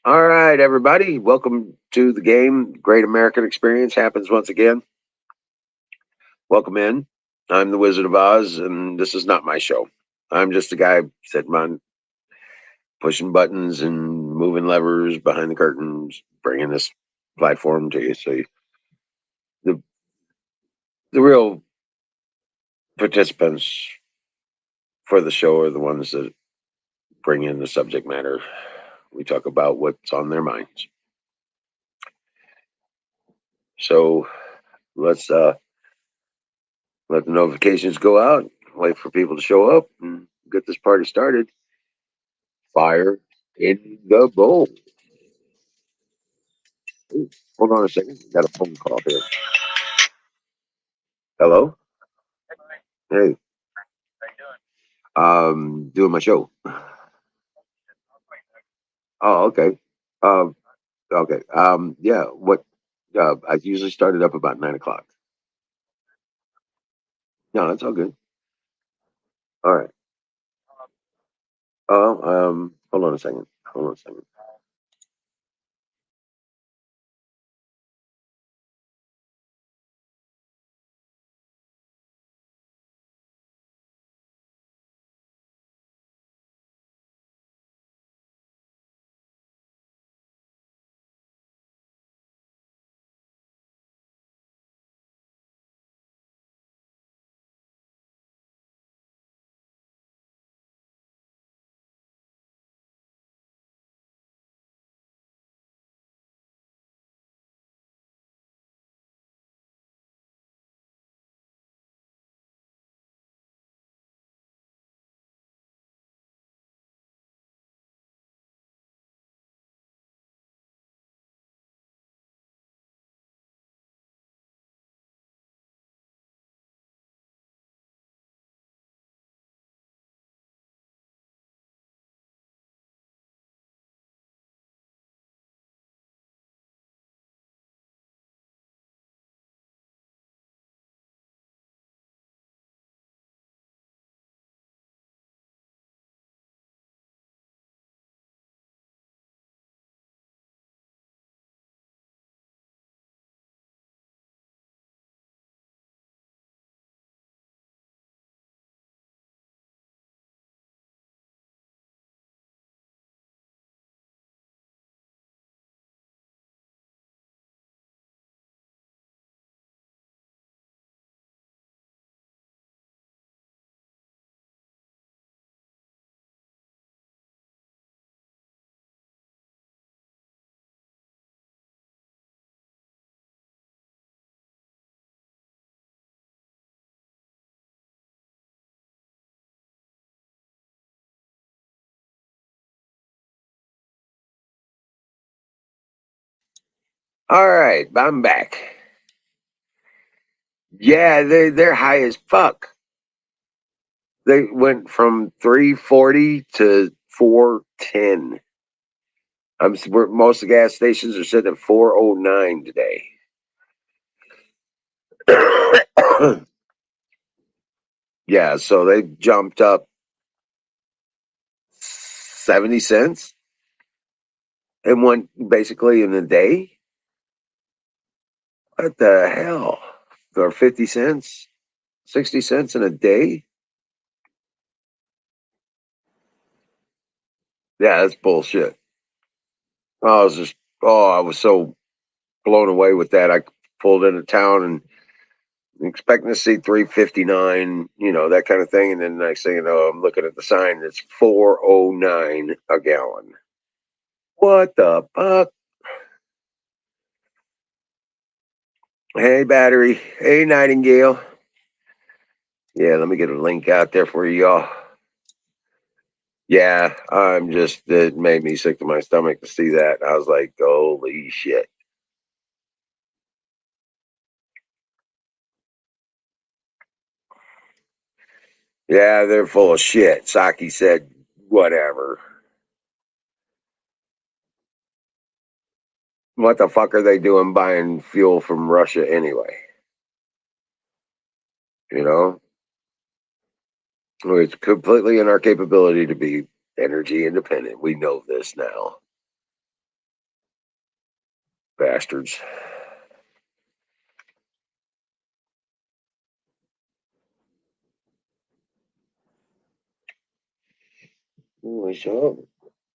All right, everybody. Welcome to the game. Great American Experience happens once again. Welcome in. I'm the Wizard of Oz, and this is not my show. I'm just a guy sitting on pushing buttons and moving levers behind the curtains, bringing this platform to you. The the real participants for the show are the ones that bring in the subject matter. We talk about what's on their minds. So let's let the notifications go out. Wait for people to show up and get this party started. Fire in the bowl. Ooh, hold on a second. Got a phone call here. Hello. Hey. Doing my show. Oh, okay. Um, okay. Yeah. What? I usually started up about 9 o'clock. No, that's all good. All right. Hold on a second. Hold on a second. All right. I'm back. Yeah, they're high as fuck. They went from 340 to 410. Most of the gas stations are sitting at 409 today. Yeah, so they jumped up 70 cents and went basically in a day. What the hell? Or 50 cents, 60 cents in a day? Yeah, that's bullshit. I was just, I was so blown away with that. I pulled into town and expecting to see 359, that kind of thing. And then next thing you know, I'm looking at the sign, it's 409 a gallon. What the fuck? Hey, battery. Hey, Nightingale. Yeah, let me get a link out there for y'all. Yeah, it made me sick to my stomach to see that. I was like, holy shit. Yeah, they're full of shit. Saki said, whatever. What the fuck are they doing buying fuel from Russia anyway? You know, it's completely in our capability to be energy independent. We know this now. bastards. What's up?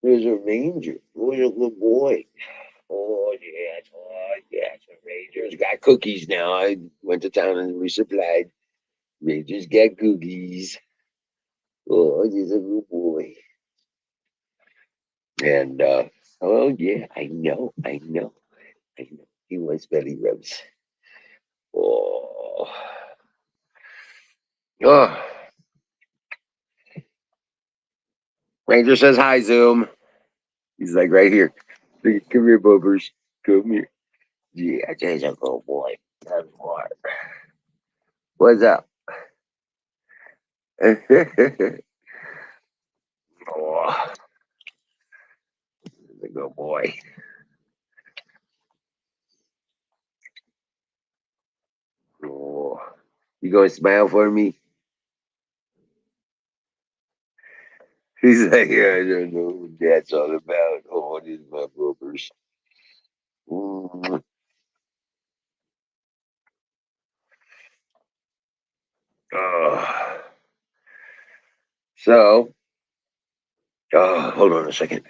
There's a ranger. Who's a good boy? Oh yes, a ranger's got cookies now. I went to town and resupplied. Rangers got cookies. Oh, he's a good boy. And oh yeah, I know. He wants belly rubs. Oh, oh. Ranger says hi, Zoom. He's like right here. Come here, Bubbers. Come here. Yeah, there's a good boy. That's what. What's up? Oh, he's a good boy. Oh, you gonna smile for me? He's like, yeah, I don't know what that's all about. Oh, this is my Bubbers. Mm. Oh. So, oh, hold on a second.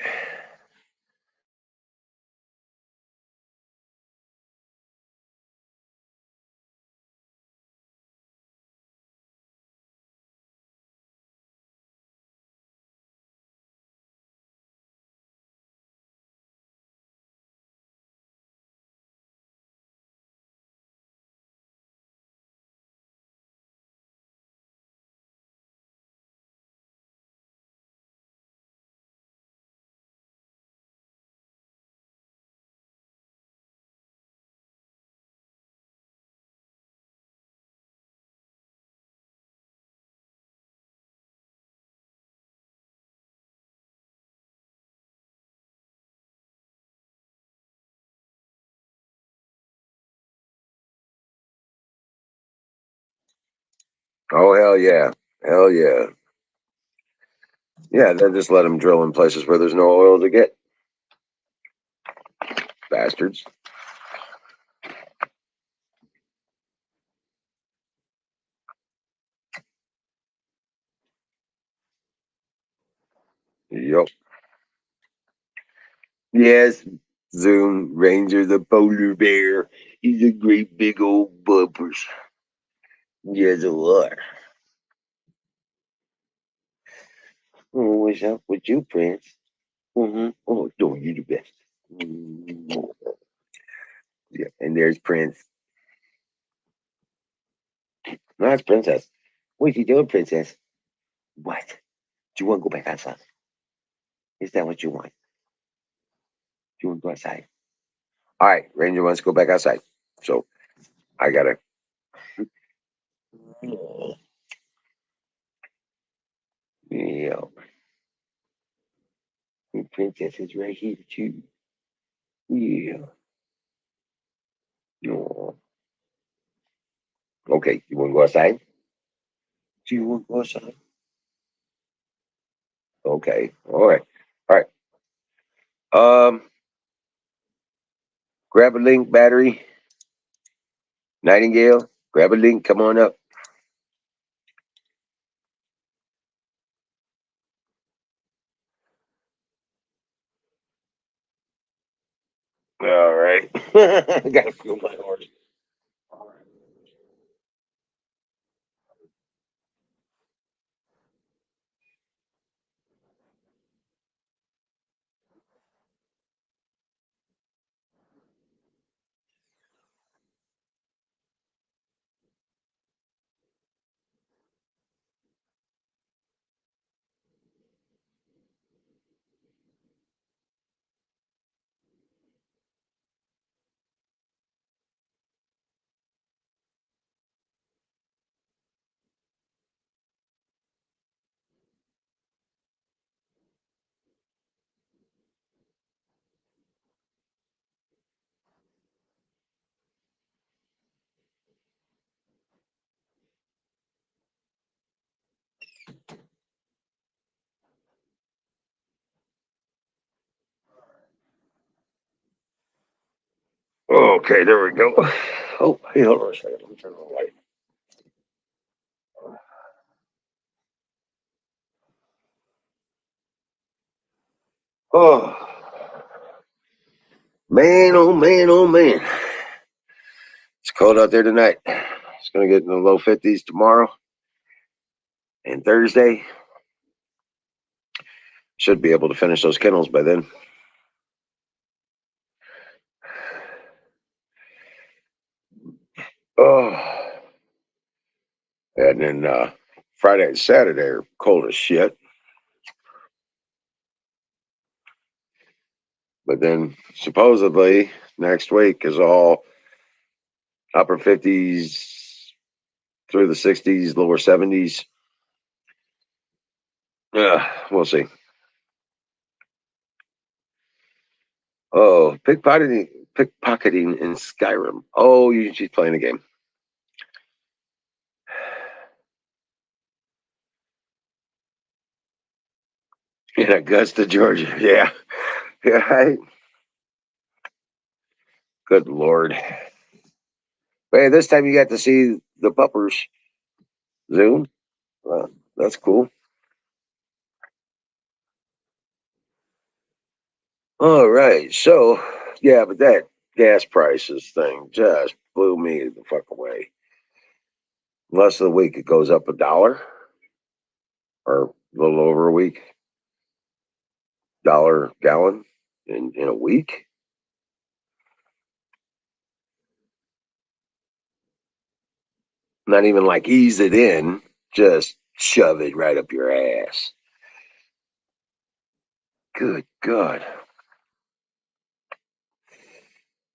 Oh, hell yeah. Hell yeah. Yeah, they just let them drill in places where there's no oil to get. Bastards. Yup. Yes, Zoom Ranger the polar bear. He's a great big old bumpers. Yes, a lot. Oh, what's up with you, Prince? Mm-hmm. Oh, no, you the best. Mm. Yeah, and there's Prince. No, that's Princess. What you doing, Princess? What? Do you want to go back outside? Is that what you want? Do you want to go outside? All right, Ranger wants to go back outside. So I gotta. Oh, yeah, and Princess is right here too. Yeah. No. Okay, you want to go outside? Do you want to go outside? Okay. All right. All right. Grab a link, battery. Nightingale, grab a link. Come on up. All right. I gotta feel my horse. Okay, there we go. Oh, hey, hold on a second. Let me turn on the light. Oh, man, oh, man, oh, man. It's cold out there tonight. It's going to get in the low 50s tomorrow and Thursday. Should be able to finish those kennels by then. Oh, and then Friday and Saturday are cold as shit. But then supposedly next week is all upper 50s through the 60s, lower 70s. We'll see. Oh, pickpocketing in Skyrim. Oh, she's playing a game. In Augusta, Georgia. Yeah. Yeah. Good Lord. But hey, this time you got to see the puppers. Zoom. That's cool. All right. So, yeah, but that gas prices thing just blew me the fuck away. Less than a week, it goes up $1 or a little over a week. Dollar gallon in a week. Not even like ease it in, just shove it right up your ass. Good God.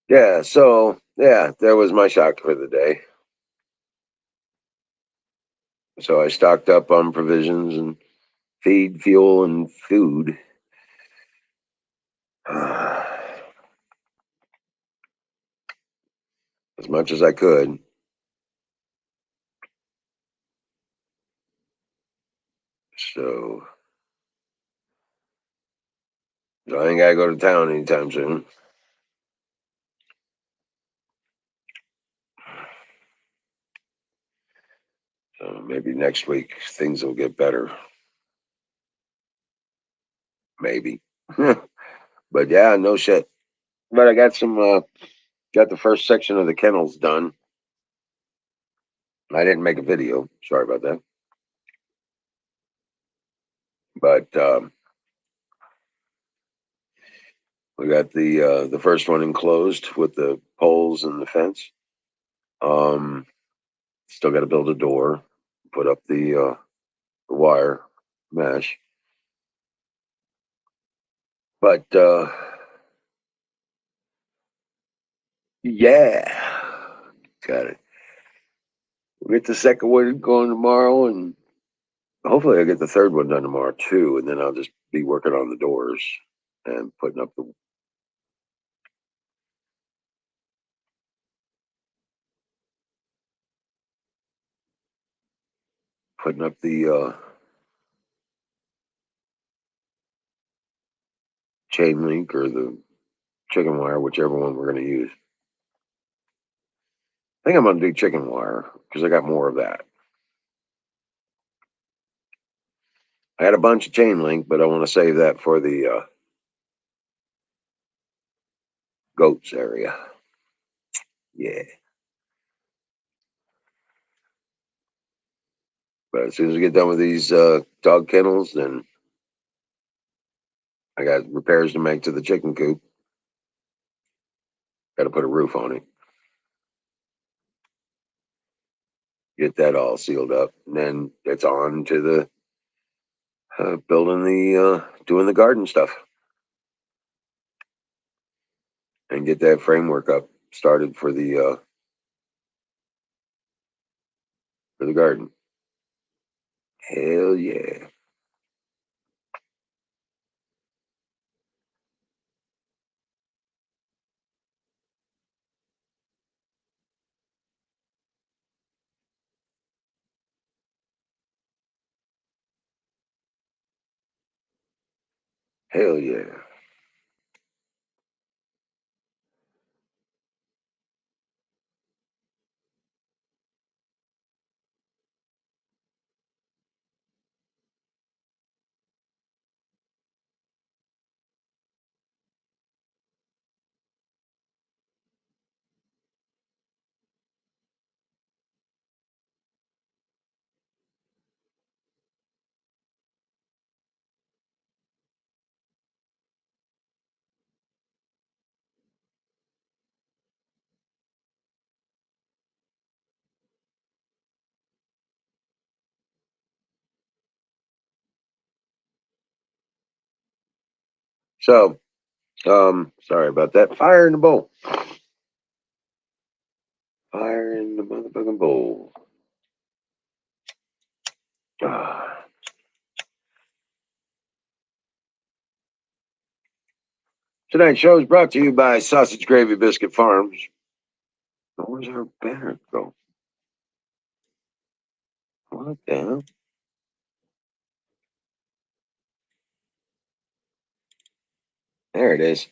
Yeah, so yeah, that was my shock for the day. So I stocked up on provisions and feed, fuel, and food. As much as I could. So, so I ain't gotta go to town anytime soon. So maybe next week things will get better. Maybe. But yeah, no shit. But I got got the first section of the kennels done. I didn't make a video. Sorry about that. But we got the first one enclosed with the poles and the fence. Um, Still got to build a door, put up the wire mesh. But yeah, got it. We'll get the second one going tomorrow, and hopefully I'll get the third one done tomorrow too. And then I'll just be working on the doors and putting up the chain link or the chicken wire, whichever one we're going to use. I think I'm going to do chicken wire because I got more of that. I had a bunch of chain link, but I want to save that for the goats area. Yeah. But as soon as we get done with these dog kennels, then I got repairs to make to the chicken coop. Got to put a roof on it. Get that all sealed up. And then it's on to the building doing the garden stuff and get that framework up started for the garden. Hell yeah. Hell yeah. So, sorry about that. Fire in the bowl. Fire in the motherfucking bowl. Ah. Tonight's show is brought to you by Sausage Gravy Biscuit Farms. Where's our banner go? What the hell? There it is.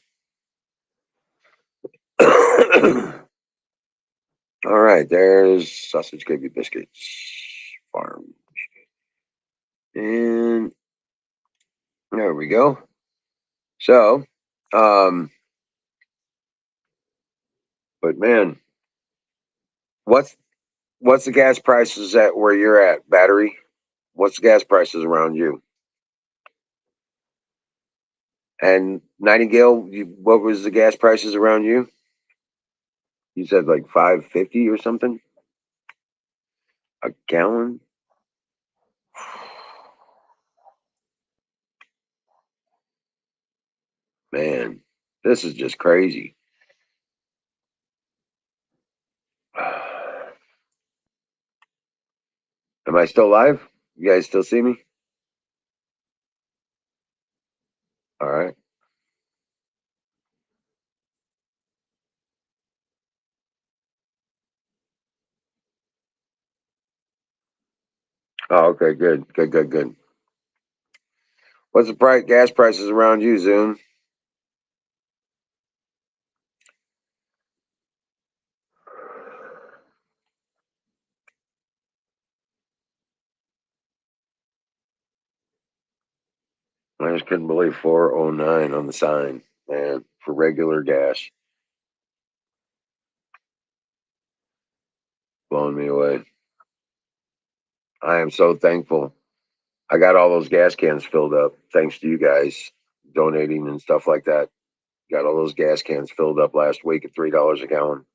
All right, there's Sausage Gravy Biscuits Farm. And there we go. So, but man, what's what's the gas prices at where you're at, Battery? What's the gas prices around you? And Nightingale, what was the gas prices around you? You said like 5.50 or something a gallon. Man, this is just crazy. Am I still live? You guys still see me? All right. Oh, okay, good, good, good, good. What's the price? Gas prices around you, Zoom? I just couldn't believe 409 on the sign, man, for regular gas. Blowing me away. I am so thankful. I got all those gas cans filled up thanks to you guys donating and stuff like that. Got all those gas cans filled up last week at $3 a gallon.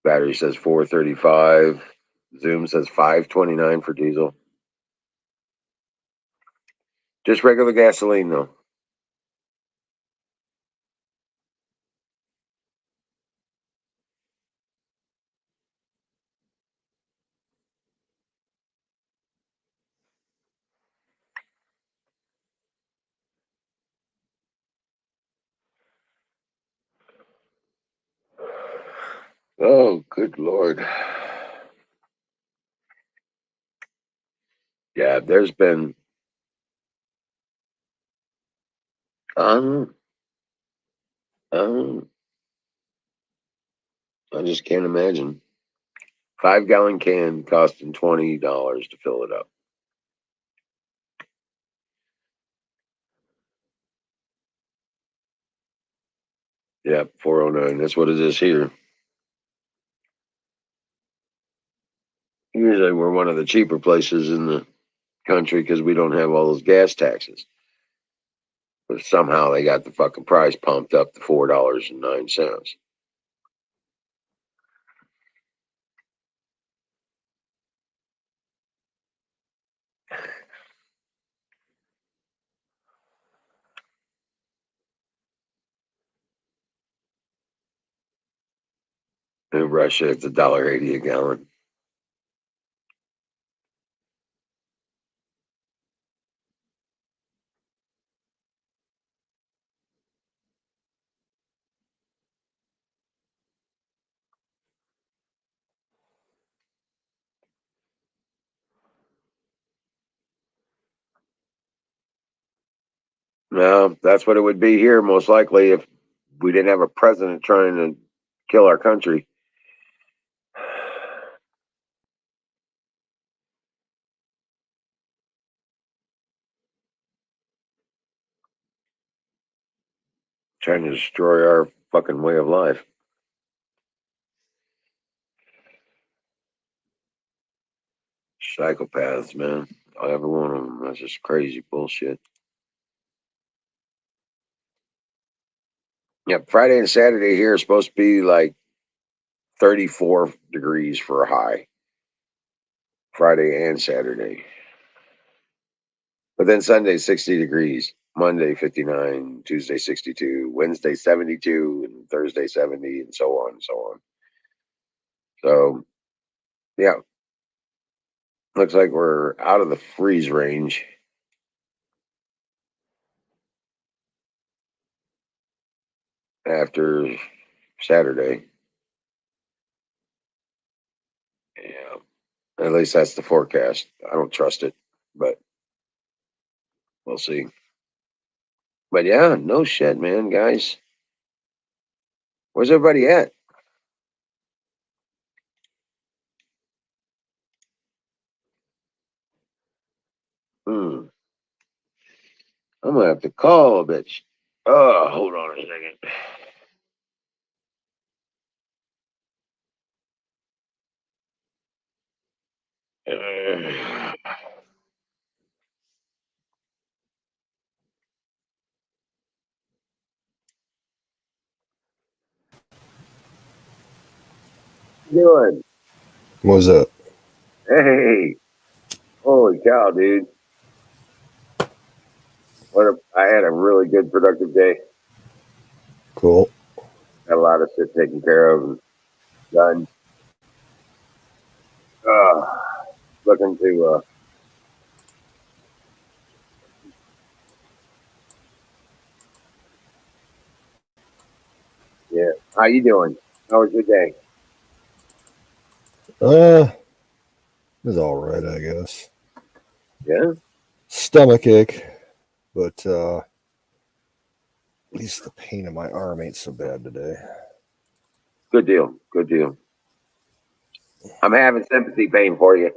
Battery says 435. Zoom says 529 for diesel. Just regular gasoline though. Oh, good Lord. Yeah, there's been um um I just can't imagine. 5 gallon can costing $20 to fill it up. Yeah, 409. That's what it is here. Usually we're one of the cheaper places in the country because we don't have all those gas taxes. But somehow they got the fucking price pumped up to $4.09. In Russia, it's $1.80 a gallon. No, that's what it would be here, most likely, if we didn't have a president trying to kill our country. Trying to destroy our fucking way of life. Psychopaths, man. Every one of them. That's just crazy bullshit. Yeah, Friday and Saturday here is supposed to be like 34 degrees for a high. Friday and Saturday. But then Sunday, 60 degrees. Monday 59, Tuesday 62, Wednesday 72, and Thursday 70, and so on and so on. So, yeah, looks like we're out of the freeze range after Saturday. Yeah, at least that's the forecast. I don't trust it, but we'll see. But yeah, no shit, man, guys. Where's everybody at? Hmm. I'm gonna have to call a bitch. Oh, hold on a second. Doing? What was that? Hey, holy cow, dude! I had a really good productive day. Cool. Got a lot of shit taken care of and done. Uh, looking to yeah. How you doing? How was your day? It was all right, I guess. Yeah, Stomach ache, but at least the pain in my arm ain't so bad today. good deal. Good deal. I'm having sympathy pain for you.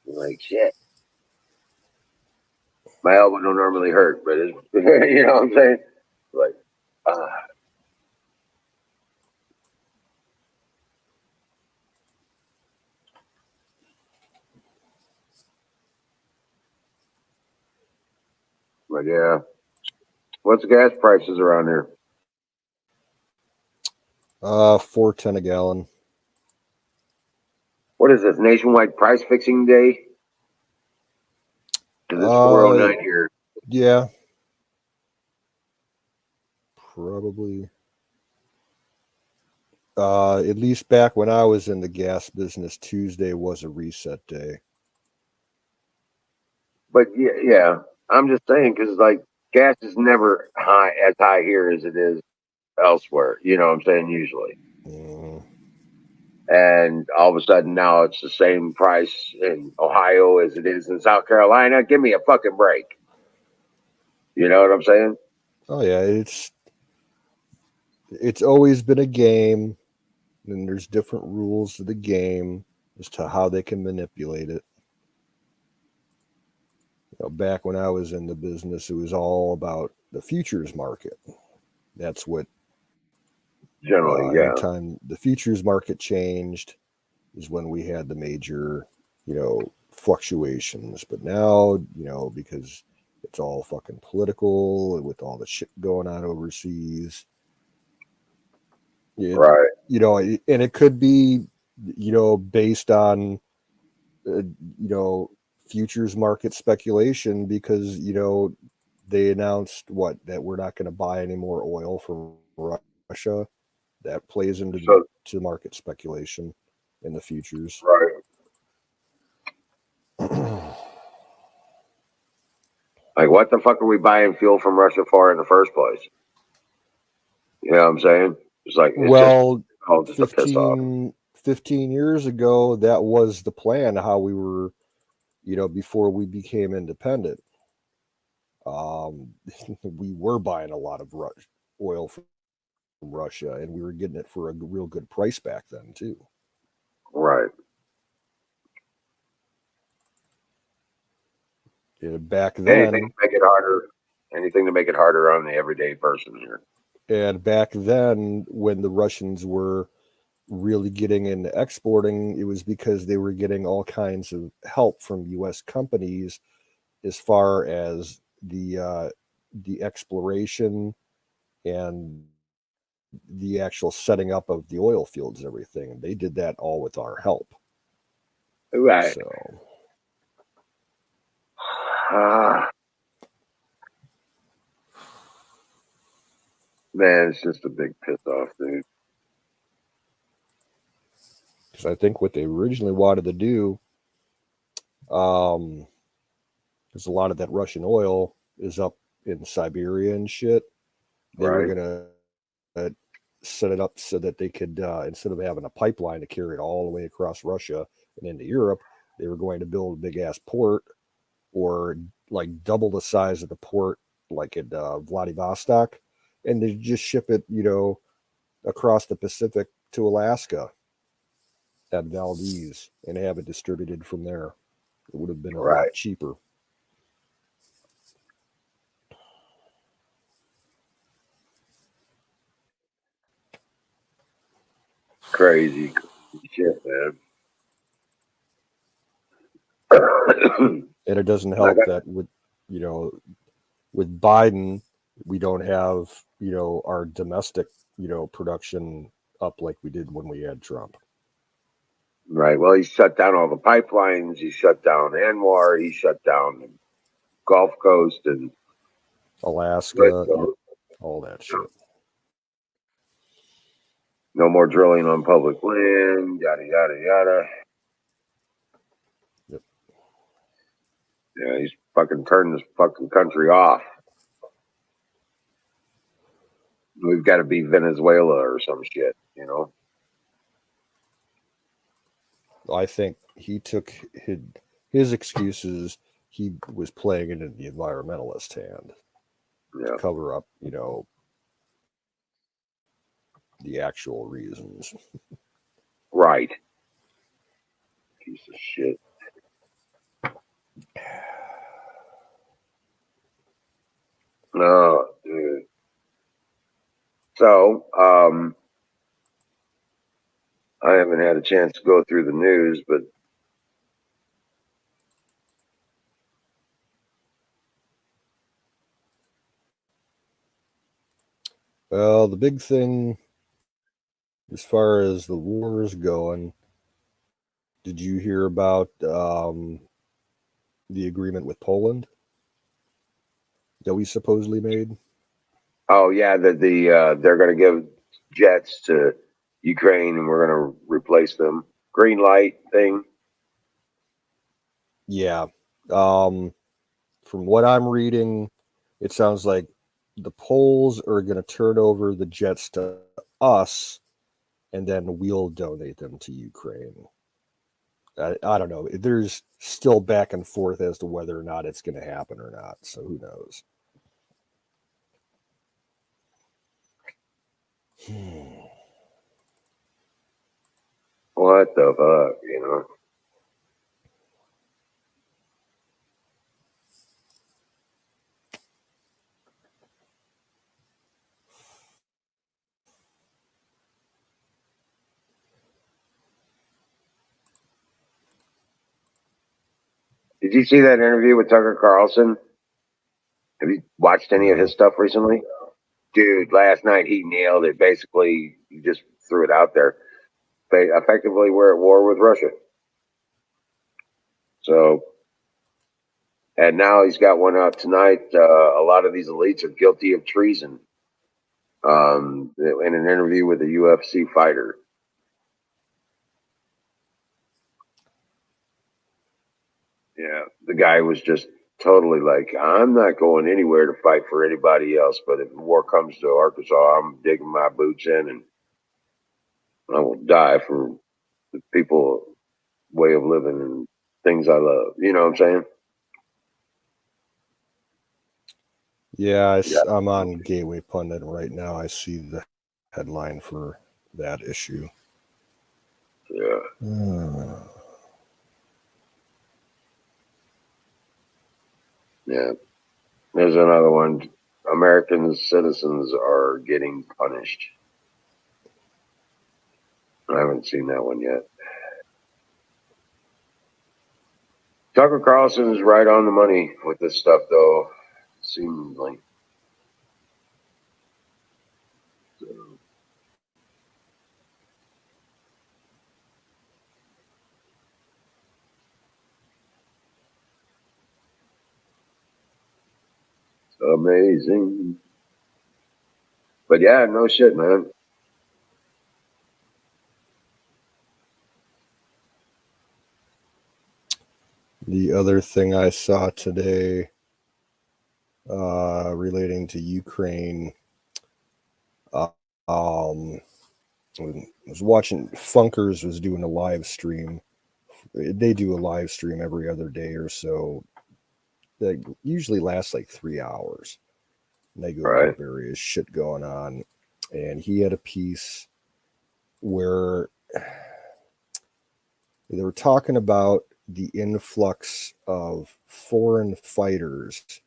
Like shit. My elbow don't normally hurt, but it's you know what I'm saying? Like, uh, but yeah. What's the gas prices around here? 410 a gallon. What is this nationwide price fixing day? Because it's Uh, 409 here. yeah, probably. At least back when I was in the gas business, Tuesday was a reset day. But yeah, yeah. I'm just saying because like gas is never high here as it is elsewhere. You know what I'm saying? Usually, Mm, and all of a sudden now it's the same price in Ohio as it is in South Carolina. Give me a fucking break. You know what I'm saying? oh yeah, it's always been a game, and there's different rules to the game as to how they can manipulate it. Back when I was in the business, it was all about the futures market. That's what, Generally, yeah. anytime the futures market changed, is when we had the major, fluctuations. But now, because it's all fucking political with all the shit going on overseas, it, Right. and it could be, based on, futures market speculation because, they announced that we're not going to buy any more oil from Russia. That plays into So to market speculation in the futures. right. Like, what the fuck are we buying fuel from Russia for in the first place? You know what I'm saying? It's just Well, all just a piss off. 15 years ago, that was the plan, how we were, before we became independent. Um, we were buying a lot of oil from Russia, and we were getting it for a real good price back then, too. Right. Back Anything to then, make it harder. Anything to make it harder on the everyday person here. when the Russians were really getting into exporting, it was because they were getting all kinds of help from U.S. companies as far as the exploration and the actual setting up of the oil fields and everything. And they did that all with our help. Right. So Man, it's just a big piss off, dude. Because I think what they originally wanted to do, because a lot of that Russian oil is up in Siberia and shit. They were Right? gonna set it up so that they could, instead of having a pipeline to carry it all the way across Russia and into Europe, they were going to build a big ass port, or like double the size of the port, like at Vladivostok, and they just ship it, across the Pacific to Alaska at Valdez and have it distributed from there. It would have been a Right. lot cheaper. Crazy shit, man. And it doesn't I help got that you know, with Biden, we don't have, our domestic, production up like we did when we had Trump. right. Well, he shut down all the pipelines. He shut down Anwar. He shut down the Gulf Coast and West Alaska, Coast. all that shit. No more drilling on public land. Yada yada yada. Yep. Yeah, he's fucking turned this fucking country off. We've got to be Venezuela or some shit. I think he took his excuses. He was playing it in the environmentalist hand to Yeah. cover up, the actual reasons. Right. Piece of shit. Oh, dude. So, I haven't had a chance to go through the news, but Well, the big thing as far as the wars going, did you hear about the agreement with Poland that we supposedly made? oh yeah, they're going to give jets to Ukraine and we're going to replace them. Green light thing. Yeah. From what I'm reading, it sounds like the Poles are going to turn over the jets to us, and then we'll donate them to Ukraine. I don't know. There's still back and forth as to whether or not it's going to happen or not. So who knows? What the fuck? Did you see that interview with Tucker Carlson? Have you watched any of his No. stuff recently? Dude, last night he nailed it. Basically, he just threw it out there. Effectively, we're at war with Russia. So, and now he's got one out tonight. A lot of these elites are guilty of treason. In an interview with a UFC fighter. Yeah, the guy was just totally like, I'm not going anywhere to fight for anybody else, but if war comes to Arkansas, I'm digging my boots in and I will die for the people way of living and things I love. You know what I'm saying? Yeah, Yeah. I'm on Gateway Pundit right now. I see the headline for that issue. Yeah. Yeah. There's another one. American citizens are getting punished. I haven't seen that one yet. Tucker Carlson is right on the money with this stuff, though, seemingly. So, Amazing. But yeah, no shit, man. The other thing I saw today relating to Ukraine, um, I was watching Funkers was doing a live stream. They do a live stream every other day or so that usually lasts like 3 hours. And they go over Right. various shit going on. And he had a piece where they were talking about the influx of foreign fighters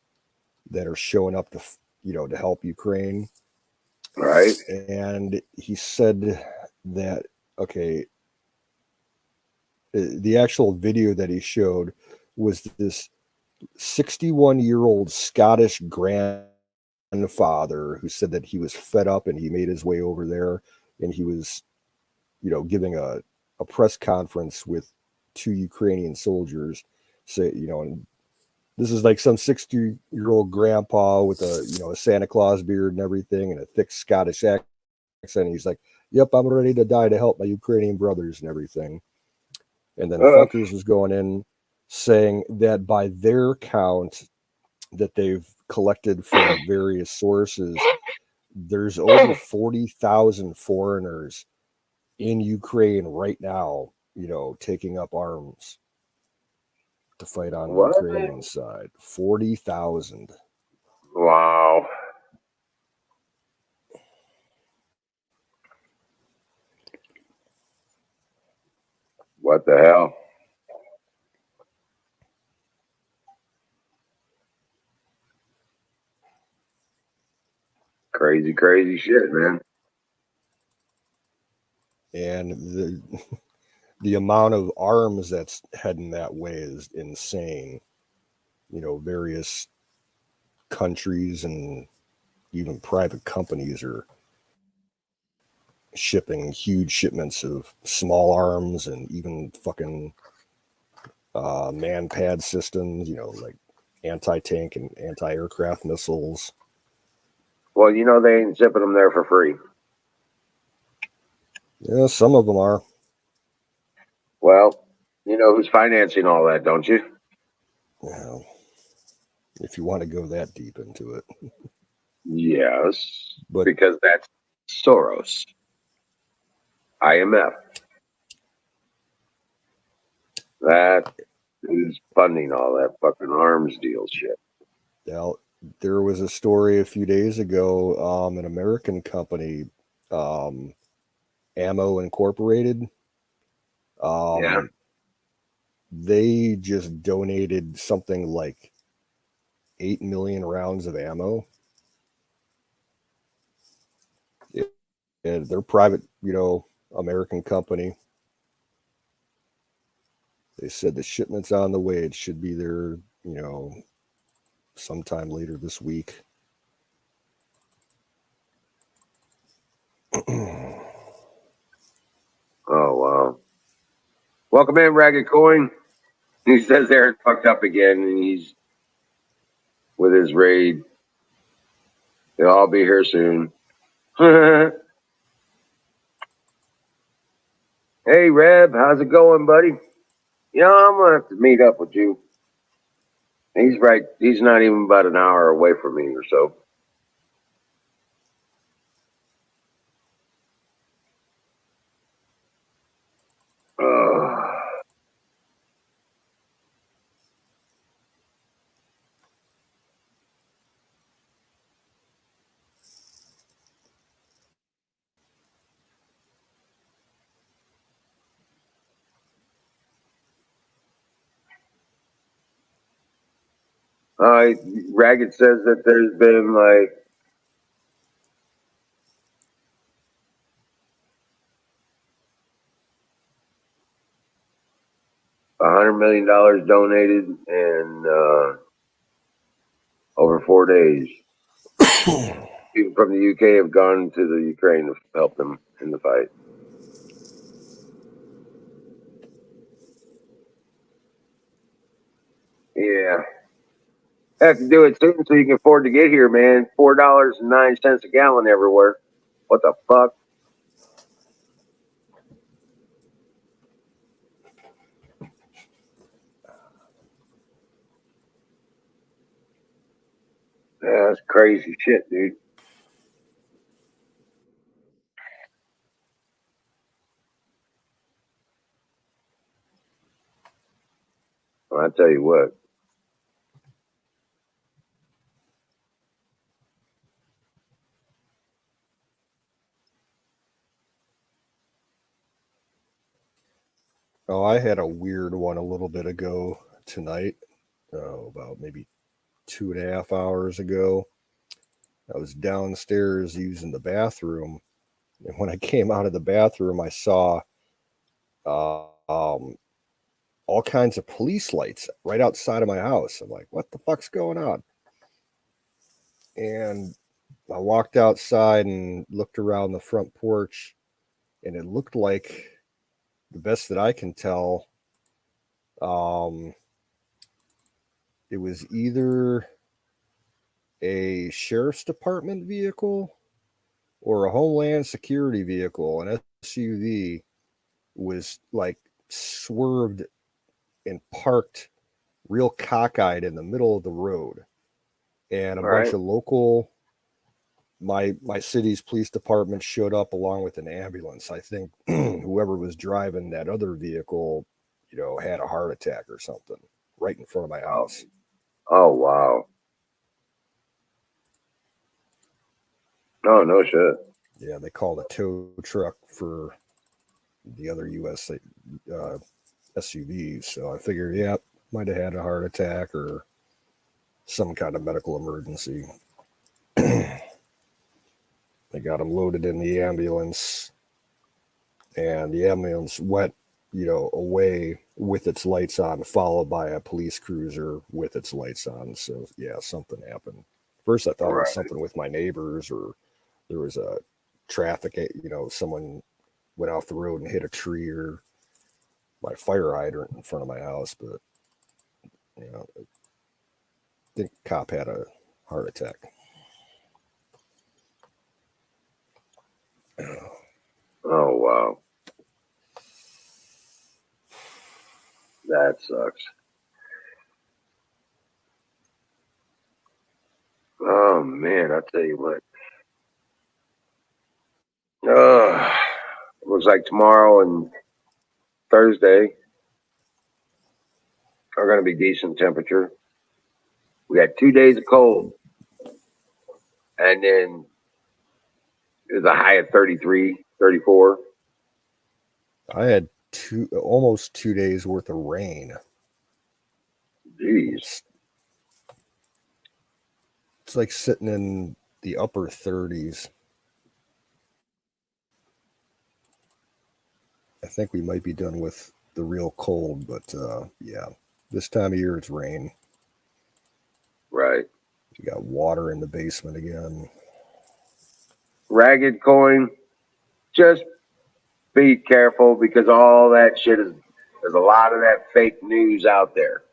that are showing up to to help Ukraine. Right. And he said that okay, the actual video that he showed was this 61-year-old Scottish grandfather who said that he was fed up and he made his way over there and he was, giving a press conference with two Ukrainian soldiers. Say, and this is like some 60-year-old grandpa with a Santa Claus beard and everything and a thick Scottish accent. He's like, "Yep, I'm ready to die to help my Ukrainian brothers and everything." And then Uh, Funkers was going in saying that by their count that they've collected from various sources, there's over 40,000 foreigners in Ukraine right now, taking up arms to fight on the what? Ukrainian side. 40,000. Wow. What the hell? Crazy, crazy shit, man. And the amount of arms that's heading that way is insane. Various countries and even private companies are shipping huge shipments of small arms and even fucking man pad systems, like anti tank and anti aircraft missiles. Well, they ain't zipping them there for free. Yeah, some of them are. Well, you know who's financing all that, don't you? You know, if you want to go that deep into it. Yes, But because that's Soros, IMF. That is funding all that fucking arms deal shit. now, there was a story a few days ago, an American company, um, Ammo Incorporated. Yeah. Um, they just donated something like 8 million rounds of ammo. And they're private, American company. They said the shipment's on the way. It should be there, sometime later this week. Oh wow. Welcome in, Ragged Coin. He says Aaron fucked up again, and he's with his raid. They'll all be here soon. Hey, Reb, how's it going, buddy? I'm gonna have to meet up with you. He's right. He's not even about an hour away from me or so. Uh, uh, Ragged says that there's been like $100 million donated in over 4 days. People from the UK have gone to the Ukraine to help them in the fight. Yeah. Have to do it soon so you can afford to get here, man. $4.09 a gallon everywhere. What the fuck? Yeah, that's crazy shit, dude. Well, I tell you what. Oh, I had a weird one a little bit ago tonight. About maybe 2.5 hours ago. I was downstairs using the bathroom, and when I came out of the bathroom, I saw uh, um, all kinds of police lights right outside of my house. I'm like, what the fuck's going on? And I walked outside and looked around the front porch, and it looked like, the best that I can tell, um, it was either a sheriff's department vehicle or a homeland security vehicle. An SUV was like swerved and parked real cockeyed in the middle of the road, and a All bunch right. of local, my city's police department showed up along with an ambulance. I think whoever was driving that other vehicle, had a heart attack or something right in front of my Oh, house. oh wow. Oh, no shit. Yeah, they called a tow truck for the other U.S. Uh, SUVs. So I figured, yeah, might have had a heart attack or some kind of medical emergency. They got him loaded in the ambulance, and the ambulance went, away with its lights on, followed by a police cruiser with its lights on. So yeah, something happened. First, I thought it was Right. something with my neighbors, or there was a traffic, someone went off the road and hit a tree or my fire hydrant in front of my house. But I think cop had a heart attack. Oh wow. That sucks. Oh man, I tell you what. Uh, looks like tomorrow and Thursday are going to be decent temperature. We had 2 days of cold, and then there's a high of 33, 34. I had almost 2 days worth of rain. Jeez. It's like sitting in the upper 30s. I think we might be done with the real cold, but yeah, this time of year it's rain. Right. You got water in the basement again. Ragged coin. Just be careful because all that shit is. There's a lot of that fake news out there.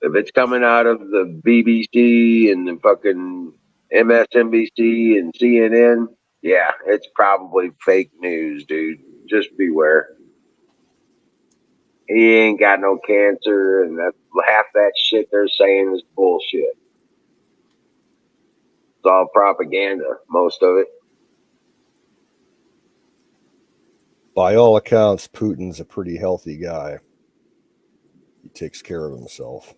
If it's coming out of the BBC and the fucking MSNBC and CNN, yeah, it's probably fake news, dude. Just beware. He ain't got no cancer, and that half that shit they're saying is bullshit. It's all propaganda, most of it. By all accounts, Putin's a pretty healthy guy. He takes care of himself.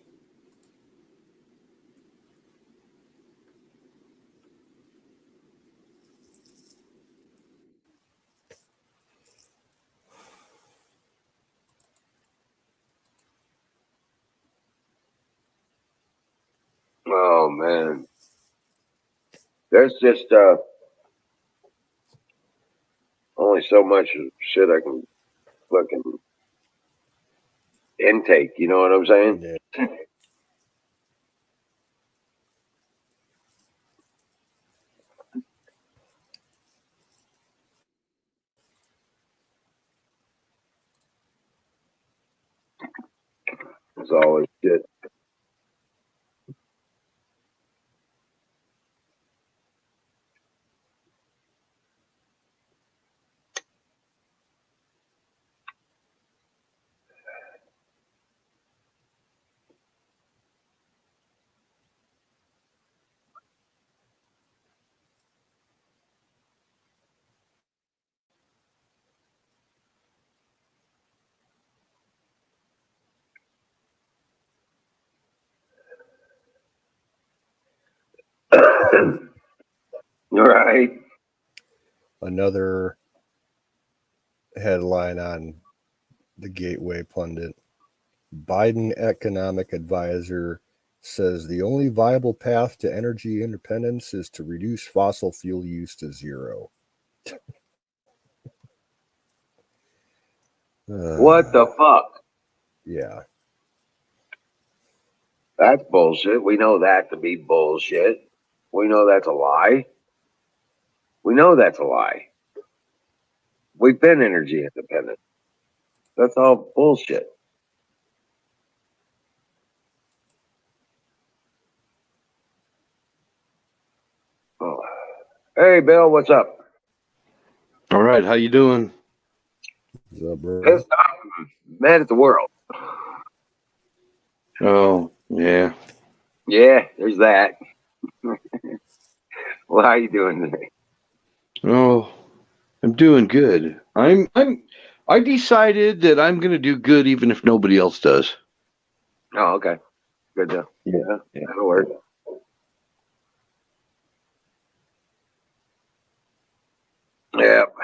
Oh man, there's just only so much shit I can fucking intake. You know what I'm saying? Yeah. It's always shit. Right. Another headline on the Gateway Pundit. Biden economic advisor says the only viable path to energy independence is to reduce fossil fuel use to zero. What the fuck? Yeah. That's bullshit. We know that to be bullshit. We know that's a lie. We know that's a lie. We've been energy independent. That's all bullshit. Oh. Hey, Bill, what's up? All right, how you doing? What's up, bro? Pissed off, mad at the world. Oh, yeah. Yeah, there's that. Well, how you doing today? Oh, I'm doing good. I decided that I'm going to do good even if nobody else does. Oh, okay. Good deal. Yeah. That'll work. Yep.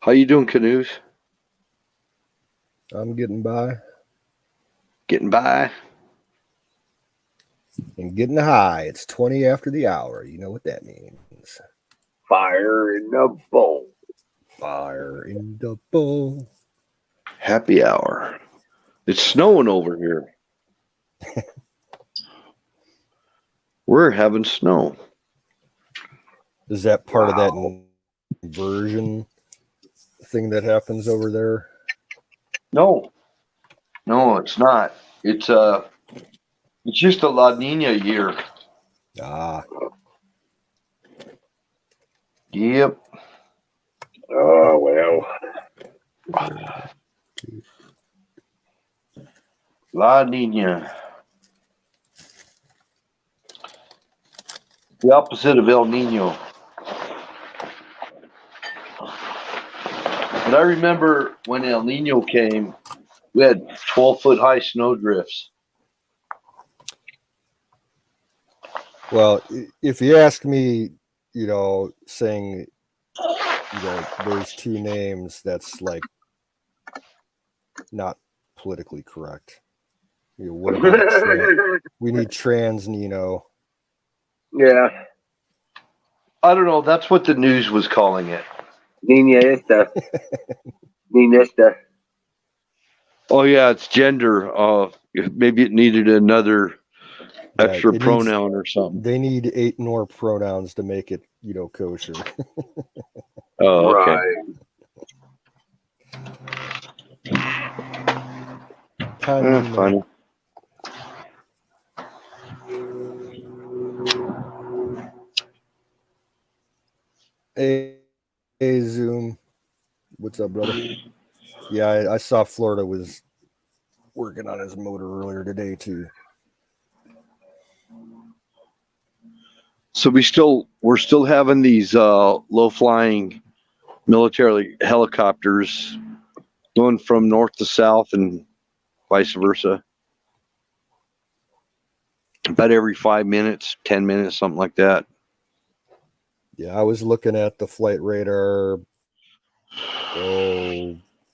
How you doing, Canoes? I'm getting by Getting by? and getting high. It's 20 after the hour. You know what that means. Fire in the bowl. Fire in the bowl. Happy hour. It's snowing over here. We're having snow. Is that part of that inversion thing that happens over there? No, it's not. It's just a La Nina year. Ah, Yep. Oh, well. La Nina. The opposite of El Nino. But I remember when El Nino came, we had 12-foot high snow drifts. well, if you ask me, saying, those two names, that's like not politically correct. What about we need trans Nino? Yeah. I don't know. That's what the news was calling it. Ninesta. Ninesta. Oh yeah, it's gender. Maybe it needed another extra pronoun or something. They need 8 more pronouns to make it, kosher. Oh, okay. Right. Funny. Hey, Zoom. What's up, brother? Yeah, I saw Florida was working on his motor earlier today too. So we're still having these low flying military helicopters going from north to south and vice versa. About every 5 minutes, 10 minutes, something like that. Yeah, I was looking at the flight radar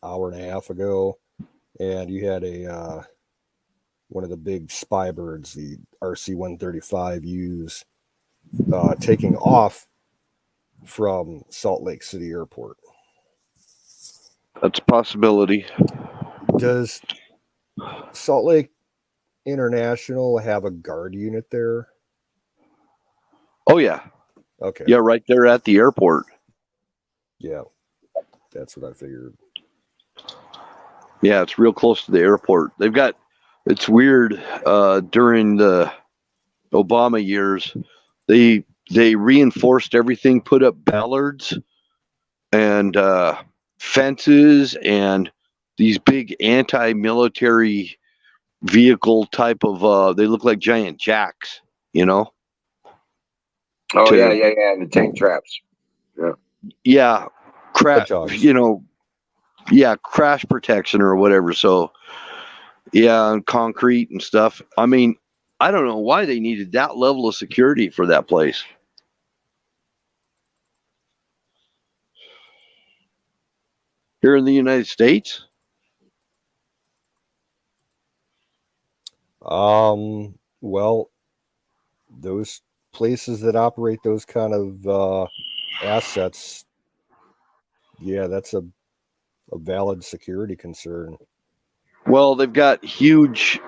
hour and a half ago, and you had a one of the big spy birds, the RC-135Us, taking off from Salt Lake City Airport. That's a possibility. Does Salt Lake International have a guard unit there? Oh yeah. Okay. Yeah, right there at the airport. Yeah, that's what I figured. Yeah, it's real close to the airport. It's weird, during the Obama years, they reinforced everything, put up ballards and fences and these big anti-military vehicle type of they look like giant jacks, Oh, yeah. The tank traps. Yeah, crash protection or whatever. So yeah, and concrete and stuff. I mean, I don't know why they needed that level of security for that place. Here in the United States? Well, those places that operate those kind of assets, yeah, that's a valid security concern. Well, they've got huge.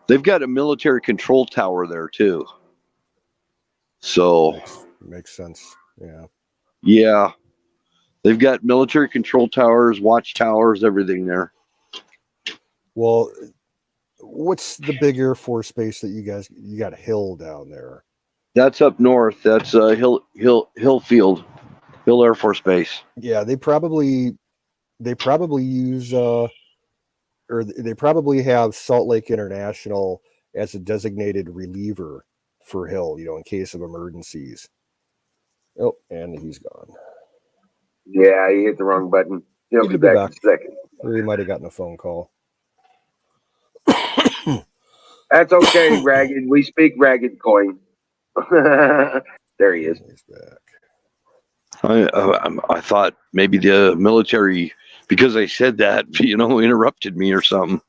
They've got a military control tower there too. So makes sense. Yeah. Yeah, they've got military control towers, watchtowers, everything there. Well, what's the big Air Force base that you got Hill down there? That's up north. That's Hillfield, Hill Air Force Base. Yeah, they probably use or they probably have Salt Lake International as a designated reliever for Hill, in case of emergencies. Oh, and he's gone. Yeah, he hit the wrong button. He'll be back in a second. Or he might have gotten a phone call. That's okay, Ragged. We speak Ragged coin. There he is. He's back. I thought maybe the military, because I said that, interrupted me or something.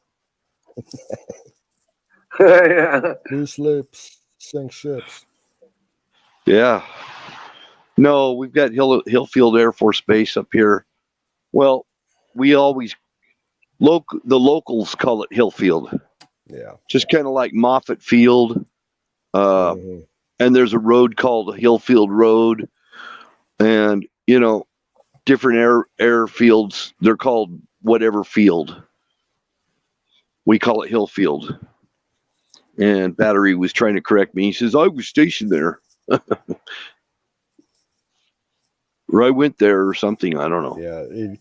Loose lips sink ships. Yeah. No, we've got Hillfield Air Force Base up here. Well, we always the locals call it Hillfield. Yeah. Just kind of like Moffett Field. And there's a road called Hillfield Road. And, different airfields, they're called whatever field. We call it Hillfield. And Battery was trying to correct me. He says, I was stationed there. Or I went there or something. I don't know. Yeah.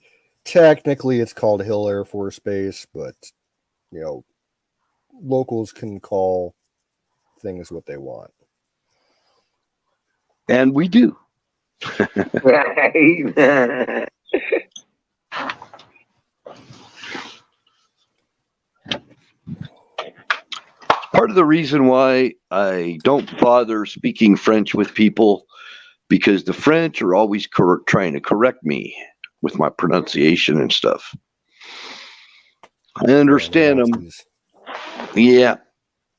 Technically, it's called Hill Air Force Base, but, locals can call things what they want. And we do. Right. Part of the reason why I don't bother speaking French with people, because the French are always trying to correct me with my pronunciation and stuff. I understand them. Yeah,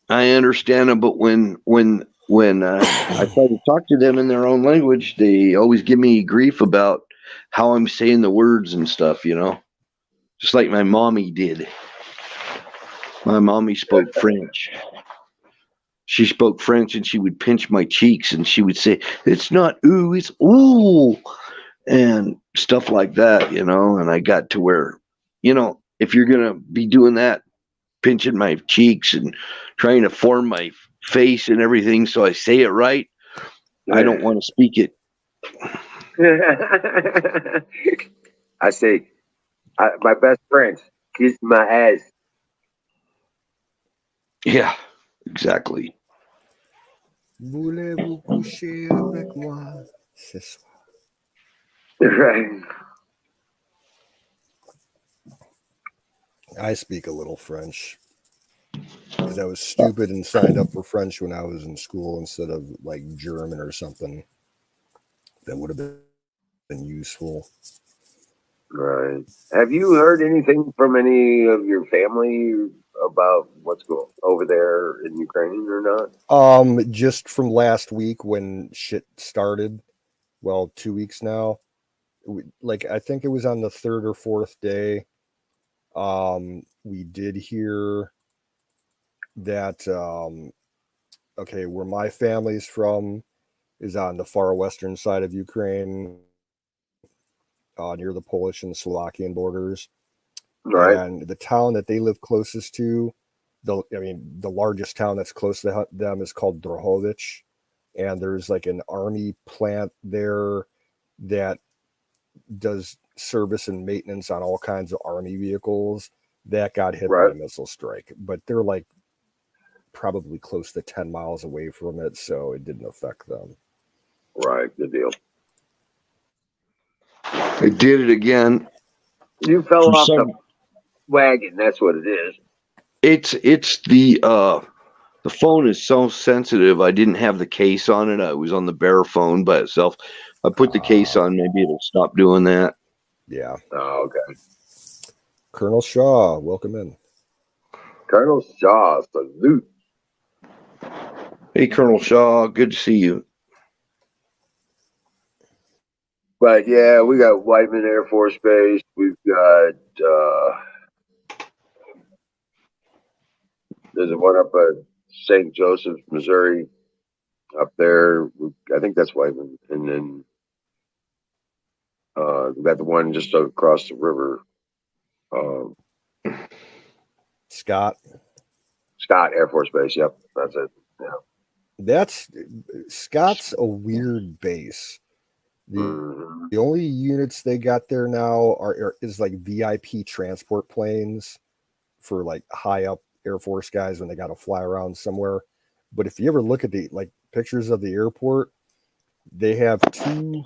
I understand them, but when I try to talk to them in their own language, they always give me grief about how I'm saying the words and stuff, just like my mommy did. My mommy spoke French. She spoke French and she would pinch my cheeks and she would say, it's not ooh, it's ooh, and stuff like that, and I got to where, if you're going to be doing that, pinching my cheeks and trying to form my face and everything so I say it right, I don't want to speak it. I say, my best friend, kiss my ass. Yeah, exactly. Voulez-vous coucher avec moi ce soir? Right. I speak a little French because I was stupid and signed up for French when I was in school instead of like German or something. That would have been useful. Right. Have you heard anything from any of your family about what's going over there in Ukraine or not? Just from last week when shit started. Well, 2 weeks now. I think it was on the third or fourth day. We did hear that where my family's from is on the far western side of Ukraine, near the Polish and Slovakian borders. Right. And the town that they live closest to, the largest town that's close to them is called Drohovich. And there's like an army plant there that does service and maintenance on all kinds of army vehicles that got hit by a missile strike. But they're like probably close to 10 miles away from it, so it didn't affect them. Right, good deal. I did it again. You fell off the wagon, that's what it is. It's the The phone is so sensitive. I didn't have the case on it. I was on the bare phone by itself. I put the case on. Maybe it'll stop doing that. Yeah. Oh, okay. Colonel Shaw, welcome in. Colonel Shaw, salute. Hey, Colonel Shaw. Good to see you. But yeah, we got Whiteman Air Force Base. We've got there's one up at St. Joseph, Missouri. Up there, I think that's Whiteman, and then we got the one just across the river. Scott Air Force Base. Yep, that's it. Yeah. Scott's a weird base. Mm-hmm. The only units they got there now is like VIP transport planes for like high up Air Force guys when they got to fly around somewhere. But if you ever look at the like pictures of the airport, they have 2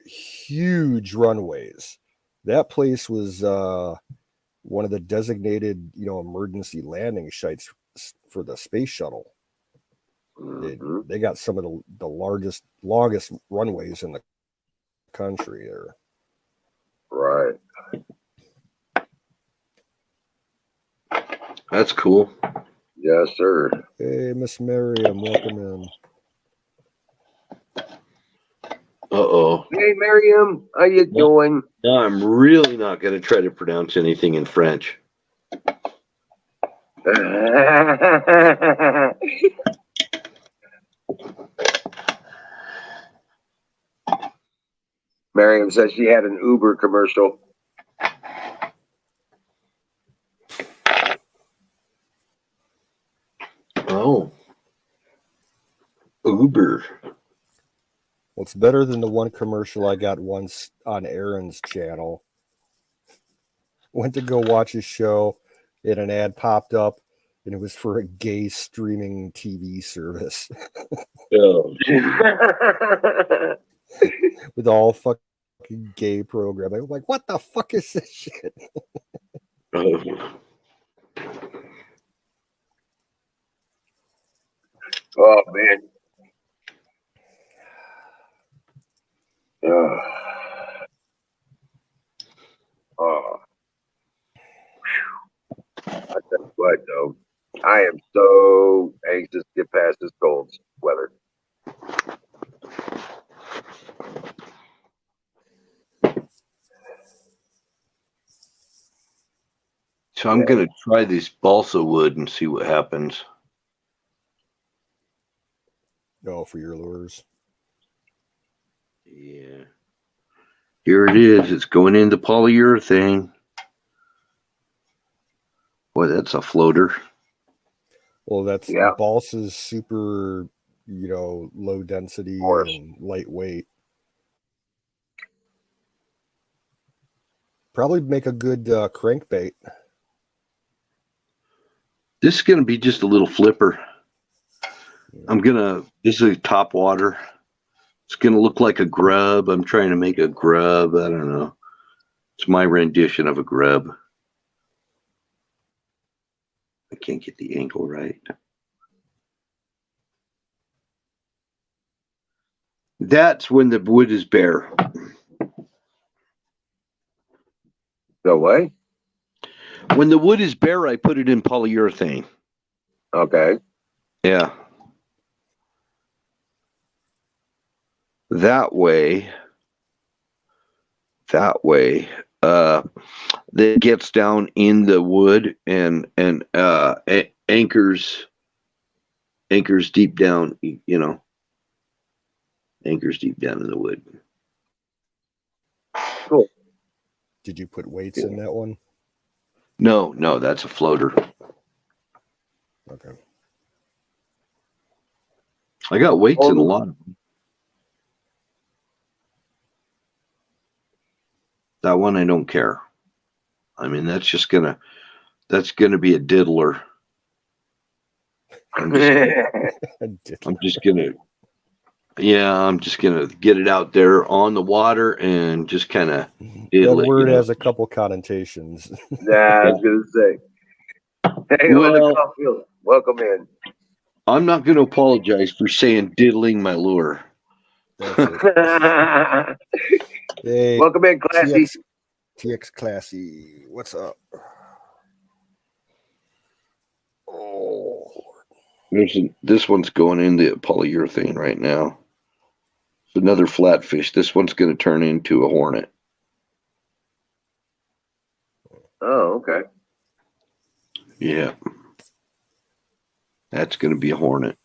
huge runways. That place was one of the designated, emergency landing sites for the space shuttle. Mm-hmm. They got some of the longest runways in the country there. Right. That's cool. Yes, sir. Hey, Miss Miriam, welcome in. Uh-oh. Hey, Miriam, how you doing? No, I'm really not going to try to pronounce anything in French. Miriam says she had an Uber commercial. Oh. Uber. Well, it's better than the one commercial I got once on Aaron's channel. Went to go watch his show, and an ad popped up, and it was for a gay streaming TV service. Oh. With all fucking gay programming. I'm like, what the fuck is this shit? Oh. Oh, man. Oh. I tell you what, though, I am so anxious to get past this cold weather. So I'm going to try this balsa wood and see what happens. Oh, for your lures. Yeah. Here it is. It's going into polyurethane. Boy, that's a floater. Well, that's balsa's super, low density and lightweight. Probably make a good crankbait. This is going to be just a little flipper. This is a top water. It's going to look like a grub. I'm trying to make a grub. I don't know. It's my rendition of a grub. I can't get the angle right. That's when the wood is bare. No way? When the wood is bare, I put it in polyurethane. Okay. Yeah. That way, that gets down in the wood and anchors deep down, anchors deep down in the wood. Cool. Did you put weights in that one? No, that's a floater. Okay. I got weights in a lot of them. That one I don't care. I mean, that's gonna be a diddler. I'm just gonna get it out there on the water and just kind of diddle. That word has a couple connotations. Yeah, I was gonna say. Hey, on the Well, golf field. Welcome in. I'm not going to apologize for saying diddling my lure. That's it. Hey, Welcome in, Classy. TX Classy. What's up? Oh, This one's going in the polyurethane right now. It's another flatfish. This one's going to turn into a hornet. Oh, okay. Yeah. That's going to be a hornet.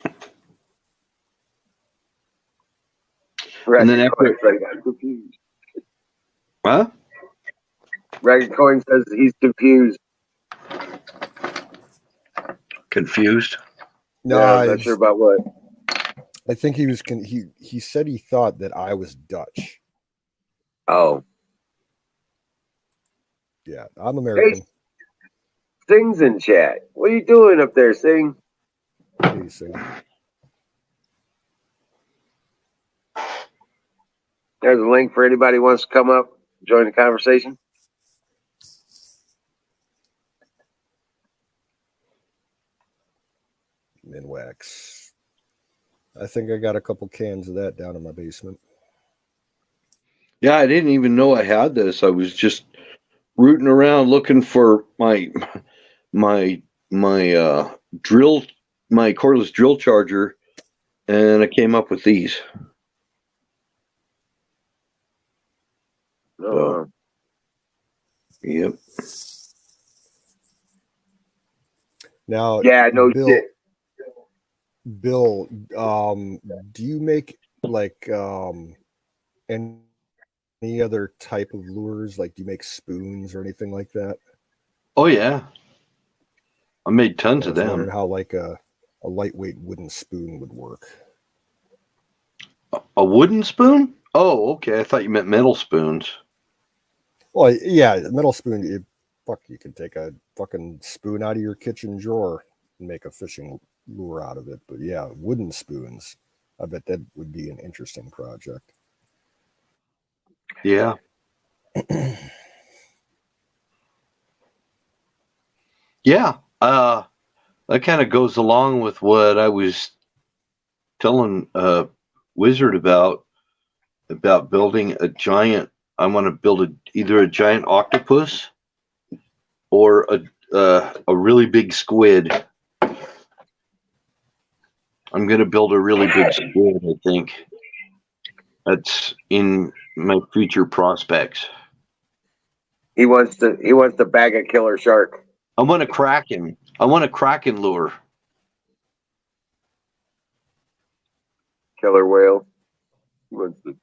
And then after, I'm confused. huh? Ragged Coin says he's confused. Confused? no, Yeah, I'm not sure about what. I think he was. He said he thought that I was Dutch. Oh, Yeah, I'm American. hey, Sing's in chat. What are you doing up there, Sing? Hey, so There's a link for anybody who wants to come up, join the conversation. Minwax. I think I got a couple cans of that down in my basement. Yeah, I didn't even know I had this. I was just rooting around looking for my drill, my cordless drill charger, and I came up with these. Oh, So, yep. Now, yeah, no Bill, shit. Bill, do you make like any other type of lures? Like, do you make spoons or anything like that? Oh yeah, I made I tons of was wondering them. how like a lightweight wooden spoon would work. A wooden spoon? Oh, okay. I thought you meant metal spoons. Well, yeah, metal spoon. You can take a fucking spoon out of your kitchen drawer and make a fishing lure out of it. But yeah, wooden spoons. I bet that would be an interesting project. Yeah. Yeah. That kind of goes along with what I was telling Wizard about building a giant. I want to build either a giant octopus or a really big squid. I'm going to build a really big squid. I think that's in my future prospects. He wants to bag a killer shark. I want a kraken. I want a kraken lure. Killer whale. He wants to,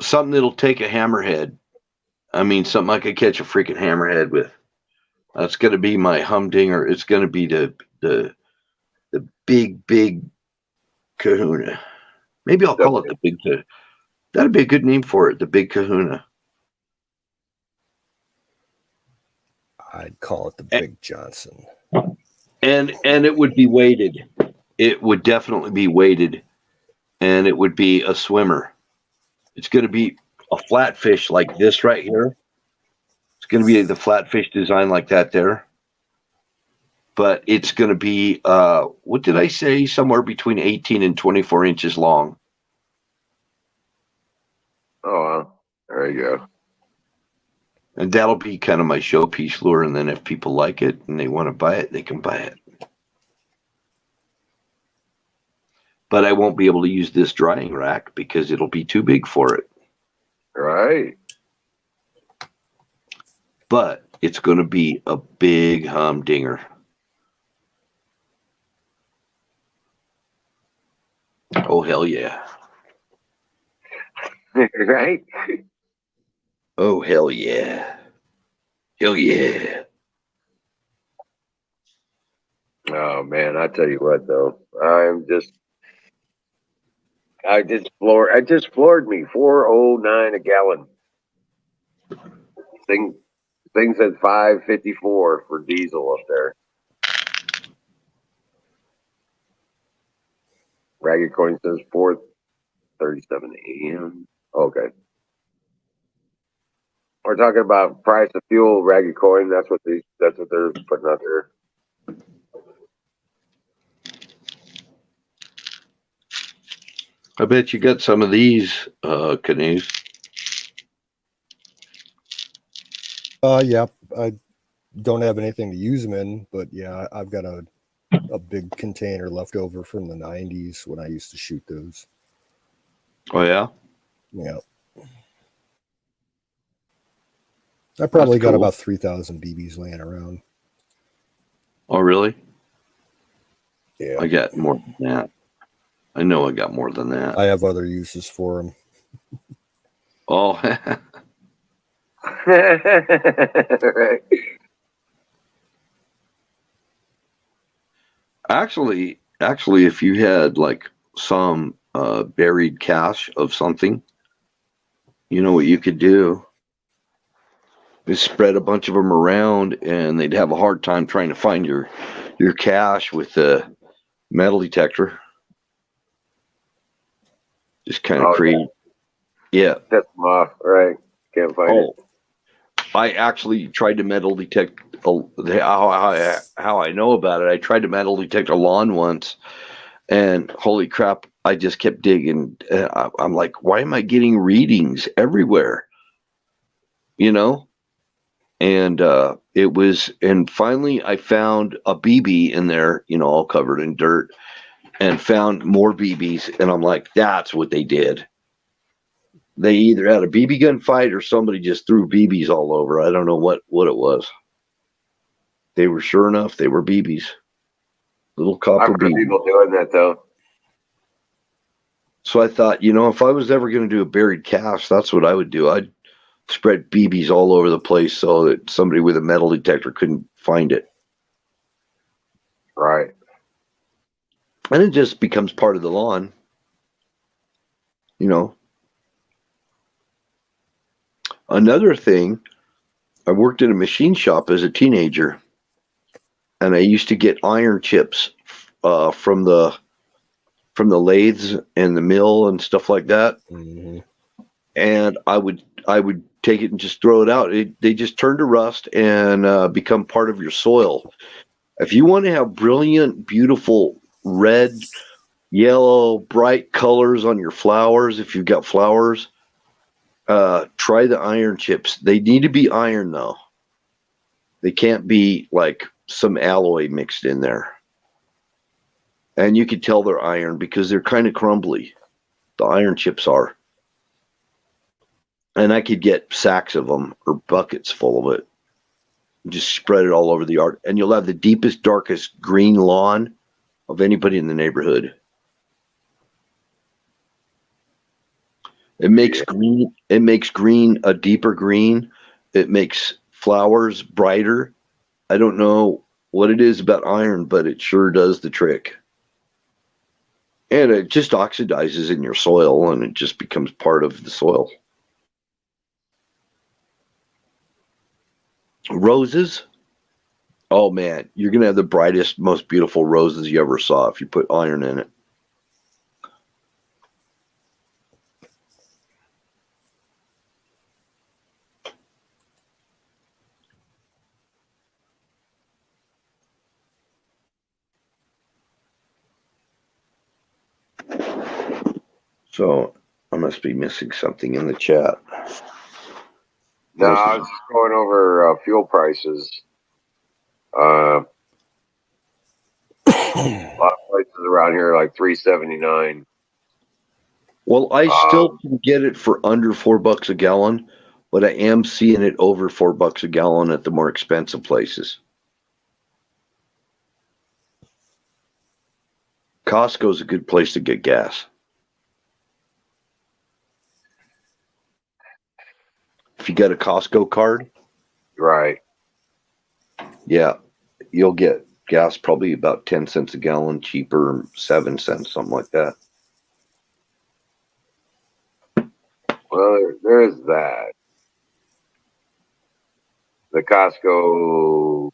Something that'll take a hammerhead. I mean, something I could catch a freaking hammerhead with. That's going to be my humdinger. It's going to be the big kahuna. Maybe I'll call it the big kahuna. That'd be a good name for it, the big kahuna. I'd call it the Big Johnson. And it would be weighted. It would definitely be weighted, and it would be a swimmer. It's going to be a flatfish like this right here. It's going to be the flatfish design like that there. But it's going to be, what did I say? Somewhere between 18 and 24 inches long. oh, well, there you go. And that'll be kind of my showpiece lure. And then if people like it and they want to buy it, they can buy it. But I won't be able to use this drying rack because it'll be too big for it. Right. But it's going to be a big humdinger. Oh, hell yeah. Right? Oh, hell yeah. Hell yeah. Oh man, I tell you what though. It just floored me. 409 a gallon. Thing thing said 554 for diesel up there. Ragged Coin says 4:37 a.m. Okay. We're talking about price of fuel, Ragged Coin. That's what they're putting out there. I bet you got some of these canoes. Yeah, I don't have anything to use them in, but yeah, I've got a big container left over from the 90s when I used to shoot those. Oh yeah, Yeah. I probably that's got cool. about 3,000 BBs laying around. Oh really? Yeah. I got more than that. I know I got more than that. I have other uses for them. Oh, Right. actually, if you had like some buried cache of something, you know what you could do is spread a bunch of them around, and they'd have a hard time trying to find your cache with the metal detector. Just kind of Oh, create, yeah. set them off. Right. Can't find it. Oh, I actually tried to metal detect how I know about it. I tried to metal detect a lawn once, and holy crap, I just kept digging. I'm like, why am I getting readings everywhere? You know? And and finally I found a BB in there, all covered in dirt, and found more BBs. And I'm like, that's what they did. They either had a BB gun fight or somebody just threw BBs all over. I don't know what it was. They were, sure enough, they were BBs. Little I've copper heard of BBs. people doing that though. So I thought, if I was ever going to do a buried cache, that's what I would do. I'd spread BBs all over the place so that somebody with a metal detector couldn't find it. Right. And it just becomes part of the lawn, you know. Another thing, I worked in a machine shop as a teenager, and I used to get iron chips from the lathes and the mill and stuff like that. Mm-hmm. And I would take it and just throw it out. They just turn to rust and become part of your soil. If you want to have brilliant, beautiful red, yellow, bright colors on your flowers, if you've got flowers, try the iron chips. They need to be iron though. They can't be like some alloy mixed in there. And you can tell they're iron because they're kind of crumbly. The iron chips are. And I could get sacks of them or buckets full of it. Just spread it all over the yard. And you'll have the deepest, darkest green lawn of anybody in the neighborhood. It makes green a deeper green. It makes flowers brighter. I don't know what it is about iron, but it sure does the trick. And it just oxidizes in your soil and it just becomes part of the soil. Roses. Oh man, you're going to have the brightest, most beautiful roses you ever saw if you put iron in it. So I must be missing something in the chat. No, I was just going over fuel prices. A lot of places around here are like $3.79. Well, I still can get it for under $4 a gallon, but I am seeing it over $4 a gallon at the more expensive places. Costco's a good place to get gas. If you got a Costco card, Right. yeah, you'll get gas probably about 10 cents a gallon cheaper, 7 cents, something like that. Well, there's that. The Costco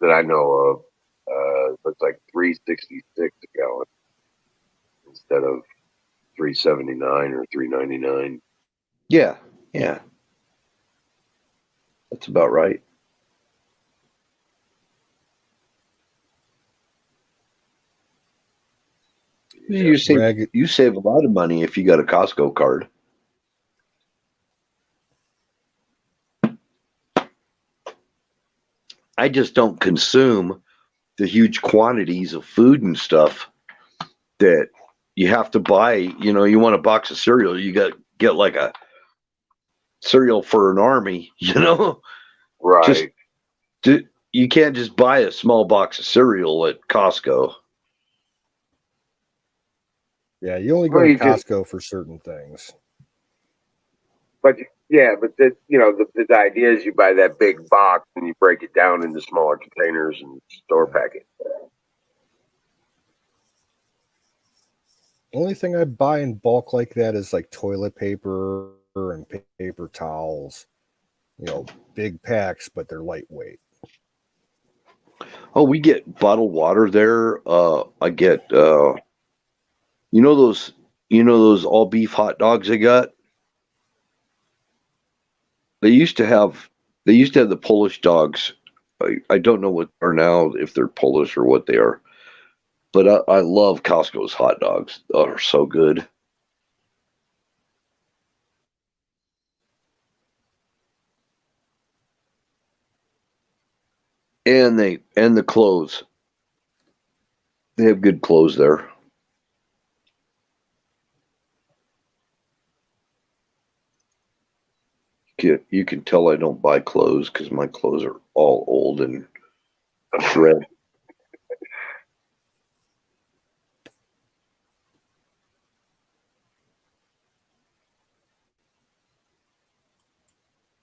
that I know of looks like $3.66 a gallon instead of $3.79 or $3.99. Yeah, that's about right. You save a lot of money if you got a Costco card. I just don't consume the huge quantities of food and stuff that you have to buy. You know, you want a box of cereal, you got get like a cereal for an army. You know, Right. You can't just buy a small box of cereal at Costco. Yeah, you only go to Costco for certain things. But yeah, but the idea is you buy that big box and you break it down into smaller containers and store pack it. Only thing I buy in bulk like that is like toilet paper and paper towels. You know, big packs, but they're lightweight. Oh, we get bottled water there. I get you know those all beef hot dogs they got? They used to have the Polish dogs. I don't know what are now, if they're Polish or what they are. But I love Costco's hot dogs. They're so good. And the clothes. They have good clothes there. You can tell I don't buy clothes because my clothes are all old and shredded.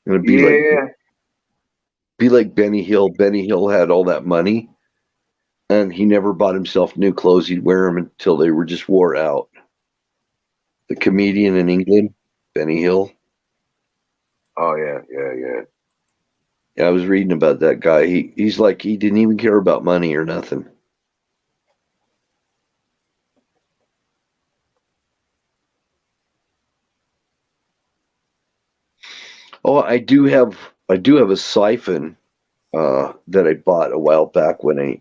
It'd be like Benny Hill. Benny Hill had all that money, and he never bought himself new clothes. He'd wear them until they were just wore out. The comedian in England, Benny Hill. Oh yeah. Yeah, I was reading about that guy. He's like, he didn't even care about money or nothing. Oh, I do have a siphon that I bought a while back when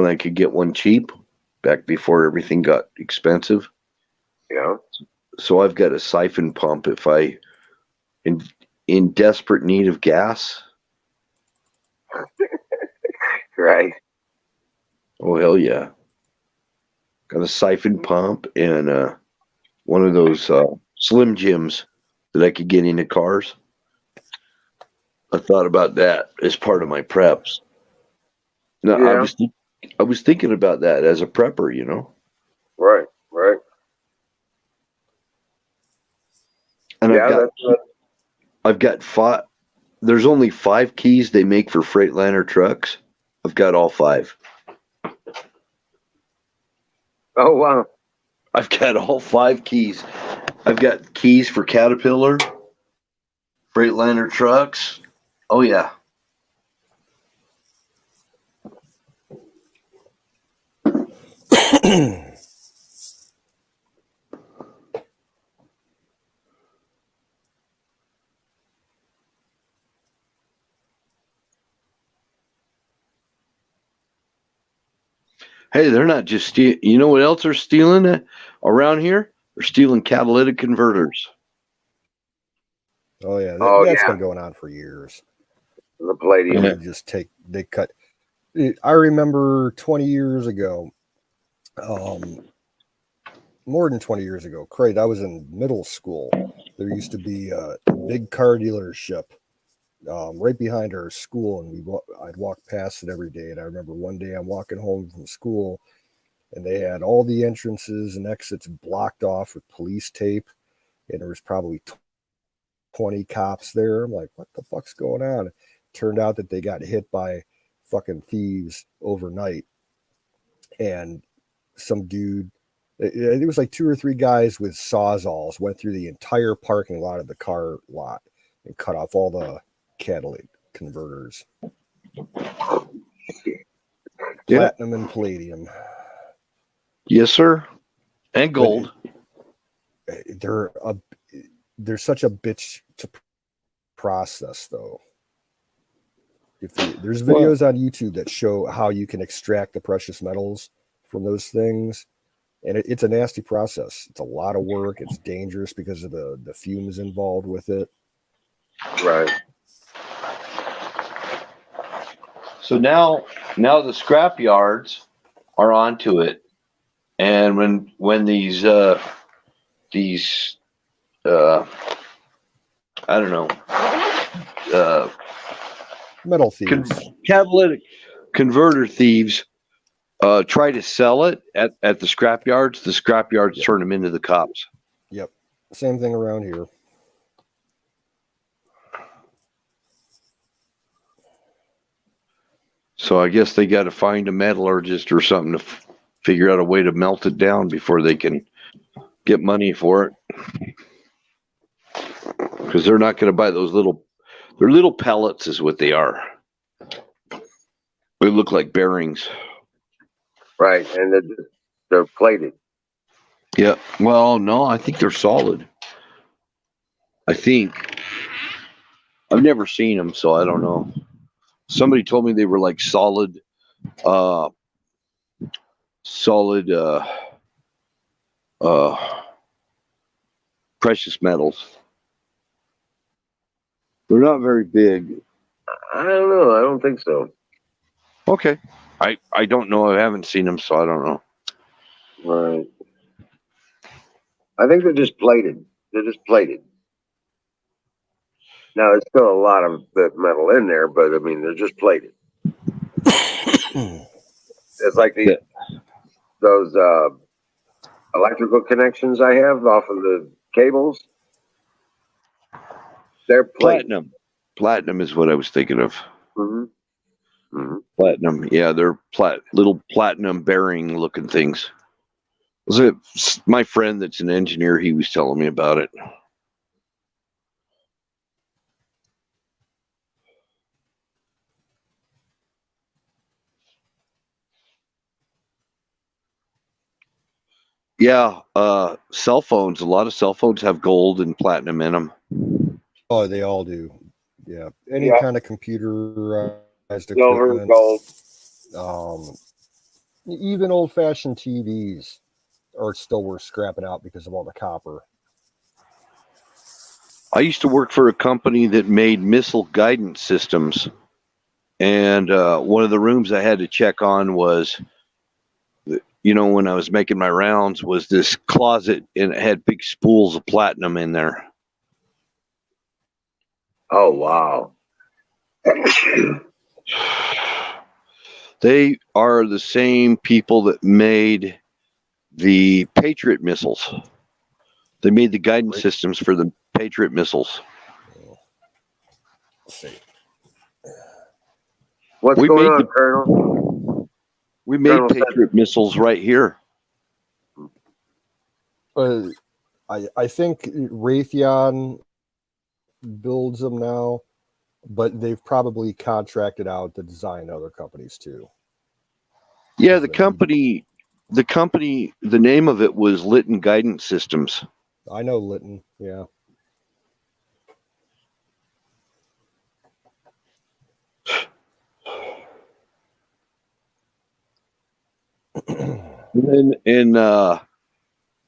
I could get one cheap, back before everything got expensive. Yeah. So I've got a siphon pump if I in desperate need of gas. Right. Oh hell yeah! Got a siphon pump and one of those Slim Jims that I could get into cars. I thought about that as part of my preps. No, Yeah. I was thinking about that as a prepper, you know. Right. And Yeah, I've got five. There's only 5 keys they make for Freightliner trucks. I've got all 5. oh wow. I've got all 5 keys. I've got keys for Caterpillar, Freightliner trucks. Oh yeah. Hey, they're not just stealing. You know what else they're stealing around here? They're stealing catalytic converters. Oh yeah, Oh that's yeah. been going on for years. The palladium. They cut. I remember 20 years ago, more than 20 years ago. Great, I was in middle school. There used to be a big car dealership right behind our school, and I'd walk past it every day. And I remember one day I'm walking home from school, and they had all the entrances and exits blocked off with police tape, and there was probably 20 cops there. I'm like, what the fuck's going on? It turned out that they got hit by fucking thieves overnight, and some dude. It was like 2 or 3 guys with sawzalls went through the entire parking lot of the car lot and cut off all the catalytic converters. Platinum and palladium. Yes, sir. And gold. They're such a bitch to process, though. There's videos on YouTube that show how you can extract the precious metals from those things, And it's a nasty process. It's a lot of work. It's dangerous because of the fumes involved with it. Right. So now the scrap yards are onto it, and when these I don't know, Metal thieves. catalytic converter thieves try to sell it at the scrap yards. The scrap yards turn them into the cops. Yep. Same thing around here. So I guess they got to find a metallurgist or something to figure out a way to melt it down before they can get money for it. Because they're not going to buy those they're little pellets is what they are. They look like bearings. Right, and they're plated. Yeah. Well, no, I think they're solid. I think. I've never seen them, so I don't know. Somebody told me they were like solid precious metals. They're not very big. I don't know. I don't think so. Okay. I don't know. I haven't seen them, so I don't know. Right. I think they're just plated. They're just plated. Now, there's still a lot of the metal in there, but I mean, they're just plated. It's like those electrical connections I have off of the cables. They're plated. Platinum is what I was thinking of. Mm-hmm. Mm-hmm. Platinum. Yeah, they're little platinum bearing looking things. Was it my friend that's an engineer? He was telling me about it. Yeah, cell phones. A lot of cell phones have gold and platinum in them. Oh, they all do. Yeah. Any kind of computerized Silver, equipment. gold. Even old-fashioned TVs are still worth scrapping out because of all the copper. I used to work for a company that made missile guidance systems, and one of the rooms I had to check on was, when I was making my rounds, was this closet, and it had big spools of platinum in there. Oh, wow. They are the same people that made the Patriot missiles. They made the guidance systems for the Patriot missiles. Let's see. What's going on, Colonel? We made Patriot missiles right here. I think Raytheon builds them now, but they've probably contracted out to design other companies too. Yeah, the name of it was Litton Guidance Systems. I know Litton, yeah. In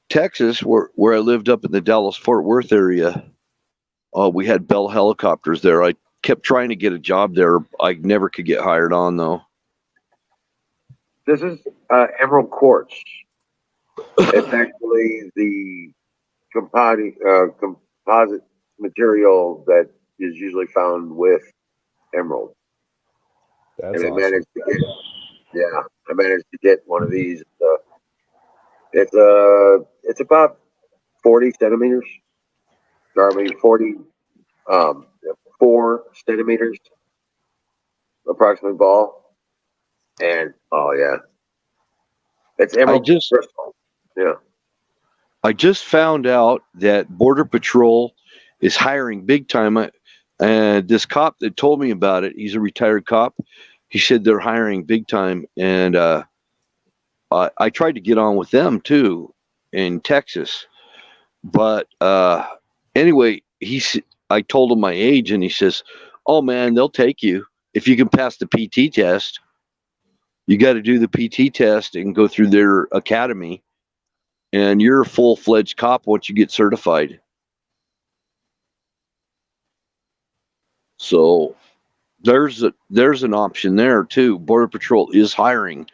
Texas, where I lived up in the Dallas-Fort Worth area, we had Bell helicopters there. I kept trying to get a job there. I never could get hired on, though. This is emerald quartz. It's actually the composite material that is usually found with emerald. That's and awesome. I managed to get one of these. It's about 40 centimeters. Or, I mean, 4 centimeters approximate ball. And oh yeah, it's emerald crystal. Yeah. I just found out that Border Patrol is hiring big time. And this cop that told me about it, he's a retired cop. He said they're hiring big time, and I tried to get on with them too in Texas. But anyway, I told him my age, and he says, "Oh man, they'll take you if you can pass the PT test. You got to do the PT test and go through their academy, and you're a full-fledged cop once you get certified. So there's an option there too. Border Patrol is hiring,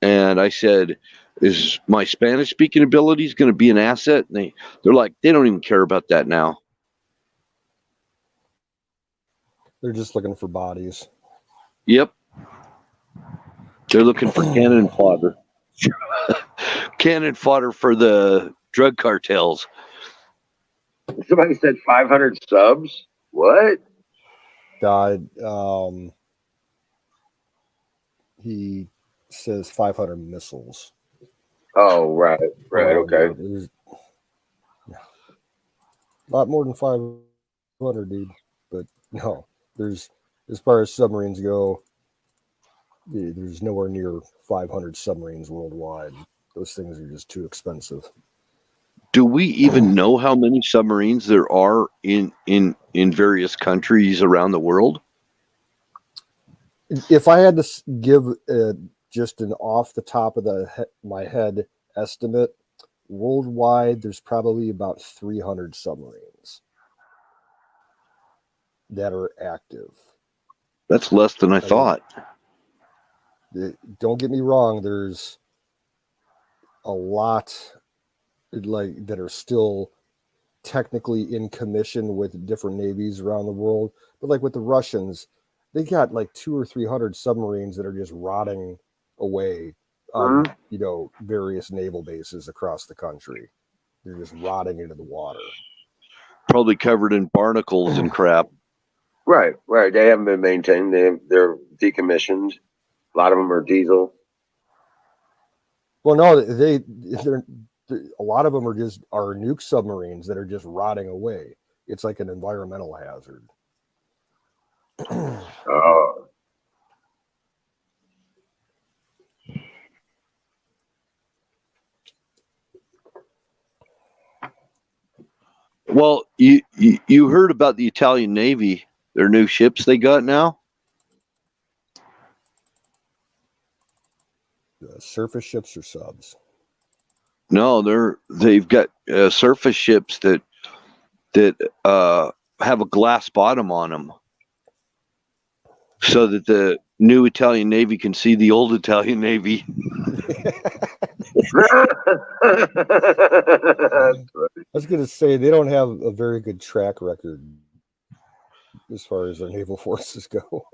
and I said, "Is my Spanish speaking abilities going to be an asset?" And they're like, they don't even care about that now. They're just looking for bodies. Yep, they're looking for cannon fodder. Cannon fodder for the drug cartels. Somebody said 500 subs. What? Died. He says 500 missiles. Oh, right, okay. There's a lot more than 500, dude. But no, there's, as far as submarines go, there's nowhere near 500 submarines worldwide. Those things are just too expensive. Do we even know how many submarines there are in various countries around the world? If I had to give just an off the top of my head estimate, worldwide, there's probably about 300 submarines that are active. That's less than I thought. Don't get me wrong, there's a lot like that are still technically in commission with different navies around the world, but like with the Russians, they got like 200 or 300 submarines that are just rotting away on various naval bases across the country. They're just rotting into the water, probably covered in barnacles and crap. Right. They haven't been maintained. They're decommissioned. A lot of them are diesel. Well, no, they're a lot of them are nuke submarines that are just rotting away. It's like an environmental hazard. Oh. Well, you heard about the Italian Navy, their new ships they got now? Surface ships or subs? No, they've got surface ships that have a glass bottom on them, so that the new Italian Navy can see the old Italian Navy. I was going to say they don't have a very good track record as far as their naval forces go.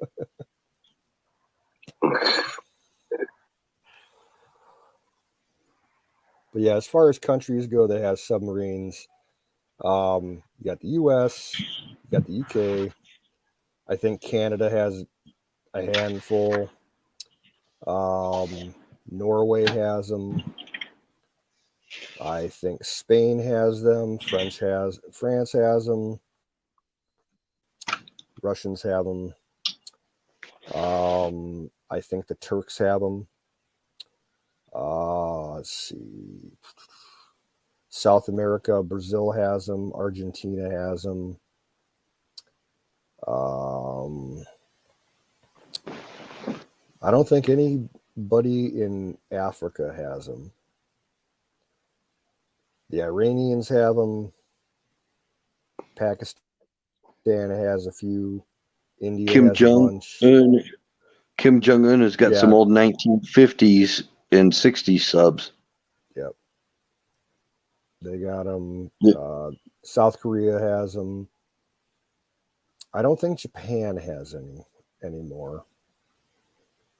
But yeah, as far as countries go, they have submarines. You got the U.S., you got the U.K. I think Canada has a handful. Norway has them. I think Spain has them. France has them. Russians have them. I think the Turks have them. Let's see. South America, Brazil has them. Argentina has them. I don't think anybody in Africa has them. The Iranians have them. Pakistan has a few. India has a bunch. Kim Jong-un has got some old 1950s and 60s subs. Yep. They got them. South Korea has them. I don't think Japan has any anymore.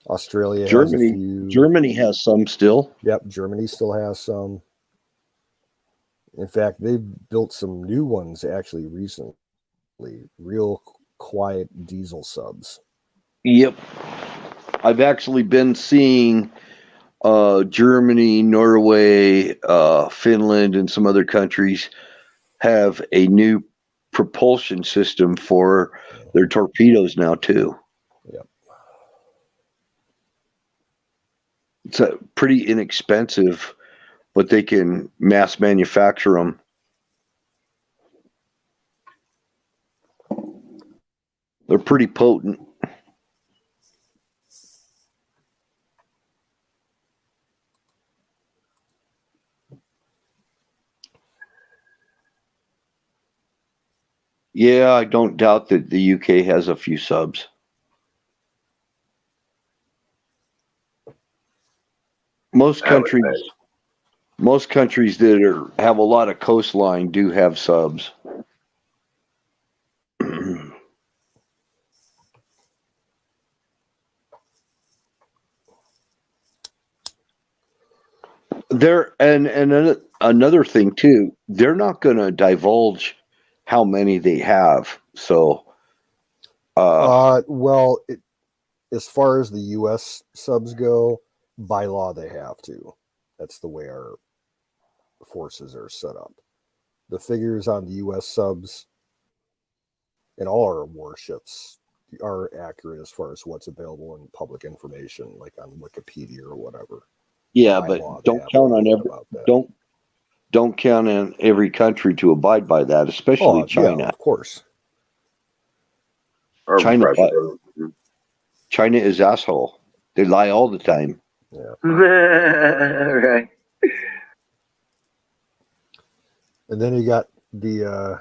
Australia has a few. Germany has some still. Yep, Germany still has some. In fact, they've built some new ones actually recently. Real quiet diesel subs. Yep. I've actually been seeing Germany, Norway, Finland, and some other countries have a new propulsion system for their torpedoes now too. Yep. It's pretty inexpensive, but they can mass manufacture them. They're pretty potent. Yeah, I don't doubt that the UK has a few subs. Most I would countries, most countries that have a lot of coastline do have subs. There and another thing too, they're not going to divulge how many they have. So, Well, as far as the U.S. subs go, by law they have to. That's the way our forces are set up. The figures on the U.S. subs and all our warships are accurate as far as what's available in public information, like on Wikipedia or whatever. yeah, By but law, they don't have to count do on that every about that. don't count on every country to abide by that, especially Oh, yeah, China. of course. or China, Russia. China is asshole. They lie all the time. Yeah. Right. And then you got the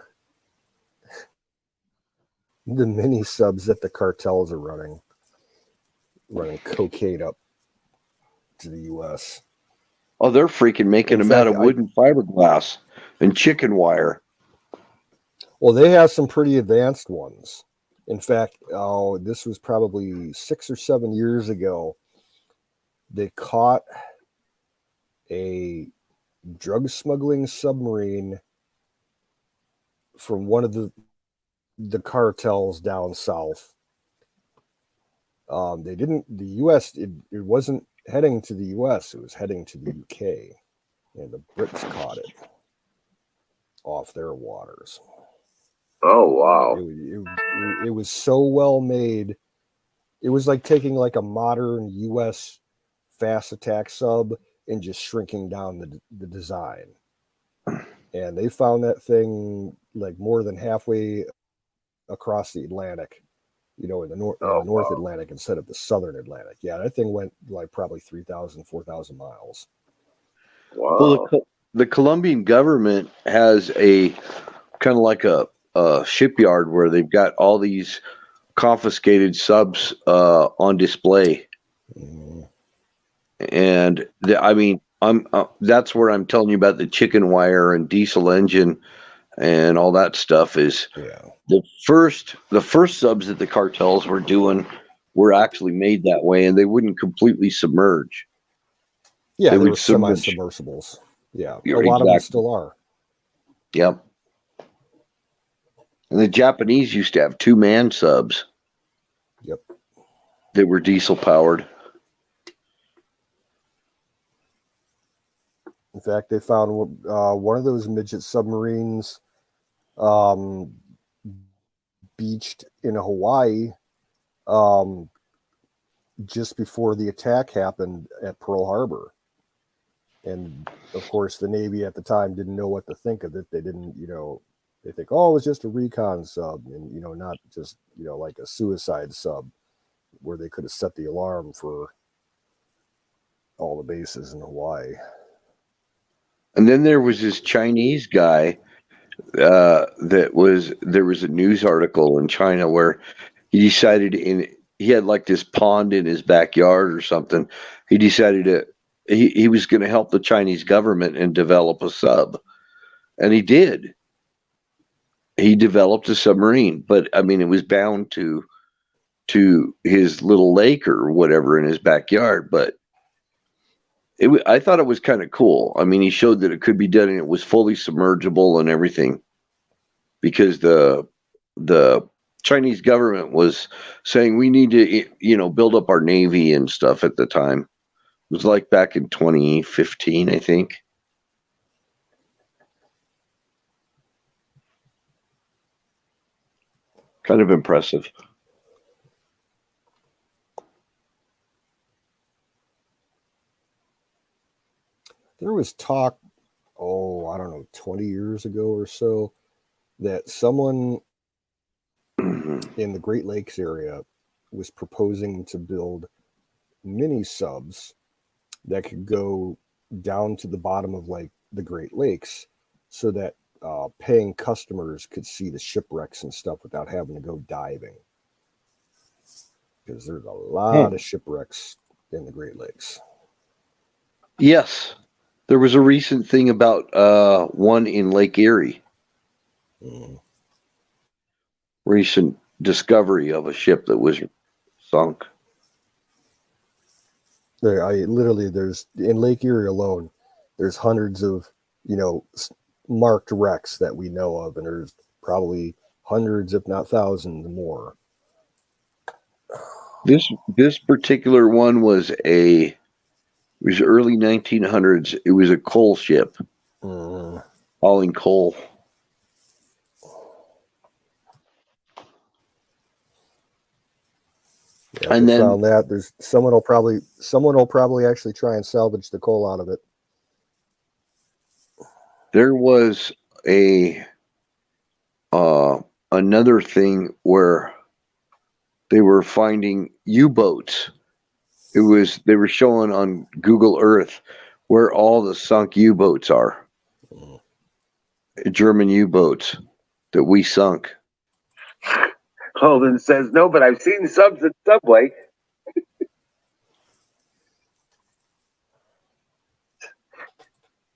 mini subs that the cartels are running cocaine up to the U.S. Oh, they're freaking making In them out fact, of wood and fiberglass and chicken wire. they have some pretty advanced ones. In fact, this was probably 6 or 7 years ago. They caught a drug smuggling submarine from one of the cartels down south. They didn't. The U.S. It wasn't heading to the U.S. It was heading to the U.K. and the Brits caught it off their waters. Oh wow. It was so well made. It was like taking like a modern U.S. fast attack sub and just shrinking down the design. And they found that thing like more than halfway across the Atlantic, in the Oh North wow. Atlantic instead of the Southern Atlantic. Yeah, that thing went like probably 3,000, 4,000 miles. Well, Wow. the Colombian government has a kind of like a shipyard where they've got all these confiscated subs on display, Mm, and I mean, I'm that's where I'm telling you about the chicken wire and diesel engine and all that stuff. Is yeah, the first subs that the cartels were doing were actually made that way, and they wouldn't completely submerge. yeah, They they would were submerge. semi-submersibles. Yeah, a You're lot of them exactly. still are. Yep. And the Japanese used to have two-man subs Yep. that were diesel powered. In fact, they found one of those midget submarines um, beached in Hawaii um, just before the attack happened at Pearl Harbor. And of course, the Navy at the time didn't know what to think of it. They didn't, they think, oh, it was just a recon sub, and not just like a suicide sub where they could have set the alarm for all the bases in Hawaii. And then there was this Chinese guy there was a news article in China where he decided he had like this pond in his backyard or something. He decided he was going to help the Chinese government and develop a sub, and he did. He developed a submarine, but I mean, it was bound to his little lake or whatever in his backyard. But I thought it was kind of cool. I mean, he showed that it could be done, and it was fully submergible and everything because the Chinese government was saying we need to build up our navy and stuff at the time. It was like back in 2015, I think. Kind of impressive. There was talk, I don't know, 20 years ago or so, that someone in the Great Lakes area was proposing to build mini subs that could go down to the bottom of like the Great Lakes so that paying customers could see the shipwrecks and stuff without having to go diving, because there's a lot of shipwrecks in the Great Lakes. Yes. There was a recent thing about one in Lake Erie. Recent discovery of a ship that was sunk. There's in Lake Erie alone, there's hundreds of, marked wrecks that we know of, and there's probably hundreds, if not thousands, more. This particular one was it was early 1900s. It was a coal ship hauling coal. Yeah, and then found that there's someone will probably actually try and salvage the coal out of it. There was another thing where they were finding U-boats. They were showing on Google Earth where all the sunk U-boats are. German U-boats that we sunk. Holden says no, but I've seen subs at Subway.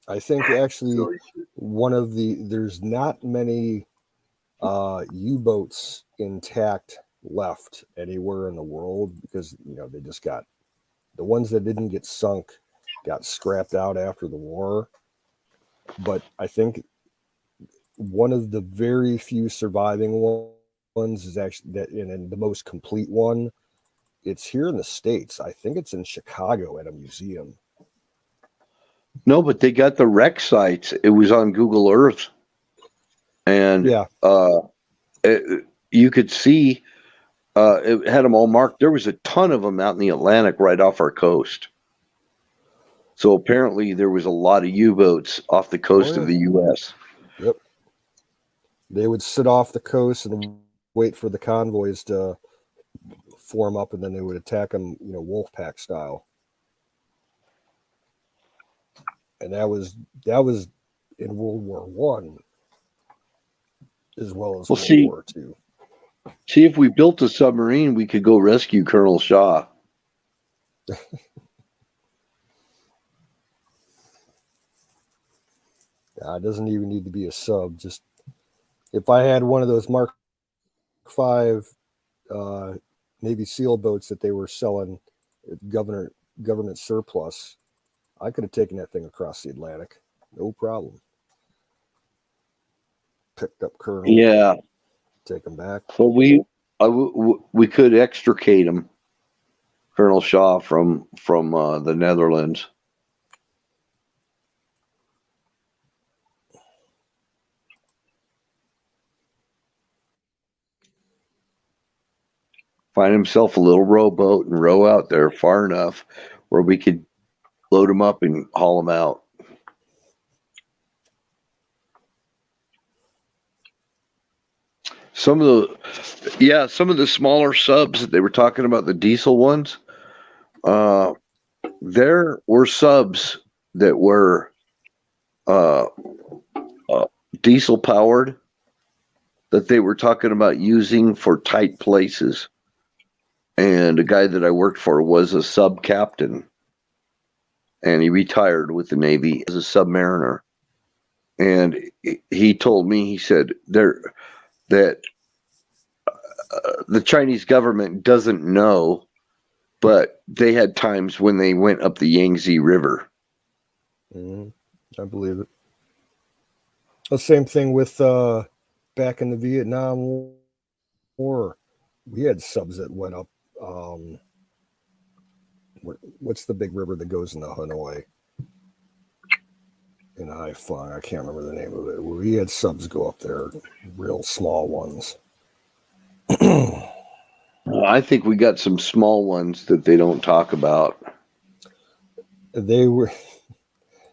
I think actually there's not many U-boats intact left anywhere in the world, because they just got the ones that didn't get sunk got scrapped out after the war. But I think one of the very few surviving ones is actually that, and the most complete one, it's here in the States. I think it's in Chicago at a museum. No, but they got the wreck sites. It was on Google Earth, and you could see it had them all marked. There was a ton of them out in the Atlantic right off our coast. So apparently there was a lot of U-boats off the coast of the U.S. Yep. They would sit off the coast and wait for the convoys to form up, and then they would attack them, wolf pack style. And that was in World War One, as well as World War Two. See, if we built a submarine, we could go rescue Colonel Shaw. It doesn't even need to be a sub. Just if I had one of those Mark V Navy SEAL boats that they were selling at government surplus, I could have taken that thing across the Atlantic, no problem. Picked up Colonel. Yeah. Take him back. Well, we could extricate him, Colonel Shaw, from the Netherlands. Find himself a little rowboat and row out there far enough where we could load him up and haul him out. Some of the smaller subs that they were talking about, the diesel ones, there were subs that were diesel powered that they were talking about using for tight places. And a guy that I worked for was a sub captain, and he retired with the Navy as a submariner. And he told me, he said that the Chinese government doesn't know, but they had times when they went up the Yangtze River. I believe it. The same thing with back in the Vietnam War. We had subs that went up. What's the big river that goes into Hanoi? In Haiphong, I can't remember the name of it. We had subs go up there, real small ones. I think we got some small ones that they don't talk about. It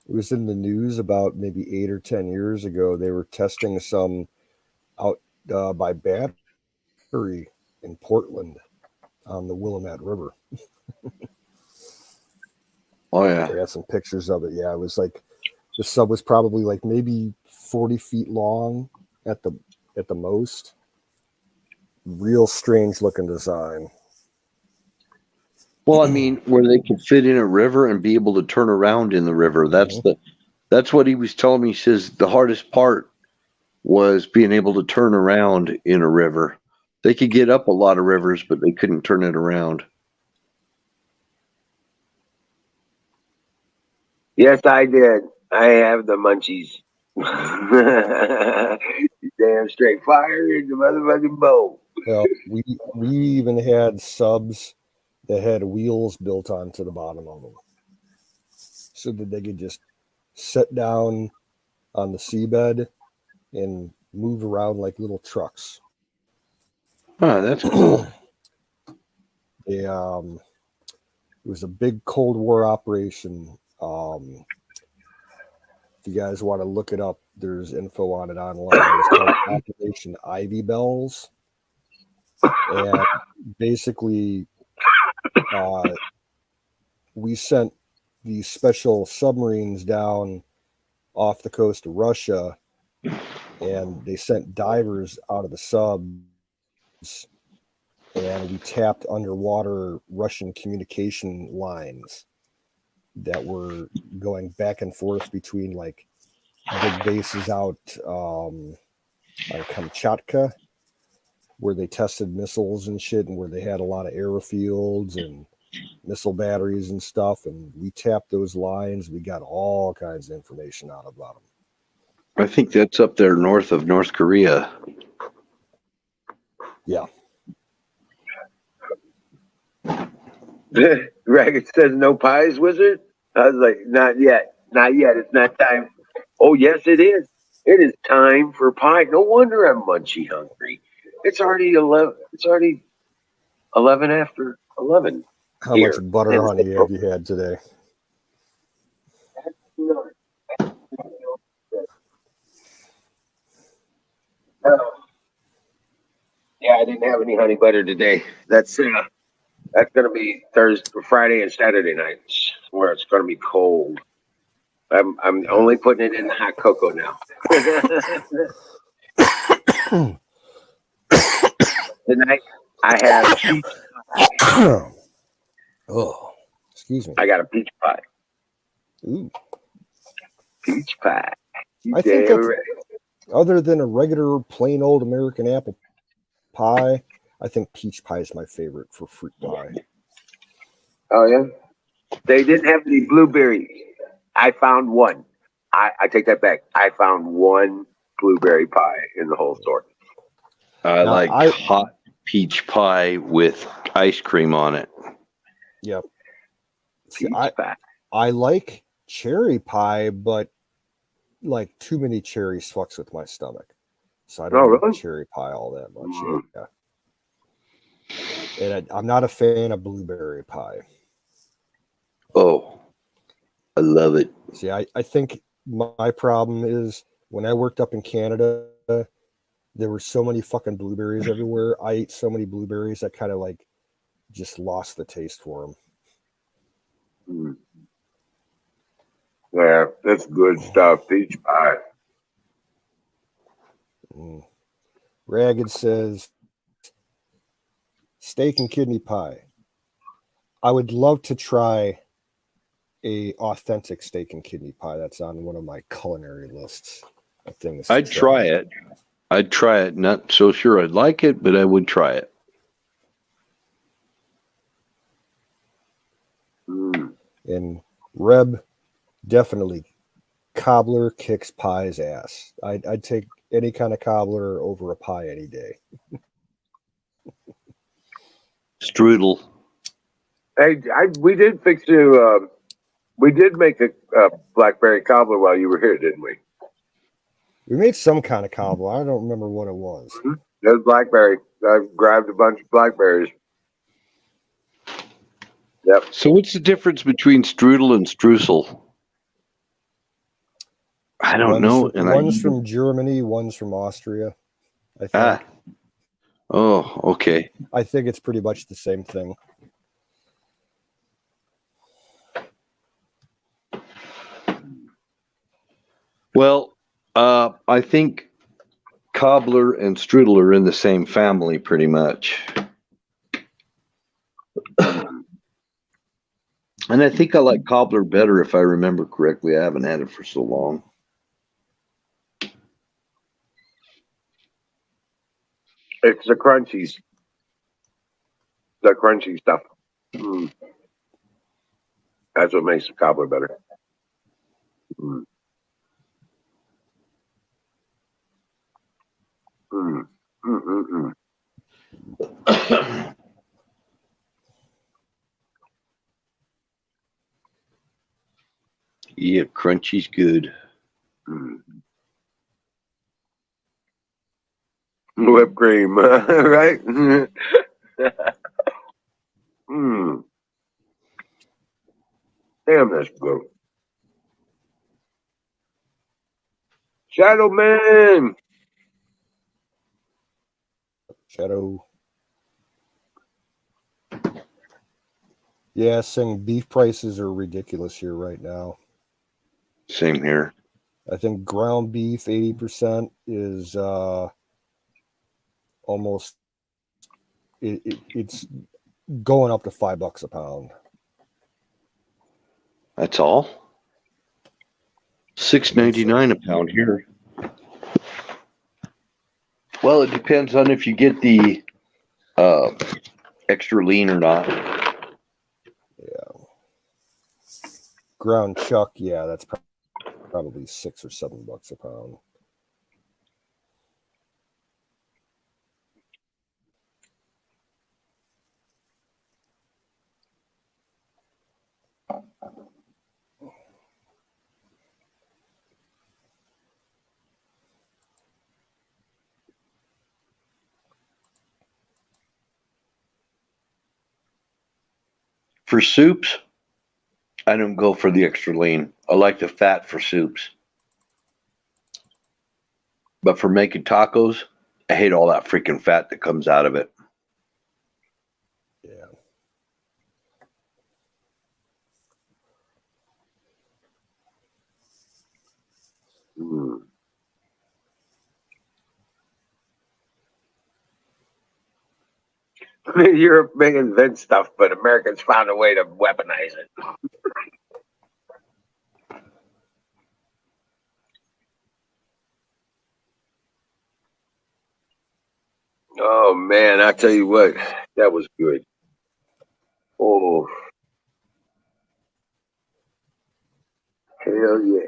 was in the news about maybe 8 or 10 years ago. They were testing some out by Battery in Portland on the Willamette River. Oh yeah, they got some pictures of it. Yeah, it was like the sub was probably like maybe 40 feet long at the most. Real strange looking design. Well, I mean, where they could fit in a river and be able to turn around in the river. That's what he was telling me. He says the hardest part was being able to turn around in a river. They could get up a lot of rivers, but they couldn't turn it around. Yes, I did. I have the munchies. Damn straight fire in the motherfucking bowl. Well, we even had subs that had wheels built onto the bottom of them, so that they could just sit down on the seabed and move around like little trucks. Oh, that's cool. It was a big Cold War operation. If you guys want to look it up, there's info on it online. It was called Operation Ivy Bells. And basically, we sent these special submarines down off the coast of Russia, and they sent divers out of the subs, and we tapped underwater Russian communication lines that were going back and forth between like big bases out on Kamchatka, where they tested missiles and shit, and where they had a lot of airfields and missile batteries and stuff. And we tapped those lines. We got all kinds of information out about them. I think that's up there north of North Korea. Yeah. Ragged says no pies, wizard. I was like, not yet. Not yet. It's not time. Oh, yes, it is. It is time for pie. No wonder I'm munchy hungry. It's already 11. It's already 11 after 11. How here. much butter honey have you had today? Yeah, I didn't have any honey butter today. That's going to be Thursday, Friday, and Saturday nights where it's going to be cold. I'm only putting it in the hot cocoa now. Tonight I have peach pie. Oh, excuse me. I got a peach pie. Ooh. Peach pie. I think that's, other than a regular plain old American apple pie, I think peach pie is my favorite for fruit pie. Oh yeah, they didn't have any blueberry. I found one. I take that back. I found one blueberry pie in the whole store. I like hot peach pie with ice cream on it. Yep. See, Peach pie. I like cherry pie, but like too many cherries fucks with my stomach. So I don't like cherry pie all that much. Yeah. And I'm not a fan of blueberry pie. Oh, I love it. See, I think my problem is when I worked up in Canada, there were so many fucking blueberries everywhere. I ate so many blueberries, I kind of like just lost the taste for them. Mm. Yeah, that's good stuff. Peach pie. Mm. Ragged says steak and kidney pie. I would love to try a authentic steak and kidney pie. That's on one of my culinary lists of things. I'd try it. I'd try it. Not so sure I'd like it, but I would try it. Mm. And Reb, definitely cobbler kicks pie's ass. I'd take any kind of cobbler over a pie any day. Strudel. Hey, we did fix you. We did make a blackberry cobbler while you were here, didn't we? We made some kind of cobbler. I don't remember what it was. Mm-hmm. It was blackberry. I grabbed a bunch of blackberries. Yep. So what's the difference between strudel and streusel? I don't know. One's from Germany, one's from Austria, I think. Oh, okay. I think it's pretty much the same thing. Well, I think cobbler and strudel are in the same family, pretty much. And I think I like cobbler better, if I remember correctly. I haven't had it for so long. It's the crunchies. The crunchy stuff. Mm. That's what makes the cobbler better. Mm. Mm. Mm. Yeah, crunchy's good. Mm. Whipped cream, right? Mm. Damn, that's good. Shadow Man. Shadow. Yeah, saying beef prices are ridiculous here right now. Same here. I think ground beef 80% is almost it's going up to $5 a pound. That's all. $6.99 a pound here. Well, it depends on if you get the extra lean or not. Yeah. Ground chuck, yeah, that's probably $6 or $7 a pound. For soups, I don't go for the extra lean. I like the fat for soups. But for making tacos, I hate all that freaking fat that comes out of it. Yeah. Mm. Europe may invent stuff, but Americans found a way to weaponize it. Oh man, I tell you what, that was good. Oh hell yeah!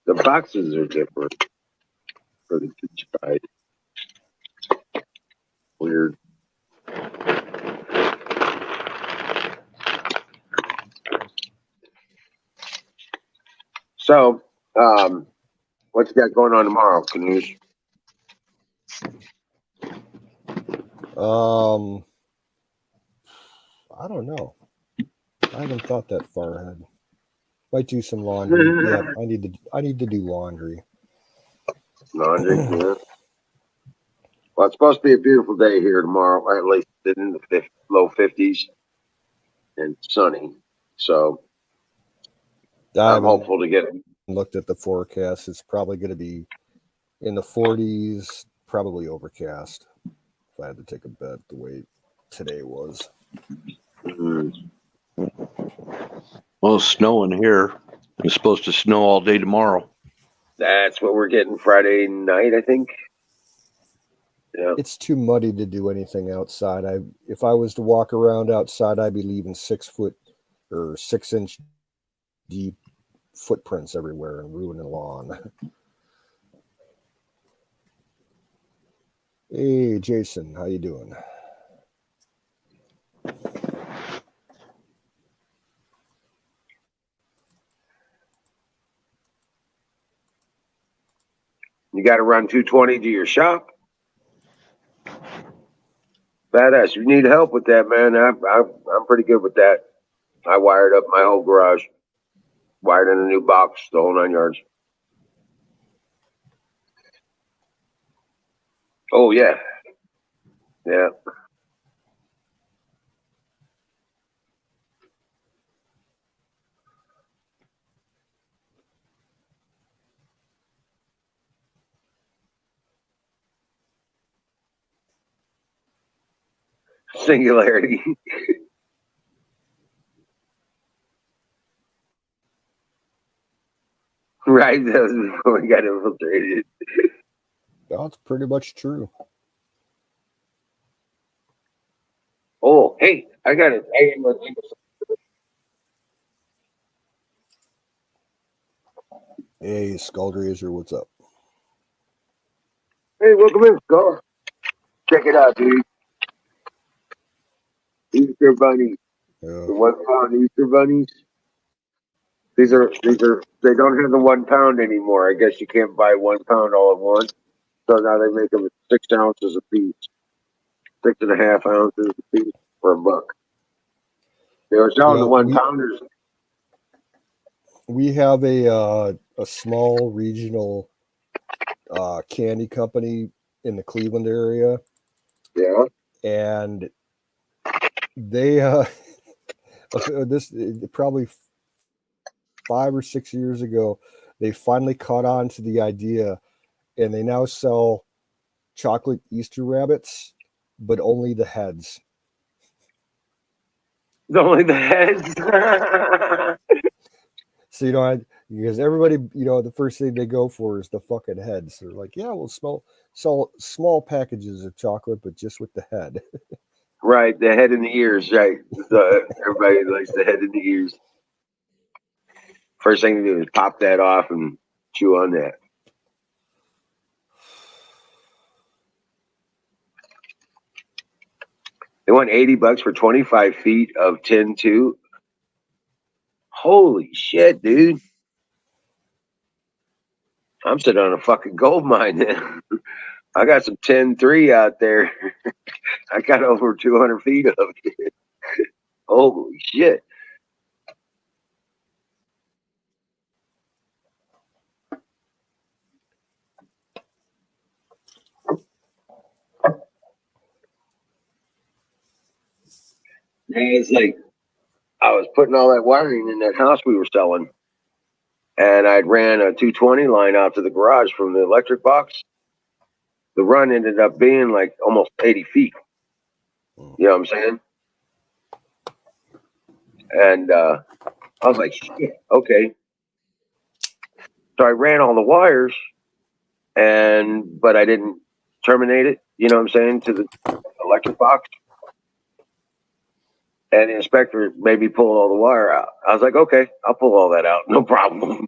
The boxes are different for the beach side. Weird. So, what you got going on tomorrow, Canoes? I don't know. I haven't thought that far ahead. Might do some laundry. Yeah, I need to do laundry. Laundry, yeah. Well, it's supposed to be a beautiful day here tomorrow, or at least in the low 50s and sunny. So I I'm haven't hopeful to get. looked at the forecast. It's probably going to be in the 40s, probably overcast. If I had to take a bet, the way today was. Mm, Well, it's snowing here. It's supposed to snow all day tomorrow. that's what we're getting Friday night, I think. Yeah. It's too muddy to do anything outside. If I was to walk around outside, I'd be leaving 6 foot or 6 inch deep footprints everywhere and ruining the lawn. Hey, Jason, how you doing? You got to run 220 to your shop. Badass. You need help with that, man. I'm pretty good with that. I wired up my whole garage, wired in a new box, the whole 9 yards. Oh yeah, yeah. Singularity. Right, that was before we got infiltrated. That's pretty much true. Oh, hey, I got it. Hey, Skullgrazer, what's up? Hey, welcome in, Skull. Check it out, dude. Easter bunnies. Yeah. The 1 pound Easter bunnies. These are they don't have the 1 pound anymore. I guess you can't buy 1 pound all at once. So now they make them 6 ounces a piece, 6.5 ounces a piece for $1. They were selling the 1 pounders. We have a small regional candy company in the Cleveland area. Yeah. And they this probably 5 or 6 years ago, they finally caught on to the idea, and they now sell chocolate Easter rabbits, but only the heads. Only the heads. So because everybody, the first thing they go for is the fucking heads. They're like, yeah, we'll sell small packages of chocolate, but just with the head. Right, the head and the ears. Right, everybody likes the head and the ears. First thing to do is pop that off and chew on that. They want $80 for 25 feet of tin too. Holy shit, dude! I'm sitting on a fucking gold mine now. I got some 10-3 out there. I got over 200 feet of it. Holy shit! And it's like I was putting all that wiring in that house we were selling, and I'd ran a 220 line out to the garage from the electric box. The run ended up being like almost 80 feet. You know what I'm saying? And I was like, shit, okay. So I ran all the wires, but I didn't terminate it. You know what I'm saying, to the electric box. And the inspector made me pull all the wire out. I was like, okay, I'll pull all that out, no problem.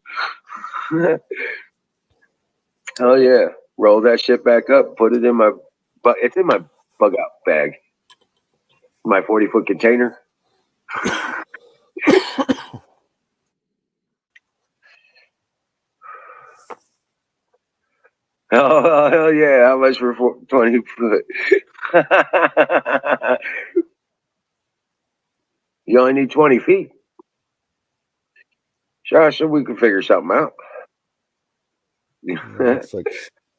Hell yeah. Roll that shit back up, put it in my, but it's in my bug out bag, my 40-foot container. Oh, hell yeah. How much for 20 foot? You only need 20 feet. Sure, so we can figure something out. It's like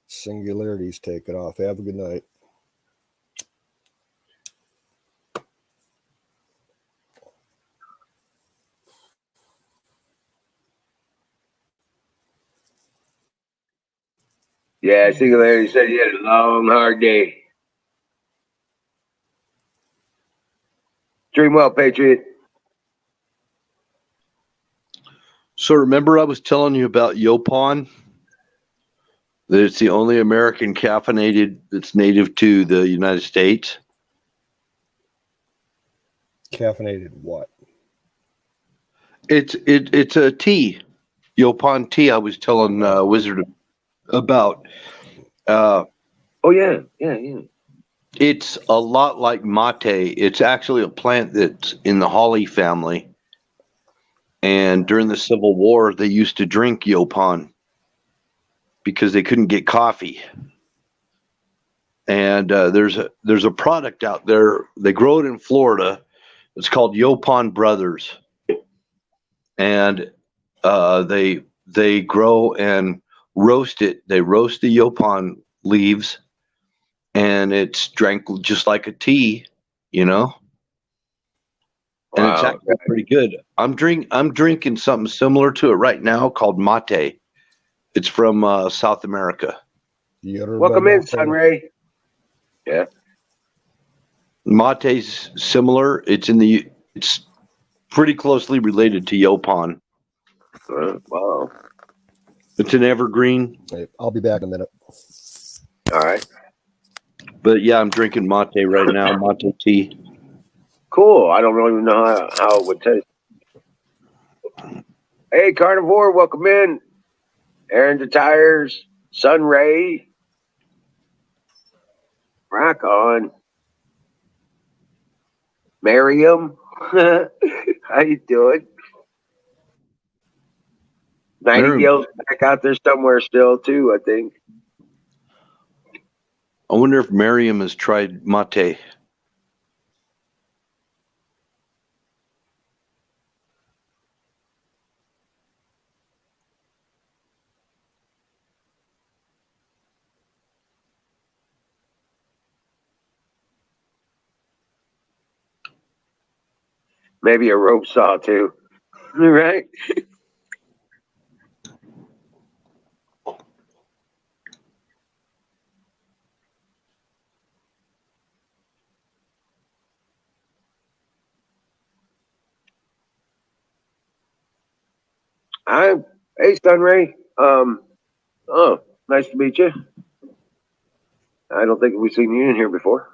Singularity's taking off. Have a good night. Yeah, Singularity said you had a long, hard day. Dream well, Patriot. So remember I was telling you about Yopon? That it's the only American caffeinated that's native to the United States? Caffeinated what? It's a tea. Yopon tea I was telling Wizard about. Oh, yeah. It's a lot like mate. It's actually a plant that's in the holly family. And during the Civil War, they used to drink Yopon because they couldn't get coffee. And there's a product out there. They grow it in Florida. It's called Yopon Brothers, and they grow and roast it. They roast the Yopon leaves, and it's drank just like a tea, And it's actually pretty good. I'm drinking something similar to it right now called mate. It's from South America. Welcome in, Sunray. Yeah. Mate's similar. It's pretty closely related to Yopon. Wow. It's an evergreen. Hey, I'll be back in a minute. All right. But yeah, I'm drinking mate right now. Mate tea. Cool. I don't even know how it would taste. Hey, Carnivore, welcome in. Aaron the Tires, Sun Ray. Rock on. Miriam. How you doing? Nightingale's back out there somewhere still, too, I think. I wonder if Miriam has tried mate. Maybe a rope saw, too. Right? Hey, Sunray. Oh, nice to meet you. I don't think we've seen you in here before.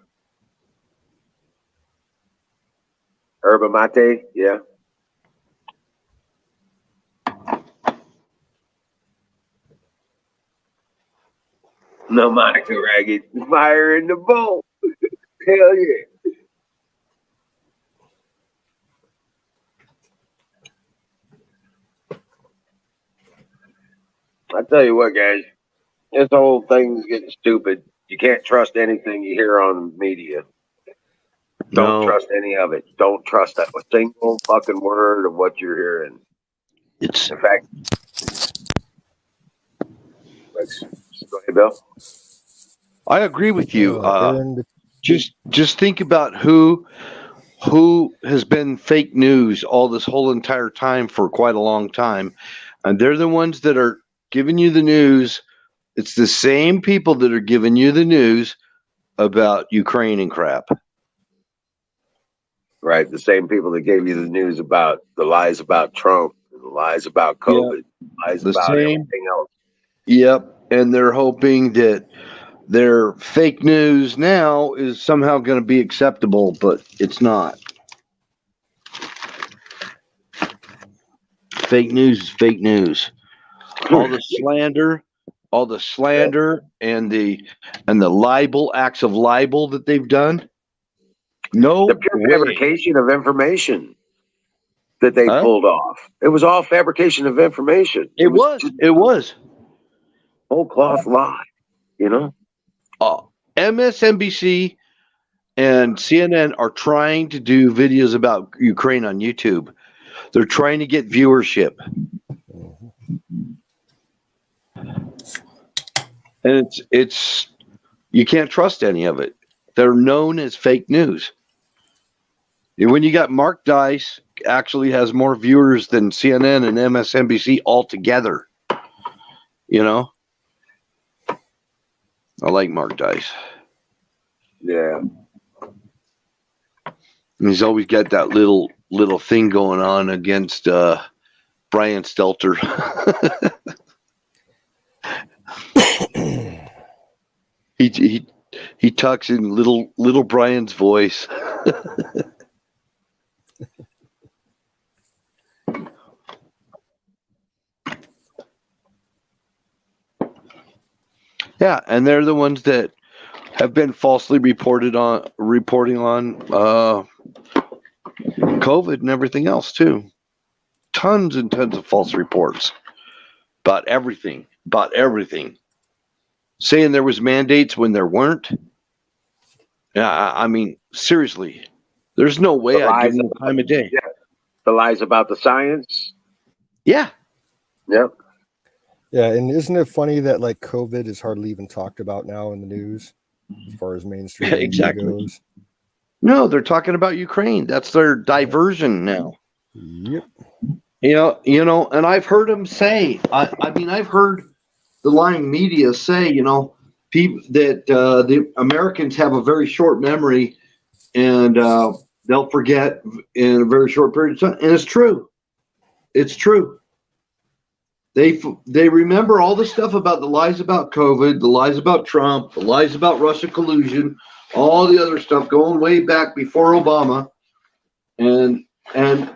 Herba mate, yeah. No, Monica Ragged. Fire in the bowl. Hell yeah. I tell you what, guys, this whole thing's getting stupid. You can't trust anything you hear on media. Don't trust any of it. Don't trust a single fucking word of what you're hearing. It's In fact, go ahead, Bill. I agree with you. Aaron, Just think about who has been fake news all this whole entire time for quite a long time, and they're the ones that are giving you the news. It's the same people that are giving you the news about Ukraine and crap. Right, the same people that gave you the news about the lies about Trump, the lies about COVID, lies The about same. everything else. Yep, and they're hoping that their fake news now is somehow going to be acceptable, but it's not. Fake news is fake news. All the slander and the libel acts of libel that they've done. No The pure way. fabrication of information that they pulled off. It was all fabrication of information. It was. Whole cloth lie, you know? MSNBC and CNN are trying to do videos about Ukraine on YouTube. They're trying to get viewership. And it's you can't trust any of it. They're known as fake news. And when you got Mark Dice actually has more viewers than CNN and MSNBC altogether. You know? I like Mark Dice. Yeah. And he's always got that little thing going on against Brian Stelter. he talks in little Brian's voice. Yeah, and they're the ones that have been falsely reporting on COVID and everything else too. Tons and tons of false reports about everything. Saying there was mandates when there weren't. Yeah, I mean, seriously, there's no way I'd give them the time of day. Yeah. The lies about the science. Yeah. Yep. Yeah, and isn't it funny that like COVID is hardly even talked about now in the news as far as mainstream media goes? No, they're talking about Ukraine. That's their diversion now. Yep. You know, and I've heard them say. I mean, I've heard the lying media say, people that the Americans have a very short memory, and they'll forget in a very short period of time. And it's true. It's true. They remember all the stuff about the lies about COVID, the lies about Trump, the lies about Russia collusion, all the other stuff going way back before Obama, and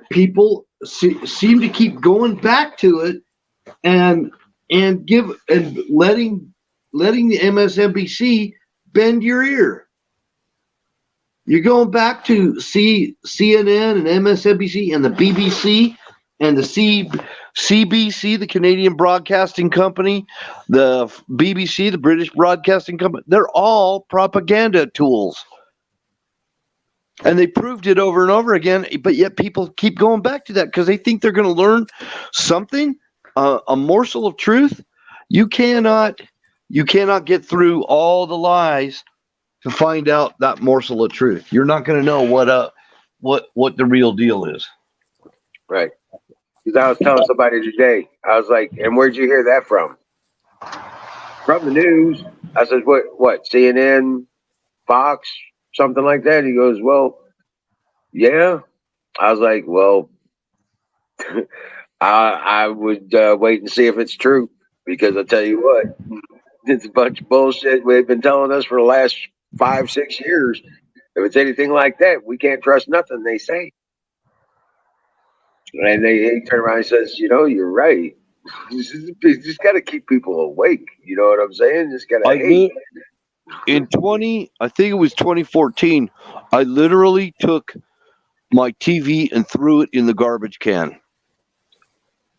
people seem to keep going back to it, and letting the MSNBC bend your ear. You're going back to CNN and MSNBC and the BBC and the CBC, the Canadian Broadcasting Company, the BBC, the British Broadcasting Company. They're all propaganda tools. And they proved it over and over again, but yet people keep going back to that because they think they're going to learn something, a morsel of truth. You cannot get through all the lies to find out that morsel of truth. You're not going to know what the real deal is. Right. Because I was telling somebody today, I was like, and where'd you hear that from? From the news. I said, what, CNN, Fox, something like that? He goes, well, yeah. I was like, well, I would wait and see if it's true, because I'll tell you what, it's a bunch of bullshit they've been telling us for the last 5-6 years. If it's anything like that, we can't trust nothing they say. And he turned around and says, you're right. You just got to keep people awake. You know what I'm saying? Just got to hate. I think it was 2014, I literally took my TV and threw it in the garbage can.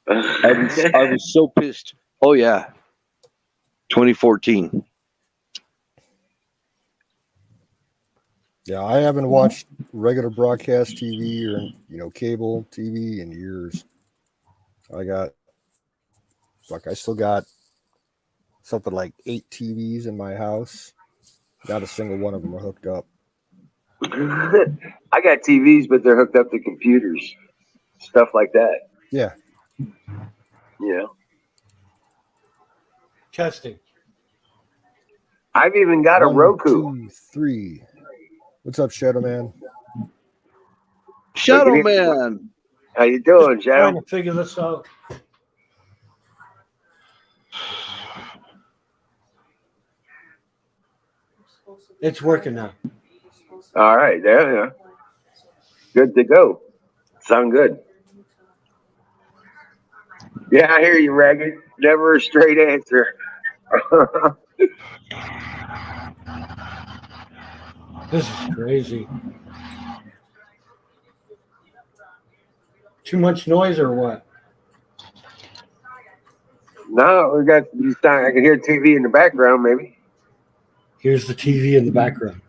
I was so pissed. Oh, yeah. 2014. Yeah, I haven't watched regular broadcast TV or cable TV in years. I still got something like 8 TVs in my house. Not a single one of them are hooked up. I got TVs, but they're hooked up to computers, stuff like that. Yeah. Testing. I've even got a Roku. 1, 2, 3. What's up, Shadow Man? Shadow Man. How you doing, Shadow? Trying to figure this out. It's working now. All right, yeah. Good to go. Sound good. Yeah, I hear you, Ragged. Never a straight answer. This is crazy. Too much noise or what? No, we got. I can hear TV in the background, maybe. Here's the TV in the background.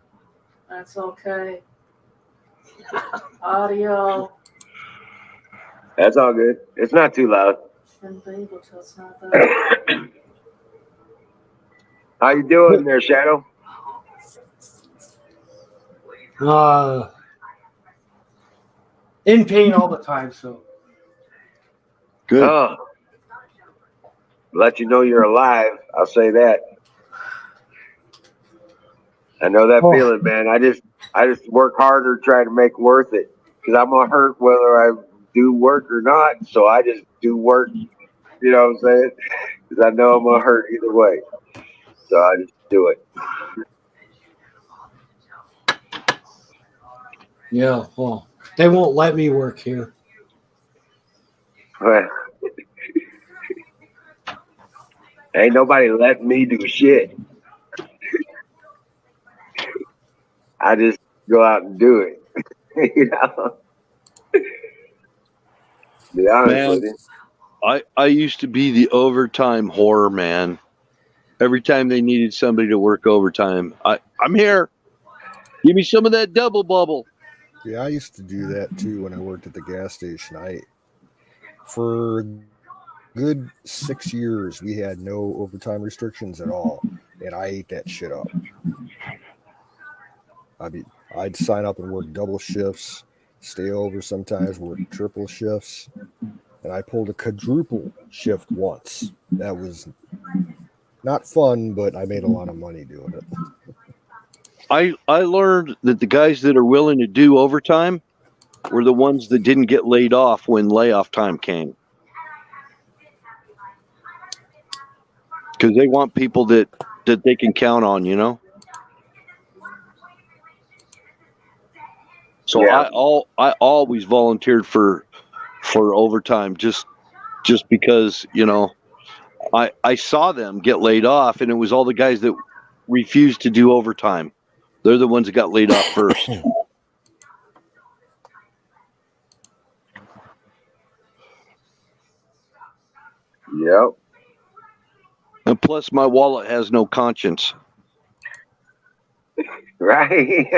That's okay. Audio. That's all good. It's not too loud. Shouldn't be able to. It's not that. How you doing there, Shadow? In pain all the time, so. Good. Oh. Let you know you're alive. I'll say that. I know that feeling, man. I just work harder trying to make worth it, because I'm gonna hurt whether I do work or not. So I just do work. You know what I'm saying? Because I know I'm gonna hurt either way. So I just do it. Yeah, well, they won't let me work here. Ain't nobody let me do shit. I just go out and do it. You know? Be honest with you. I used to be the overtime whore, man. Every time they needed somebody to work overtime, I'm here. Give me some of that double bubble. Yeah, I used to do that too when I worked at the gas station. For a good 6 years, we had no overtime restrictions at all, and I ate that shit up. I'd sign up and work double shifts, stay over sometimes, work triple shifts, and I pulled a quadruple shift once. That was not fun, but I made a lot of money doing it. I learned that the guys that are willing to do overtime were the ones that didn't get laid off when layoff time came. Because they want people that they can count on, you know. So Yeah. I always volunteered for overtime just because, you know, I saw them get laid off, and it was all the guys that refused to do overtime. They're the ones that got laid off first. Yep. And plus, my wallet has no conscience. Right.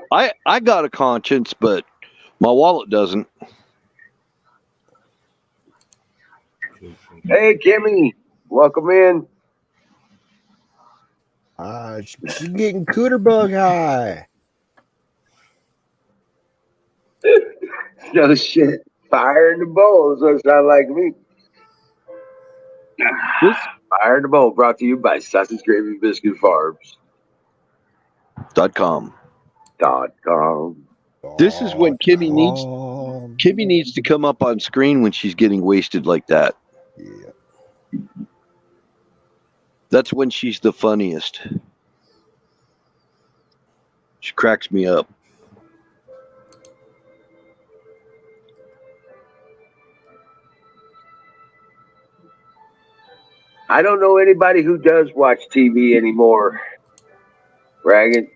I got a conscience, but my wallet doesn't. Hey, Kimmy, welcome in. She's getting cooter bug high. No shit. Fire in the bowl is what it sounds like to me. Fire in the bowl brought to you by Sausage Gravy Biscuit Farms. .com. .com. This is when Kimmy needs to come up on screen when she's getting wasted like that. Yeah. That's when she's the funniest. She cracks me up. I don't know anybody who does watch TV anymore. Ragged.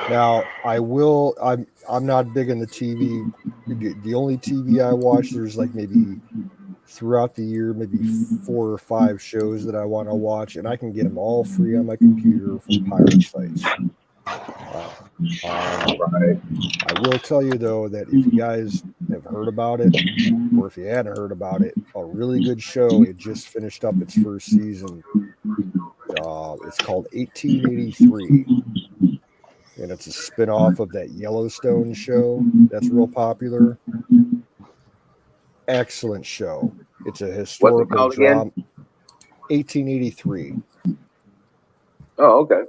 Now I'm not big in the TV. The only TV I watch, there's like maybe throughout the year, maybe 4 or 5 shows that I want to watch, and I can get them all free on my computer from pirate sites. Right. I will tell you though that if you guys have heard about it, or if you hadn't heard about it, a really good show. It just finished up its first season. It's called 1883. And it's a spin-off of that Yellowstone show that's real popular. Excellent show. It's a historical drama. 1883. Oh, okay.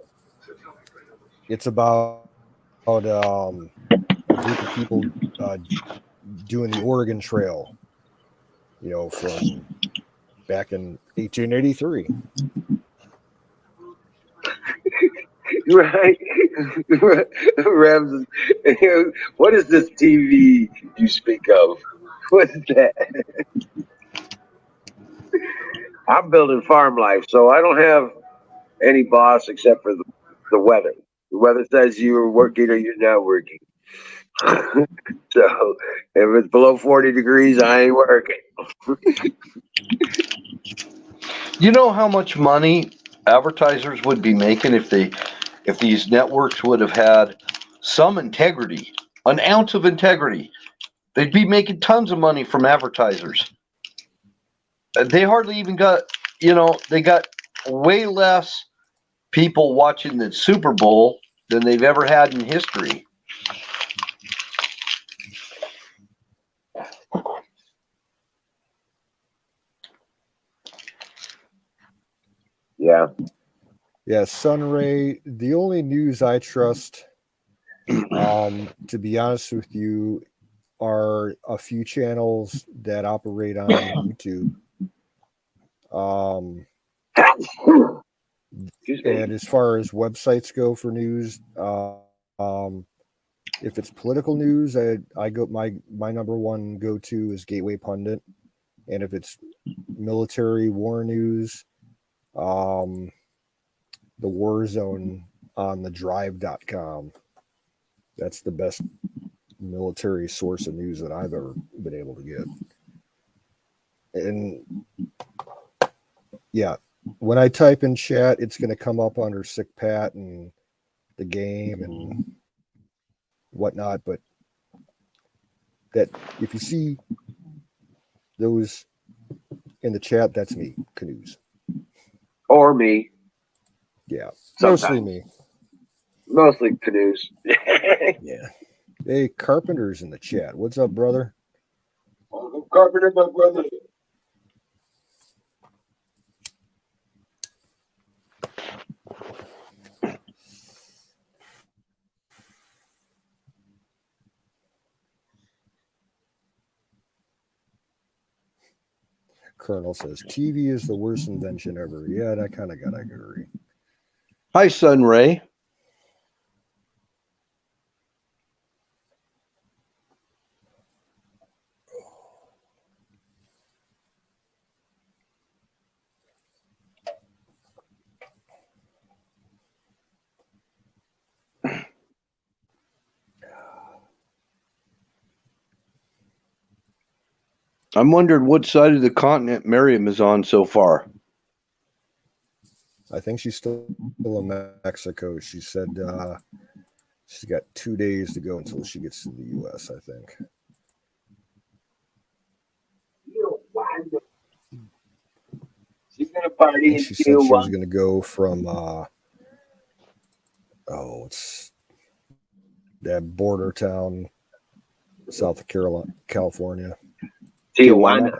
It's about a group of people doing the Oregon Trail, you know, from back in 1883. Right. Rams, what is this TV you speak of? What is that? I'm building farm life, so I don't have any boss except for the weather. The weather says you're working or you're not working. So if it's below 40 degrees, I ain't working. You know how much money advertisers would be making if these networks would have had some integrity, an ounce of integrity? They'd be making tons of money from advertisers. They hardly even got, you know, they got way less people watching the Super Bowl than they've ever had in history. Yeah. Yeah, Sunray, the only news I trust, to be honest with you, are a few channels that operate on YouTube. And as far as websites go for news, if it's political news, I go my number one go-to is Gateway Pundit. And if it's military war news, the War Zone on the drive.com. That's the best military source of news that I've ever been able to get. And yeah, when I type in chat, it's going to come up under Sick Pat and the game and whatnot. But that if you see those in the chat, that's me, Canoes. Or me. Yeah, Sometimes. mostly me. Mostly Canoes. Yeah. Hey, Carpenter's in the chat. What's up, brother? Carpenter, my brother. Colonel says TV is the worst invention ever. Yeah, I kind of gotta agree. Hi, Sunray. I'm wondering what side of the continent Miriam is on so far. I think she's still in Mexico. She said she's got 2 days to go until she gets to the U.S., I think. She's gonna party in She said she was Q1. going to go from, it's that border town, South of California. Tijuana.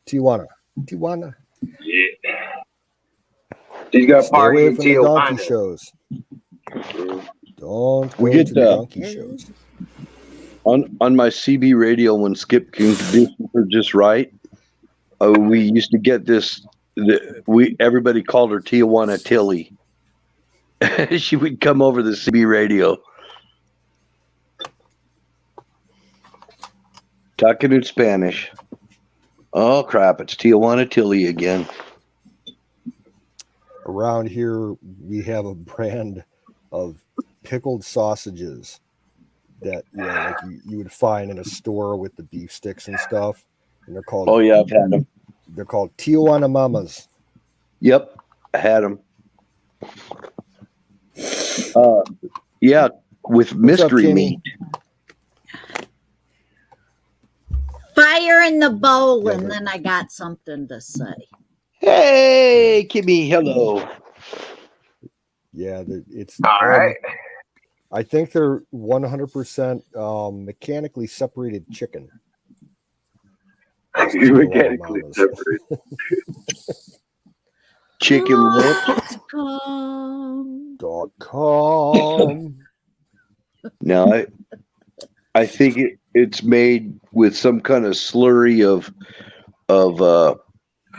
Tijuana. Yeah. She's gonna Stay party away in from the donkey Tijuana. shows. Don't go We get to the donkey shows. on my CB radio when Skip can do her just right. We used to get this. Everybody called her Tijuana Tilly. She would come over the CB radio, talking in Spanish. Oh crap! It's Tijuana Tilly again. Around here, we have a brand of pickled sausages that like you would find in a store with the beef sticks and stuff, and they're called. Oh yeah, I've had them. They're called Tijuana Mamas. Yep, I had them. Yeah, with mystery Kimmy? meat. Fire in the bowl, Yeah, and then I got something to say. Hey, Kimmy, hello. Yeah, it's All right. I think they're 100% mechanically separated chicken. You mechanically separate. Chicken lips. .com. No, I think it's made with some kind of slurry of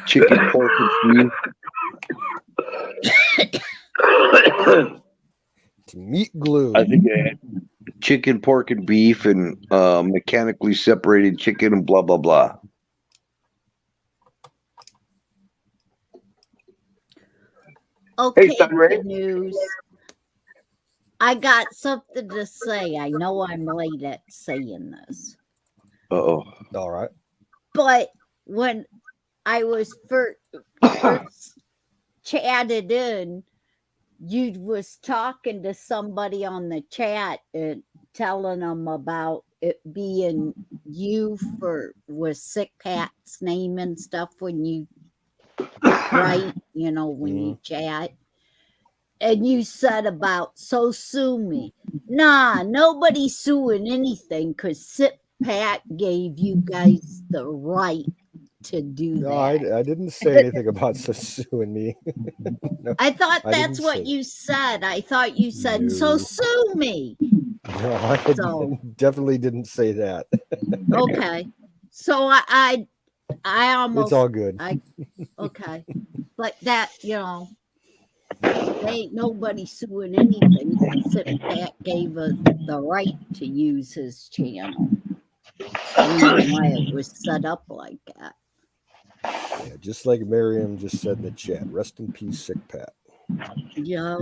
chicken, pork, and beef. It's meat glue. I think they had chicken, pork, and beef, and mechanically separated chicken, and blah blah blah. Okay, Hey, Sunray. good news. I got something to say. I know I'm late at saying this, Oh, All right. but when I was first chatted in, you was talking to somebody on the chat and telling them about it being you with Sick Pat's name and stuff when you write, when you chat. And you said about so sue me. Nah, nobody's suing anything because Sick Pat gave you guys the right to do No, that. I didn't say anything about suing me. No, I thought I that's didn't what say you said. I thought you said, No. so sue me. No, I So- definitely didn't say that. Okay. So I almost It's all good. okay. But that, ain't nobody suing anything. Sick Pat gave us the right to use his channel. Wondering why it was set up like that. Yeah, just like Miriam just said in the chat. Rest in peace, Sick Pat. Yep.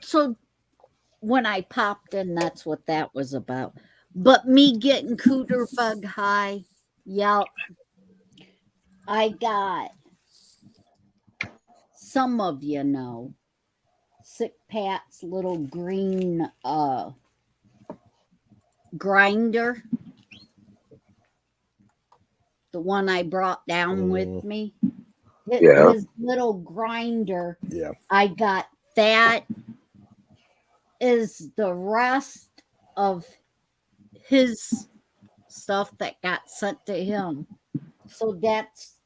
So when I popped in, that's what that was about. But me getting cooter bug high, yep. I got, some of you know, Sick Pat's little green grinder. The one I brought down with me. Yeah. His little grinder. Yeah. I got that. Is the rest of his stuff that got sent to him. So that's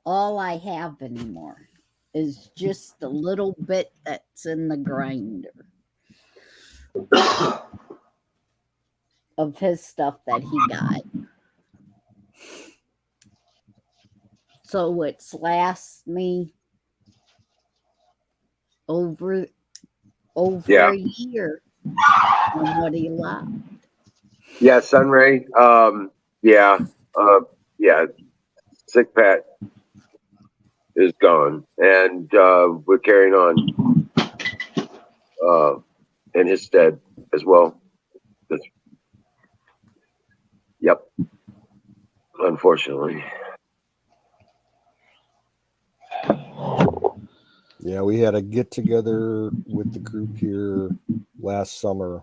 all I have anymore is just the little bit that's in the grinder. of his stuff that he got. So it's last me over Yeah. a year on what he left. Yeah, Sunray. Yeah. Yeah. Sick Pat is gone, and we're carrying on in his stead as well. That's, yep. Unfortunately. Yeah, we had a get together with the group here last summer,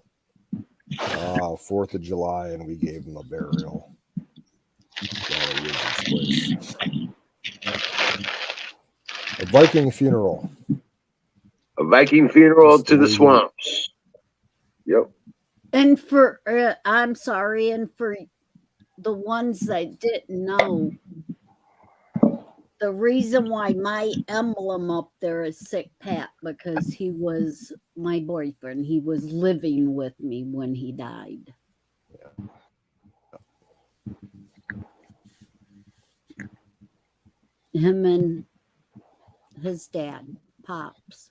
4th of July, and we gave him a burial down at Wizard's Place. A Viking funeral. A Viking funeral Just to the way we- swamps. Yep. And for I'm sorry, and for the ones that didn't know, the reason why my emblem up there is Sick Pat, because he was my boyfriend. He was living with me when he died. Him and his dad, Pops.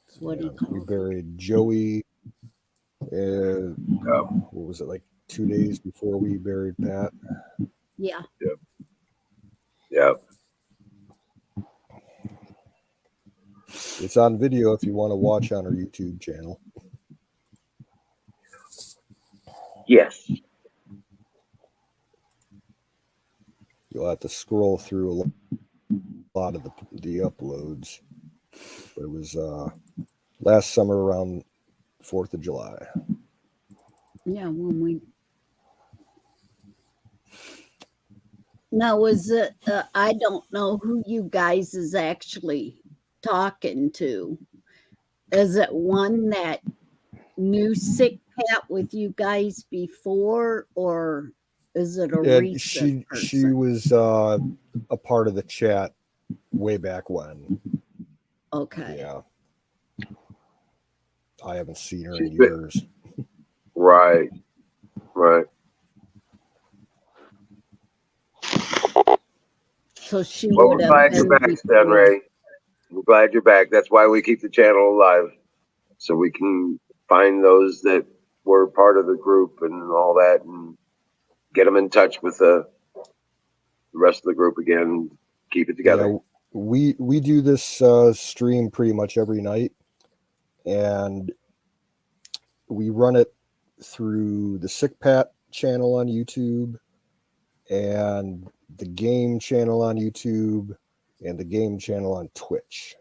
That's what he We called him. buried Joey. What was it, like 2 days before we buried Pat? Yeah. Yep. It's on video if you want to watch on our YouTube channel. Yes. You'll have to scroll through a lot of the uploads. But it was last summer around 4th of July. Yeah, when we. Now, is it? I don't know who you guys is actually talking to. Is it one that knew Sick Pat with you guys before, or is it a recent person? She was a part of the chat way back when. Okay. Yeah. I haven't seen her in years. Right. Right. So she Well, would we're have glad been you're back, before. Stan Ray. We're glad you're back. That's why we keep the channel alive, so we can find those that were part of the group and all that, and get them in touch with the rest of the group again. Keep it together. Yeah, we do this stream pretty much every night, and we run it through the Sick Pat channel on YouTube, and the game channel on YouTube, and the game channel on Twitch.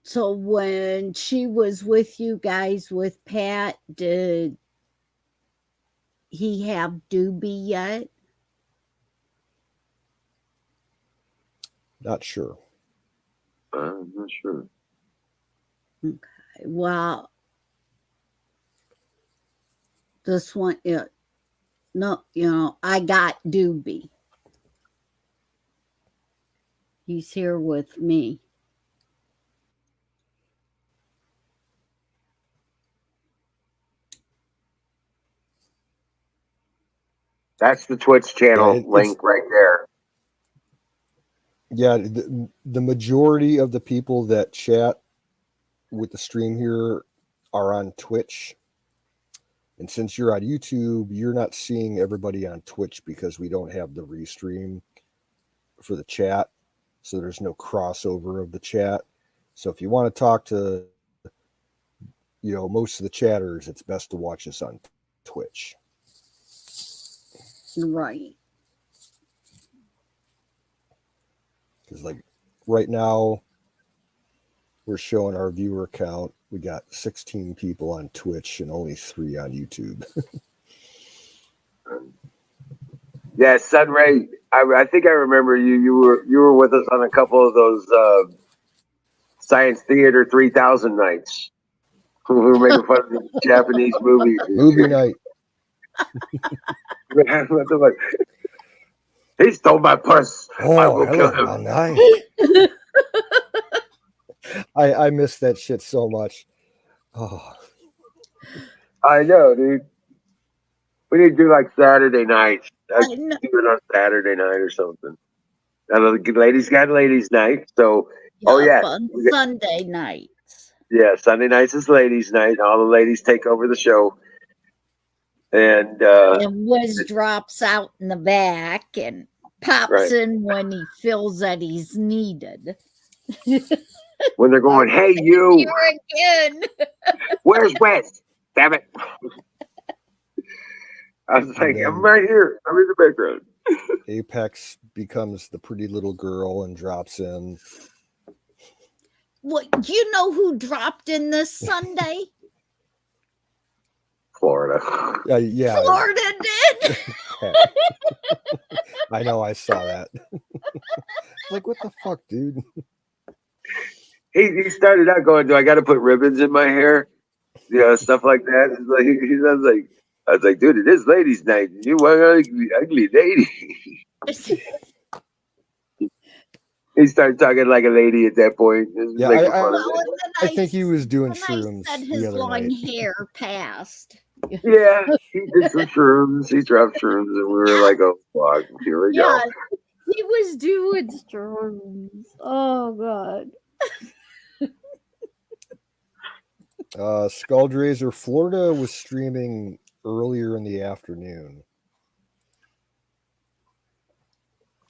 So when she was with you guys with Pat, did he have Doobie yet? Not sure. I'm not sure. Well, this one, no, I got Doobie. He's here with me. That's the Twitch channel link right there. Yeah, the majority of the people that chat with the stream here are on Twitch. And since you're on YouTube, you're not seeing everybody on Twitch because we don't have the restream for the chat. So there's no crossover of the chat. So if you want to talk to, most of the chatters, it's best to watch us on Twitch. Right. Because like right now, we're showing our viewer count. We got 16 people on Twitch and only 3 on YouTube. Yeah, Sunray. I think I remember you. You were with us on a couple of those Science Theater 3000 nights. We were making fun of the Japanese movies. Movie night. What the fuck? He stole my purse. I Oh, will hello, kill him. nice. I miss that shit so much. Oh, I know, dude. We need to do like Saturday nights. I know. Do it on Saturday night or something. I know the ladies got ladies' night. So, oh Yup, yeah, on Sunday nights. yeah. Sunday nights is ladies' night. All the ladies take over the show, and And Wiz drops out in the back and pops right in when he feels that he's needed. when they're going, "Hey, you, Here again. where's Wes? Damn it!" I was like, then "I'm right here. I'm in the background." Apex becomes the pretty little girl and drops in. What, you know who dropped in this Sunday? Florida. Yeah, Florida did. I know. I saw that. Like, what the fuck, dude? He started out going, "Do I got to put ribbons in my hair?" You know, stuff like that. It's like I was like, dude, it is ladies' night. You want an ugly lady? He started talking like a lady at that point. It was Yeah, making I- fun of Well, it. and then I think he was doing then I shrooms said the his other long night. hair passed. Yeah, he did some shrooms. He dropped shrooms, and we were like, "Oh fuck, here we Yeah, go." he was doing shrooms. Oh god. Skulldrazer, Florida was streaming earlier in the afternoon.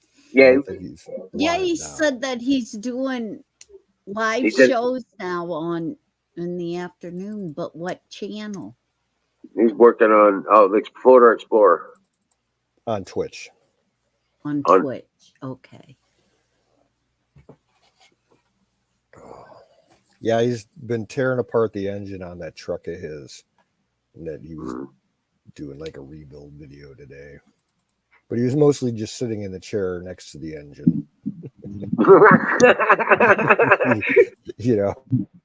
I Yeah, don't think he's Yeah, live he now. said that he's doing live He did- shows now on in the afternoon, but what channel? he's working on the Florida Explorer. On Twitch. On On- Twitch. Okay. Yeah, he's been tearing apart the engine on that truck of his, and that he was doing like a rebuild video today. But he was mostly just sitting in the chair next to the engine. You know,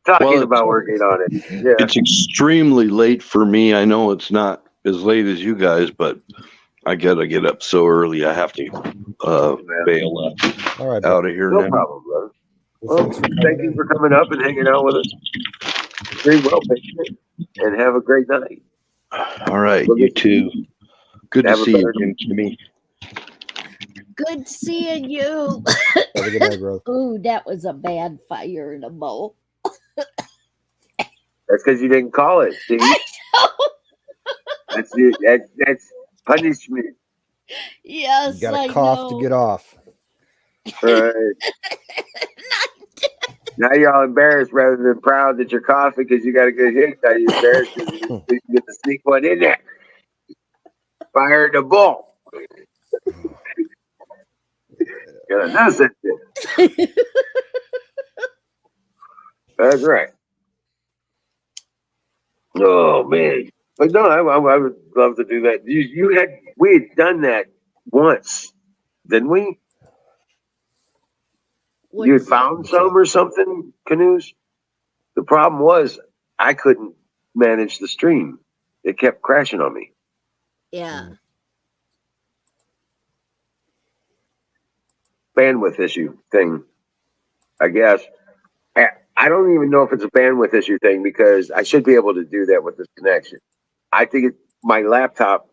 Talking Well, about working on it. Yeah, It's extremely late for me. I know it's not as late as you guys, but I gotta get up so early. I have to bail all right, out of here no now. problem, brother. well, thanks for coming Thank you in. for coming up and hanging out with us. Very well, and have a great night. All right, We'll you get- too. Good to Have a see you better- again, Kimmy. Good seeing you. Have a good night, bro. Ooh, that was a bad fire in a bowl. That's because you didn't call it. See, that's it. That's punishment. Yes, You got I to cough know. to get off. All right. Now you're all embarrassed rather than proud that you're coughing because you got a good hit. Now you're embarrassed because you get to sneak one in there. Fire the bull. You're an innocent. That's right. Oh man, but no, I would love to do that. We had done that once, didn't we? You had What's- found What's some that? or something, canoes. The problem was I couldn't manage the stream. It kept crashing on me. yeah. Bandwidth issue thing, I guess. I don't even know if it's a bandwidth issue thing because I should be able to do that with this connection. I think my laptop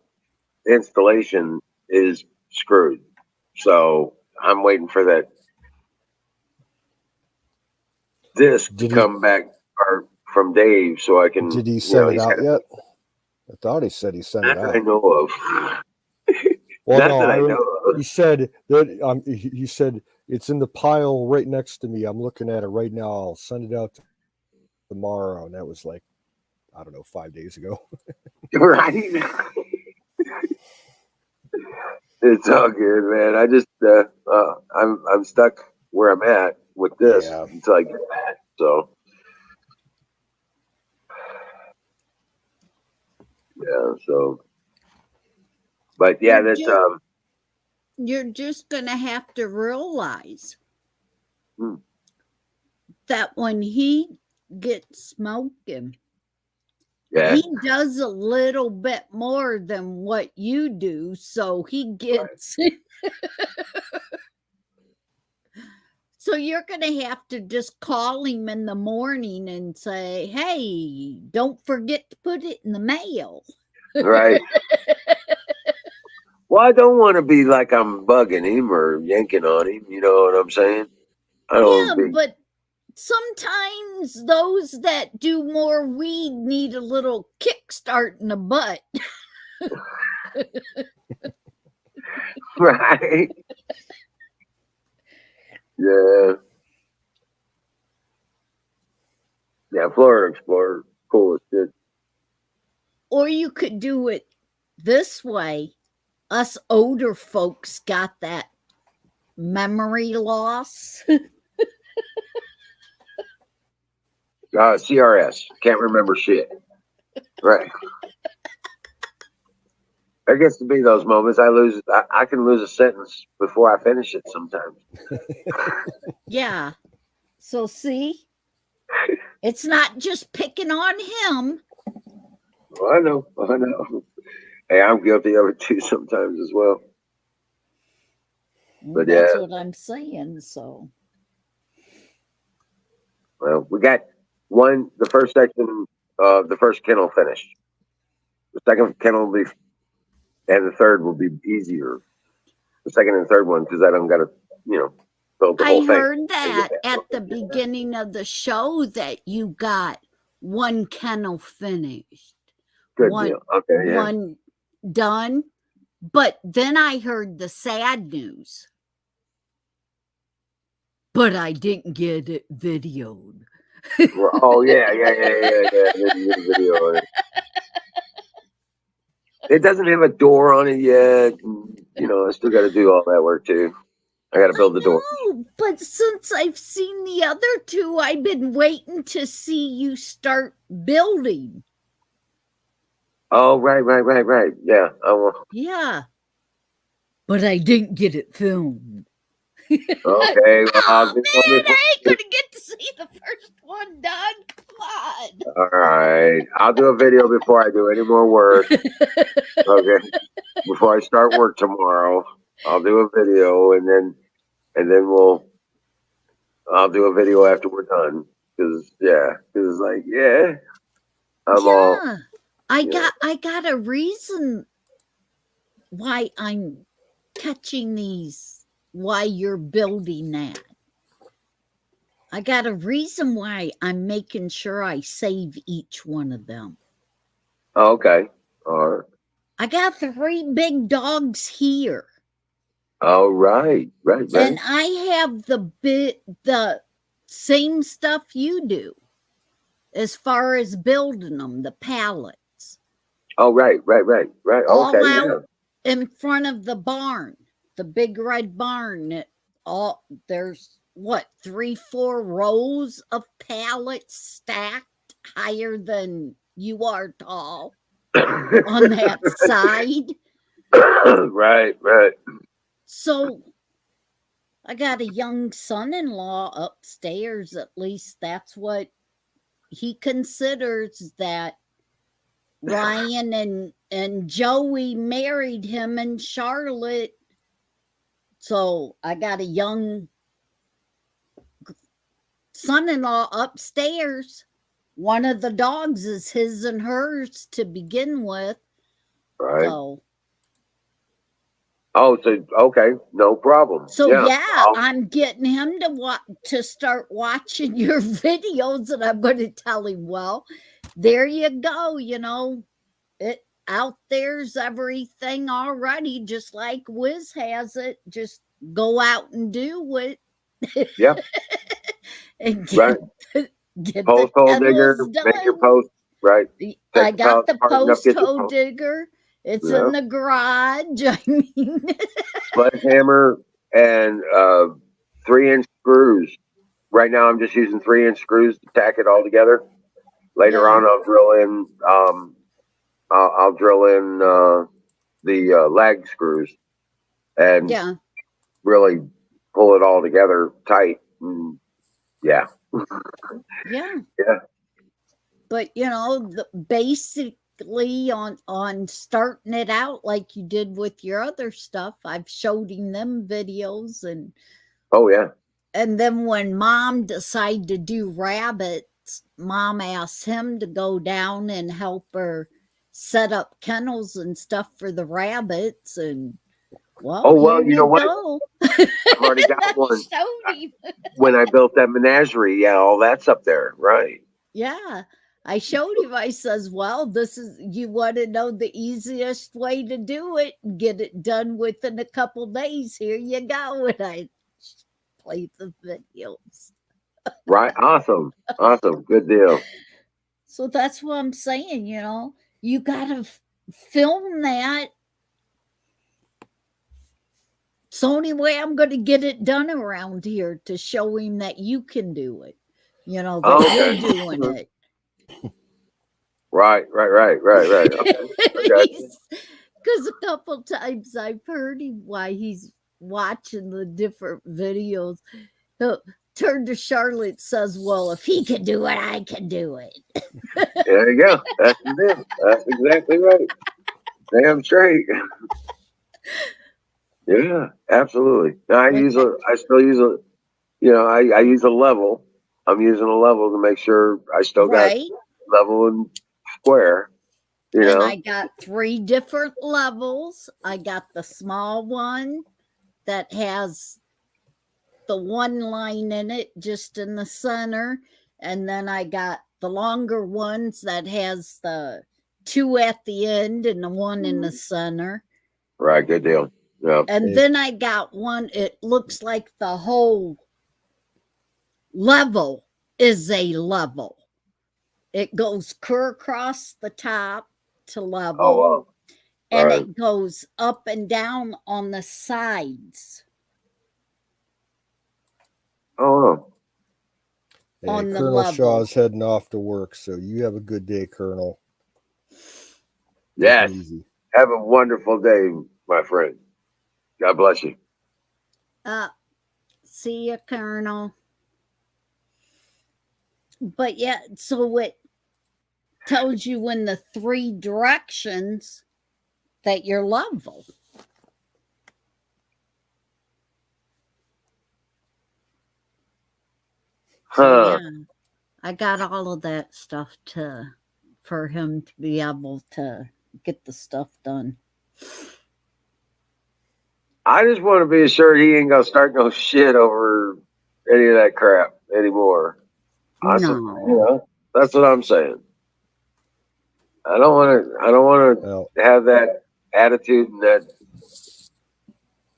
installation is screwed. So I'm waiting for that disc to Did he- come back from Dave so I can. Did he you send know, it he's out had- yet? I thought he said he sent Not it that I out. know of. Well, Not no, that I know of. he said that he said it's in the pile right next to me. I'm looking at it right now. I'll send it out tomorrow. And that was like, I don't know, 5 days ago. Right? It's all good, man. I just I'm stuck where I'm at with this Yeah. until I get that. So yeah, so but yeah, that's You're just gonna have to realize Hmm. that when he gets smoking, Yeah. he does a little bit more than what you do, so he gets. So you're going to have to just call him in the morning and say, "Hey, don't forget to put it in the mail." Right. Well, I don't want to be like I'm bugging him or yanking on him. You know what I'm saying? I Yeah, don't be. but sometimes those that do more weed need a little kickstart in the butt. Right. Yeah. Yeah. Florida Explorer. Cool as shit. Or you could do it this way. Us older folks got that memory loss. CRS. Can't remember shit. Right. There gets to be those moments I lose. I can lose a sentence before I finish it sometimes. Yeah. So see, it's not just picking on him. Well, I know. I know. Hey, I'm guilty of it too sometimes as well. But That's yeah, what I'm saying. So well, we got the first section of the first kennel finished. The second kennel will be, and the third will be easier. The second and third one, because I don't got to, build the I whole thing. heard that at the beginning of the show that you got one kennel finished, Good one deal. Okay, yeah. one done. But then I heard the sad news. But I didn't get it videoed. Oh yeah. There's a video on it. It doesn't have a door on it yet. I still got to do all that work too. I got to build the door. No, but since I've seen the other two, I've been waiting to see you start building. Oh right. Yeah. Yeah. But I didn't get it filmed. Okay. Well, I'll Oh do one man, before. I ain't gonna get to see the first one done. Come on. All right. I'll do a video before I do any more work. Okay. Before I start work tomorrow, I'll do a video and then I'll do a video after we're done. Cause it's like, I'm all, Yeah. I got a reason why I'm catching these, why you're building that. I got a reason why I'm making sure I save each one of them. okay. All right. I got 3 big dogs here. All right. Right. And I have the same stuff you do as far as building them, the pallets. Oh, right. All Okay. Yeah. out in front of the barn, the big red barn. There's what, 3-4 rows of pallets stacked higher than you are tall on that side. Right. So I got a young son-in-law upstairs. At least that's what he considers, that Ryan and Joey married him in Charlotte. So I got a young son-in-law upstairs. One of the dogs is his and hers to begin with. Right. So okay, no problem. So yeah, I'm getting him to start watching your videos, and I'm going to tell him, well, there you go. It out there's everything already, just like Wiz has it. Just go out and do it. Yeah. And Right. get Post the hole digger, kennels make your done. post. Right. I got the apart enough, post get your hole post. digger. It's Yeah. in the garage. I mean, Sledgehammer and 3-inch screws. Right now, I'm just using 3-inch screws to tack it all together. Later Yeah. on, I'll drill in. I'll drill in the lag screws and yeah. really pull it all together tight. Yeah. Yeah. Yeah. but basically on starting it out like you did with your other stuff, I've showed him them videos, and Oh yeah. then when Mom decided to do rabbits, Mom asked him to go down and help her set up kennels and stuff for the rabbits, and Oh here well, you know you what? go. I've already got I one. showed him. When I built that menagerie, yeah, all that's up there, right? Yeah. I showed him. I says, well, this is, you want to know the easiest way to do it, get it done within a couple days. Here you go. And I played the videos. Right. Awesome. Awesome. Good deal. So that's what I'm saying, you got to film that. It's the only way I'm going to get it done around here, to show him that you can do it, that Okay. you're doing it. Right. Okay. I got you. Because a couple times I've heard him while he's watching the different videos. He'll turn to Charlotte and says, well, if he can do it, I can do it. There you go. That's the deal. That's exactly right. Damn straight. Yeah, absolutely. Now, I still use I use a level. I'm using a level to make sure I still got Right. level and square, And I got 3 different levels. I got the small one that has the one line in it just in the center. And then I got the longer ones that has the 2 at the end and the 1 in the center. Right, good deal. Yeah. And then I got one, it looks like the whole level is a level. It goes clear across the top to level. Oh, wow. And Right. it goes up and down on the sides. Oh, no. Hey, On the Colonel level. Shaw's heading off to work, so you have a good day, Colonel. Yes. Take it easy. Have a wonderful day, my friend. God bless you. See ya, Colonel. But yeah, so it tells you in the 3 directions that you're level. So yeah, I got all of that stuff for him to be able to get the stuff done. I just want to be assured he ain't gonna start no shit over any of that crap anymore. No. That's what I'm saying. I don't want to have that attitude and that.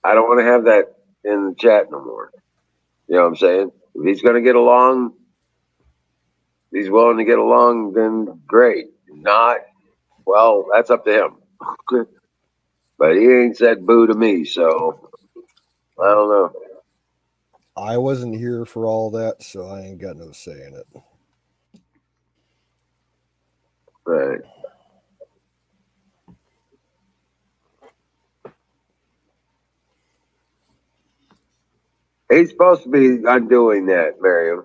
I don't want to have that in the chat no more. You know what I'm saying? If he's going to get along, if he's willing to get along, then great. Not, well, that's up to him. But he ain't said boo to me, so I don't know. I wasn't here for all that, so I ain't got no say in it. Right. He's supposed to be undoing that, Miriam.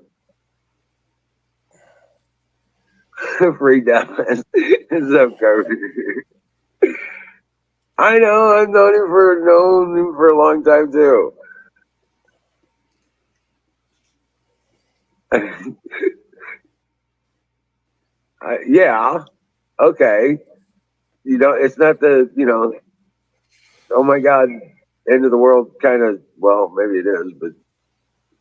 Read that. What's up, Kirby? I know. I've known him for a long time too. Yeah. Okay. It's not oh my God, end of the world kind of, well, maybe it is, but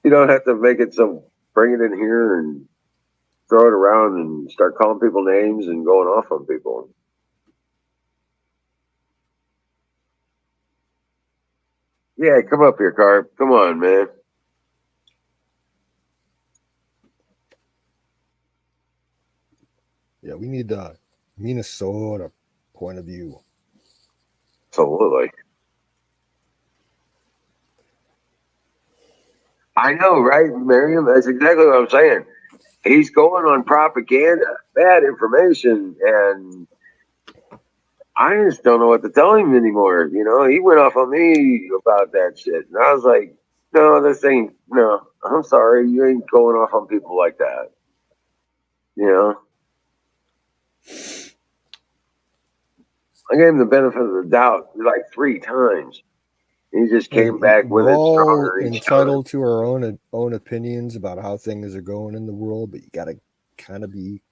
you don't have to make it so, bring it in here and throw it around and start calling people names and going off on people. Yeah, come up here, Carp. Come on, man. Yeah, we need the Minnesota point of view. Absolutely. I know, right, Miriam? That's exactly what I'm saying. He's going on propaganda, bad information, and I just don't know what to tell him anymore. He went off on me about that shit. And I was like, no, I'm sorry. You ain't going off on people like that. I gave him the benefit of the doubt like 3 times. He just came back with We're it all stronger each time. entitled to our own opinions about how things are going in the world, but you got to kind of be.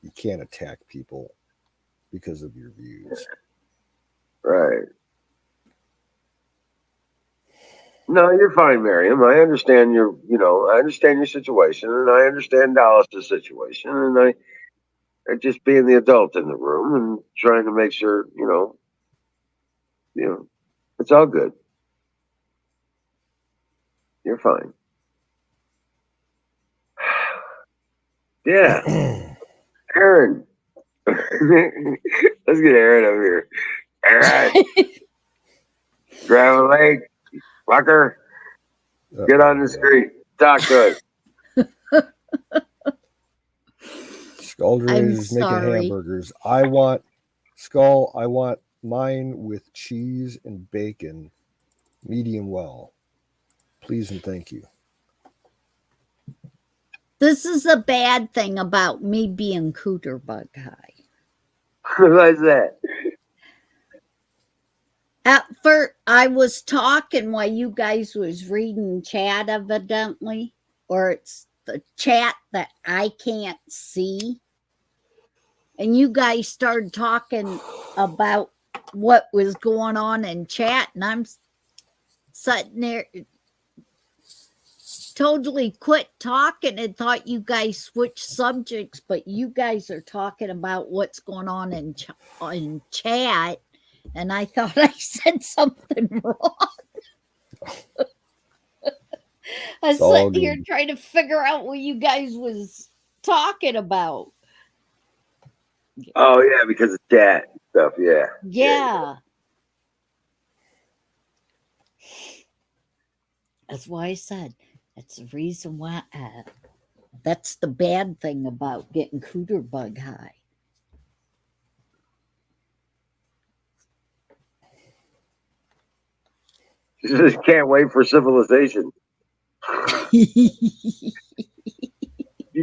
You can't attack people because of your views. Right. No, you're fine, Miriam. I understand I understand your situation, and I understand Dallas's situation, and I just being the adult in the room and trying to make sure, it's all good. You're fine. Yeah, Aaron. Let's get Aaron over here. Aaron, grab a leg, fucker. Get on the street. Talk to us. Skulldra's making sorry. hamburgers. I want mine with cheese and bacon, medium well. Please and thank you. This is a bad thing about me being cooter bug high. What's that? At first, I was talking while you guys was reading chat, evidently, or it's the chat that I can't see. And you guys started talking about what was going on in chat, and I'm sitting there totally quit talking and thought you guys switched subjects, but you guys are talking about what's going on in chat, and I thought I said something wrong. I was sitting here trying to figure out what you guys was talking about. Oh yeah, because of chat stuff. Yeah. Yeah. That's why I said that's the reason why. That's the bad thing about getting cooter bug high. You just can't wait for civilization. You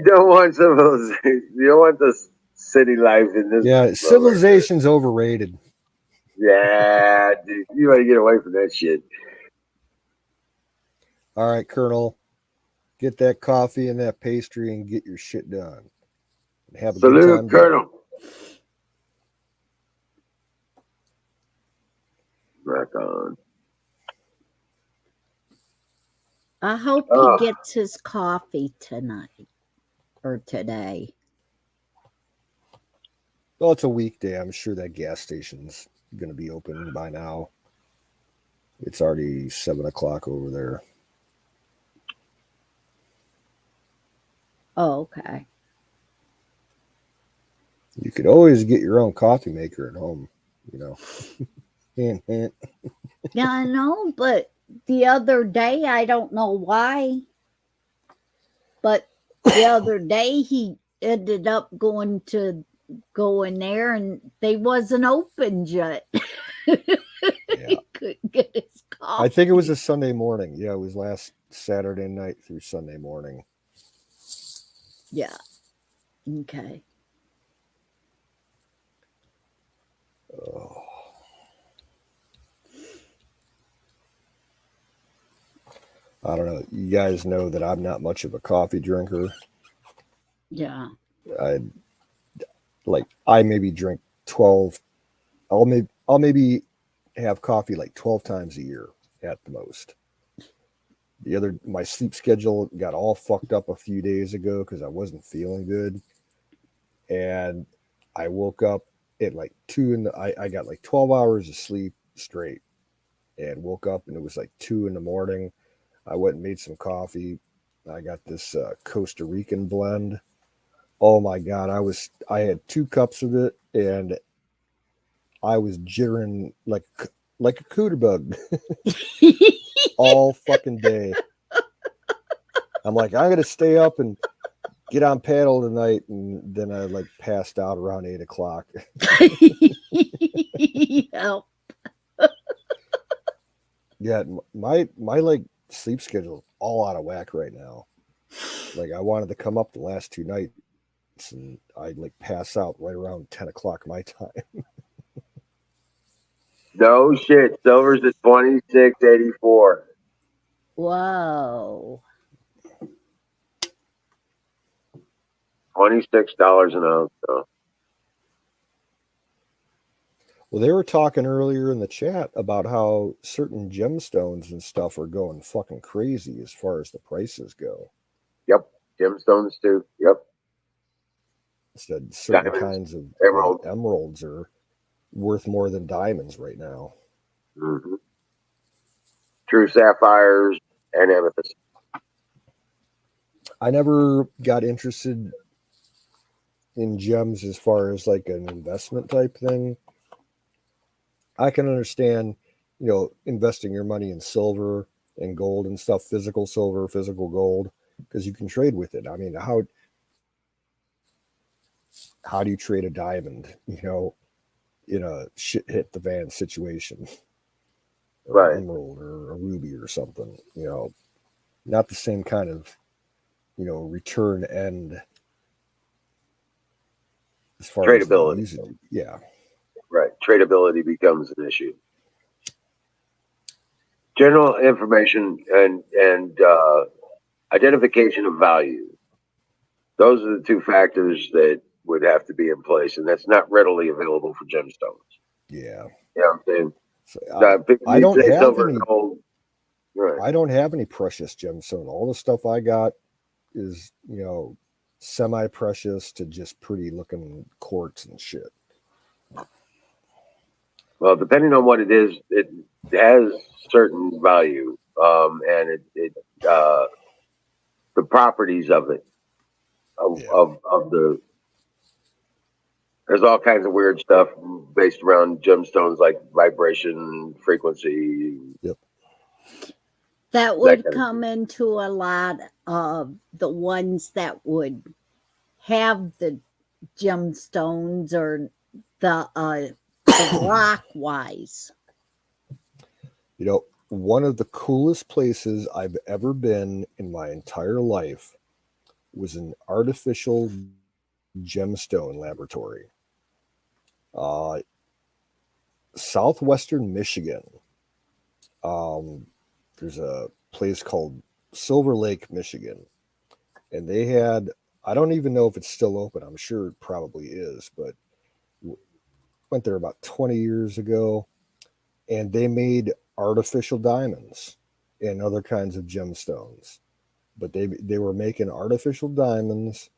don't want civilization. You don't want this city life in this. Yeah, civilization's overrated. Yeah, dude, you want to get away from that shit. All right, Colonel, get that coffee and that pastry and get your shit done. Have a good time. Colonel. Back on. I hope he gets his coffee tonight or today. Well, it's a weekday. I'm sure that gas station's going to be open by now. It's already 7:00 over there. Oh, okay. You could always get your own coffee maker at home, Hint, hint. Yeah, I know, but the other day, I don't know why, but the other day he ended up going in there and they wasn't open yet. He couldn't get his coffee. I think it was a Sunday morning. Yeah, it was last Saturday night through Sunday morning. Yeah. Okay. Oh. I don't know. You guys know that I'm not much of a coffee drinker. Yeah. I maybe drink 12. I'll maybe have coffee like 12 times a year at the most. My sleep schedule got all fucked up a few days ago because I wasn't feeling good. And I woke up at like 2 I got like 12 hours of sleep straight and woke up and it was like 2 a.m. I went and made some coffee. I got this Costa Rican blend. Oh my God. I had 2 cups of it and I was jittering like a cooter bug all fucking day. I'm like, I'm going to stay up and get on paddle tonight. And then I passed out around 8:00. Help. Yeah. My sleep schedule is all out of whack right now. I wanted to come up the last 2 nights and I'd pass out right around 10:00 my time. No shit. Silver's at $26.84. Whoa. $26 an ounce. So. Well, they were talking earlier in the chat about how certain gemstones and stuff are going fucking crazy as far as the prices go. Yep. Gemstones too. Yep. Said certain Diamonds, kinds of emerald. emeralds are worth more than diamonds right now. Mm-hmm. True sapphires and amethyst. I never got interested in gems as far as like an investment type thing. I can understand, investing your money in silver and gold and stuff, physical silver, physical gold, because you can trade with it. I mean, how do you trade a diamond, in a shit hit the van situation? Or Right. an emerald or a ruby or something, not the same kind of, return end as far as Tradability. using. Yeah. Right. Tradability becomes an issue. General information and identification of value. Those are the two factors that would have to be in place, and that's not readily available for gemstones. Yeah. You know what I'm saying? So I don't have silver, any. gold. Right. I don't have any precious gemstone. All the stuff I got is, semi-precious to just pretty looking quartz and shit. Well, depending on what it is, it has certain value, and the properties of it, of the. There's all kinds of weird stuff based around gemstones, like vibration, frequency. Yep. That would come into a lot of the ones that would have the gemstones or the rock wise. One of the coolest places I've ever been in my entire life was an artificial gemstone laboratory. Southwestern Michigan. There's a place called Silver Lake, Michigan. And they had, I don't even know if it's still open. I'm sure it probably is, but went there about 20 years ago. And they made artificial diamonds and other kinds of gemstones. But they were making artificial diamonds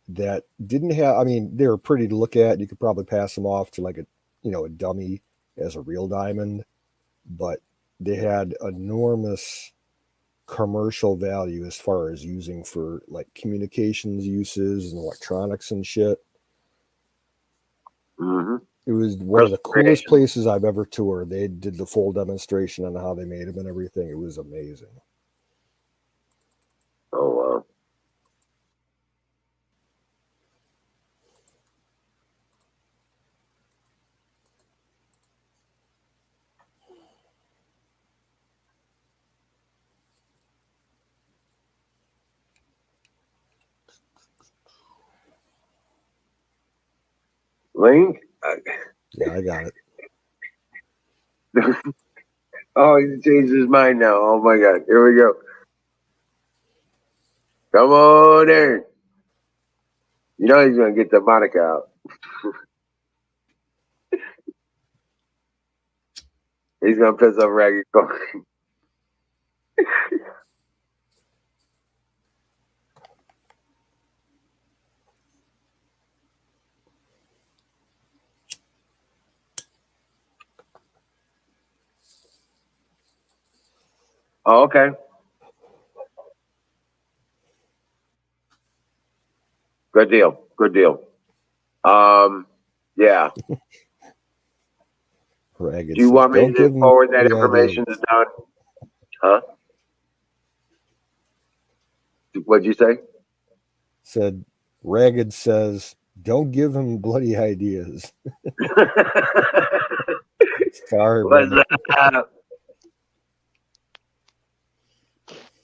that didn't have, I mean, they were pretty to look at. You could probably pass them off to like a dummy as a real diamond, but they had enormous commercial value as far as using for like communications uses and electronics and shit. Mm-hmm. It was one of the coolest places I've ever toured. They did the full demonstration on how they made them and everything. It was amazing. Oh, wow. Link? Yeah, I got it. Oh, he changed his mind now. Oh my God. Here we go. Come on in. You know he's going to get the Monica out. He's going to piss off Raggy Cole. Oh, okay. Good deal. Good deal. Yeah. Ragged Do you want me to forward that information to Don? Huh? What'd you say? Said Ragged says, don't give him bloody ideas. Sorry, brother.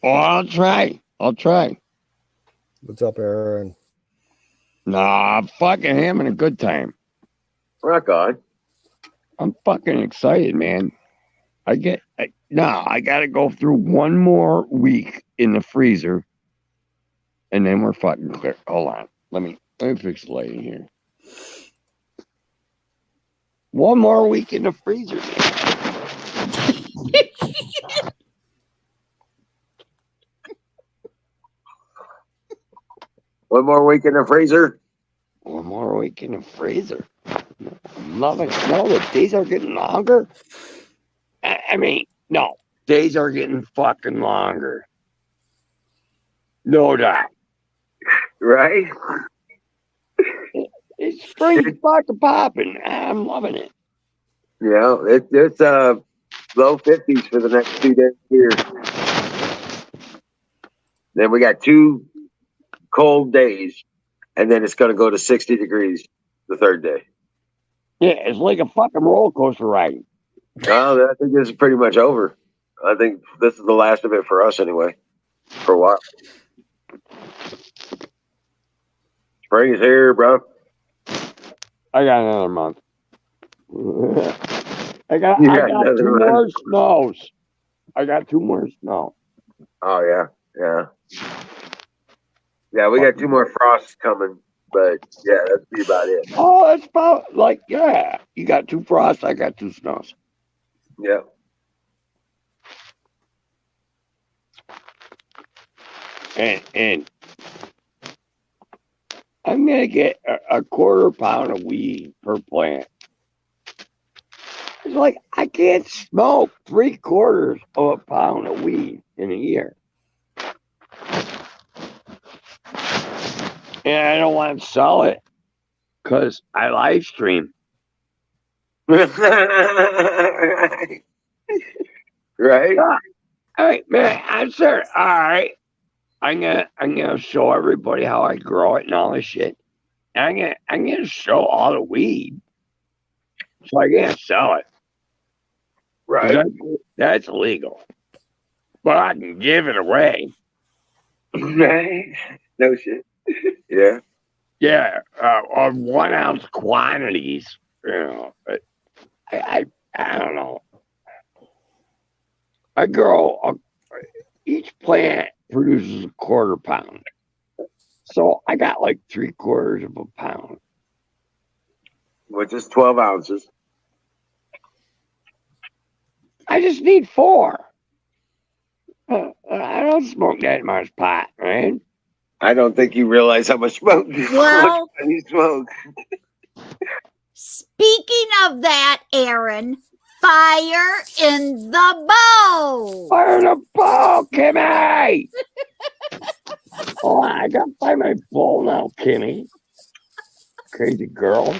Oh, I'll try. What's up, Aaron? Nah, fucking having a good time. Rock on. I'm fucking excited, man. I gotta go through one more week in the freezer, and then we're fucking clear. Hold on, let me fix the lighting here. One more week in the freezer. One more week in the freezer. One more week in the freezer. I'm loving it. No, the days are getting longer. I mean, no, days are getting fucking longer. No doubt. Right? It's spring fucking popping. I'm loving it. Yeah, it's low 50s for the next 2 days here. Then we got 2 cold days, and then it's going to go to 60 degrees the third day. Yeah, it's like a fucking roller coaster ride. I think this is pretty much over. I think this is the last of it for us anyway, for a while. Spring is here, bro. I got another month. I got another 2 month. more snows. I got 2 more snow. Oh, yeah. Yeah, we got 2 more frosts coming, but yeah, that's be about it. Oh, that's about like, yeah. You got 2 frosts, I got 2 snows. Yeah. And I'm gonna get a quarter pound of weed per plant. It's like I can't smoke 3/4 of a pound of weed in a year. And I don't want to sell it because I live stream. Right? All right, man. I'm serious. All right. I'm gonna show everybody how I grow it and all this shit. And I'm gonna show all the weed. So I can't sell it. Right. That's illegal. But I can give it away. Right. No shit. Yeah. Yeah, on 1 ounce quantities. You know, but I don't know. I grow each plant produces a quarter pound, so I got like 3/4 of a pound. Which is 12 ounces. I just need 4. I don't smoke that much pot, man. I don't think you realize how much smoke Well, you smoke. speaking of that, Aaron, fire in the bowl. Fire in the bowl, Kimmy! Oh, I gotta find my bowl now, Kimmy. Crazy girl.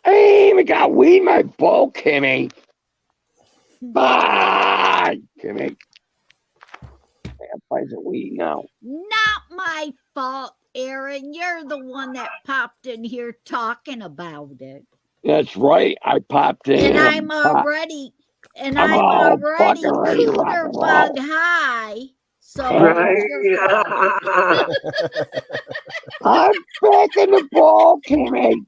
I ain't even got weed in my bowl, Kimmy. Bye, Kimmy. I gotta find some weed now. Not my fault, Aaron. You're the one that popped in here talking about it. That's right. I popped in. And I'm already I'm all fucking ready to rock cooter and bug roll. high. So Right. I'm back in the ball, Kimmy.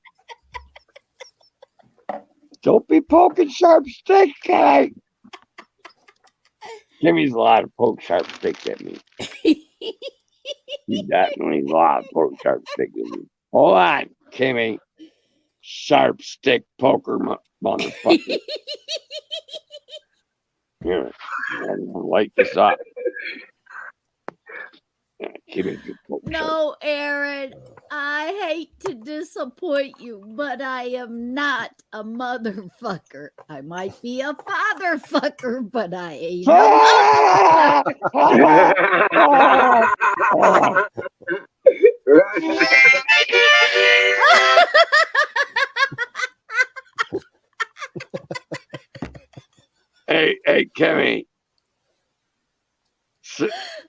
Don't be poking sharp sticks, guy. Kimmy's a lot of poke sharp sticks at me. He definitely a lot of poke sharp sticks at me. Hold on, Kimmy. Sharp stick poker motherfucker. Here, light this up. Yeah, Kimmy, good poke sharp. No, Aaron, I hate to disappoint you, but I am not a motherfucker. I might be a fatherfucker, but I ain't a Hey, Kimmy.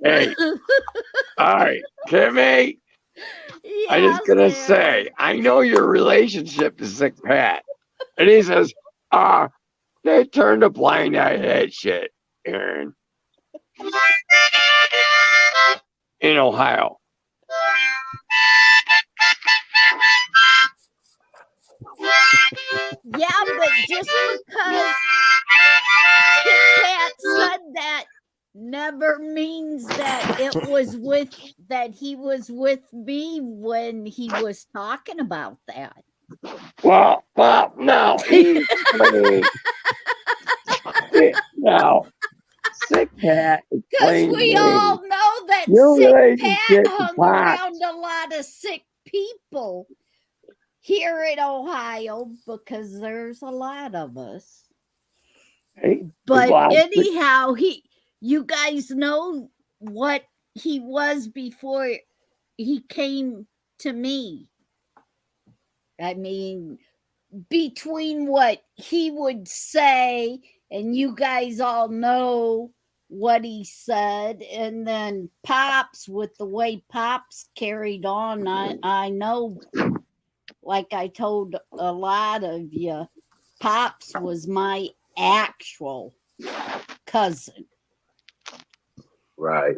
Hey, all right, Kimmy. I'm just gonna say, I know your relationship to Sick Pat, and he says, they turned a blind eye to that shit, Aaron. In Ohio. Yeah, but just because Kit Kat said that never means that he was with me when he was talking about that. Well, no, no. Sick Pat Because explained we to all me know that your Sick Pat relationship to hung Pops. around a lot of sick people here in Ohio because there's a lot of us. But anyhow, you guys know what he was before he came to me. I mean, between what he would say, and you guys all know what he said, and then Pops, with the way Pops carried on, I know, like I told a lot of you, Pops was my actual cousin. Right.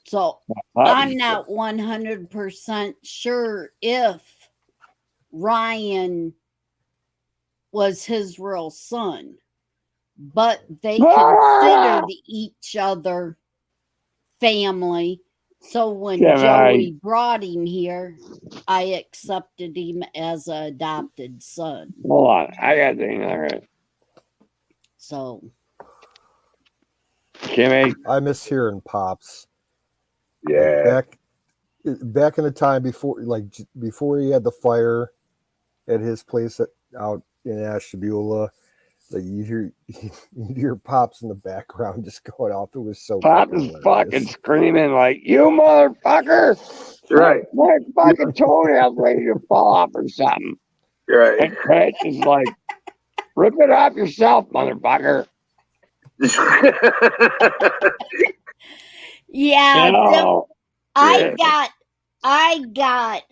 So I'm not 100% sure if Ryan was his real son, but they considered each other family. So when Joey brought him here, I accepted him as an adopted son. Hold on, I got the So, Kimmy, I miss hearing Pops. Yeah. Back in the time before he had the fire at his place out in Ashtabula, like you hear Pops in the background just going off. It was so Pops is fucking screaming like, "You motherfucker!" Right. My fucking toenail's ready to fall off or something. Right. And Pat's is like, "Rip it off yourself, motherfucker." yeah, You know, I got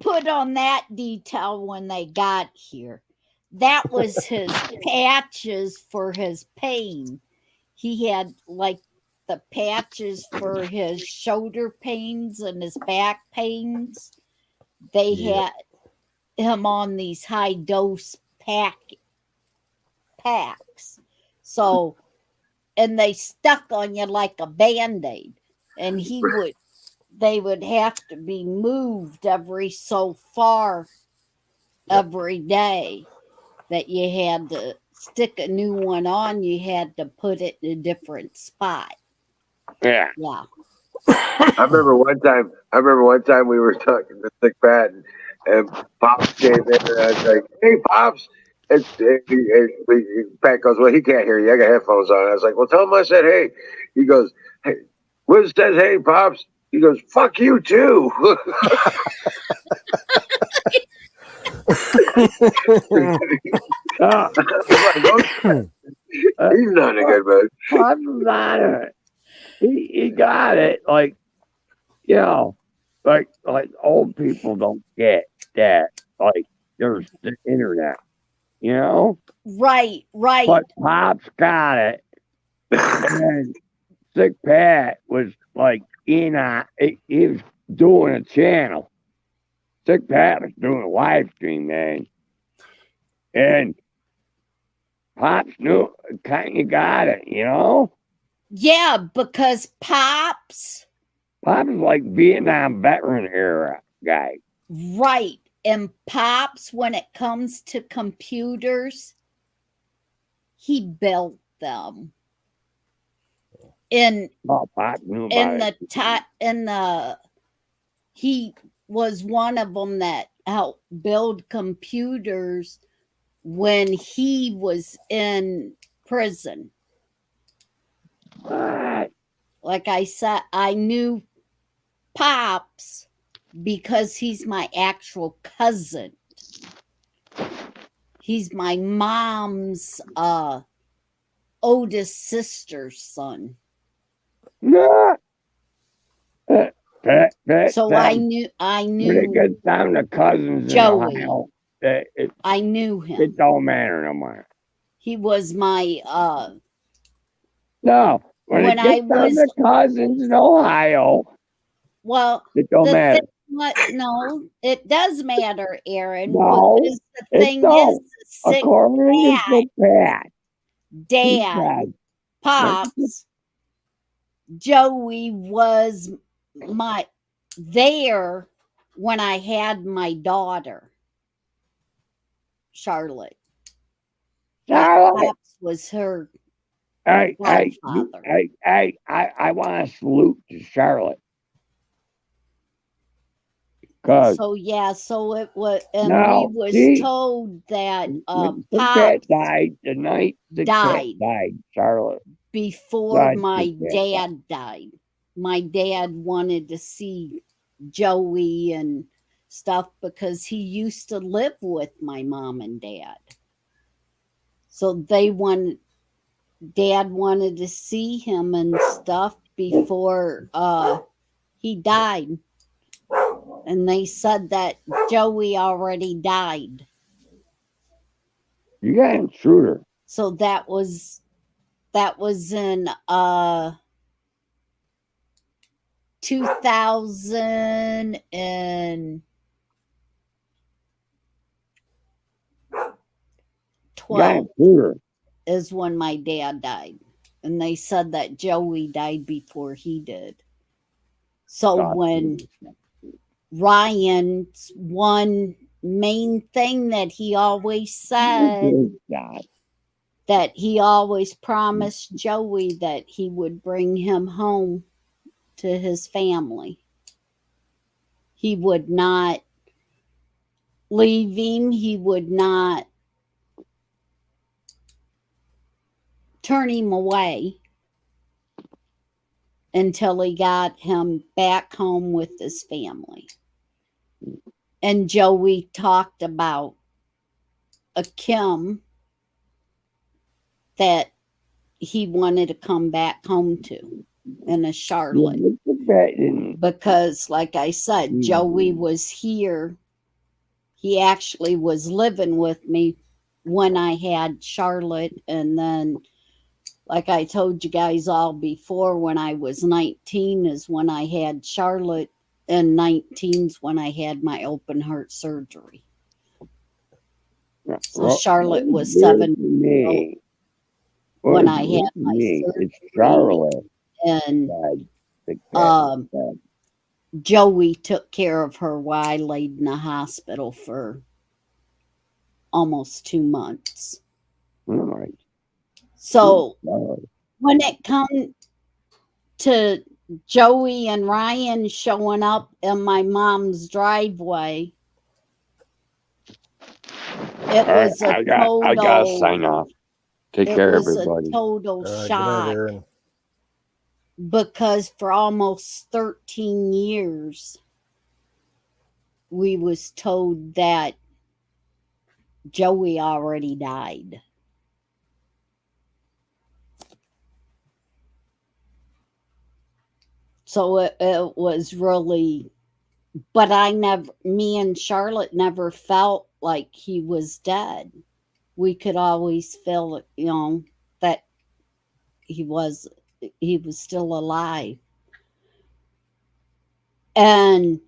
put on that detail when they got here. That was his patches for his pain. He had like the patches for his shoulder pains and his back pains. They had him on these high dose packs. So, and they stuck on you like a band-aid. And they would have to be moved every so far every day, that you had to stick a new one on. You had to put it in a different spot. Yeah. I remember one time we were talking to Sick Pat, and Pops came in, and I was like, "Hey, Pops." Pat goes, "Well, he can't hear you. I got headphones on." I was like, "Well, tell him I said hey." He goes, "Hey, Wiz says hey, Pops." He goes, "Fuck you too." He's not a good mood. Pops got it. He got it. Like, you know, like old people don't get that. Like, there's the internet, you know? Right. But Pops got it. And Sick Pat was like, he was doing a channel. Sick Pat was doing a live stream, man. And Pops knew, kind of got it, you know? Yeah, because Pops is like Vietnam veteran era guy. Right. And Pops, when it comes to computers, he built them. He was one of them that helped build computers when he was in prison. What? Like I said, I knew Pops because he's my actual cousin. He's my mom's oldest sister's son. So I knew when it gets down to cousins Joey. in Ohio, I knew him. It don't matter no more. He was my no. When it gets down to cousins in Ohio, well, it don't matter. what? No, it does matter, Aaron, No, because the it thing is, don't. the sick According to dad, the Pat, he dad, said, pops, Joey was my there when I had my daughter, Charlotte. But Charlotte, Pops was her hey, godfather. I want to salute to Charlotte. Cause So yeah, so it was, and now, we was see, told that when the Pops cat died, the night the cat died died, Charlotte before died. my the cat died. dad died. My dad wanted to see Joey and stuff because he used to live with my mom and dad. So dad wanted to see him and stuff before he died. And they said that Joey already died. You got an intruder. So that was in 2012 You got an intruder. is when my dad died. And they said that Joey died before he did. So God. when Ryan's one main thing that he always said, God. that he always promised Joey that he would bring him home to his family. He would not leave him. He would not turn him away until he got him back home with his family. And Joey talked about a Kim that he wanted to come back home to, and a Charlotte. Because, like I said, Joey was here. He actually was living with me when I had Charlotte. And then, like I told you guys all before, when I was 19 is when I had Charlotte, and 19's when I had my open heart surgery. So Charlotte was 7 years old when I had my surgery. It's Charlotte. And Joey took care of her while I laid in the hospital for almost 2 months. All right. So when it comes to Joey and Ryan showing up in my mom's driveway, it was a total. I gotta sign off. Take care, everybody. It was a total Good night, shock Aaron. because for almost 13 years we was told that Joey already died. So it was really, but me and Charlotte never felt like he was dead. We could always feel, that he was still alive. And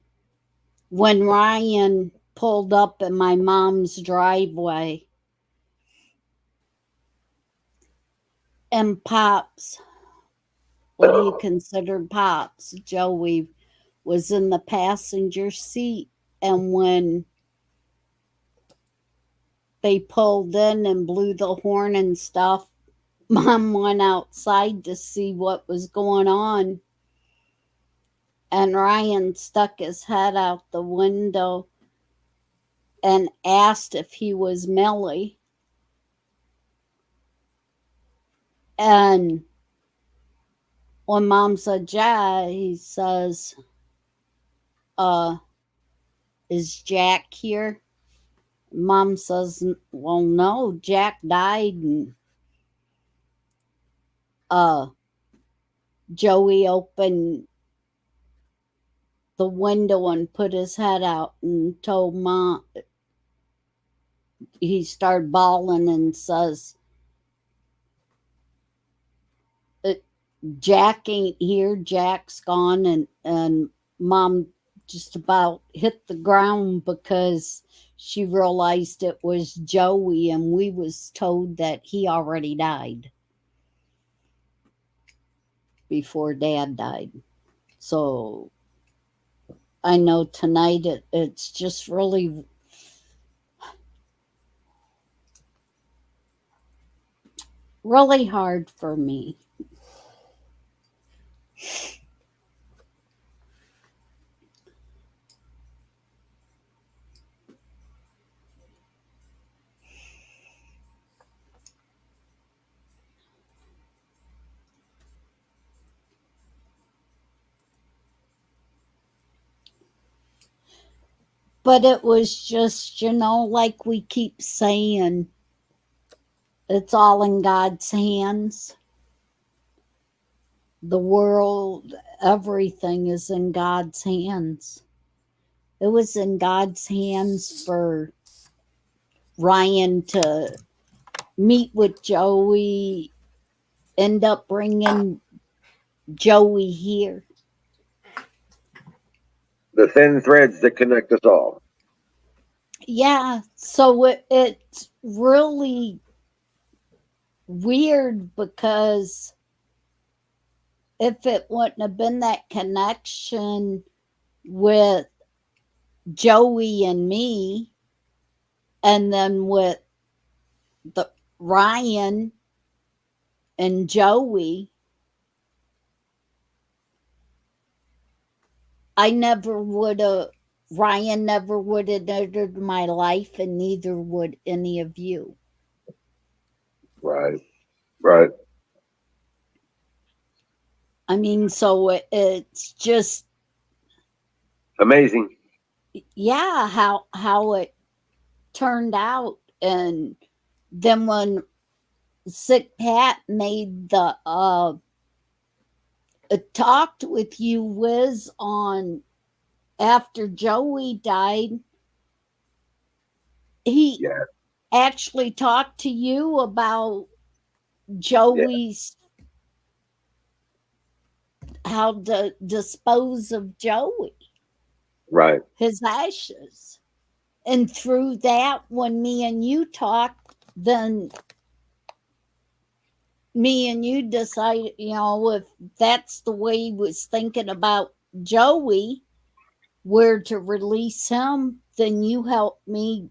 when Ryan pulled up in my mom's driveway, and Pops, what do you consider Pops? Joey was in the passenger seat. And when they pulled in and blew the horn and stuff, Mom went outside to see what was going on. And Ryan stuck his head out the window and asked if he was Millie. And when Mom said, yeah, he says, is Jack here? Mom says, well, no, Jack died. And Joey opened the window and put his head out and told Mom, he started bawling and says, Jack ain't here, Jack's gone. And Mom just about hit the ground because she realized it was Joey, and we was told that he already died before Dad died. So I know tonight it's just really hard for me. But it was just, like we keep saying, it's all in God's hands. The world, everything is in God's hands. It was in God's hands for Ryan to meet with Joey, end up bringing Joey here. The thin threads that connect us all. Yeah, so it's really weird because if it wouldn't have been that connection with Joey and me, and then with the Ryan and Joey, Ryan never would have entered my life, and neither would any of you. Right. Right. I mean, so it's just Amazing. yeah, how it turned out. And then when Sick Pat made the talked with you, Wiz, on after Joey died, he Yeah. actually talked to you about Joey's how to dispose of Joey, Right. his ashes. And through that, when me and you talked, then me and you decided, if that's the way he was thinking about Joey, where to release him, then you helped me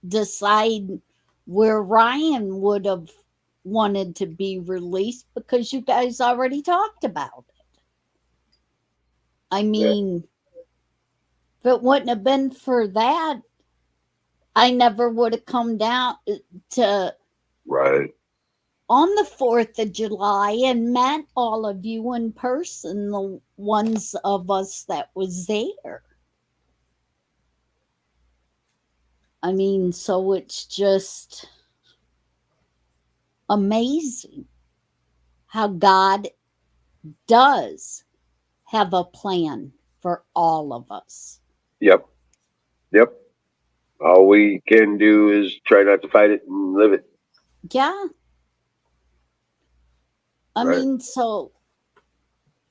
decide where Ryan would have wanted to be released because you guys already talked about it. I mean, if it wouldn't have been for that, I never would have come down to Right. on the 4th of July and met all of you in person, the ones of us that was there. I mean, so it's just amazing how God does have a plan for all of us. Yep. Yep. All we can do is try not to fight it and live it. Yeah. I Right. mean, so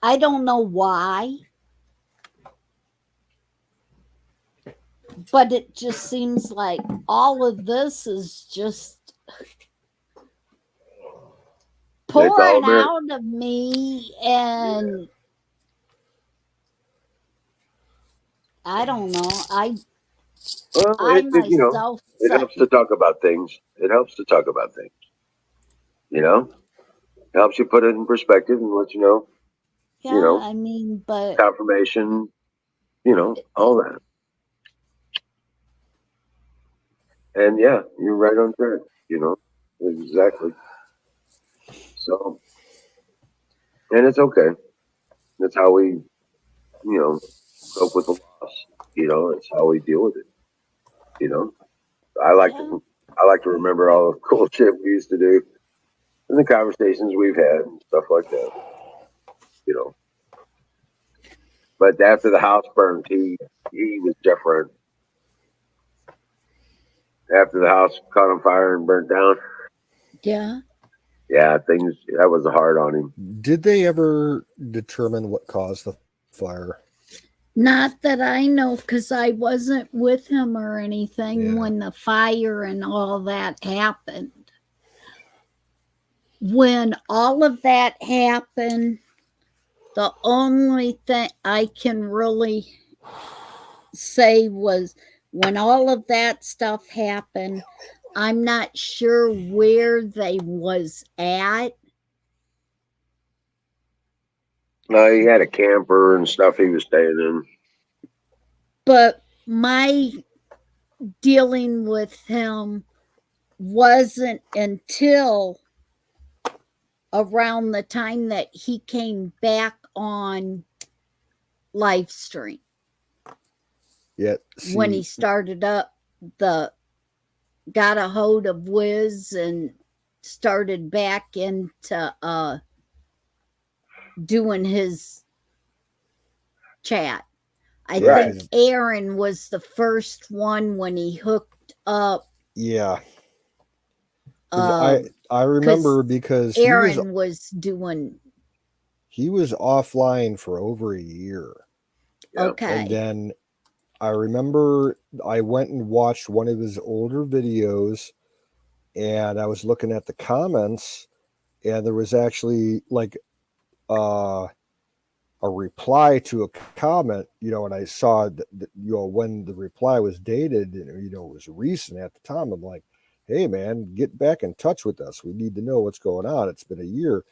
I don't know why, but it just seems like all of this is just pouring out of me, and I don't know. Well, I it myself helps to talk about things. It helps to talk about things. It helps you put it in perspective and let you know, yeah, I mean, but confirmation, all that. And yeah, you're right on track, exactly. So, and it's okay. That's how we, cope with the loss. It's how we deal with it. You know, I like yeah, I like to remember all the cool shit we used to do and the conversations we've had and stuff like that. You know, but after the house burned, he was different. After the house caught on fire and burnt down, yeah. yeah, things that was hard on him. Did they ever determine what caused the fire? Not that I know, because I wasn't with him or anything when the fire and all that happened. When all of that happened, the only thing I can really say was when all of that stuff happened, I'm not sure where they was at. He had a camper and stuff he was staying in. But my dealing with him wasn't until around the time that he came back on live stream. Yeah. When he started up got a hold of Wiz and started back into doing his chat. I think Aaron was the first one when he hooked up. Yeah. I remember because Aaron was doing. He was offline for over a year. Okay. And then I remember I went and watched one of his older videos, and I was looking at the comments, and there was actually like a reply to a comment, and I saw that, when the reply was dated, it was recent at the time. I'm like, hey man, get back in touch with us. We need to know what's going on. It's been a year,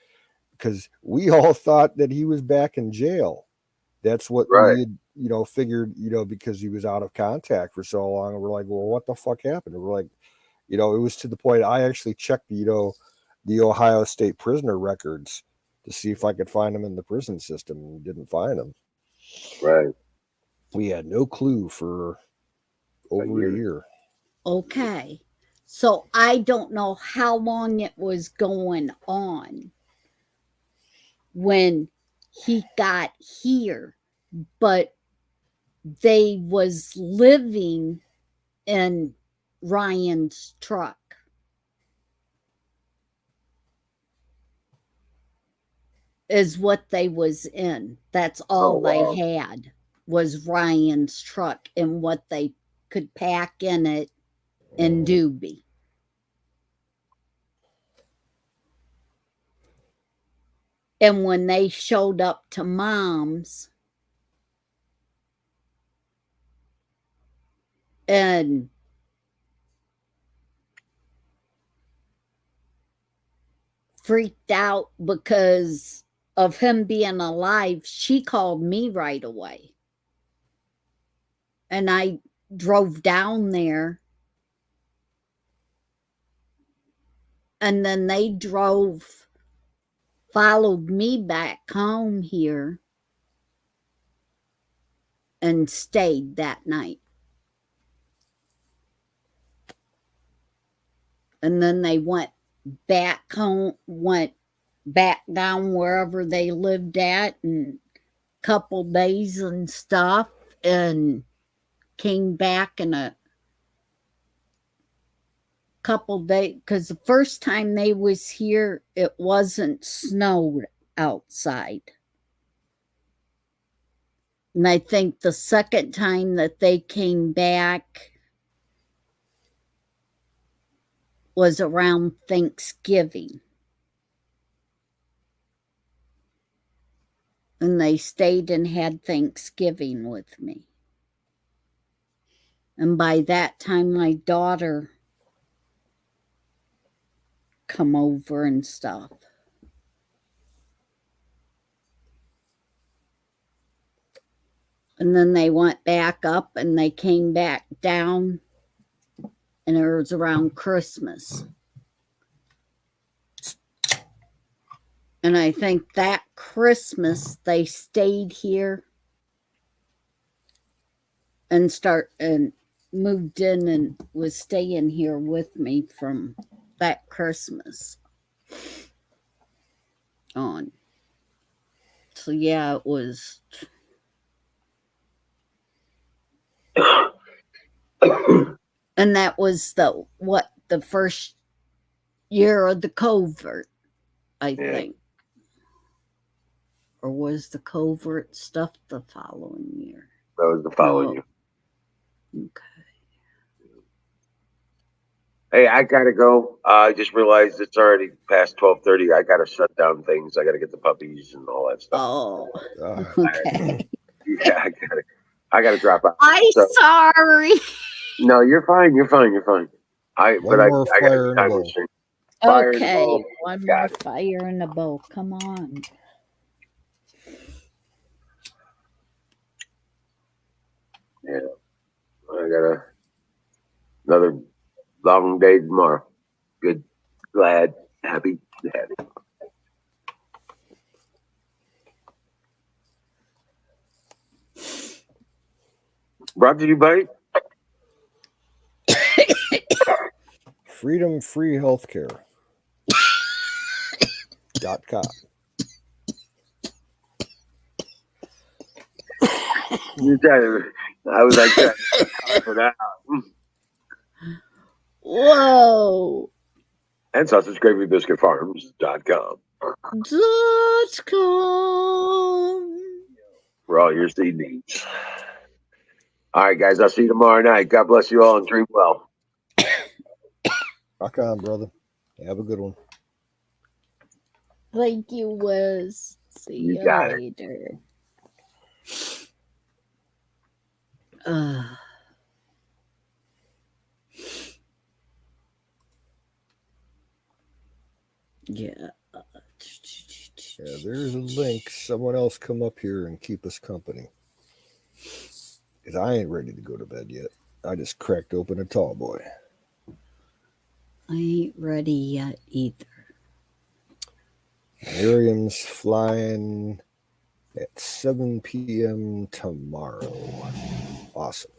because we all thought that he was back in jail. That's what we had, figured, because he was out of contact for so long. And we're like, well, what the fuck happened? And we're like, it was to the point I actually checked, the Ohio State prisoner records to see if I could find him in the prison system, and didn't find him. Right. We had no clue for over a year. Okay. So I don't know how long it was going on when he got here, but they was living in Ryan's truck. Is what they was in. That's all they had was Ryan's truck and what they could pack in it in Doobie. And when they showed up to Mom's and freaked out because of him being alive, she called me right away. And I drove down there. And then they followed me back home here and stayed that night. And then they went back home, went back down wherever they lived at, and a couple days and stuff, and came back in a couple days, because the first time they was here, it wasn't snowed outside. And I think the second time that they came back was around Thanksgiving. And they stayed and had Thanksgiving with me. And by that time, my daughter come over and stuff. And then they went back up and they came back down, and it was around Christmas. And I think that Christmas they stayed here and moved in and was staying here with me from that Christmas on. So yeah, it was. And that was the first year of the covert, I think. Or was the covert stuff the following year? That was the following Oh. you. Okay. Hey, I gotta go. I just realized it's already past 12:30. I gotta shut down things. I gotta get the puppies and all that stuff. Oh. Uh, Okay. Yeah, I gotta drop out. I'm So, sorry. no, you're fine. You're fine. You're fine. I one I more gotta fire in the time bowl. machine. Fire in the Okay. bowl. One Got more it. fire in the bowl. Come on. Yeah, I got another long day tomorrow. Good, glad, happy, happy. Brought to you by Freedom Free Healthcare. .com. you. I was like, for that. Whoa. And sausage gravy biscuit farms.com .com. for all your seed needs. All right, guys, I'll see you tomorrow night. God bless you all and dream well. Rock on, brother. Have a good one. Thank you, Wiz. See You you got it. later. Yeah. Yeah, there's a link. Someone else come up here and keep us company. Because I ain't ready to go to bed yet. I just cracked open a tall boy. I ain't ready yet either. Miriam's flying at 7 p.m. tomorrow. Awesome.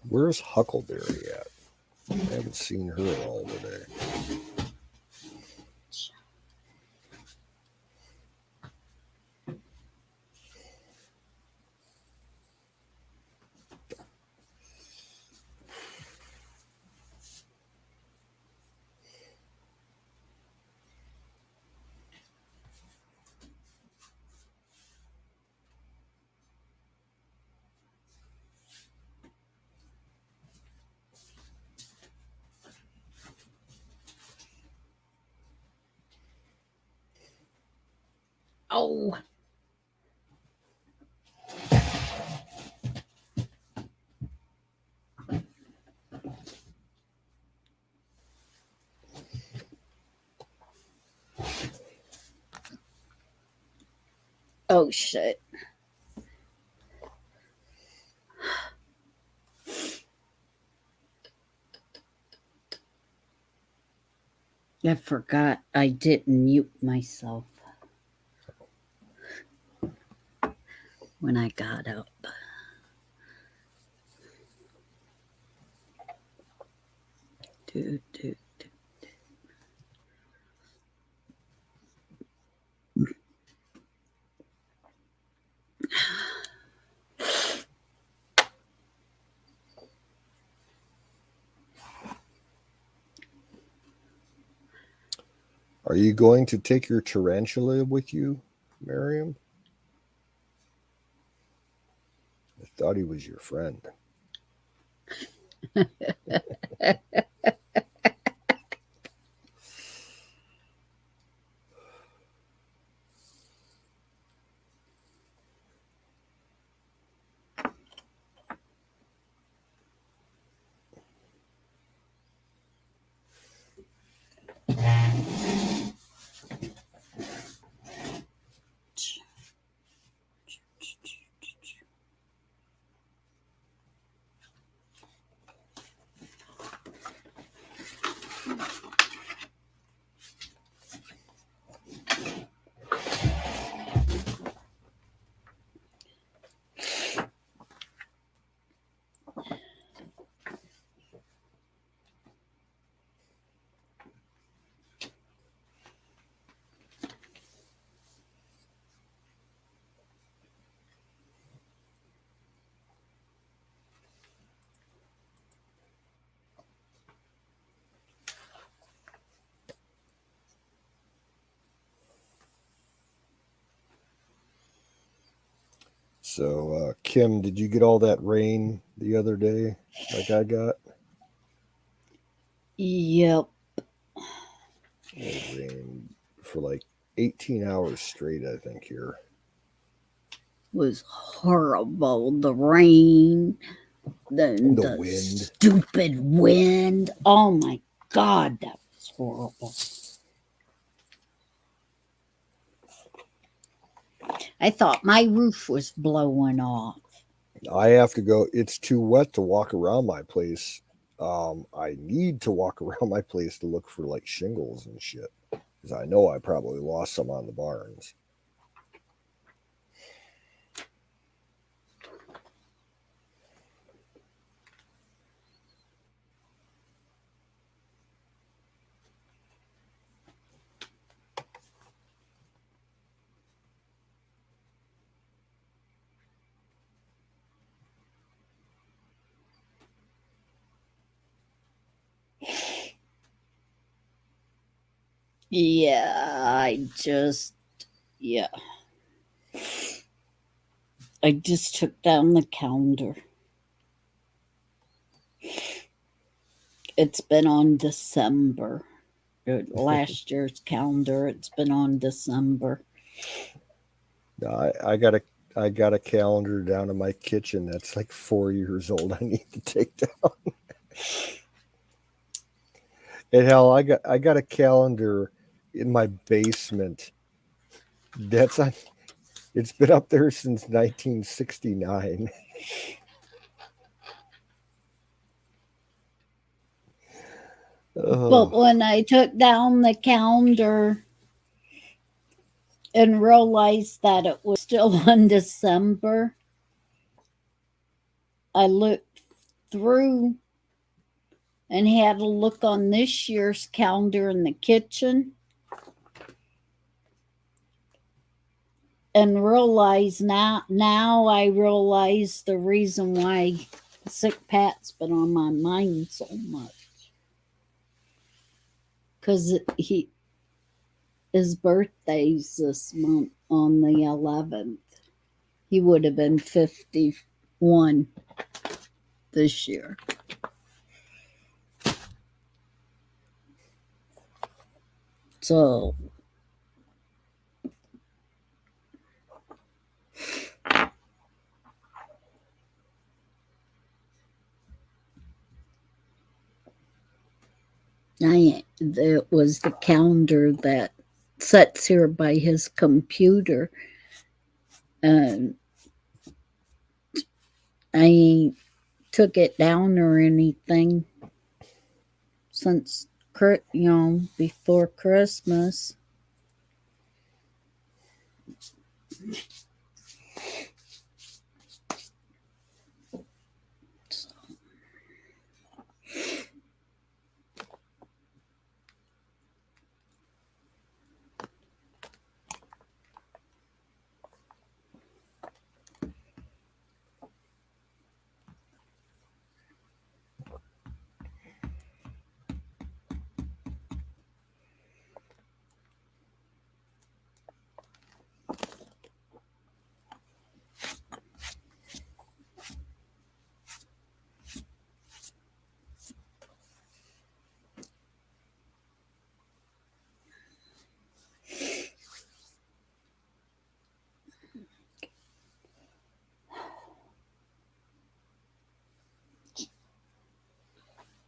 Where's Huckleberry at? I haven't seen her all today. Oh. Oh, shit. I forgot I didn't mute myself when I got up. Do, do, do. Are you going to take your tarantula with you, Miriam? I thought he was your friend. So, Kim, did you get all that rain the other day like I got? Yep. It rained for like 18 hours straight, I think, here. Was horrible. The rain, The the wind. stupid wind. Oh my God, that was horrible. I thought my roof was blowing off. I have to go. It's too wet to walk around my place. I need to walk around my place to look for like shingles and shit because I know I probably lost some on the barns. Yeah, yeah. I just took down the calendar. It's been on December. Last year's calendar, it's been on December. No, I got a calendar down in my kitchen that's like 4 years old. I need to take down. And hell, I got a calendar in my basement. That's on. It's been up there since 1969. But when I took down the calendar and realized that it was still in December, I looked through and had a look on this year's calendar in the kitchen and realized now I realize the reason why Sick Pat's been on my mind so much. Because his birthday's this month on the 11th. He would have been 51 this year. So it was the calendar that sits here by his computer, and I ain't took it down or anything since before Christmas.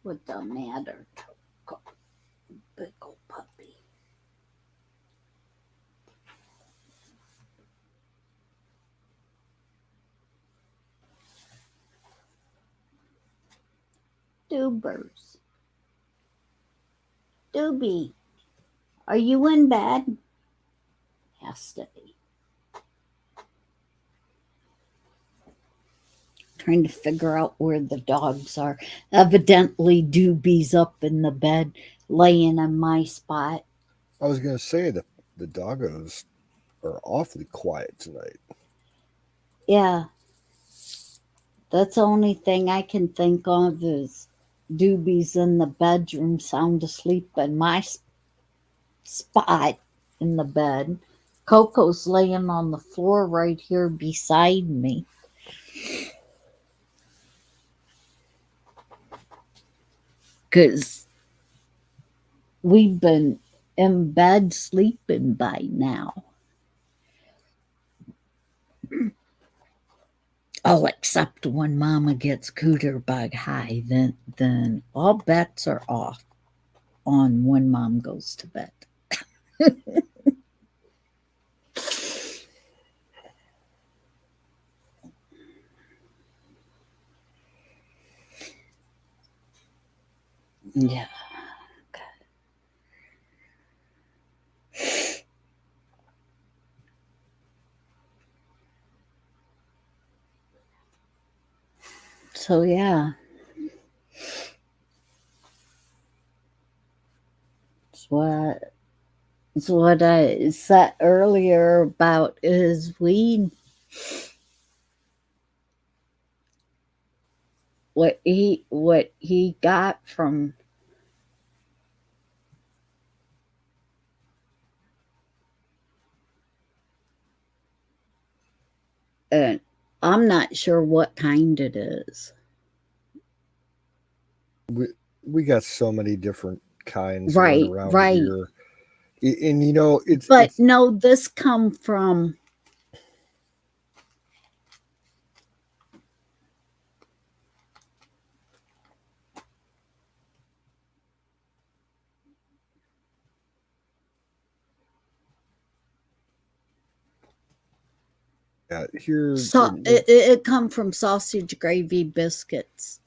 What the matter? Big old puppy. Doobers. Doobie, are you in bed? Has to be. Trying to figure out where the dogs are. Evidently, Doobie's up in the bed, laying in my spot. I was gonna say that the doggos are awfully quiet tonight. Yeah. That's the only thing I can think of is Doobie's in the bedroom, sound asleep in my spot in the bed. Coco's laying on the floor right here beside me. Because we've been in bed sleeping by now. Oh, except when Mama gets cooter bug high, then all bets are off on when Mom goes to bed. Yeah. So yeah. It's what I said earlier about his weed. What he got from and I'm not sure what kind it is. We got so many different kinds going Right, around right. here. And you know, But it's no, this come from here so it come from Sausage Gravy Biscuits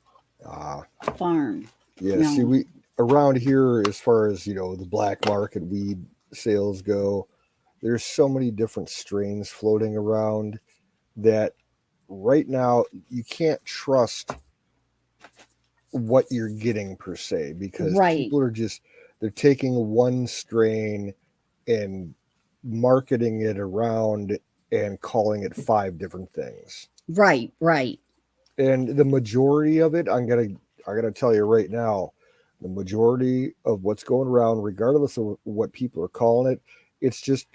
farm. yeah, No. see, we around here, as far as you know, the black market weed sales go, there's so many different strains floating around that right now you can't trust what you're getting per se, because Right. people are just they're taking one strain and marketing it around and calling it 5 different things. Right, right. And the majority of it, I gotta tell you right now, the majority of what's going around, regardless of what people are calling it, it's just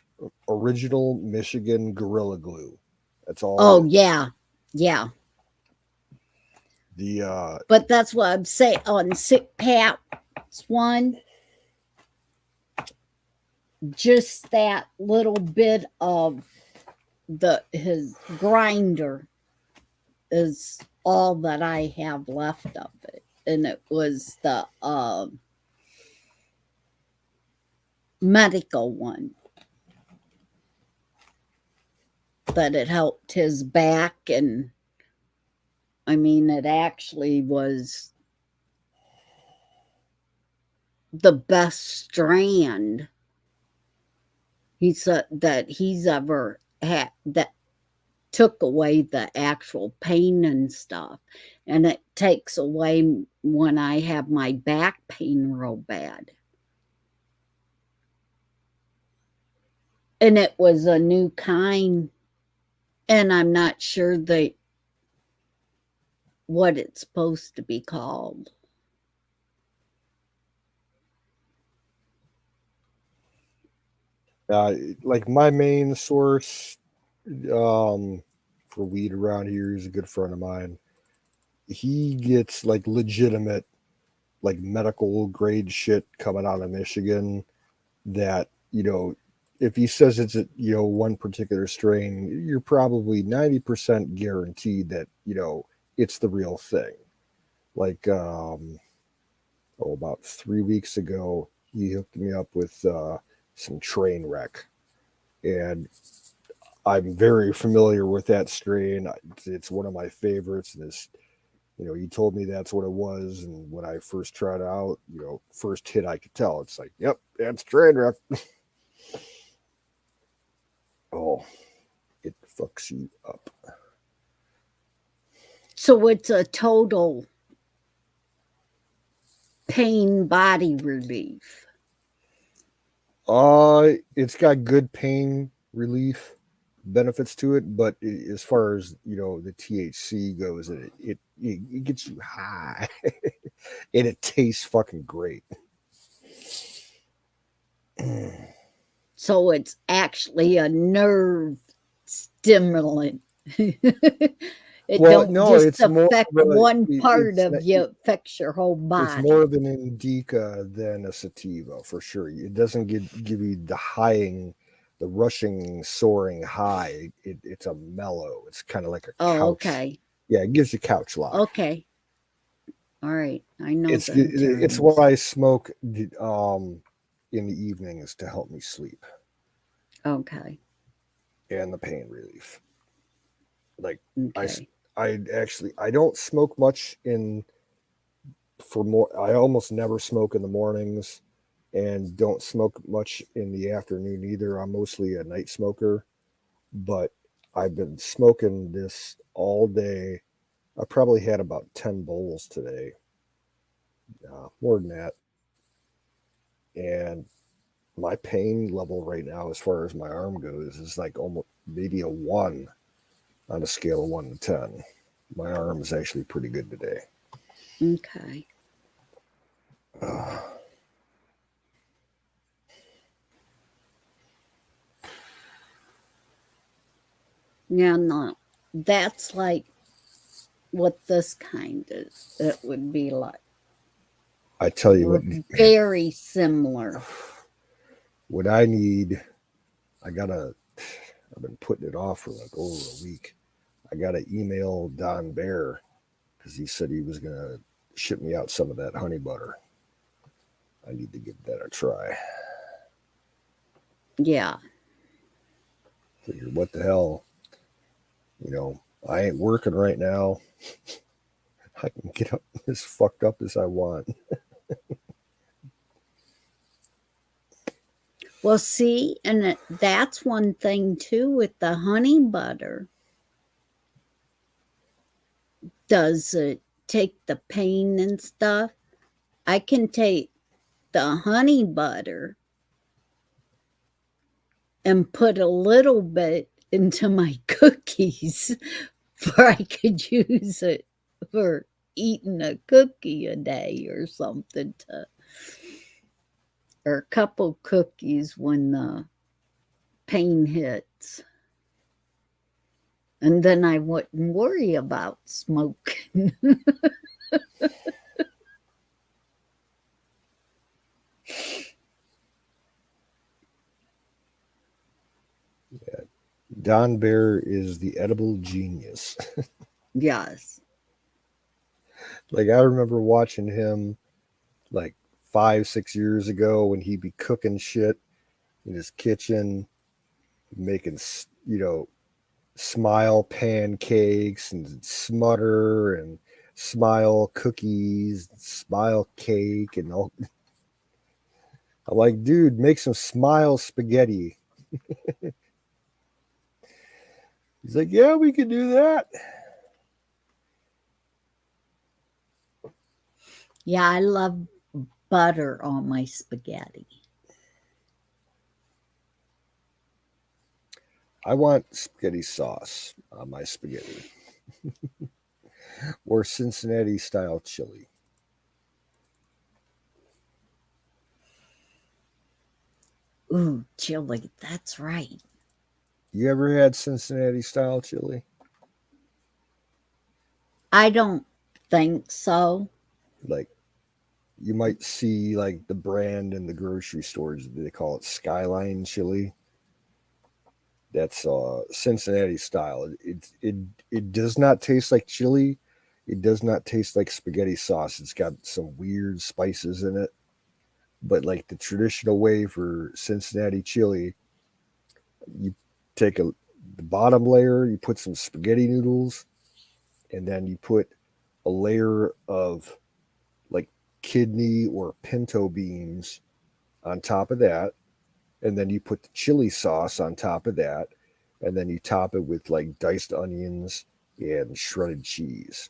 original Michigan Gorilla Glue. That's all Oh it is. yeah. Yeah. But that's what I'm saying on Sick Pat's one. Just that little bit of his grinder is all that I have left of it. And it was the medical one that it helped his back. And I mean, it actually was the best strand he said that he's ever had, that took away the actual pain and stuff. And it takes away when I have my back pain real bad. And it was a new kind, and I'm not sure what it's supposed to be called. Like my main source for weed around here is a good friend of mine. He gets like legitimate, like medical grade shit coming out of Michigan that, you know, if he says it's one particular strain, you're probably 90% guaranteed that, it's the real thing. Like about 3 weeks ago, he hooked me up with some train wreck. And I'm very familiar with that strain. It's one of my favorites. And he told me that's what it was. And when I first tried it out, first hit, I could tell. It's like, yep, that's train wreck. Oh, it fucks you up. So it's a total pain body relief. It's got good pain relief benefits to it, but as far as the THC goes, it gets you high, and it tastes fucking great. So it's actually a nerve stimulant. It Well, don't no, just it's more affect of a, one part it's of you, it affects your whole it's body. more of an indica than a sativa for sure. It doesn't give you the highing, the rushing, soaring high. It's a mellow. It's kind of like a couch. Oh, okay. Yeah, it gives you couch lock. Okay. All right. I know It's the it's terms. what I smoke in the evenings to help me sleep Okay. and the pain relief. Like Okay. I don't smoke much for more. I almost never smoke in the mornings and don't smoke much in the afternoon either. I'm mostly a night smoker, but I've been smoking this all day. I probably had about 10 bowls today, more than that. And my pain level right now, as far as my arm goes, is like almost maybe a 1 on a scale of 1 to 10. My arm is actually pretty good today. Okay. Yeah, no. That's like what this kind is. It would be like. I tell you what, Very similar. what I need, I've been putting it off for like over a week. I got to email Don Bear because he said he was going to ship me out some of that honey butter. I need to give that a try. Yeah. Figure, what the hell? I ain't working right now. I can get up as fucked up as I want. Well, see, and that's one thing too with the honey butter. Does it take the pain and stuff? I can take the honey butter and put a little bit into my cookies for I could use it for eating a cookie a day or something or a couple cookies when the pain hits. And then I wouldn't worry about smoking. Yeah. Don Bear is the edible genius. Yes. Like I remember watching him like 5, 6 years ago when he'd be cooking shit in his kitchen, making smile pancakes and smutter and smile cookies, smile cake, and all. I'm like, dude, make some smile spaghetti. He's like, yeah, we could do that. Yeah, I love butter on my spaghetti. I want spaghetti sauce on my spaghetti or Cincinnati style chili. Ooh, chili. That's right. You ever had Cincinnati style chili? I don't think so. Like you might see like the brand in the grocery stores. They call it Skyline chili. That's Cincinnati style. It does not taste like chili. It does not taste like spaghetti sauce. It's got some weird spices in it. But like the traditional way for Cincinnati chili, you take the bottom layer, you put some spaghetti noodles, and then you put a layer of like kidney or pinto beans on top of that, and then you put the chili sauce on top of that, and then you top it with like diced onions and shredded cheese.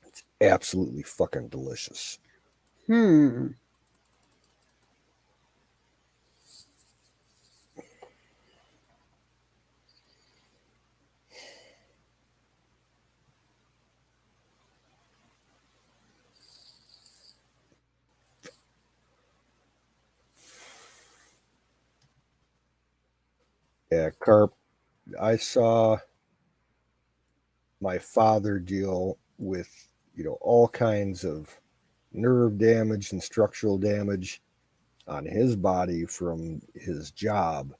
It's absolutely fucking delicious. Hmm. Yeah, Carp. I saw my father deal with, all kinds of nerve damage and structural damage on his body from his job.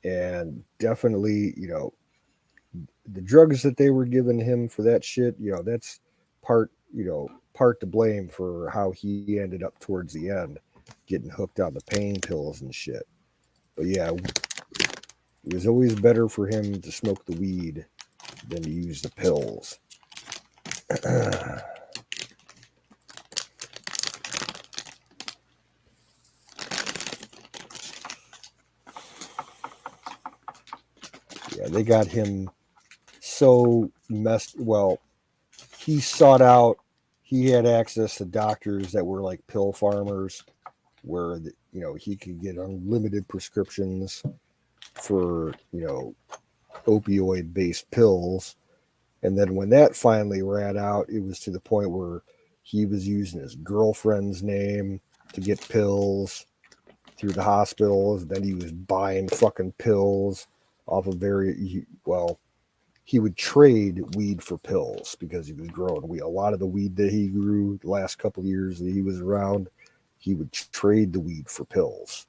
And definitely, the drugs that they were giving him for that shit, that's part to blame for how he ended up towards the end, getting hooked on the pain pills and shit. But yeah, it was always better for him to smoke the weed than to use the pills. Yeah, they got him so messed. Well, he sought out. He had access to doctors that were like pill farmers, where he could get unlimited prescriptions for opioid based pills. And then when that finally ran out, it was to the point where he was using his girlfriend's name to get pills through the hospitals. Then he was buying fucking pills off of he would trade weed for pills because he was growing weed. A lot of the weed that he grew the last couple of years that he was around, he would trade the weed for pills.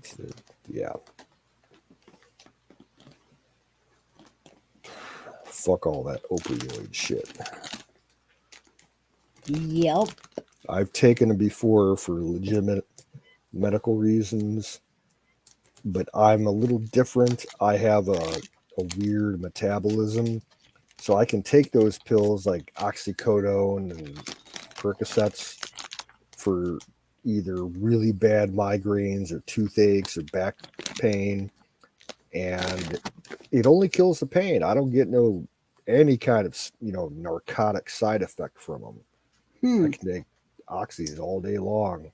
So, yeah. Fuck all that opioid shit. Yep. I've taken it before for legitimate medical reasons, but I'm a little different. I have a weird metabolism, so I can take those pills like oxycodone and Percocets for either really bad migraines or toothaches or back pain, and it only kills the pain. I don't get any kind of narcotic side effect from them. I can take oxys all day long.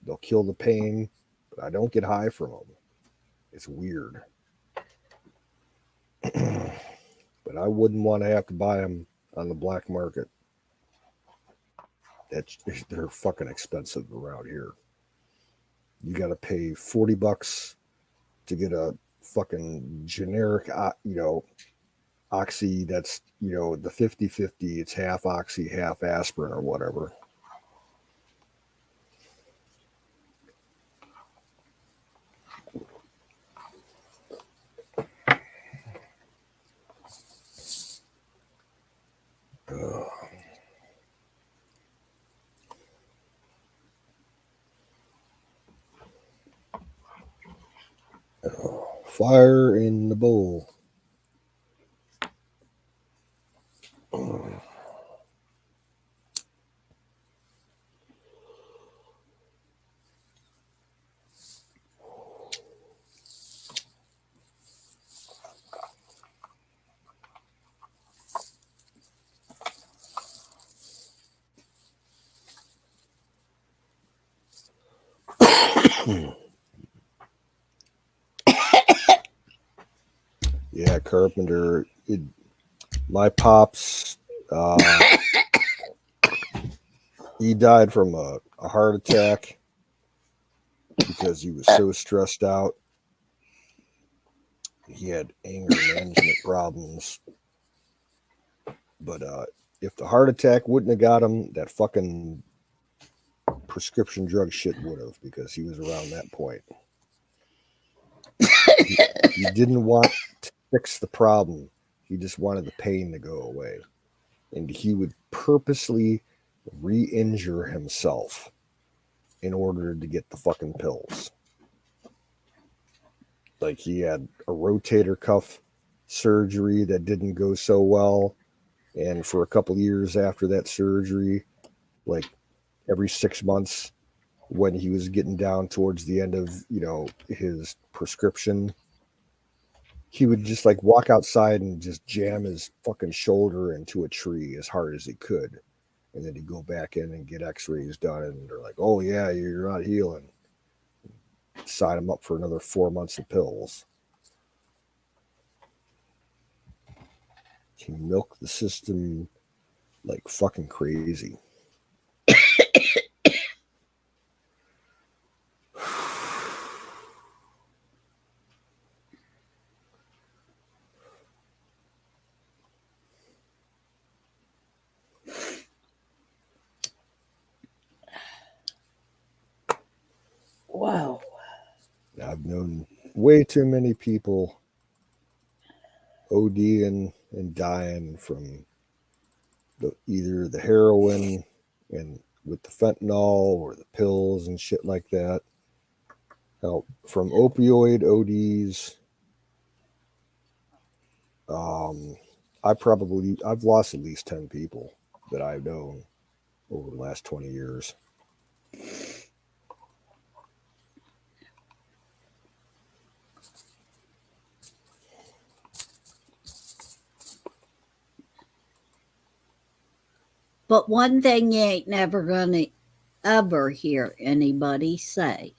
They'll kill the pain, but I don't get high from them. It's weird. But I wouldn't want to have to buy them on the black market. They're fucking expensive around here. You got to pay $40 to get a fucking generic, oxy that's, the 50-50. It's half oxy, half aspirin or whatever. Fire in the bowl. Yeah, Carpenter. My pops, he died from a heart attack because he was so stressed out. He had anger management problems. But if the heart attack wouldn't have got him, that fucking prescription drug shit would have, because he was around that point. He didn't want to fix the problem. He just wanted the pain to go away. And he would purposely re-injure himself in order to get the fucking pills. Like, he had a rotator cuff surgery that didn't go so well. And for a couple years after that surgery, like every 6 months, when he was getting down towards the end of, his prescription, he would just like walk outside and just jam his fucking shoulder into a tree as hard as he could. And then he'd go back in and get x-rays done. And they're like, oh yeah, you're not healing. Sign him up for another 4 months of pills. He milked the system like fucking crazy. Wow. I've known way too many people ODing and dying from either the heroin and with the fentanyl or the pills and shit like that. Now, from opioid ODs, I've lost at least 10 people that I've known over the last 20 years. But one thing you ain't never gonna ever hear anybody say,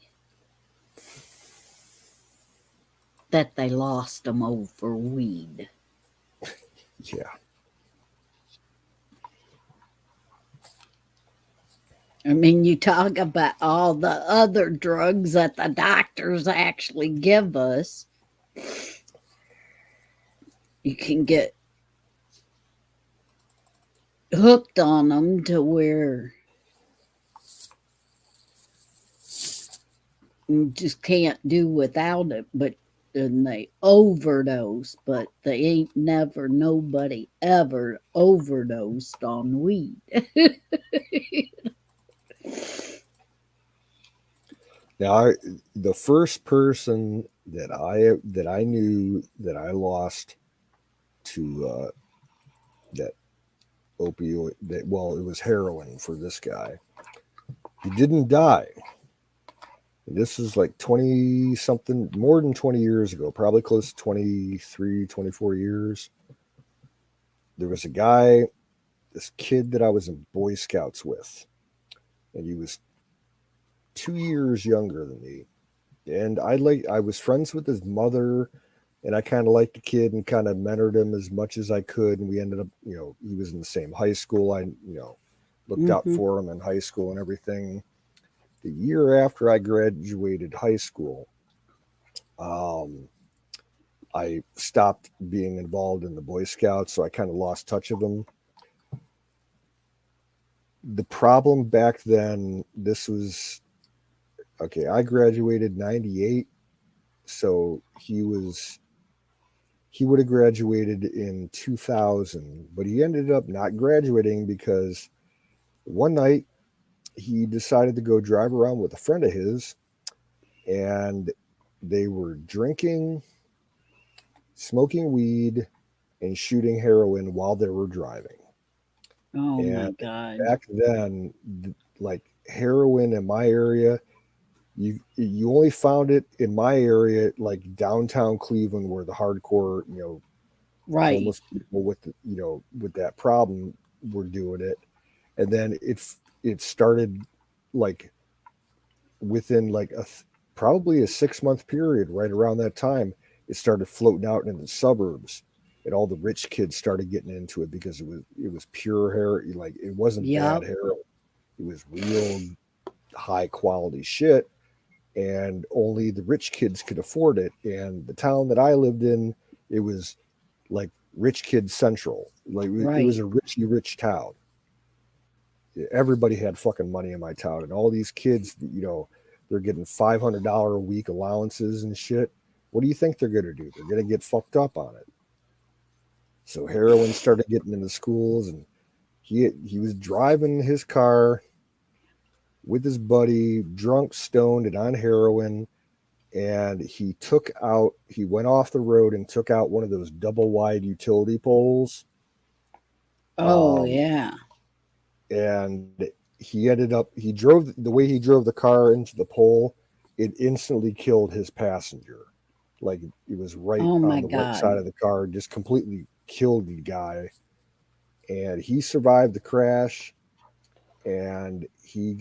that they lost them over weed. Yeah. I mean, you talk about all the other drugs that the doctors actually give us. You can get hooked on them to where you just can't do without it, but then they overdose, but they ain't never nobody ever overdosed on weed. Now, the first person that I knew that I lost to that opioid, it was heroin for this guy. He didn't die. This is like 20 something, more than 20 years ago, probably close to 23, 24 years. There was a guy, this kid that I was in Boy Scouts with, and he was 2 years younger than me. And I was friends with his mother, and I kind of liked the kid and kind of mentored him as much as I could. And we ended up, he was in the same high school. I, looked out for him in high school and everything. The year after I graduated high school, I stopped being involved in the Boy Scouts, so I kind of lost touch of him. The problem back then, I graduated 98, so he would have graduated in 2000, but he ended up not graduating because one night he decided to go drive around with a friend of his, and they were drinking, smoking weed, and shooting heroin while they were driving. Oh and my God. Back then, like heroin in my area, you only found it in my area, like downtown Cleveland, where the hardcore, Right. homeless people with with that problem were doing it. And then it started like within like probably a 6-month period, right around that time, it started floating out in the suburbs, and all the rich kids started getting into it because it was pure hair. Like, it wasn't bad heroin, it was real high quality shit, and only the rich kids could afford it. And the town that I lived in, it was like rich kid central. Like, it was a rich town. Everybody had fucking money in my town, and all these kids, they're getting $500 a week allowances and shit. What do you think they're gonna do? They're gonna get fucked up on it. So heroin started getting into schools, and he was driving his car with his buddy, drunk, stoned, and on heroin, and he went off the road and took out one of those double wide utility poles. Oh, yeah. And he drove the car into the pole. It instantly killed his passenger. Like, it was right on the right side of the car, just completely killed the guy. And he survived the crash, and he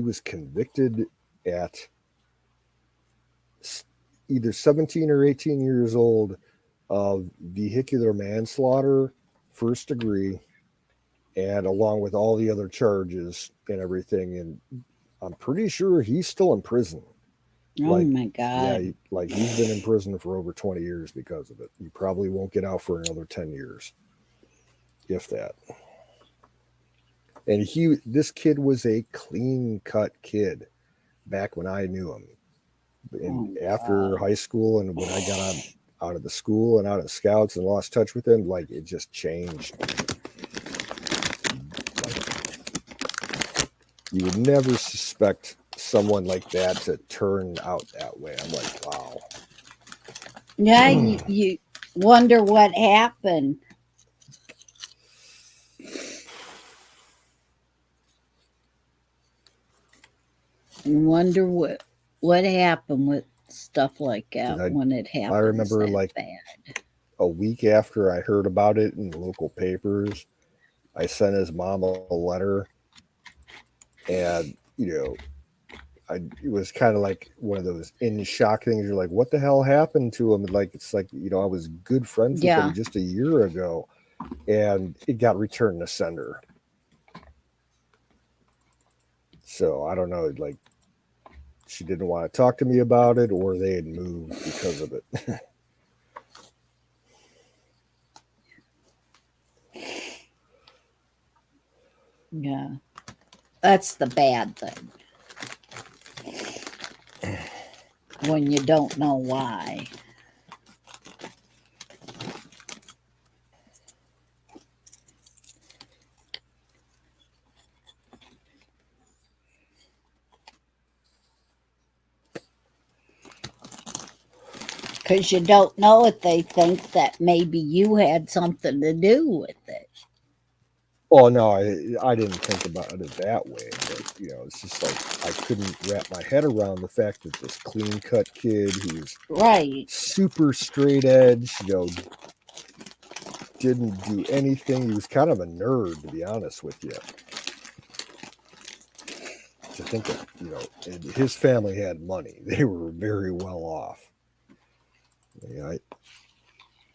was convicted at either 17 or 18 years old of vehicular manslaughter, first degree, and along with all the other charges and everything. And I'm pretty sure he's still in prison. Oh my God. Yeah, like, he's been in prison for over 20 years because of it. He probably won't get out for another 10 years, if that. And this kid was a clean cut kid. back when I knew him. And Oh, after wow. high school, and when I got out of the school and out of scouts and lost touch with him, like it just changed. Like, you would never suspect someone like that to turn out that way. I'm like, wow. Yeah, you wonder what happened. Wonder what happened with stuff like that when it happens. I remember that like bad. a week after I heard about it in the local papers, I sent his mom a letter, and it was kind of like one of those in shock things. You're like, what the hell happened to him? And like, it's like, I was good friends with him just a year ago, and it got returned to sender. So I don't know, like she didn't want to talk to me about it, or they had moved because of it. Yeah, that's the bad thing. When you don't know why. Because you don't know it, they think that maybe you had something to do with it. Oh no, I didn't think about it that way, but it's just like I couldn't wrap my head around the fact that this clean cut kid who's Right. super straight edge, didn't do anything. He was kind of a nerd, to be honest with you. To think that, his family had money. They were very well off. I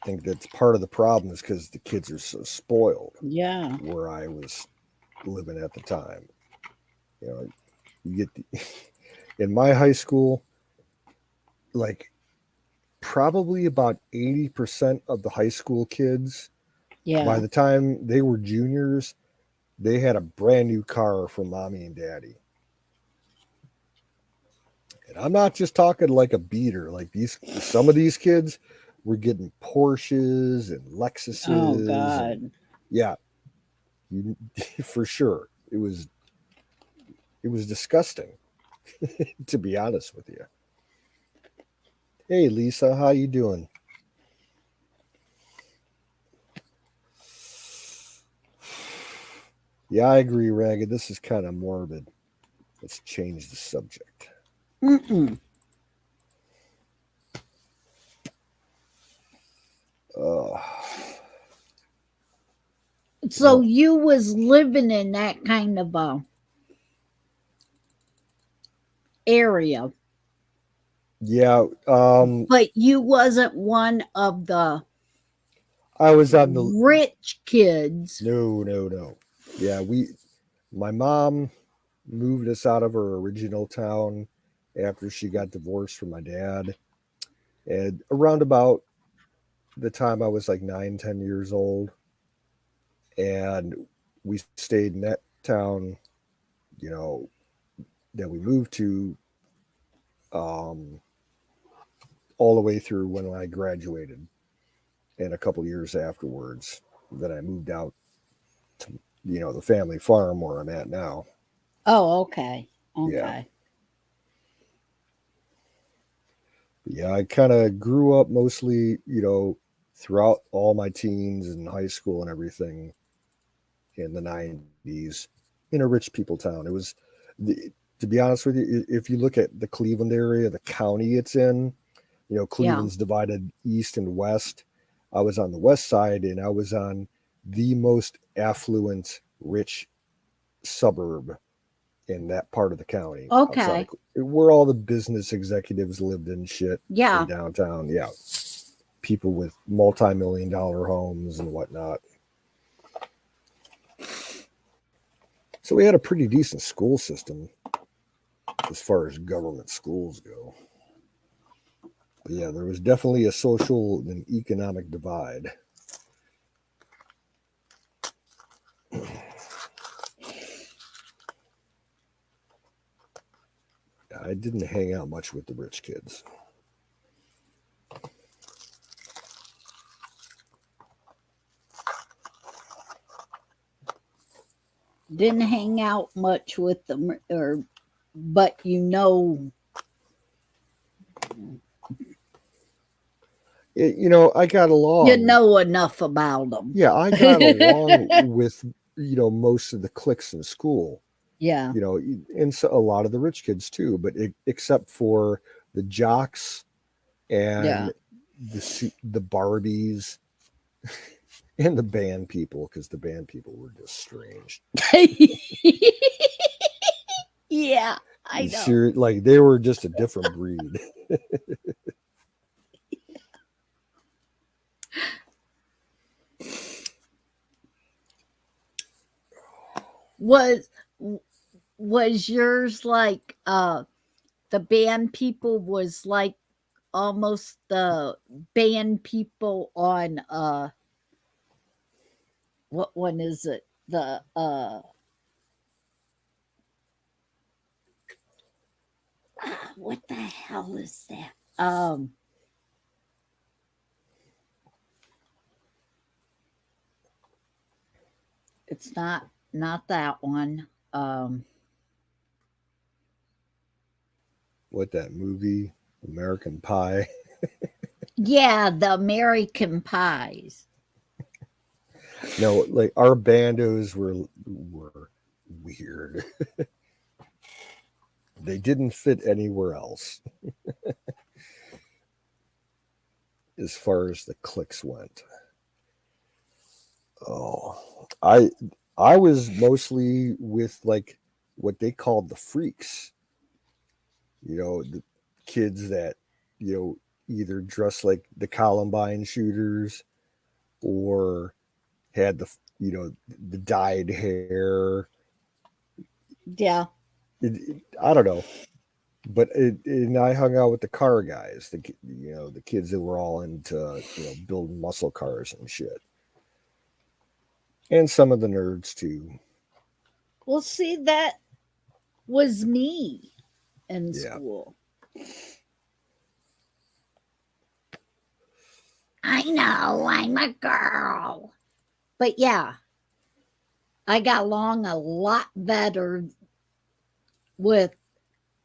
think that's part of the problem is because the kids are so spoiled. Yeah. Where I was living at the time. You get in my high school, like probably about 80% of the high school kids, by the time they were juniors, they had a brand new car from mommy and daddy. And I'm not just talking like a beater. Like some of these kids were getting Porsches and Lexuses. Oh God. Yeah, for sure. It was disgusting, to be honest with you. Hey Lisa, how you doing? Yeah, I agree, Ragged. This is kind of morbid. Let's change the subject. Mm-mm. So you was living in that kind of a area. Yeah. But you wasn't one of the I was on the rich kids. No. Yeah, my mom moved us out of her original town after she got divorced from my dad. And around about the time I was like 9, 10 years old. And we stayed in that town, that we moved to all the way through when I graduated. And a couple years afterwards, that I moved out to, the family farm where I'm at now. Oh, okay. Yeah, I kind of grew up mostly, throughout all my teens and high school and everything in the 90s in a rich people town. It was, to be honest with you, if you look at the Cleveland area, the county it's in, Cleveland's divided east and west. I was on the west side, and I was on the most affluent, rich suburb in that part of the county. Okay. Where all the business executives lived and shit. Yeah. From downtown. Yeah. People with multi-million-dollar homes and whatnot. So we had a pretty decent school system as far as government schools go. But yeah, there was definitely a social and economic divide. I didn't hang out much with the rich kids. Didn't hang out much with them, but I got along. you know enough about them. Yeah, I got along with most of the cliques in school. Yeah. And so a lot of the rich kids too, but except for the jocks and the Barbies and the band people, because the band people were just strange. Yeah, I know. Like they were just a different breed. Was yours like the band people was like almost the band people on what one is it? The what the hell is that? It's not that one. What, that movie, American Pie? Yeah, the American Pies. No, like our bandos were weird. They didn't fit anywhere else as far as the cliques went. Oh, I was mostly with like what they called the freaks. The kids that either dressed like the Columbine shooters or had the dyed hair. Yeah. I don't know, but and I hung out with the car guys, the kids that were all into building muscle cars and shit, and some of the nerds too. Well, see, that was me in school. I know, I'm a girl. But yeah, I got along a lot better with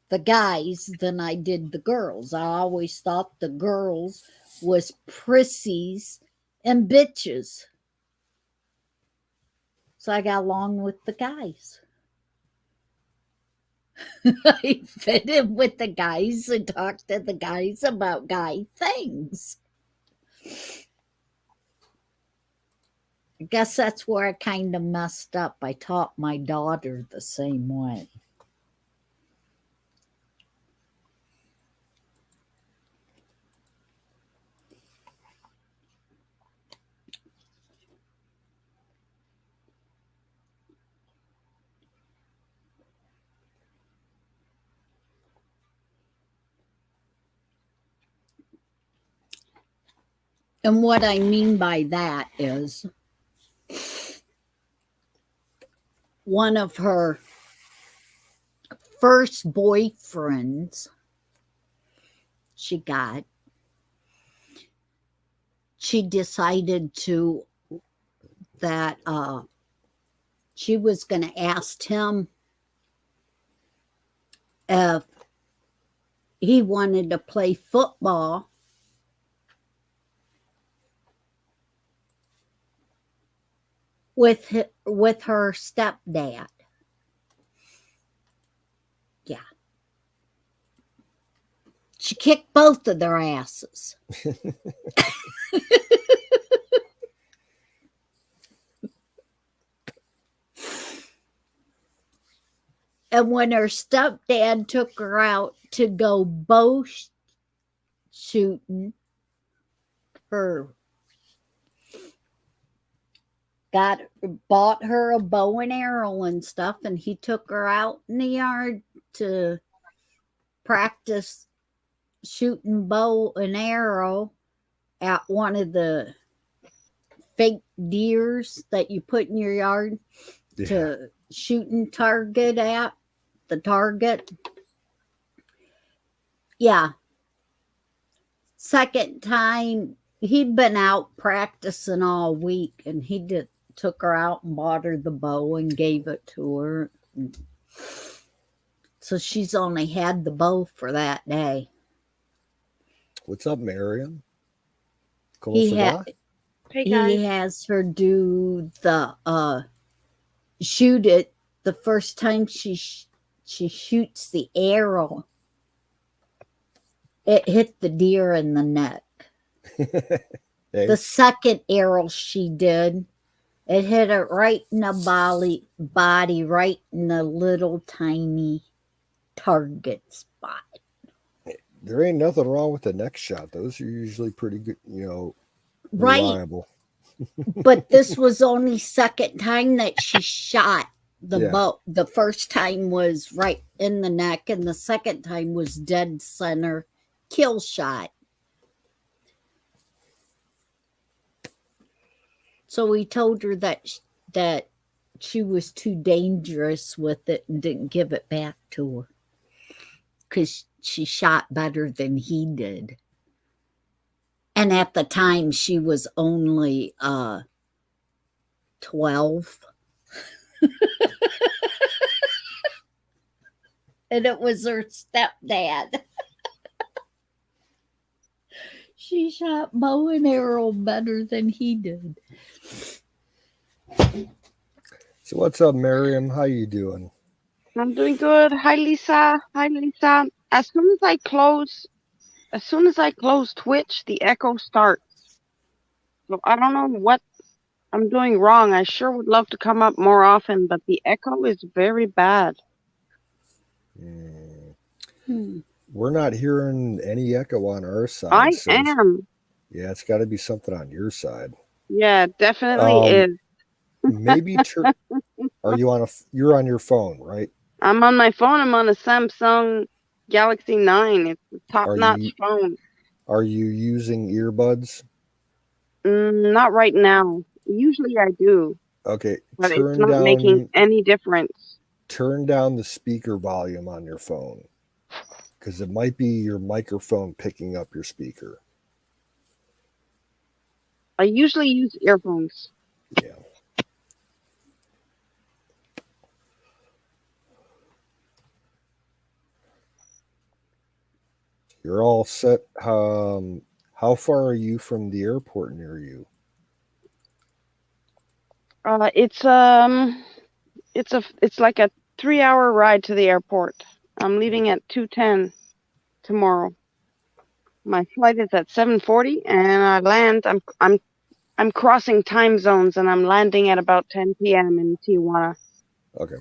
the guys than I did the girls. I always thought the girls was prissies and bitches. So I got along with the guys. I fit in with the guys and talked to the guys about guy things. I guess that's where I kind of messed up. I taught my daughter the same way. And what I mean by that is one of her first boyfriends she decided that she was going to ask him if he wanted to play football with her stepdad. Yeah. She kicked both of their asses. And when her stepdad took her out to go bow shooting, bought her a bow and arrow and stuff, and he took her out in the yard to practice shooting bow and arrow at one of the fake deers that you put in your yard to shoot and target at the target. Yeah. Second time, he'd been out practicing all week, and took her out and bought her the bow and gave it to her. So she's only had the bow for that day. What's up, Miriam? ¿Cómo He se va? Hey guys. He has her do the shoot it the first time she shoots the arrow. It hit the deer in the neck. Hey, The second arrow she did, it hit it right in the body, right in the little tiny target spot. there ain't nothing wrong with the neck shot. Those are usually pretty good, Right. reliable. But this was only second time that she shot the Yeah. bow. The first time was right in the neck, and the second time was dead center kill shot. So we told her that she was too dangerous with it and didn't give it back to her because she shot better than he did. And at the time, she was only 12. And it was her stepdad. She shot bow and arrow better than he did. So what's up, Miriam? How you doing? I'm doing good. Hi Lisa. Hi Lisa. As soon as I close Twitch, the echo starts. So I don't know what I'm doing wrong. I sure would love to come up more often, but the echo is very bad. We're not hearing any echo on our side. I so am. Yeah, it's got to be something on your side. Yeah, definitely is. Maybe you're on your phone, right? I'm on my phone. I'm on a Samsung Galaxy 9. It's a top-notch phone. Are you using earbuds? Not right now. Usually I do. Okay, but it's not making any difference. Turn down the speaker volume on your phone because it might be your microphone picking up your speaker. I usually use earphones. Yeah. You're all set. How far are you from the airport near you? It's like a 3-hour ride to the airport. I'm leaving at 2:10 tomorrow. My flight is at 7:40, and I land. I'm crossing time zones, and I'm landing at about 10 p.m. in Tijuana. Okay.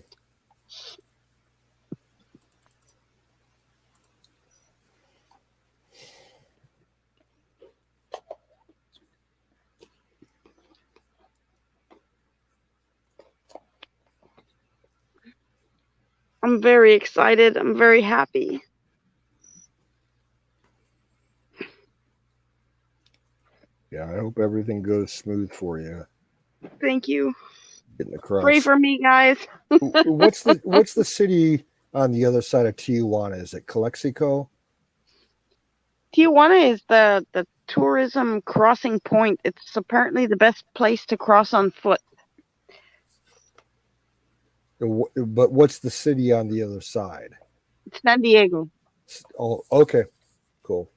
I'm very excited. I'm very happy. Yeah, I hope everything goes smooth for you. Thank you. Getting across. Pray for me, guys. What's the city on the other side of Tijuana? Is it Calexico? Tijuana is the tourism crossing point. It's apparently the best place to cross on foot. But what's the city on the other side? It's San Diego. Oh, okay. Cool.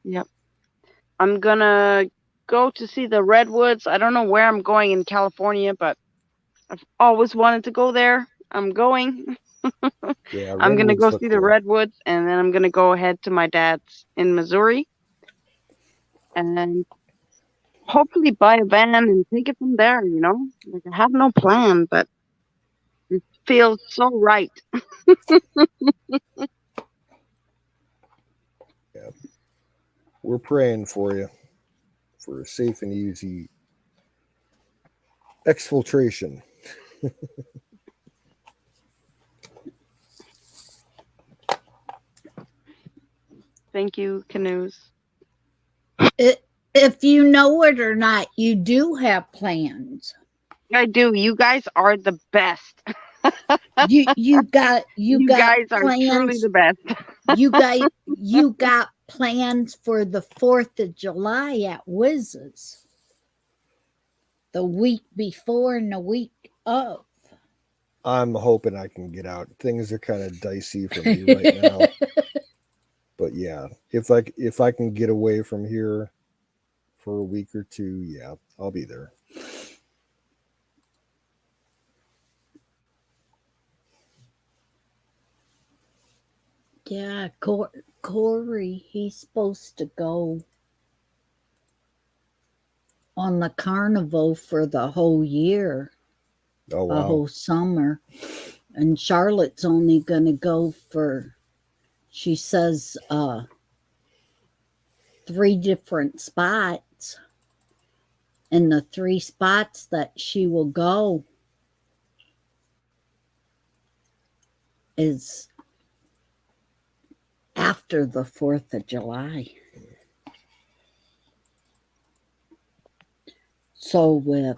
Yep. I'm gonna go to see the redwoods. I don't know where I'm going in California, but I've always wanted to go there. I'm going. Yeah, I'm gonna go see cool. the redwoods, and then I'm gonna go ahead to my dad's in Missouri, and then hopefully buy a van and take it from there. Like I have no plan, but it feels so right. Yeah. We're praying for you for a safe and easy exfiltration. Thank you, Canoes. If you know it or not, you do have plans. I do. You guys are the best. You got You guys are truly plans. the best. You got plans for the 4th of July at Wiz's. The week before and the week of. I'm hoping I can get out. Things are kind of dicey for me right now. But yeah, if I can get away from here for a week or two, yeah, I'll be there. Yeah, Corey, he's supposed to go on the carnival for the whole year, Oh a wow. whole summer. And Charlotte's only going to go for, she says, 3 different spots. And the 3 spots that she will go is after the 4th of July. So if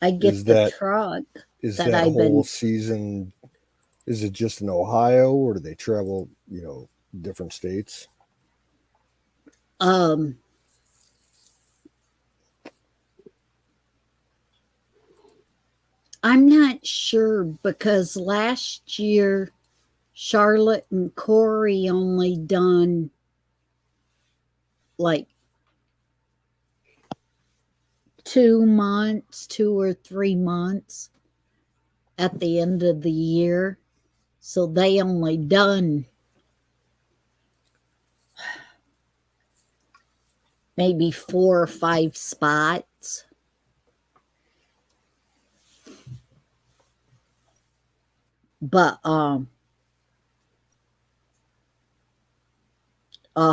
I get the truck is that that I've whole been, season, is it just in Ohio or do they travel, different states? I'm not sure because last year Charlotte and Corey only done like 2 months, 2 or 3 months at the end of the year. So they only done maybe 4 or 5 spots. But a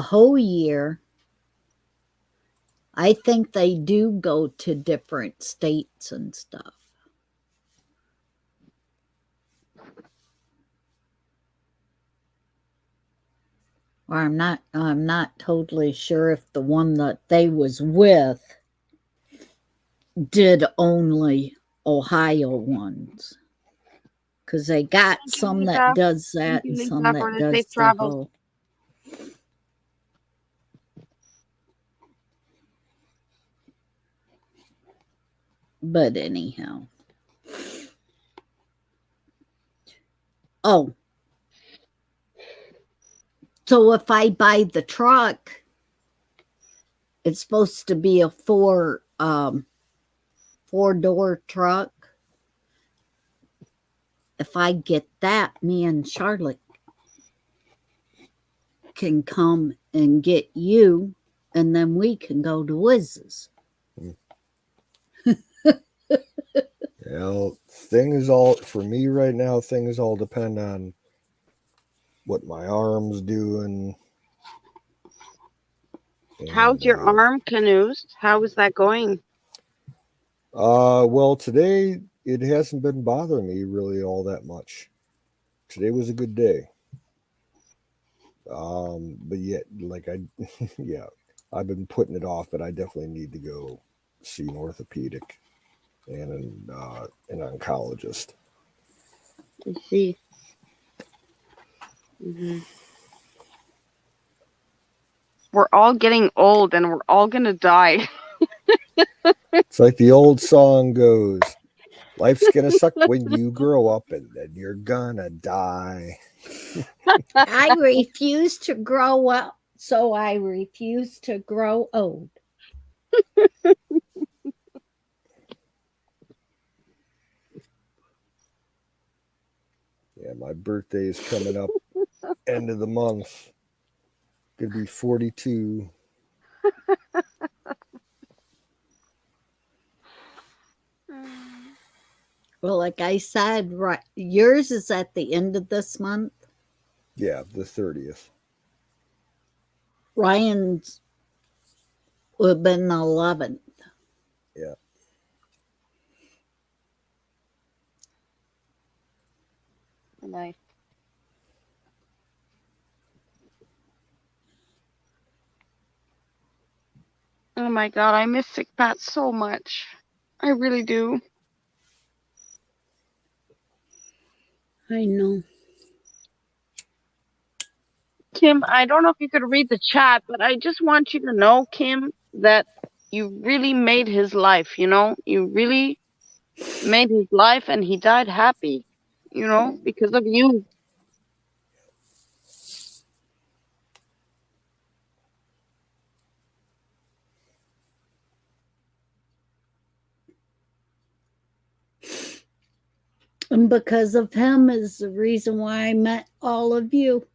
whole year, I think they do go to different states and stuff. Or I'm not totally sure if the one that they was with did only Ohio ones. Because they got some that does that and some that does the whole. But anyhow. Oh. So if I buy the truck, it's supposed to be a 4-door truck. If I get that, me and Charlotte can come and get you, and then we can go to Wiz's. Well, things all for me right now. Things all depend on what my arm's doing. How's your arm, Canoes? How is that going? Well, today it hasn't been bothering me really all that much. Today was a good day. But yet, yeah, I've been putting it off, but I definitely need to go see an orthopedic and an oncologist. I see. Mm-hmm. We're all getting old and we're all gonna die. It's like the old song goes, life's gonna suck when you grow up and then you're gonna die. I refuse to grow up, so I refuse to grow old. Yeah, my birthday is coming up end of the month. Gonna be 42. Well, like I said, right, yours is at the end of this month. Yeah, the 30th. Ryan's would have been the 11th. Yeah. Nice. my God, I miss Sick Pat so much. I really do. I know. Kim, I don't know if you could read the chat, but I just want you to know, Kim, that you really made his life, you know? You really made his life, and he died happy, you know, because of you. And because of him is the reason why I met all of you.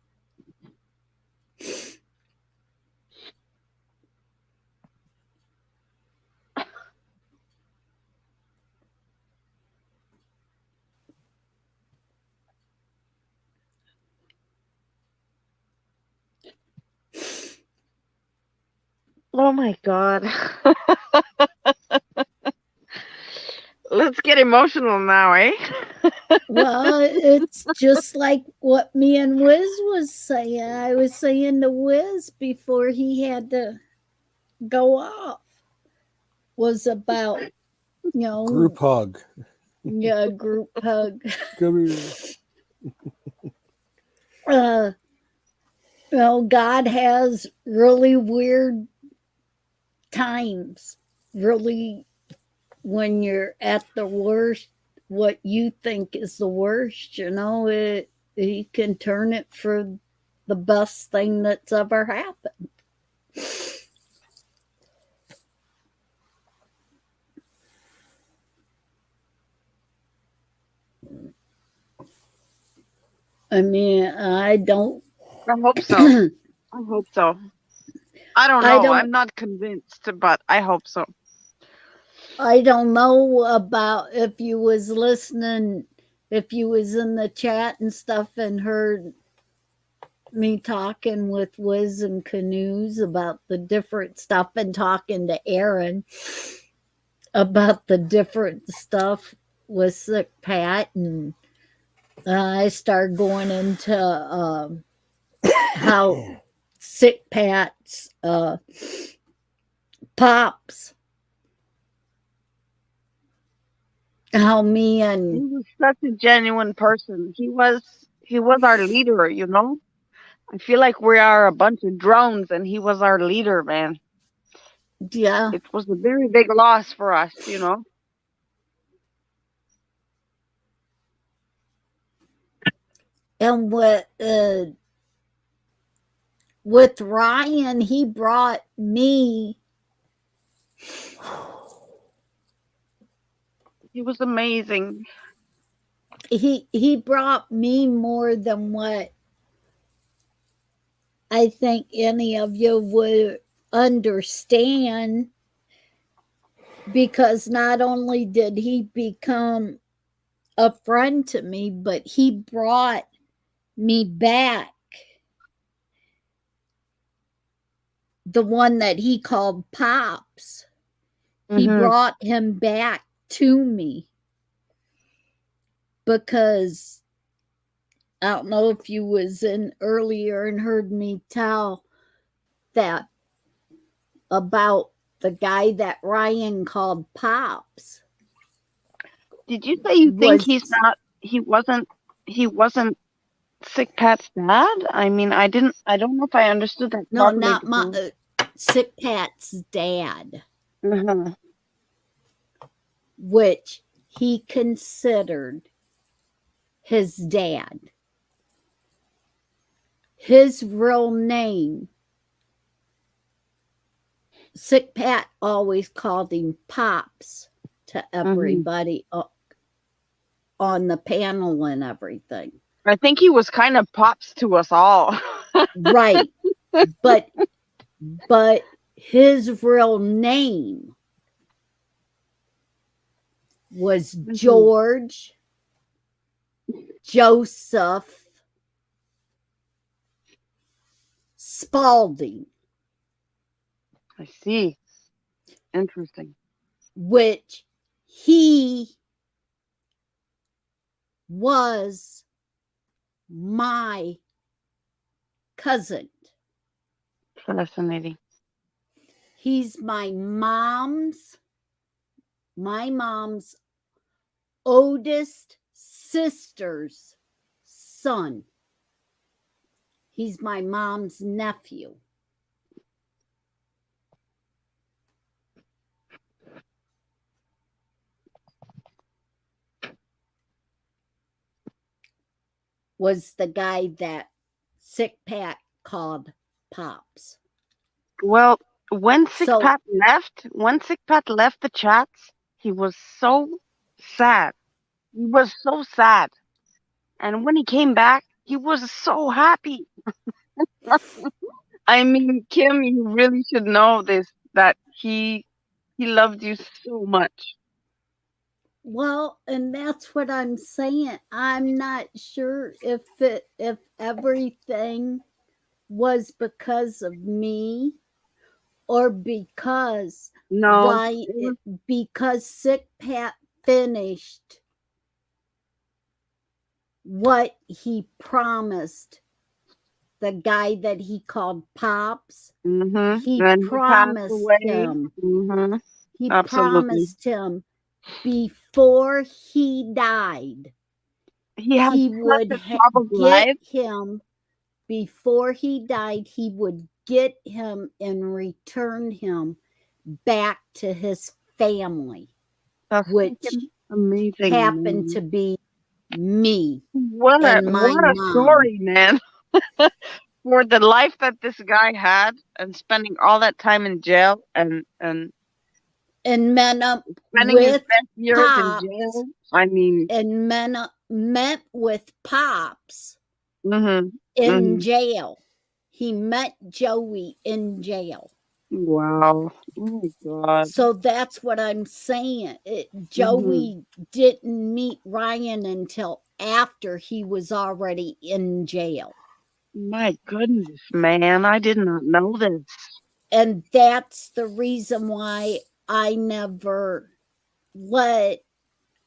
Oh my God. Let's get emotional now, eh? Well, it's just like what me and Wiz was saying. I was saying to Wiz before he had to go off was about, Group hug. Yeah, group hug. Come here. God has really weird times. Really, when you're at the worst, what you think is the worst, he can turn it for the best thing that's ever happened. I mean, I don't. I hope so. I hope so. I don't know. I'm not convinced, but I hope so. I don't know about if you was listening, if you was in the chat and stuff and heard me talking with Wiz and Canoes about the different stuff and talking to Aaron about the different stuff with Sick Pat, and I started going into how Sick Pat's pops, how me and he was such a genuine person. He was our leader, you know? I feel like we are a bunch of drones and he was our leader, man. Yeah. It was a very big loss for us, you know? And with Ryan, he brought me. He was amazing. He brought me more than what I think any of you would understand, because not only did he become a friend to me, but he brought me back. The one that he called Pops, he brought him back to me, because I don't know if you was in earlier and heard me tell that about the guy that Ryan called Pops. Did you say you think he wasn't Sick Pat's dad? I mean, I don't know if I understood that No, properly. not my Sick Pat's dad. Which he considered his dad. His real name, Sick Pat always called him Pops to everybody on the panel and everything. I think he was kind of Pops to us all. Right. But his real name was George Joseph Spalding. I see. Interesting. Which he was my cousin. Fascinating. He's my mom's oldest sister's son. He's my mom's nephew. Was the guy that Sick Pat called Pops. Well, when Sick So- Pat left the chats, he was so sad. He was so sad. And when he came back, he was so happy. I mean, Kim, you really should know this, that he loved you so much. Well, and that's what I'm saying. I'm not sure if everything was because of me or because No. because Sick Pat finished what he promised the guy that he called Pops. Mm-hmm. He And promised he passed away. him. Mm-hmm. He Absolutely. promised him before he died. He had He such would a troubled get life. him before he died. He would get him and return him back to his family, That's which freaking amazing. happened man. to be me. What a and my what a mom. story, man. For the life that this guy had and spending all that time in jail and And spending his with best years Pops, in jail. I mean, and met with Pops mm-hmm. in jail. He met Joey in jail. Wow. Oh my God. So that's what I'm saying. Joey didn't meet Ryan until after he was already in jail. My goodness, man. I did not know this. And that's the reason why I never let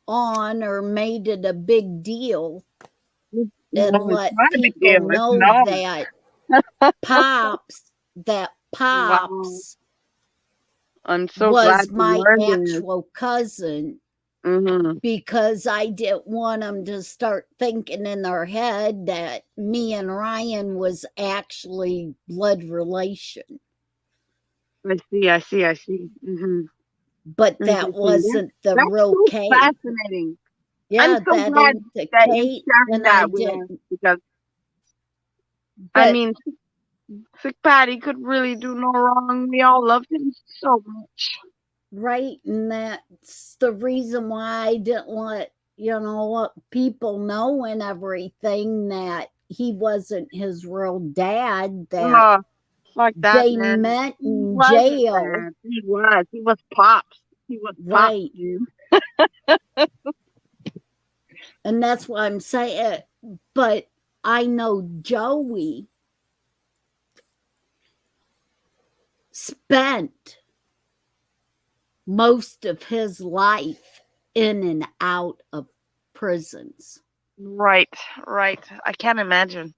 on or made it a big deal and No, let it's not a big people deal. It's know not. that Pops Wow. I'm so was glad to my learn this. actual cousin, Mm-hmm. because I didn't want them to start thinking in their head that me and Ryan was actually blood relation. I see. Mm-hmm. But that Interesting. wasn't the That's real so case. fascinating. Yeah, I'm so that glad ain't the that you case. shared And I that with us didn't. because I But mean, Sick Patty could really do no wrong. We all loved him so much. right, and that's the reason why I didn't let what people know and everything, that he wasn't his real dad, that Fuck that, they man. met He in wasn't jail. that. He was. He was Pops. He was Pops, Right. dude. And that's what I'm saying. But I know Joey spent most of his life in and out of prisons. Right. I can't imagine.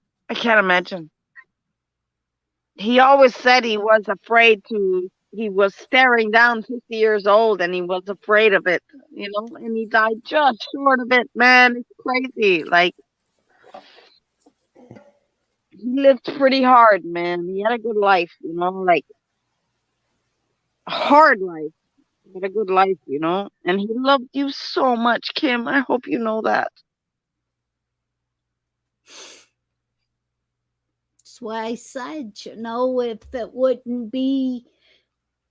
He always said he was afraid to. He was staring down 50 years old and he was afraid of it, and he died just short of it, man. It's crazy. Like, he lived pretty hard, man. He had a good life, like a hard life. He had a good life, and he loved you so much, Kim. I hope you know that. That's why I said,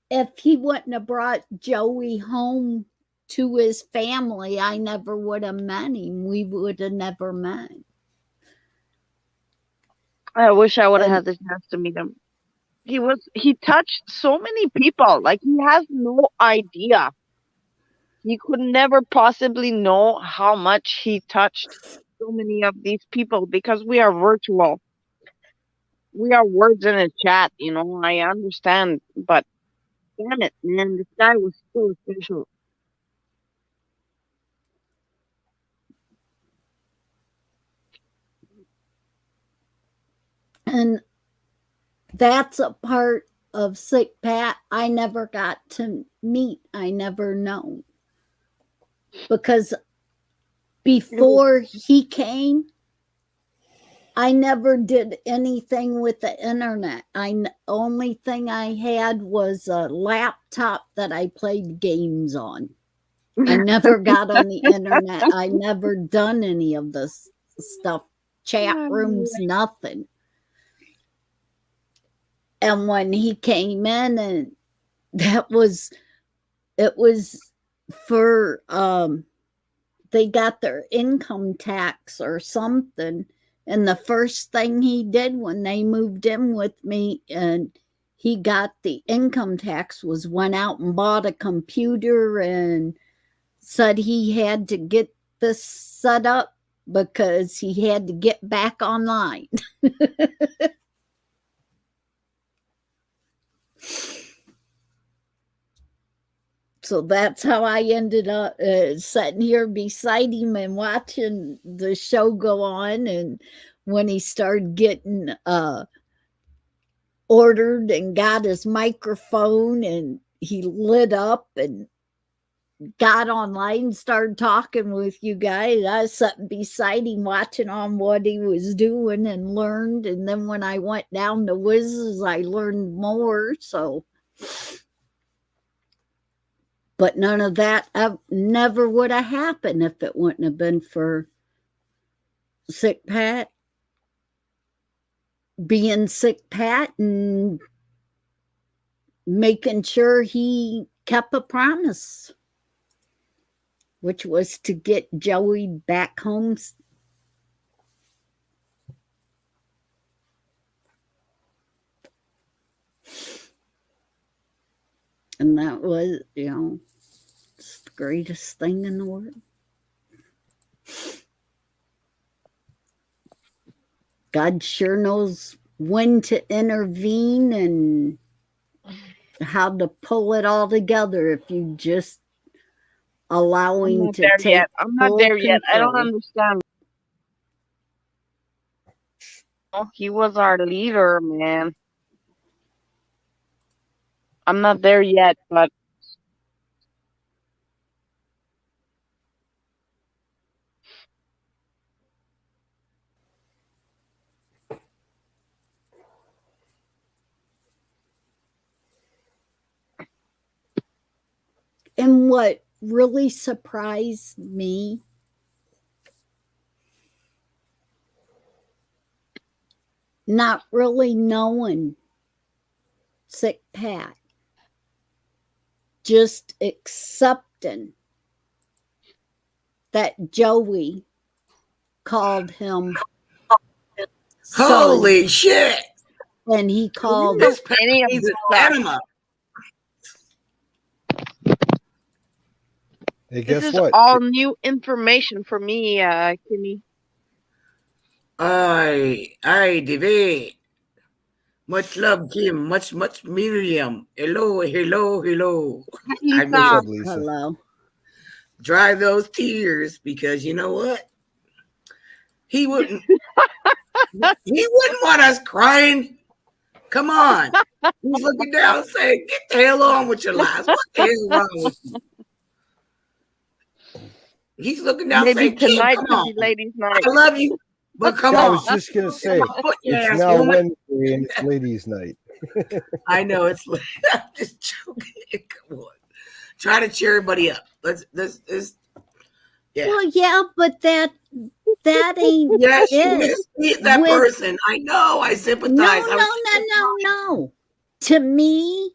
if he wouldn't have brought Joey home to his family, I never would have met him. We would have never met. I wish I would have had the chance to meet him. He touched so many people. Like, he has no idea. He could never possibly know how much he touched so many of these people because we are virtual. We are words in a chat, I understand, but damn it, man, this guy was so special. And that's a part of Sick Pat, I never got to meet. I never known. Because before he came, I never did anything with the internet. Only thing I had was a laptop that I played games on. I never got on the internet. I never done any of this stuff. Chat rooms, nothing. And when he came in, and it was for they got their income tax or something. And the first thing he did when they moved in with me and he got the income tax was went out and bought a computer and said he had to get this set up because he had to get back online. So that's how I ended up sitting here beside him and watching the show go on. And when he started getting ordered and got his microphone and he lit up and got online and started talking with you guys, I was sitting beside him watching on what he was doing and learned. And then when I went down to Wizards, I learned more. So... But none of that never would have happened if it wouldn't have been for Sick Pat being Sick Pat and making sure he kept a promise, which was to get Joey back home. And that was, it's the greatest thing in the world. God sure knows when to intervene and how to pull it all together if you just allow him to take. I'm not there yet. I don't understand. He was our leader, man. I'm not there yet, but And what really surprised me, not really knowing Sick Pat, just accepting that Joey called him Holy son, shit! and he called This any of is this anima. Hey, this guess is what? all new information for me, Kimmy. Ay, Divi. Much love, Kim. Much Miriam. Hello. I What's mean, up, Lisa? hello. dry those tears because you know what? He wouldn't want us crying. Come on. He's looking down saying, get the hell on with your lives. What the hell wrong with you? He's looking down Maybe saying, Kim, tonight come could on. be ladies' night. I love you, but come Yeah, I on. was just gonna say Put your it's ass now woman. Wednesday and it's ladies' night. I know it's I'm just joking. Come on. Try to cheer everybody up. Let's yeah. Well, yeah, but that ain't Yes, she it. is that With person. I know. I sympathize. no. To me,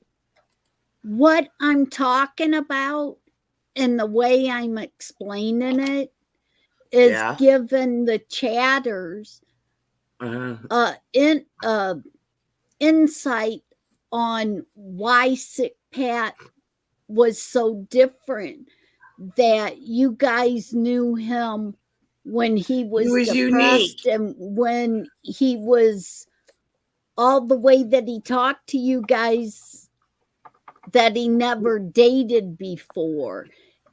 what I'm talking about and the way I'm explaining it is Yeah. giving the chatters insight on why Sick Pat was so different, that you guys knew him when he was depressed unique. and when he was all the way that he talked to you guys, that he never dated before,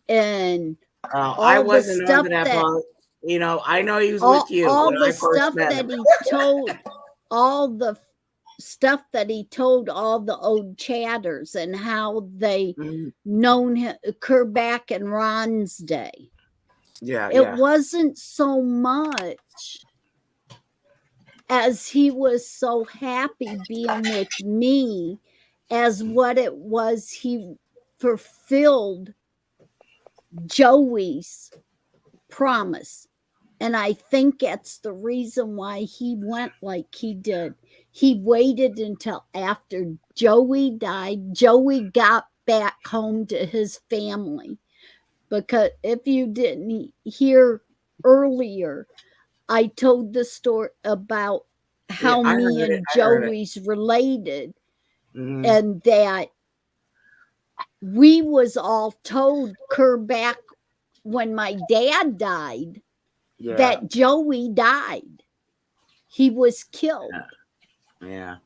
and all I the wasn't stuff under that that part. I know he was all, with you all when I the first stuff met that him. he told, all the stuff that he told all the old chatters and how they Mhm. known him, Kerback and Ron's day. Yeah, It yeah. wasn't so much as he was so happy being with me as what it was he fulfilled Joey's promise. And I think that's the reason why he went like he did. He waited until after Joey died. Joey got back home to his family. Because if you didn't hear earlier, I told the story about how I me heard it. and I heard it. Joey's related, Mhm. and that we was all told Kerback when my dad died Yeah. that Joey died. He was killed. Yeah.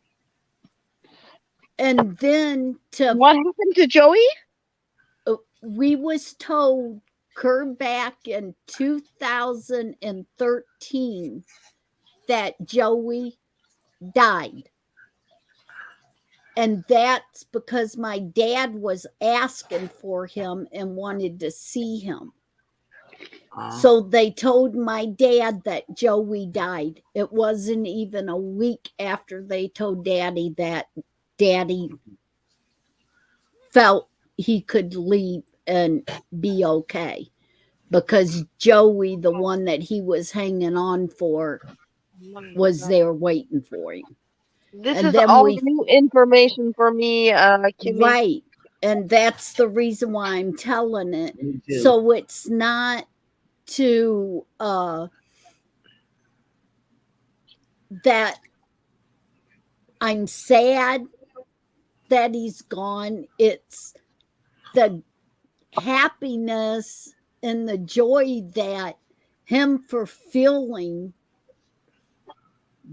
And then What happened to Joey? we was told Kerback in 2013 that Joey died. And that's because my dad was asking for him and wanted to see him. So they told my dad that Joey died. It wasn't even a week after they told Daddy that Daddy felt he could leave and be okay. Because Joey, the one that he was hanging on for, was there waiting for him. This And is then all new information for me, Kimmy. Right. And that's the reason why I'm telling it. Me too. So it's not to that I'm sad that he's gone. It's the happiness and the joy that him fulfilling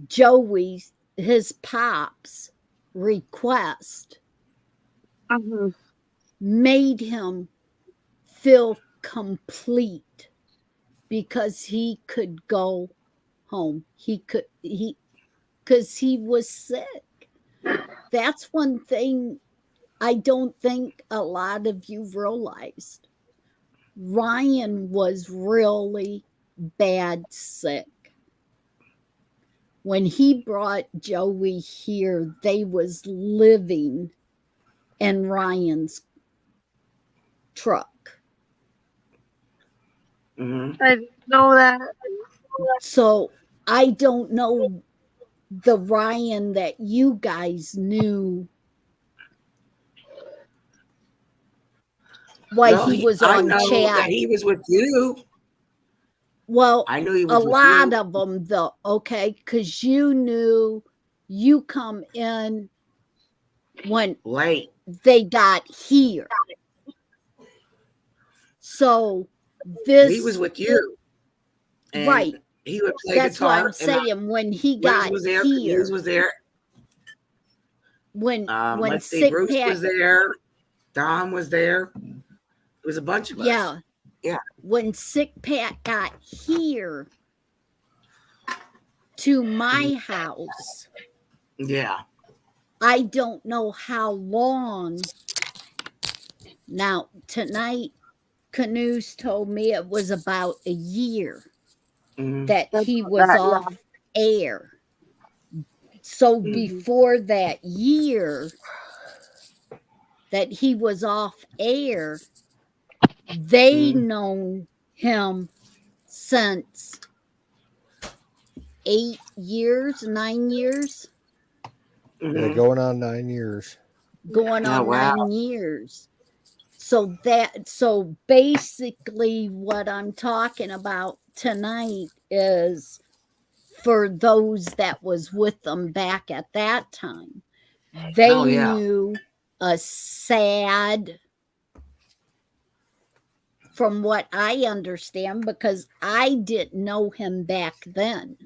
Joey's, his pop's request made him feel complete because he could go home. Because he was sick. That's one thing I don't think a lot of you realized. Ryan was really bad sick. When he brought Joey here, they was living in Ryan's truck. I didn't know that. So I don't know the Ryan that you guys knew. Why Well, he was I on know chat. that he was with you. Well, I knew he a was with lot you. of them though, okay, because you knew you come in when Late. they got here. So this He was with you. And right. he would play That's guitar. what I'm saying. When he got was there. here, Denise was there. when Let's see, Sick Bruce Pat, was there. Dom was there. It was a bunch of us. yeah, Yeah. when Sick Pat got here to my house, Yeah. I don't know how long. Now tonight, Canoes told me it was about a year that he was off air. So before that year that he was off air, they known him since 8 years, 9 years. Yeah, going on 9 years. Going on 9 years. So basically what I'm talking about tonight is for those that was with them back at that time. They knew a sad, from what I understand, because I didn't know him back then.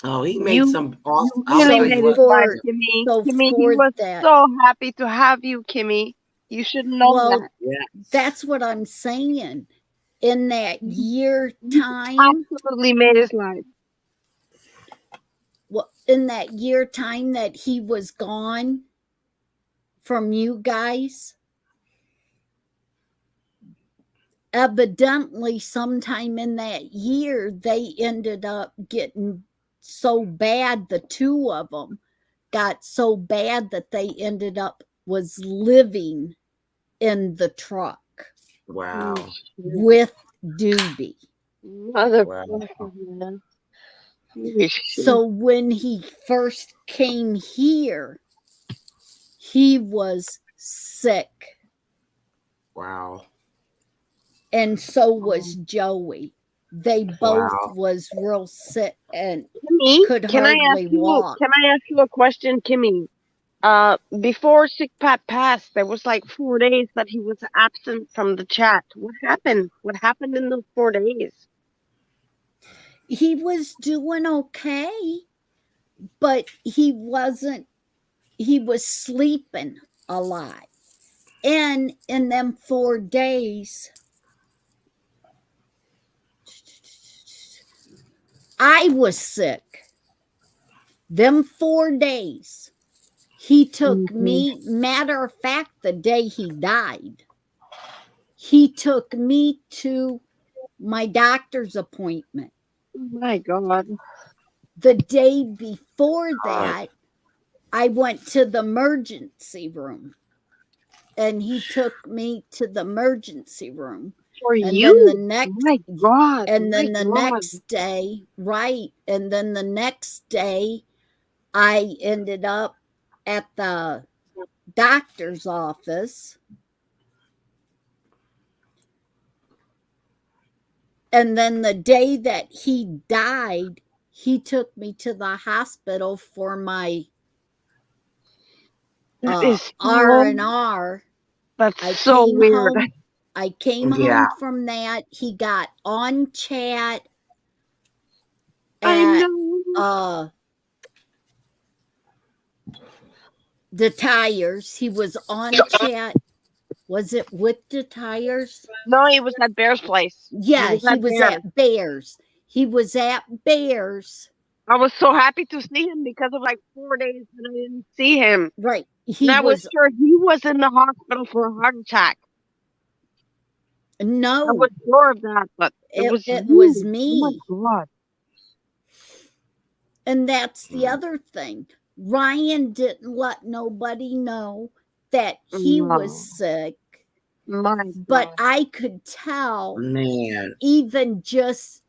Oh, he made some awesome. Really made his life, Kimmy. Kimmy, he was so happy to have you, Kimmy. You should know that. That's what I'm saying. In that year time, absolutely made his life. Well, in that year time that he was gone from you guys, evidently sometime in that year they ended up getting so bad, the two of them got so bad that they ended up was living in the truck Wow. with Doobie. Motherfucker, man. Holy shit. So when he first came here, he was sick, Wow. and so was Joey. They both Wow. was real sick and Kimmy, could can I ask hardly you? walk. Can I ask you a question, Kimmy? Before Sick Pat passed, there was like 4 days that he was absent from the chat. What happened? What happened in those 4 days? He was doing okay, but he wasn't, he was sleeping a lot. And in them 4 days, I was sick. Them 4 days, he took me, matter of fact, the day he died, he took me to my doctor's appointment. Oh my God. The day before that, I went to the emergency room, and he took me to the emergency room. For And you? then the next, My God. and my then the God. next day, right? And then the next day, I ended up at the doctor's office. And then the day that he died, he took me to the hospital for my That is so, R&R. that's I so came weird. home. I came Yeah. home from that. He got on chat I at know. the tires. He was on chat. Was it with the tires? No, he was at Bear's place. Yeah, he was Bear's. at Bears. He was at Bears. I was so happy to see him because of like 4 days that I didn't see him. Right. And He I was was sure he was in the hospital for a heart attack. I no. was sure of that, but it was It you. was Oh me. my God. And that's the other thing. Ryan didn't let nobody know that he No. was sick, My but God. I could tell, Man. even just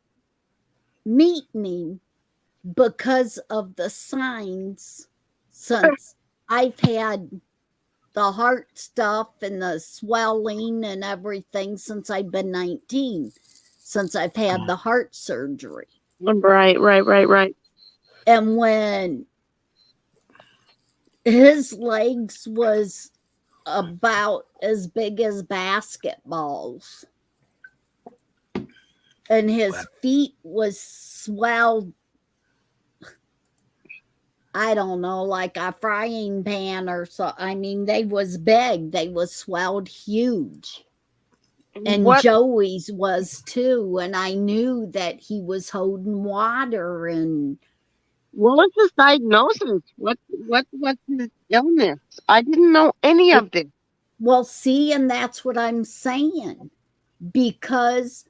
meeting him, because of the signs, since I've had the heart stuff and the swelling and everything since I've been 19, since I've had the heart surgery. Right. And when his legs was about as big as basketballs, and his feet was swelled, I don't know, like a frying pan or so. I mean, they was big. They was swelled huge. And What Joey's was too. And I knew that he was holding water. And was his diagnosis? What's his illness? I didn't know any of this. well, see, and that's what I'm saying. Because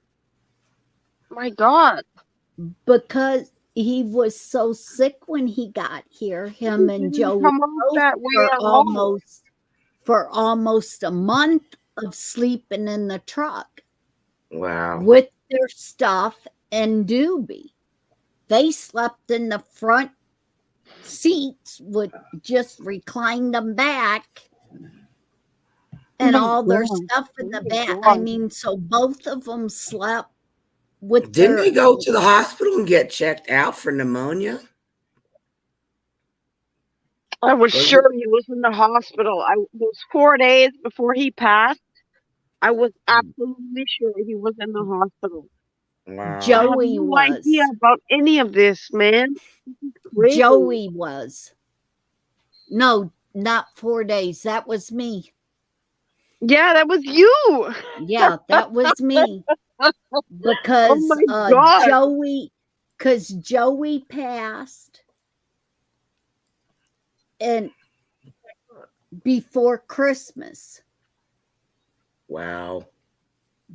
My God. he was so sick when he got here, him and Didn't Joey come off both that way at all. for almost a month of sleeping in the truck Wow. with their stuff and Doobie. They slept in the front seats, would just recline them back, and My all their God. stuff in the My back. God. I mean, so both of them slept with Didn't their. he go to the hospital and get checked out for pneumonia? I was Was sure he was in the hospital. Those 4 days before he passed, I was absolutely sure he was in the hospital. Wow. I have Joey no was. idea about any of this, man. This is crazy. Joey was. No, not 4 days. That was me. Yeah, that was you. Yeah, that was me. Because Oh my God. Joey passed, and before Christmas. Wow.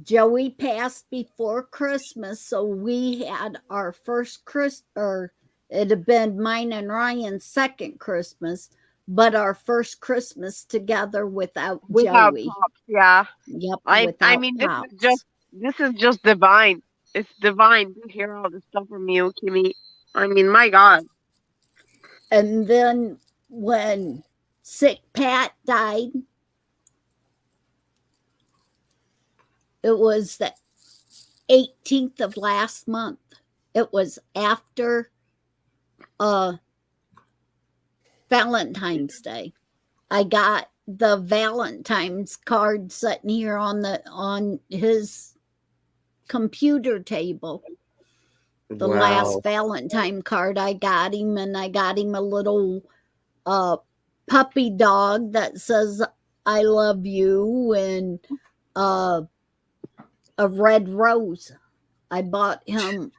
Joey passed before Christmas, so we had our first or it had been mine and Ryan's second Christmas, but our first Christmas together without Joey. Pops, yeah. Yep, I mean, this is just divine. It's divine to hear all this stuff from you, Kimmy. I mean, my God. And then when Sick Pat died, it was the 18th of last month. It was after Valentine's Day. I got the Valentine's card sitting here on his computer table. The last Valentine card I got him, and I got him a little puppy dog that says I love you, and a red rose. I bought him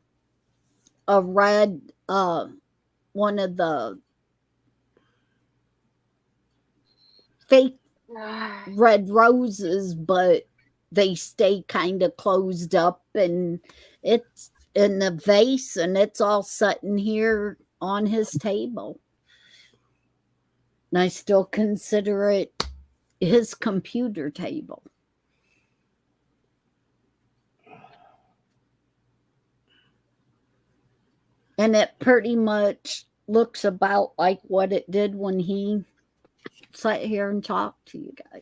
a red one of the fake red roses, but they stay kind of closed up, and it's in the vase, and it's all sitting here on his table. And I still consider it his computer table. And it pretty much looks about like what it did when he sat here and talked to you guys.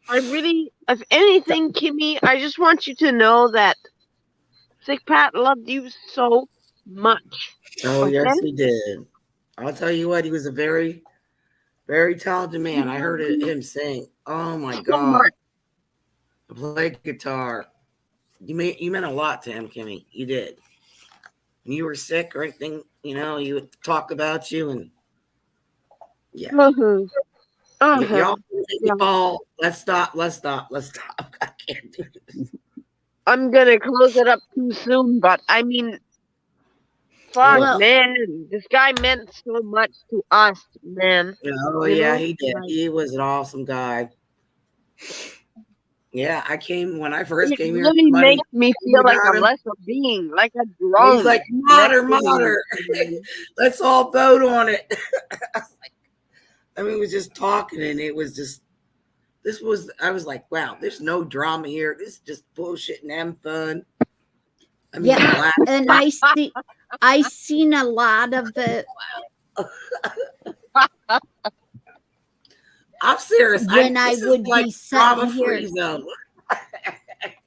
I really, if anything, Kimmy, I just want you to know that Sick Pat loved you so much. Oh, okay? yes, he did. I'll tell you what, he was a very, very talented man. I heard him sing. Oh, my God. To play guitar. You meant a lot to him, Kimmy. You did. When you were sick or anything, you know, he would talk about you, and yeah. Y'all, let's stop. I can't do this. I'm gonna close it up too soon, but I mean, fuck, man, this guy meant so much to us, man. Oh, yeah, he did. He was an awesome guy. Yeah, when I first came here. It really makes me feel like a lesser being, like a drone. He's like, Mater. Let's all vote on it. I mean, we was just talking, and it was just, I was like, wow, there's no drama here. This is just bullshit and having fun. I mean, yeah, and I seen a lot of it. I'm serious. When I would be sitting here,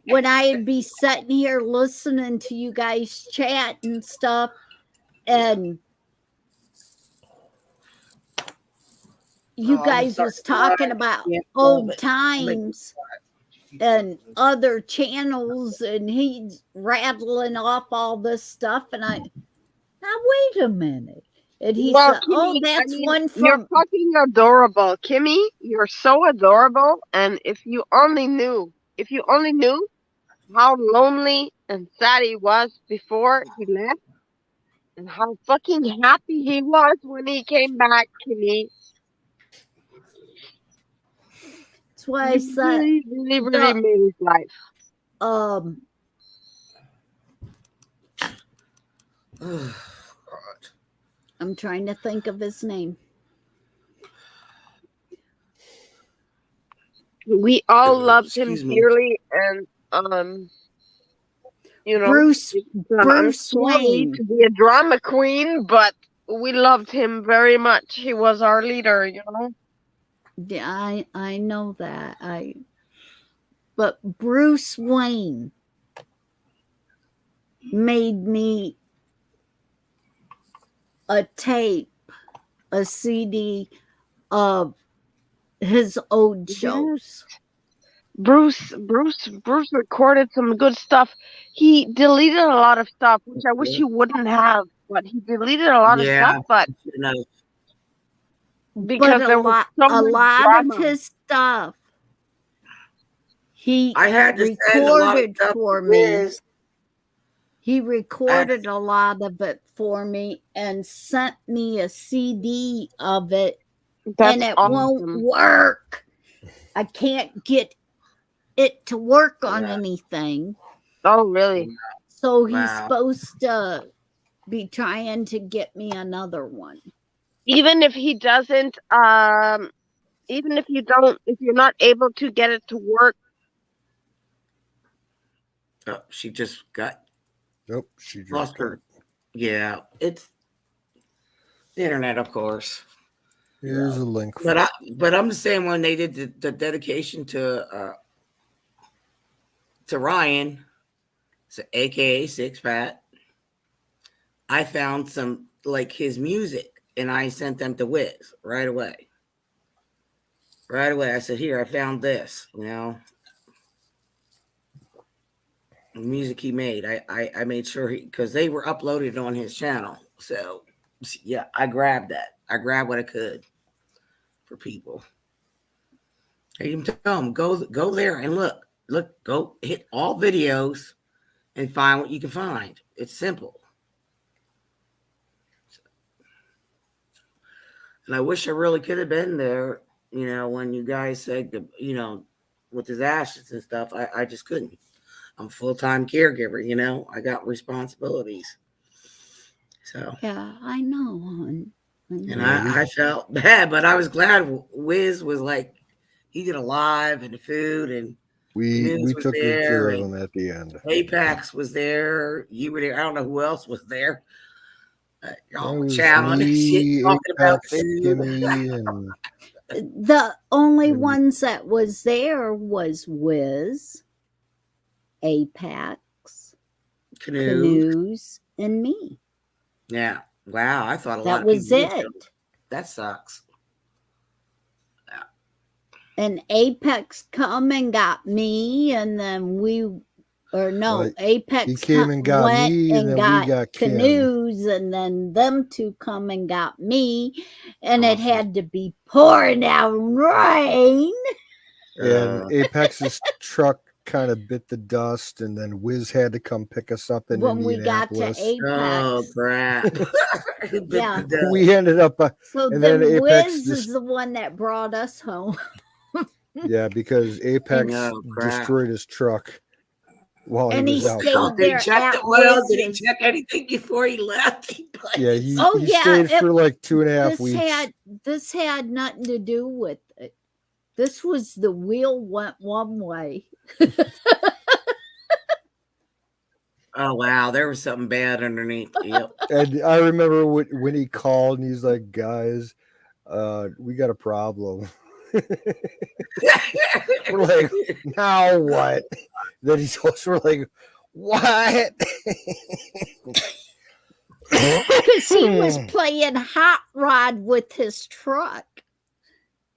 when I'd be sitting here listening to you guys chat and stuff, and you guys was talking about old times and other channels, and he's rattling off all this stuff, and now wait a minute. And he said, Kimmy, that's one from... You're fucking adorable. Kimmy, you're so adorable. And if you only knew how lonely and sad he was before he left, and how fucking happy he was when he came back, Kimmy. That's why I said... Really made his life. I'm trying to think of his name. We all loved him dearly, and you know, Bruce Wayne to be a drama queen, but we loved him very much. He was our leader, you know. Yeah, I know that. But Bruce Wayne made me a tape, a CD of his old shows. Bruce recorded some good stuff. He deleted a lot of stuff, which I wish he wouldn't have, but he deleted a lot of stuff, but because there was so a lot drama. of his stuff he recorded for me. He recorded a lot of it for me and sent me a CD of it That's and it awesome. won't work. I can't get it to work on Yeah. anything. Oh, really? So he's Wow. supposed to be trying to get me another one. Even if he doesn't, even if if you're not able to get it to work. Oh, she just got Nope, she lost dropped her. out. Yeah, it's the internet, of course. Here's a link. But I'm just saying, when they did the dedication to Ryan, so AKA Six Pat, I found some like his music, and I sent them to Wiz right away. Right away, I said, "Here, I found this." The music he made. I made sure because they were uploaded on his channel. So yeah, I grabbed that. I grabbed what I could for people. I even tell them go there and look, go hit all videos and find what you can find. It's simple. And I wish I really could have been there. When you guys said, with his ashes and stuff, I just couldn't. I'm a full-time caregiver. I got responsibilities. So yeah, I know, hon. And I felt bad, but I was glad Wiz was like, he did a live and the food, and we took good care of him at the end. Apex was there. You were there. I don't know who else was there. Y'all were It was chatting and shit, me, talking about Apex, food. Kimmy, and The only ones that was there was Wiz, Apex, Canoes, and me. Yeah. Wow. I thought a lot That of was people. it. That sucks. And Apex come and got me, and then Apex he came and got went me, and then we got Kim. Canoes, and then them two come and got me, and it had to be pouring down rain. And Apex's truck kind of bit the dust, and then Wiz had to come pick us up in when we got to Indianapolis. Apex. Oh crap! Yeah, we ended up. So and then Apex Wiz is the one that brought us home. Yeah, because Apex destroyed his truck while and he was out. Stayed They there checked at it well. Did he Wiz's. check anything before he left? Yeah, he stayed for like 2.5 weeks. This had nothing to do with it. This was the wheel went one way. Oh wow, there was something bad underneath. Yep. And I remember when he called and he's like, "Guys, we got a problem." We're like, "Now what?" Then he told us, we're like, "What?" Because he was playing hot rod with his truck.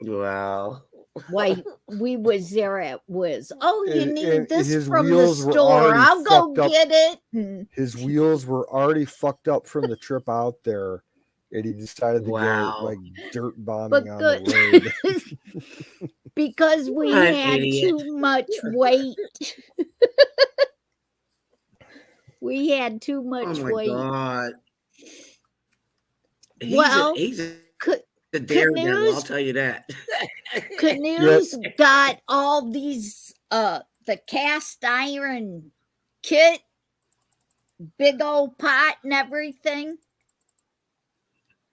Wow. Why we was there at Wiz. Oh, you need this his from the wheels were store. already I'll go fucked up. get it. His wheels were already fucked up from the trip out there, and he decided to go like dirt bombing on the road. Because we had too much weight. We had too much weight. God. He's a daredevil, I'll tell you that. Canoes got all these the cast iron kit, big old pot and everything.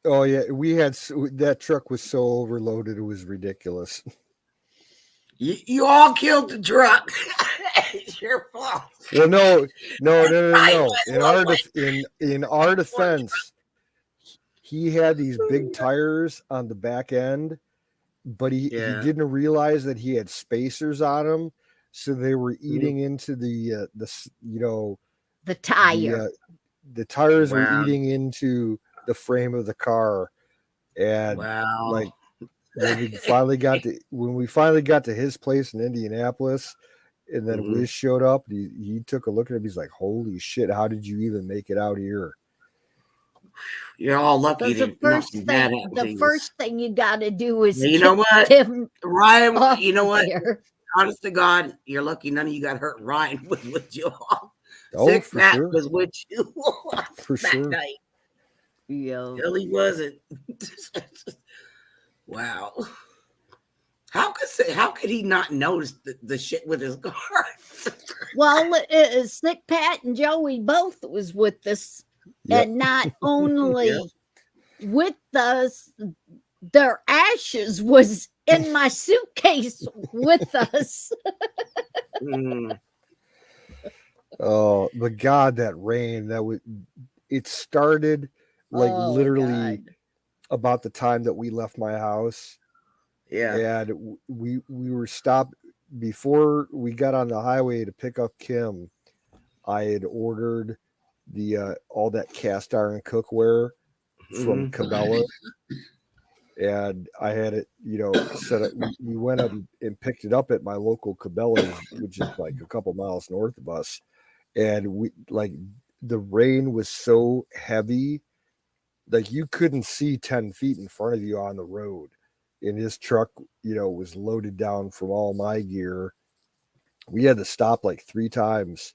Oh yeah, we had that truck was so overloaded it was ridiculous. You all killed the truck. It's your fault. Well, no. In our defense, he had these big tires on the back end, but he didn't realize that he had spacers on them, so they were eating into the tire. The tires were eating into the frame of the car, and like when we finally got to his place in Indianapolis, and then Wiz showed up, he took a look at him. He's like, "Holy shit! How did you even make it out here?" You're all lucky. The first thing you got to do is you know what, Ryan. You know what? Honest to God, you're lucky none of you got hurt. Ryan was with you all. Six Pat was with you for that sure. night. Yeah, Billy wasn't. Wow. How could he not notice the shit with his car? Well, Sick Pat and Joey both was with us, Yep. and not only with us, their ashes was in my suitcase with us. Mm. Oh, but God, that rain, it started like Oh, literally God. about the time that we left my house. Yeah. And we were stopped before we got on the highway to pick up Kim. I had ordered the all that cast iron cookware from Mhm. Cabela, and I had it, set up. We went up and picked it up at my local Cabela's, which is like a couple miles north of us. And the rain was so heavy, like you couldn't see 10 feet in front of you on the road. And his truck, was loaded down from all my gear. We had to stop like 3 times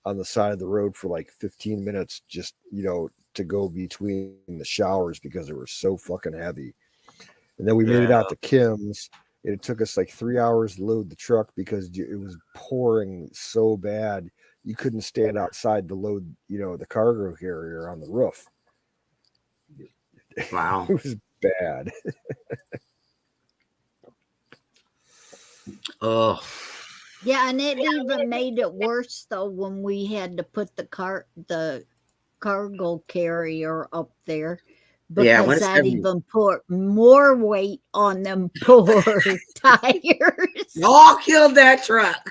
on the side of the road for like 15 minutes just, to go between the showers because they were so fucking heavy. And then we made it out to Kim's. And it took us like 3 hours to load the truck because it was pouring so bad. You couldn't stand outside to load, the cargo carrier on the roof. Wow. It was bad. Oh. Yeah, and it even made it worse though when we had to put the cargo carrier up there, because that even put more weight on them poor tires. Y'all killed that truck.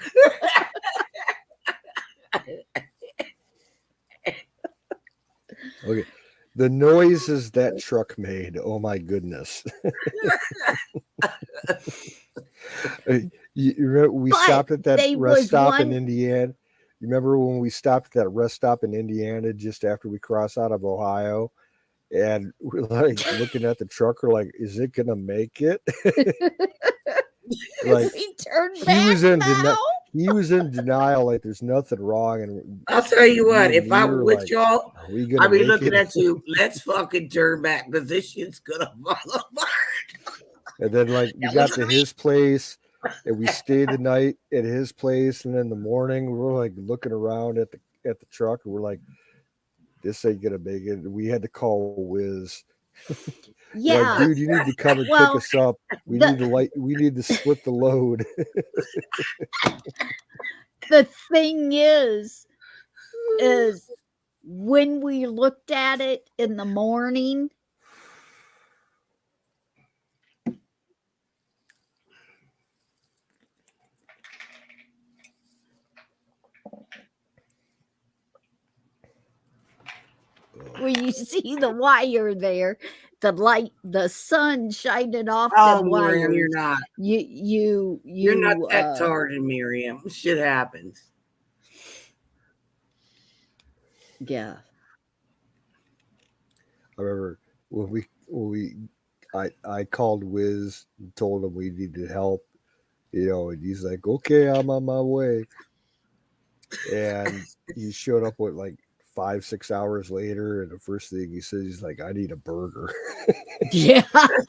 Okay. The noises that truck made, oh my goodness. You remember we stopped at that rest stop in Indiana? You remember when we stopped at that rest stop in Indiana just after we crossed out of Ohio? And we're like looking at the truck, we're like, is it gonna make it? Like he turned back he was in denial, like there's nothing wrong. And I'll tell you what, if I were with like, y'all, I'd be looking at you. Let's fucking turn back because this shit's gonna fall apart. And then like we got to his place and we stayed the night at his place, and in the morning we were like looking around at the truck and we're like, this ain't gonna make it. We had to call Wiz. Yeah, like, dude, you need to come and pick us up. We need to split the load. The thing is when we looked at it in the morning, where you see the wire there, the sun shining off the wires. Miriam, you're not. You're not that retarded, Miriam. Shit happens. Yeah. I remember when I called Wiz and told him we needed help, and he's like, okay, I'm on my way. And he showed up with like 5-6 hours later, and the first thing he says, he's like, I need a burger. Yeah.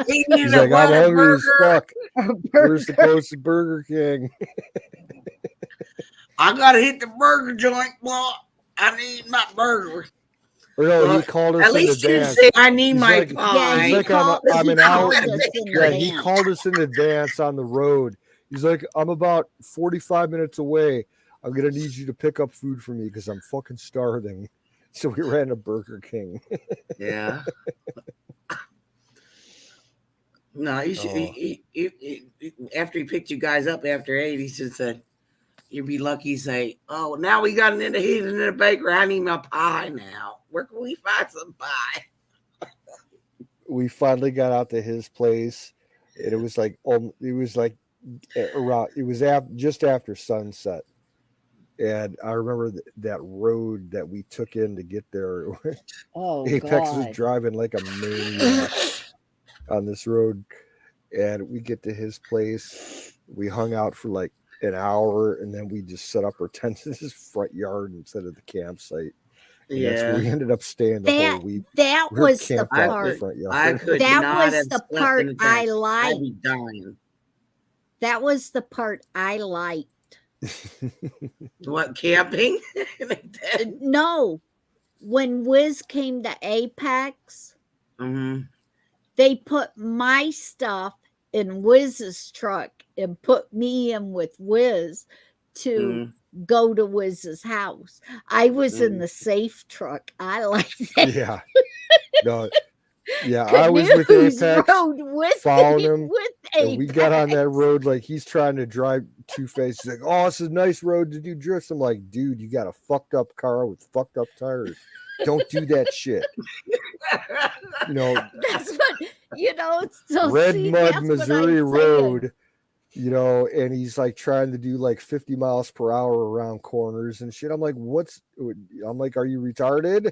He's like, I'm hungry as fuck. Where's the closest Burger King? I gotta hit the burger joint. Well, I need my burger. Or no, he called us at in least advance. Say, I need my like, pie. He's like, I'm an hour. Yeah, he called us in advance on the road. He's like, I'm about 45 minutes away. I'm going to need you to pick up food for me because I'm fucking starving. So we ran to Burger King. Yeah. No, you should. He, after he picked you guys up after 8, he just said, you'd be lucky. Say, oh, now we got an in the bakery. I need my pie now. Where can we find some pie? We finally got out to his place, and it was like just after sunset. And I remember that road that we took in to get there. Oh, Apex God. was driving like a maniac on this road, and we get to his place. We hung out for like an hour, and then we just set up our tents in his front yard instead of the campsite. And that's where we Yeah. ended up staying the That whole week. that We were was the camped out in the part. front I yard. could That not was have the slept part in a I tent. I'd liked. be dying. That was the part I liked. What, camping? In a tent? No, when Wiz came to Apex, Mhm. they put my stuff in Wiz's truck and put me in with Wiz to go to Wiz's house. I was in the safe truck. I like that. Yeah. No. Yeah, I was with Canoes Apex, rode with following me him, with and we got on that Apex. road like he's trying to drive Two-Face. He's like, "Oh, this is a nice road to do drifts." I'm like, "Dude, you got a fucked up car with fucked up tires. Don't do that shit." You know, That's what So Red see, Mud, that's what Missouri I'm saying. Road. You know, and he's like trying to do like 50 miles per hour around corners and shit. I'm like, I'm like, "Are you retarded?"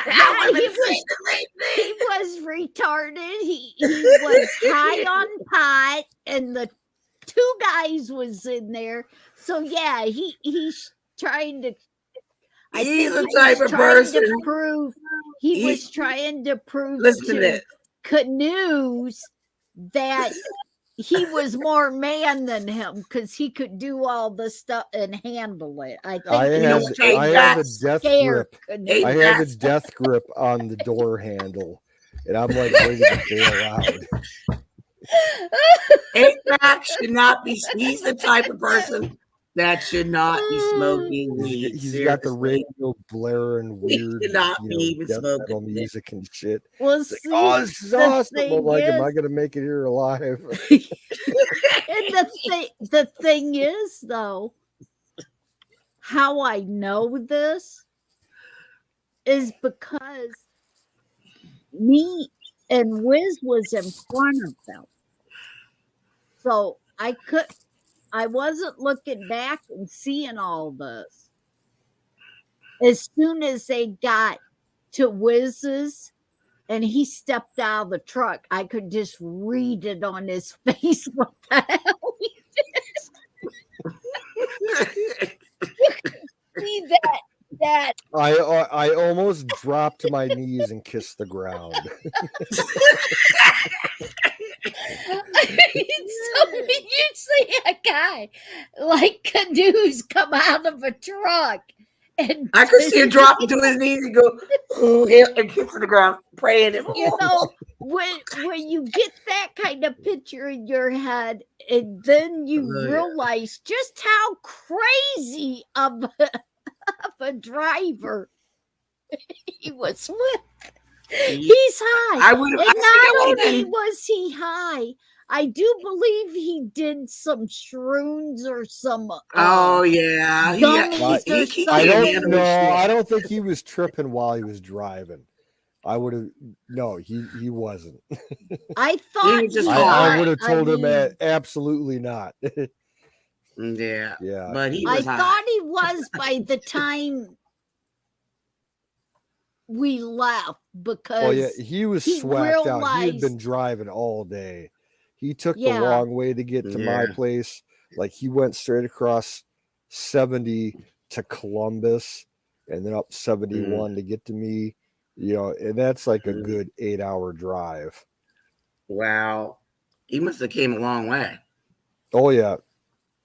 Yeah, he was retarded. He was high on pot, and the two guys was in there. So yeah, he's trying to. I He's think the he type was of trying person. to prove. He was trying to prove Listen to to this. Canoes that he was more man than him because he could do all the stuff and handle it. I think I he had was trying the to death scare grip. Canoes. I had the death grip on the door handle, and I'm like ready to bail out. Apex should not be. He's the type of person that should not be smoking weed. He's got the seriously. radio blaring weird, should not be even death smoking metal it. music and shit. Well, It's like, see, "Oh, this is the awesome." I'm thing like, "Am I is- gonna make it here alive?" And the thing is, though, how I know this is because me and Wiz was in front of them. So I wasn't looking back and seeing all this. As soon as they got to Wiz's and he stepped out of the truck, I could just read it on his face what the hell he did. See that I almost dropped to my knees and kissed the ground. So you see a guy like Canoes come out of a truck, and I could see him drop to his knees and go, "Oh, and kiss the ground, praying. You know, when you get that kind of picture in your head, and then you realize just how crazy of a driver he was with. He's high. I would've- And I think I not would've only been- was he high, I do believe he did some shrooms or some Oh yeah, gummies or he I can't don't handle know. shit. I don't think he was tripping while he was driving. I would have no, he wasn't. I thought was just he I was. would have told him mean, absolutely not. Yeah, Yeah. but he I was high. thought he was by the time we left because Oh yeah, he was he swacked out. He had been realized- driving all day. He took Yeah. the long way to get to my Yeah. place. Like he went straight across 70 to Columbus and then up 71 to get to me. And that's like a good 8-hour drive. Wow, he must have came a long way. Oh yeah.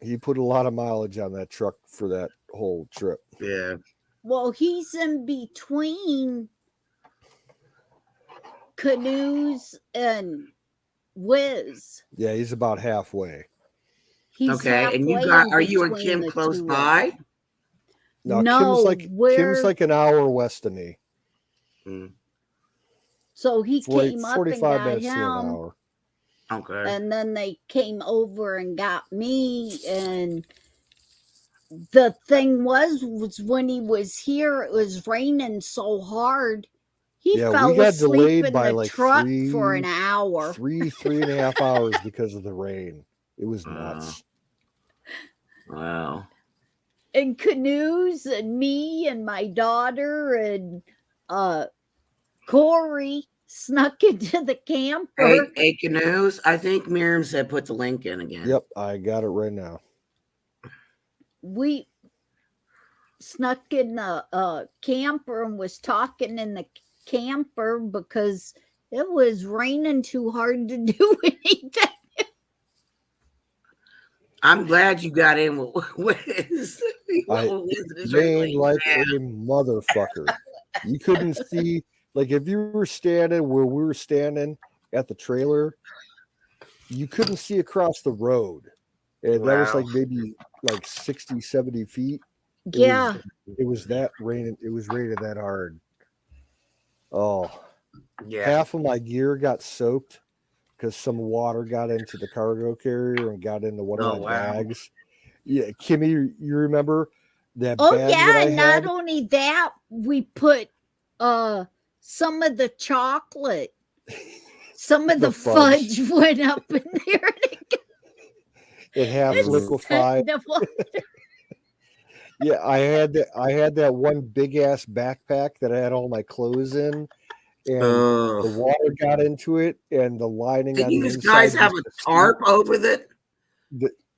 He put a lot of mileage on that truck for that whole trip. Yeah. Well, he's in between Canoes and Wiz. Yeah, he's about halfway. He's Okay, and halfway are you and between Kim the close two of by? them. No, No, Kim's like an hour west of me. So he 40, came up and 45 got minutes to an him, hour. Okay. and then they came over and got me. And the thing was when he was here, it was raining so hard. He Yeah, fell we got asleep delayed in by the like truck for an hour. 3.5 hours because of the rain. It was nuts. Wow. And Canoes and me and my daughter and Corey snuck into the camper. Hey, Canoes, I think Miriam said put the link in again. Yep, I got it right now. snuck in the camper and was talking in the camper because it was raining too hard to do anything. I'm glad you got in with Wiz. It rained like a motherfucker. You couldn't see, like if you were standing where we were standing at the trailer, you couldn't see across the road. And that was like maybe like 60, 70 feet. Yeah. It was that raining. It was raining that hard. Oh, Yeah. half of my gear got soaked because some water got into the cargo carrier and got into one of my bags. Yeah, Kimmy, you remember that Oh bag yeah, that I and had? not only that, we put some of the chocolate, some of the fudge went up in there. It half liquefied. Yeah, I had that one big ass backpack that I had all my clothes in, and the water got into it, and the lining Did on you the inside guys have a tarp over it?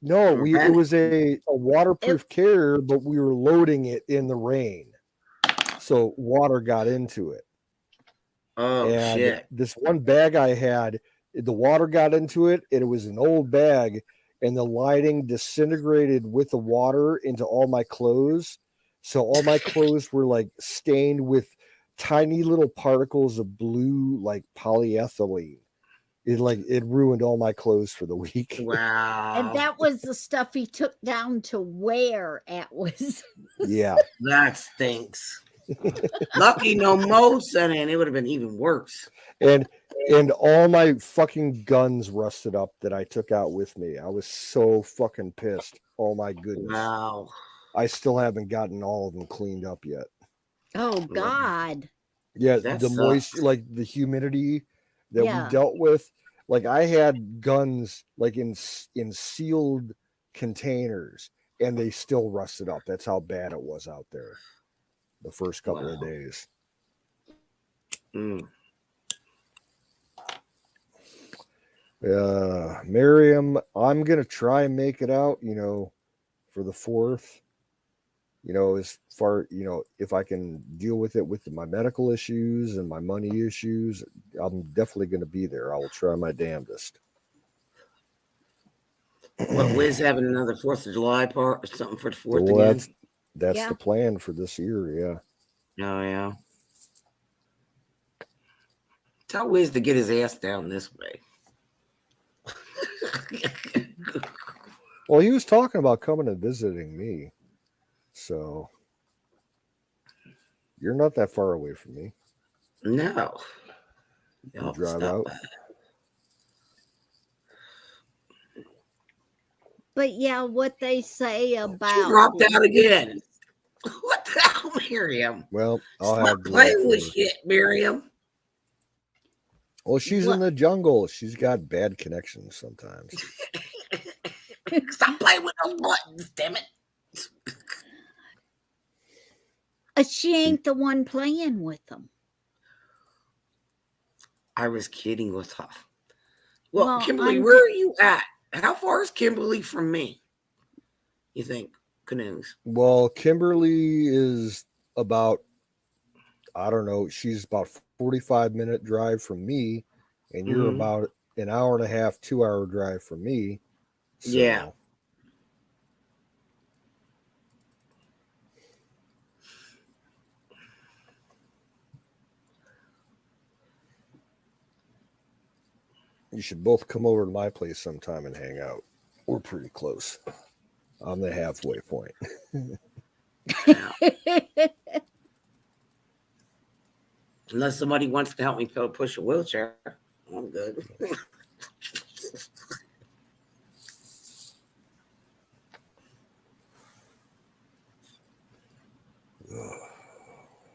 No, it was a waterproof carrier, but we were loading it in the rain, so water got into it. Oh and shit! This one bag I had, the water got into it, and it was an old bag, and the lining disintegrated with the water into all my clothes. So all my clothes were like stained with tiny little particles of blue, like polyethylene. It ruined all my clothes for the week. Wow. And that was the stuff he took down to wear at was. Yeah. That stinks. Lucky no mold set in. It would have been even worse. And all my fucking guns rusted up that I took out with me. I was so fucking pissed. Oh my goodness. Wow. I still haven't gotten all of them cleaned up yet. Oh God. Yeah, that the sucks. moisture, like the humidity that we dealt with. Like I had guns like in sealed containers, and they still rusted up. That's how bad it was out there the first couple of days. Miriam, I'm gonna try and make it out, for the 4th. As far, if I can deal with it with my medical issues and my money issues, I'm definitely going to be there. I will try my damnedest. What, Wiz having another 4th of July part or something for the 4th again? That's the plan for this year, yeah. Oh, yeah. Tell Wiz to get his ass down this way. Well, he was talking about coming and visiting me. So you're not that far away from me. No. You drive out. But yeah, what they say about she dropped out again. What the hell, Miriam? Well, Stop playing with shit, Miriam. Well, she's in the jungle. She's got bad connections sometimes. Stop playing with those buttons, damn it. She ain't the one playing with them. I was kidding with her. Well, Kimberly, where are you at? How far is Kimberly from me? You think, Canoes? Well, Kimberly is about, I don't know, she's about 45-minute drive from me, and you're about an hour and a half, 2-hour drive from me. So. Yeah. You should both come over to my place sometime and hang out. We're pretty close. I'm the halfway point. Unless somebody wants to help me push a wheelchair, I'm good.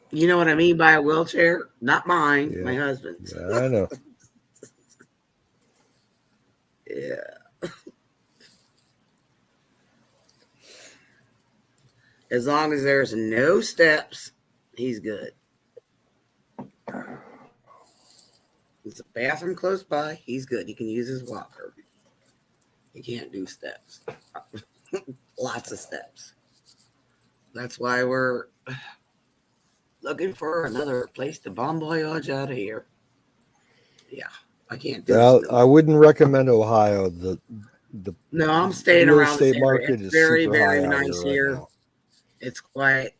You know what I mean by a wheelchair? Not mine, my husband's. I know. Yeah. As long as there's no steps, he's good. There's a bathroom close by, he's good. He can use his walker. He can't do steps. Lots of steps. That's why we're looking for another place to bon voyage out of here. Yeah, I can't do Well, this. I wouldn't recommend Ohio. The No, I'm staying real around this estate area. market It's is very, super very high out nice here here. right now. It's quiet.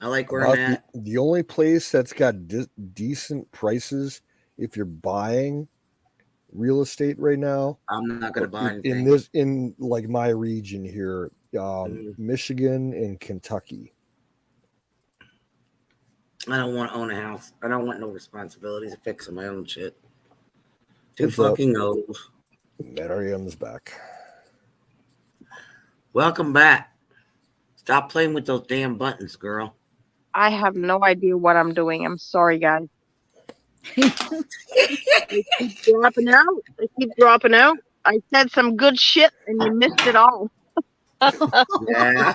I like where About I'm at. the only place that's got decent prices if you're buying real estate right now I'm not going to buy in anything. in like my region here, Michigan and Kentucky. I don't want to own a house. I don't want no responsibilities of fixing my own shit. Too What's up? fucking old. Mariam's back. Welcome back. Stop playing with those damn buttons, girl. I have no idea what I'm doing. I'm sorry, guys. They keep dropping out. They keep dropping out. I said some good shit and you missed it all. Yeah.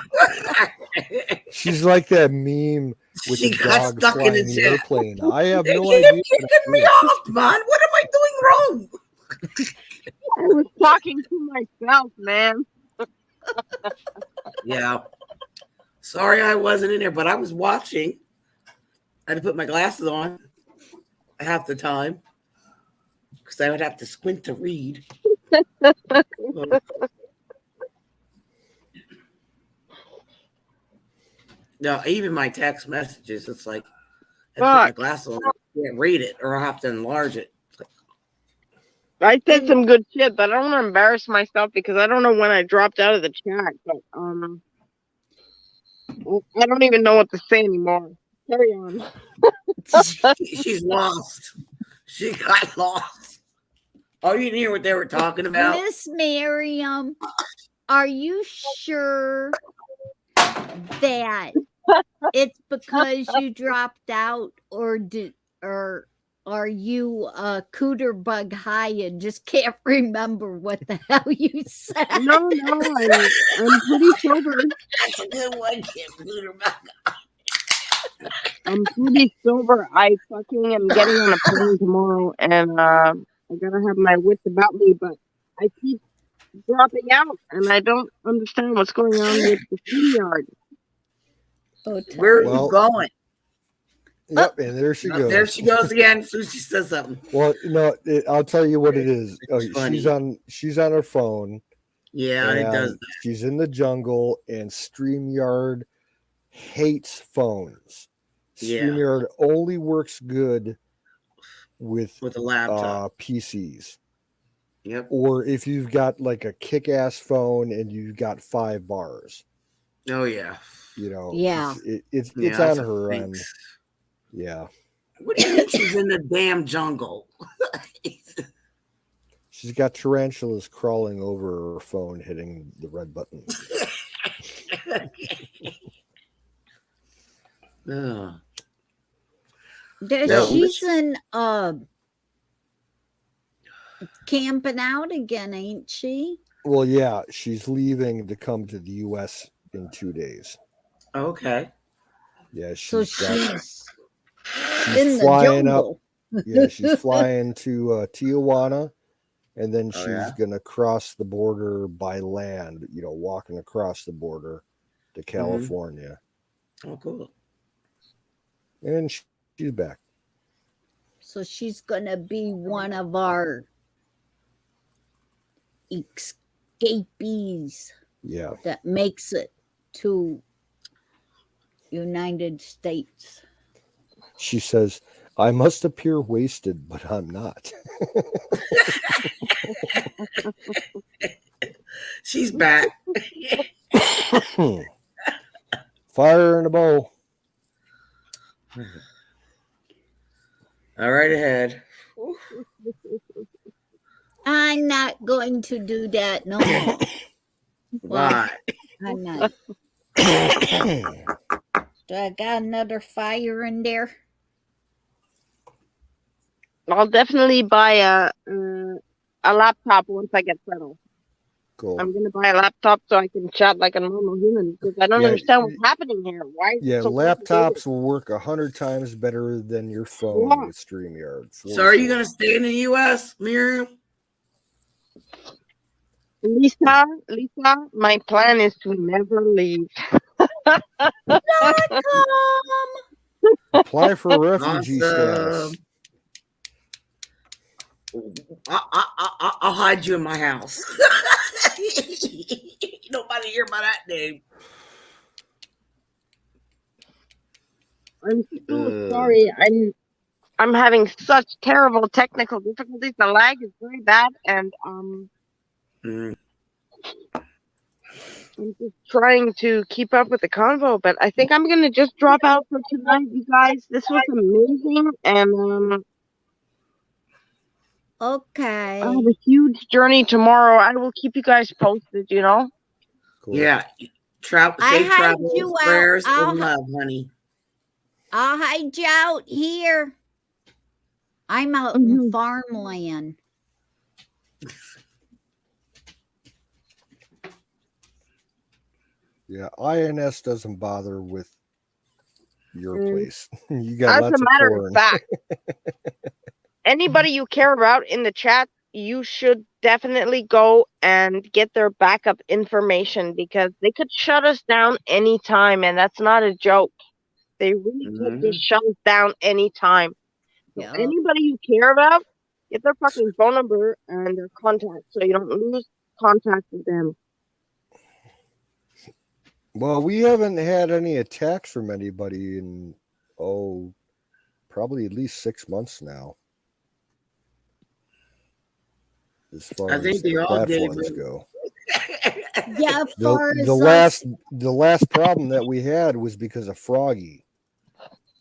She's like that meme with She the got dog stuck in flying the the chair. airplane. I have They no keep idea. What kicking me off, man. What am I doing wrong? I was talking to myself, man. Yeah. Sorry I wasn't in there, but I was watching. I had to put my glasses on half the time because I would have to squint to read. No, even my text messages, it's like I put my glasses on, I can't read it, or I have to enlarge it. I said some good shit, but I don't want to embarrass myself because I don't know when I dropped out of the chat. But I don't even know what to say anymore. Carry on. She's lost. She got lost. Oh, you didn't hear what they were talking about? Miss Miriam, are you sure that it's because you dropped out, or are you a cooter bug high and just can't remember what the hell you said? No, I'm pretty sober. That's a good one, Kim. Cooter bug. I'm pretty sober. I fucking am getting on a plane tomorrow, and I gotta have my wits about me. But I keep dropping out, and I don't understand what's going on with the StreamYard. Where are you going? Yep, and there she goes. There she goes again. Sushi says something. Well, no, I'll tell you what it is. Funny. She's on her phone. Yeah, it does that. She's in the jungle, and StreamYard hates phones. Yeah. StreamYard only works good with a laptop, PCs. Yep. Or if you've got like a kick-ass phone and you've got 5 bars. Oh yeah. You know. Yeah. It's on her end. Yeah. What do you mean she's in the damn jungle? She's got tarantulas crawling over her phone, hitting the red button. She's in camping out again, ain't she? Well, yeah, she's leaving to come to the U.S. in 2 days. Okay. Yeah, she's in the jungle. Yeah, she's flying to Tijuana, and then she's gonna cross the border by land. You know, walking across the border to California. Oh, cool. And she's back. So she's gonna be one of our escapees. Yeah. That makes it to United States. She says, I must appear wasted, but I'm not. She's back. Fire in a bowl. All right, ahead. I'm not going to do that no more. Why? I'm not. Do I got another fire in there? I'll definitely buy a laptop once I get settled. Cool. I'm gonna buy a laptop so I can chat like a normal human because I don't understand what's happening here. Why? Laptops will work 100 times better than your phone with StreamYard. So, are you gonna stay in the U.S., Miriam? Lisa, my plan is to never leave. Apply for refugee Awesome. status. I'll hide you in my house. Nobody hear about that name. I'm so sorry. I'm having such terrible technical difficulties. The lag is very bad, and Mm. I'm just trying to keep up with the convo. But I think I'm gonna just drop out for tonight, you guys. This was amazing, and Okay. I have a huge journey tomorrow. I will keep you guys posted. You know. Cool. Yeah. I Safe hide travels, you out. prayers, I'll- and love, honey. I'll hide you out here. I'm out in farmland. Yeah, INS doesn't bother with your Mm. place. You got As lots a matter of of corn. fact, anybody you care about in the chat, you should definitely go and get their backup information because they could shut us down anytime, and that's not a joke. They really could just shut us down anytime. So Yeah. anybody you care about, get their fucking phone number and their contact so you don't lose contact with them. Well, we haven't had any attacks from anybody in probably at least 6 months now. As far I as think they the all did. platforms go. Yeah, as far as The last problem that we had was because of Froggy.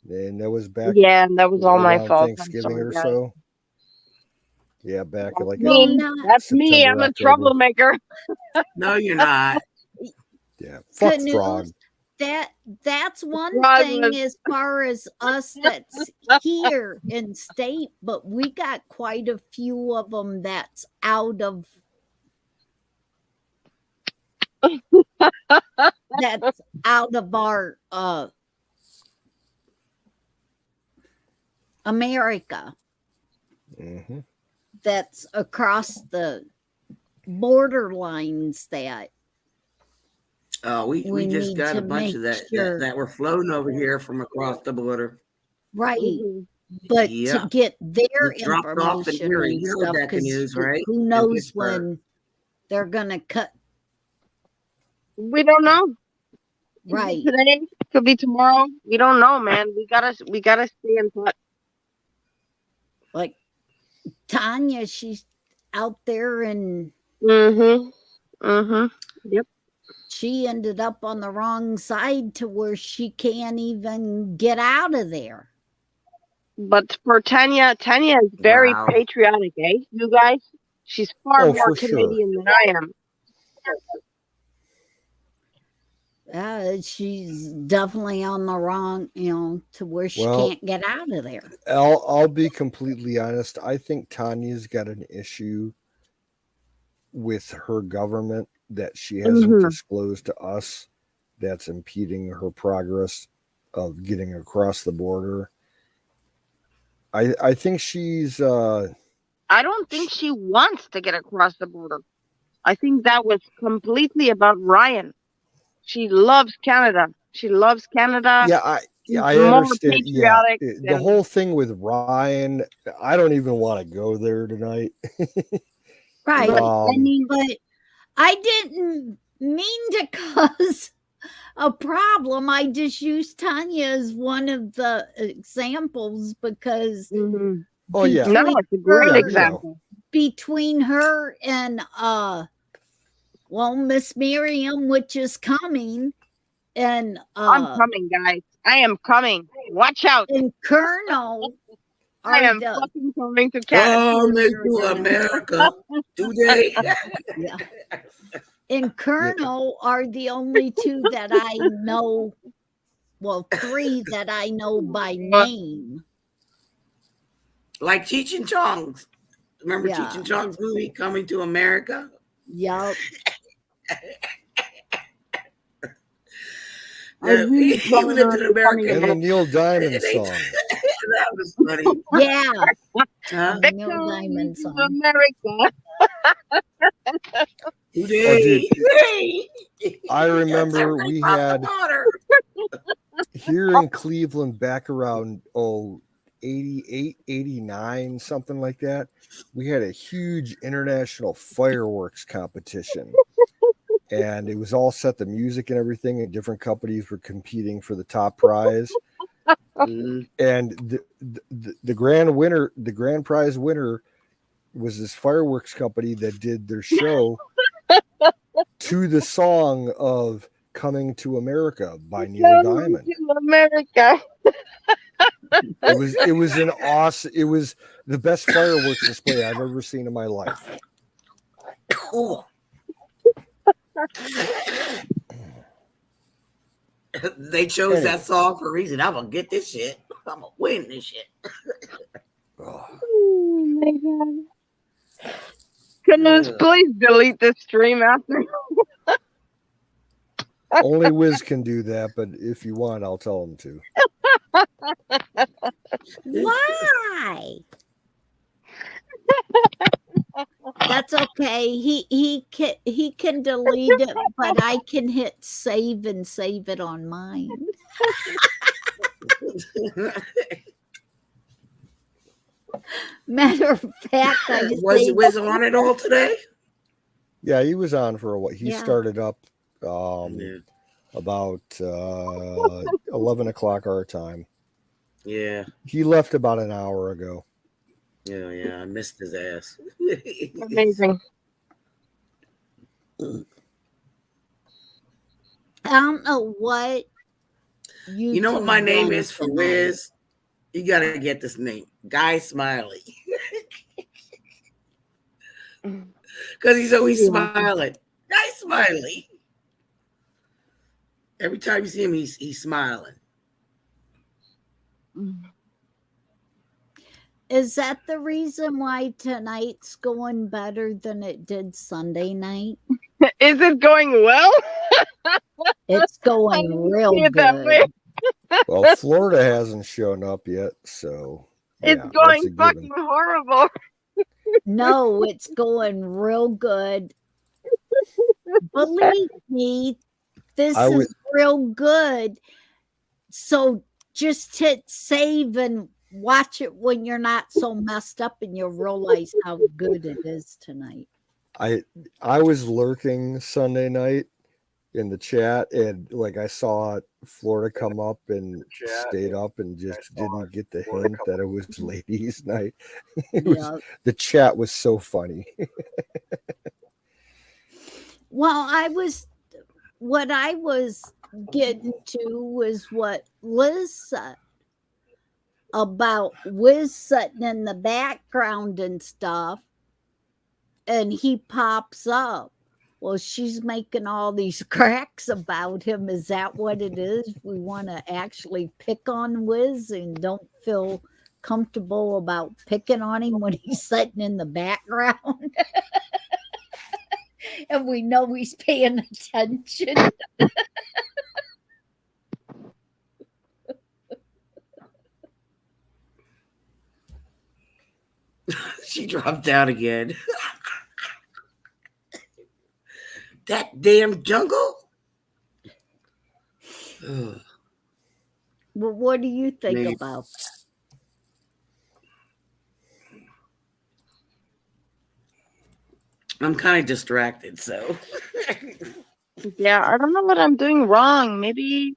And that was back Yeah, and that was all my around fault. I'm Thanksgiving sorry, or guys. so. Yeah, back That's like Well, me. no, That's me. September, I'm a October. troublemaker. No, you're not. Yeah, fuck good Frog. news. That's one Frog thing was- as far as us that's here in state, but we got quite a few of them that's out of our America. Mm-hmm. That's across the border lines that We we just need got to a bunch make of that sure. that were flown over here from across the border. Right. Mhm. But Yeah. to get their Just dropped off in information here. and You heard stuff, that the because news, right? who In knows Pittsburgh. when they're gonna cut. We don't know. Could be Right. today, could be tomorrow. We don't know, man. We gotta stay in touch. Like Tanya, she's out there and Yep. she ended up on the wrong side to where she can't even get out of there. But for Tanya is very Wow. patriotic, eh? You guys, she's far Oh, more for sure. Canadian than I am. She's definitely on the wrong, to where she Well, can't get out of there. I'll be completely honest. I think Tanya's got an issue with her government that she hasn't disclosed to us that's impeding her progress of getting across the border. I think she's I don't think she wants to get across the border. I think that was completely about Ryan. She loves Canada. yeah, I more understand. Yeah, patriotic the than- whole thing with Ryan, I don't even want to go there tonight. Right. I mean, But I didn't mean to cause a problem. I just used Tanya as one of the examples because Oh yeah, no, it's a great her- example. between her and Miss Miriam, which is coming, and I'm coming, guys. I am coming. Watch out. and Colonel. I am fucking coming to Canada. Coming to America today. Yeah. And Colonel are the only two that I know. Well, three that I know by name. Like Cheech and Chong's. Remember Yeah. Cheech and Chong's movie, Coming to America? Yup. He lived in America. and the Neil Diamond song. That was funny. Yeah. Huh? Neil Diamond to song. America. dude, I remember we had here in Cleveland back around 88, 89, something like that. We had a huge international fireworks competition. And it was all set, the music and everything, and different companies were competing for the top prize. And the grand prize winner was this fireworks company that did their show to the song of "Coming to America" by Neil Diamond. America. It was an awesome. It was the best fireworks display I've ever seen in my life. Cool. They chose that song for a reason. I'm gonna get this shit. I'm gonna win this shit. Oh my god! Goodness, please delete this stream after. Only Wiz can do that, but if you want, I'll tell him to. Why? That's okay. He can delete it, but I can hit save and save it on mine. Matter of fact, was Wiz on it all today? Yeah, he was on for a while. He started up about 11 o'clock our time. Yeah. He left about an hour ago. Yeah, I missed his ass. Amazing. I don't know what you know what my name is for Wiz? You gotta get this name. Guy Smiley. Because he's always smiling. Guy Smiley. Every time you see him, he's smiling. Is that the reason why tonight's going better than it did Sunday night? Is it going well? It's going real good. Well, Florida hasn't shown up yet, so it's going fucking horrible. No, it's going real good. Believe me, this is real good. So just hit save and watch it when you're not so messed up, and you'll realize how good it is tonight. I was lurking Sunday night in the chat, and like I saw Florida come up and stayed up and just didn't get the hint that it was ladies' night. The chat was so funny. Well, what I was getting to was what Liz said about Wiz sitting in the background and stuff, and he pops up. Well, she's making all these cracks about him. Is that what it is? We want to actually pick on Wiz and don't feel comfortable about picking on him when he's sitting in the background. And we know he's paying attention. She dropped out again. That damn jungle. Well, what do you think about that? I'm kind of distracted, so. Yeah, I don't know what I'm doing wrong. Maybe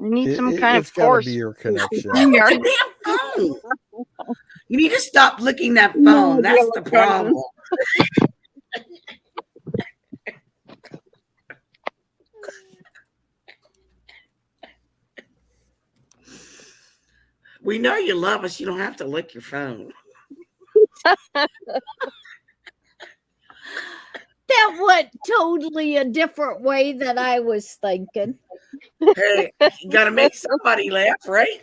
I need some kind of force. Be your connection. You need to stop licking that phone. That's the problem. We know you love us. You don't have to lick your phone. That went totally a different way than I was thinking. Hey, you got to make somebody laugh, right?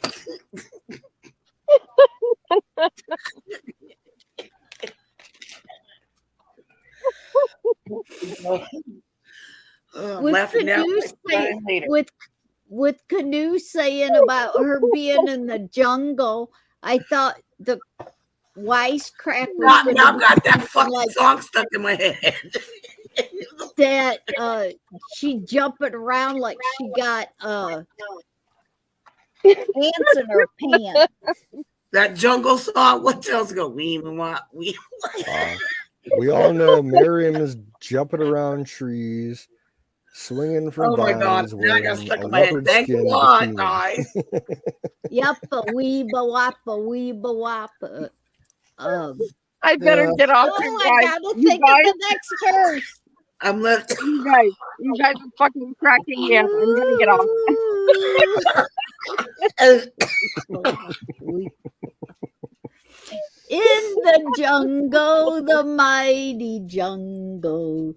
With Canoe saying about her being in the jungle, I thought wisecracker Now should I've have got been that fucking like song stuck in my head. that. She jumping around like she got ants in her pants. That jungle song. What else go? We want we. We all know Miriam is jumping around trees, swinging from Oh my god! vines, Now I got wearing stuck a in my head. leopard Thanks a skin lot, bikini. guys. Yep, a weeba wop. I better get off Oh, you I guys. gotta You think of guys, the next verse. I'm left. you guys are fucking cracking me up. I'm gonna get off. In the jungle, the mighty jungle.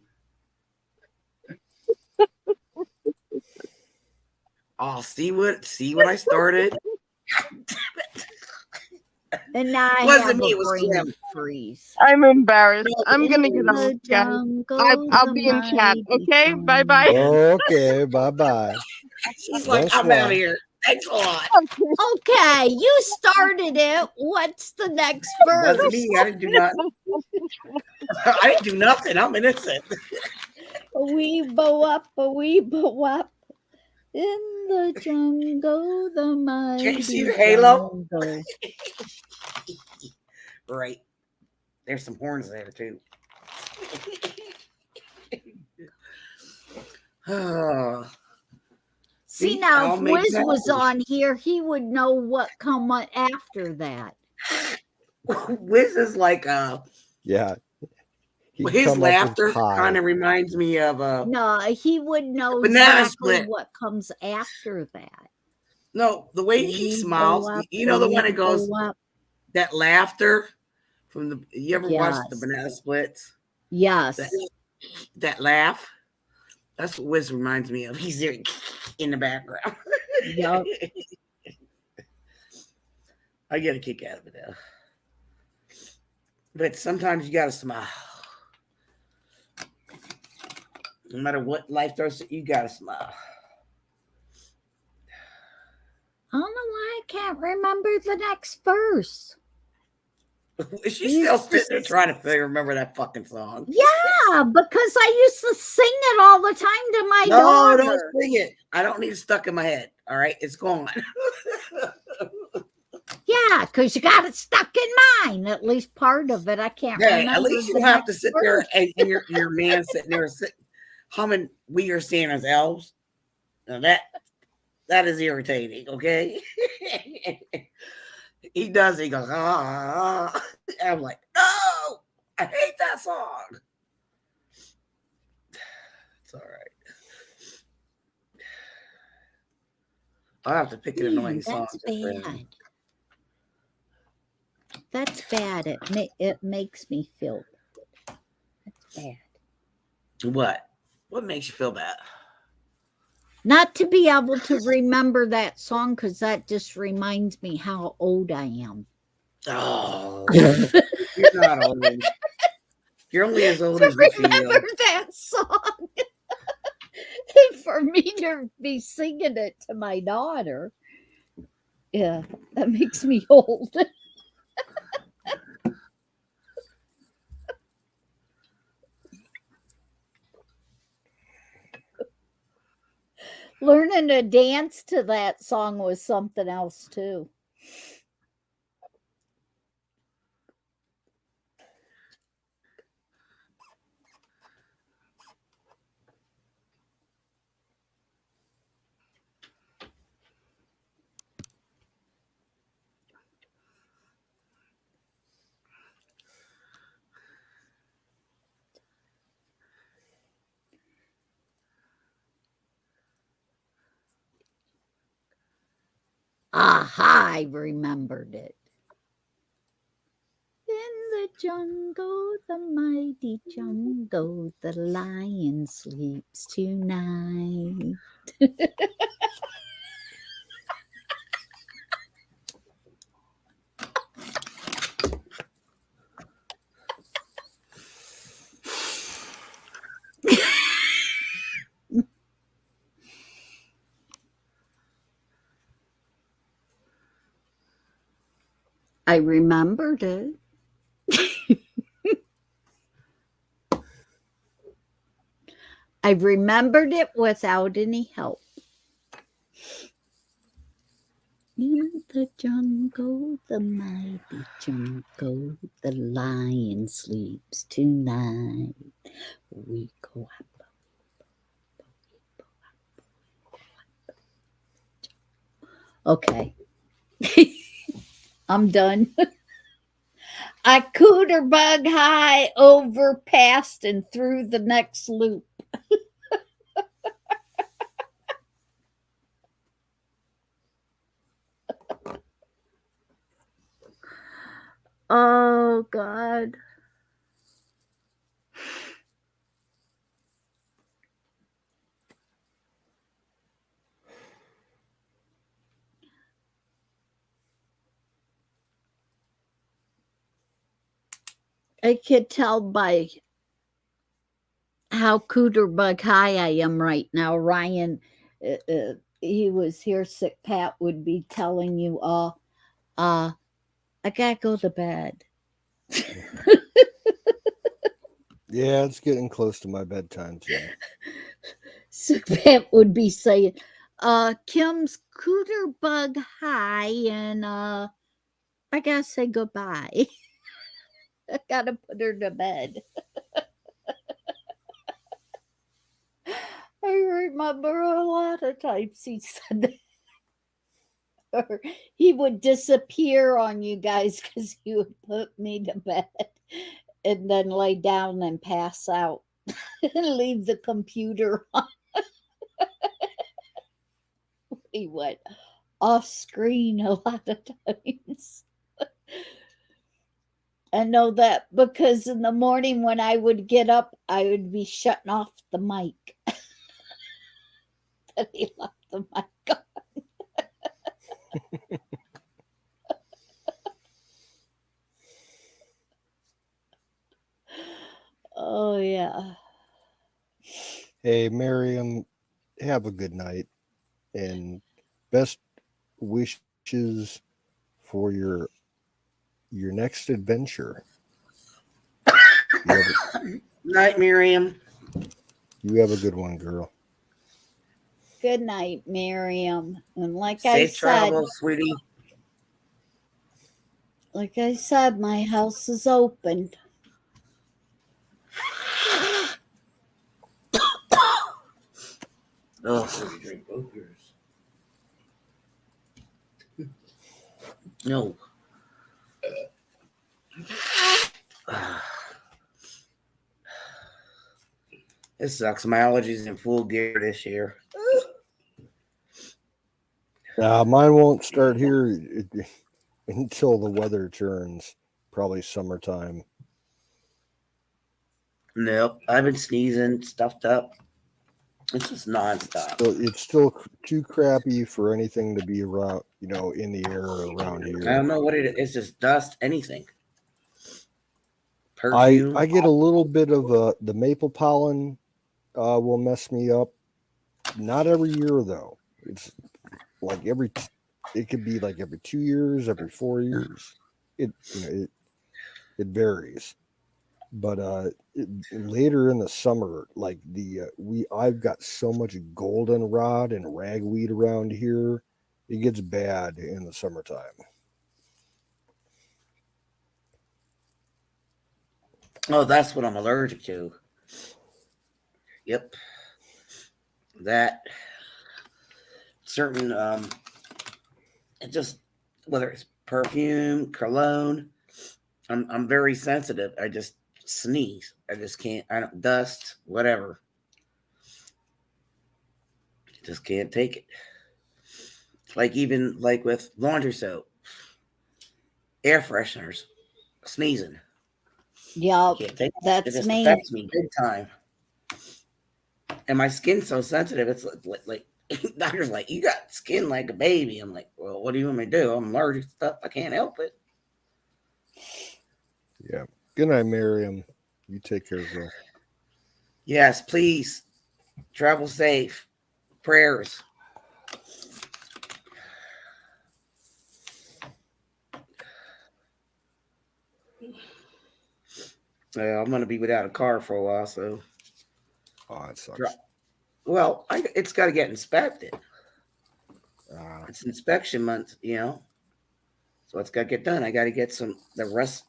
Oh, see what I started. And now I Wasn't have me, a it was brain Slim. freeze. I'm embarrassed. I'm In gonna get off, the guys. jungle, I'll the be in chat. mighty Okay, bye bye. jungle. Okay, bye-bye. She's like, I'm Bonsoir. out of here. Thanks a lot. Okay, you started it. What's the next verse? Wasn't me. I didn't do nothing. I didn't do nothing. I'm innocent. A weeba wop. In the jungle, the mighty Can't you see the halo? jungle. Right. There's some horns there too. Oh. See, See, now I'll if make Wiz was that. on here, he would know what come after that. Wiz is like Yeah. He'd his come up with laughter pie. kind of reminds me of No, he would know banana exactly split. what comes after that. No, the way he smiles. You know the one that goes that laughter from the. You ever watched the banana splits? Yes. That laugh. That's what Wiz reminds me of. He's there in the background. Yep. I get a kick out of it though. But sometimes you gotta smile. No matter what life throws at you, gotta smile. I don't know why I can't remember the next verse. She's still sitting there trying to remember that fucking song. Yeah, because I used to sing it all the time to my No, daughter. don't sing it. I don't need it stuck in my head. All right, it's gone. Yeah, because you got it stuck in mine. At least part of it. I can't remember. At least you the don't have to next sit verse. there and your man sitting there humming "We Are Santa's Elves." Now that is irritating. Okay, he does. He goes, ah. And I'm like, no, I hate that song. It's all right. I'll have to pick an annoying song. That's bad. That's bad. It makes me feel bad. That's bad. What? What makes you feel bad? Not to be able to remember that song because that just reminds me how old I am. Oh, you're not old. You're only as old as you feel. Remember that song. And for me to be singing it to my daughter, yeah, that makes me old. Learning to dance to that song was something else too. Aha, I remembered it. In the jungle, the mighty jungle, the lion sleeps tonight. I remembered it. I remembered it without any help. In the jungle, the mighty jungle, the lion sleeps tonight. We go up. Okay. I'm done. I cooter bug high over past and through the next loop. Oh God. I could tell by how cooter bug high I am right now. Ryan, he was here. Sick Pat would be telling you, I gotta go to bed. Yeah, it's getting close to my bedtime too. Sick Pat would be saying, Kim's cooter bug high, and I gotta say goodbye. I gotta put her to bed. I remember a lot of times he said that. Or he would disappear on you guys because he would put me to bed and then lay down and pass out and leave the computer on. He went off screen a lot of times. I know that because in the morning when I would get up, I would be shutting off the mic. That he left the mic on. Oh, yeah. Hey, Miriam, have a good night and best wishes for your next adventure. Night, Miriam. You have a good one, girl. Good night, Miriam. And like Safe I travel, said, sweetie. like I said, my house is open. Oh, so you drink both yours. No. This sucks. My allergies in full gear this year. Mine won't start here until the weather turns, probably summertime. Nope. I've been sneezing, stuffed up. It's just nonstop. So it's still too crappy for anything to be around, in the air around here. I don't know what it is. It's just dust, anything. I Perfume. get a little bit of the maple pollen will mess me up. Not every year though. It's like it could be like every 2 years, every 4 years. It varies. But later in the summer, like I've got so much goldenrod and ragweed around here, it gets bad in the summertime. Oh, that's what I'm allergic to. Yep. That certain it just whether it's perfume, cologne, I'm very sensitive. I just sneeze. I just can't. I don't dust, whatever. Just can't take it. Like even like with laundry soap, air fresheners, sneezing. Yup, Can't take it. It that's just me. affects me big time. And my skin's so sensitive. It's like doctor's like, you got skin like a baby. I'm like, well, what do you want me to do? I'm allergic to stuff. I can't help it. Yeah. Good night, Miriam. You take care, girl. Yes, please. Travel safe. Prayers. I'm going to be without a car for a while, so. Oh, it sucks. Well, it's got to get inspected. Ah, It's inspection month, so it's got to get done. I got to get the rest,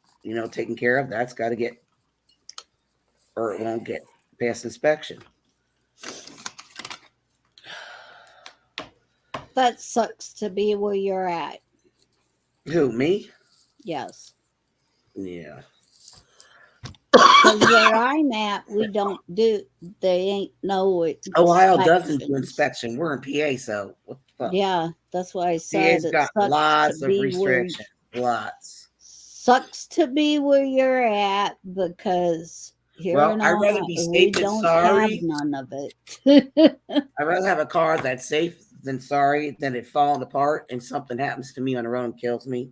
taken care of. That's got to get, or it won't get past inspection. That sucks to be where you're at. Who, me? Yes. Yeah. Because where I'm at, they ain't no inspections. Ohio doesn't do inspection. We're in PA, so what the fuck? Yeah, that's why I said PA's it got sucks lots to of be restrictions. Lots. Sucks to be where you're at because here Well, in I'd rather Ohio, be we safe than don't sorry. have none of it. I'd rather have a car that's safe than sorry than it falling apart and something happens to me on the road and kills me.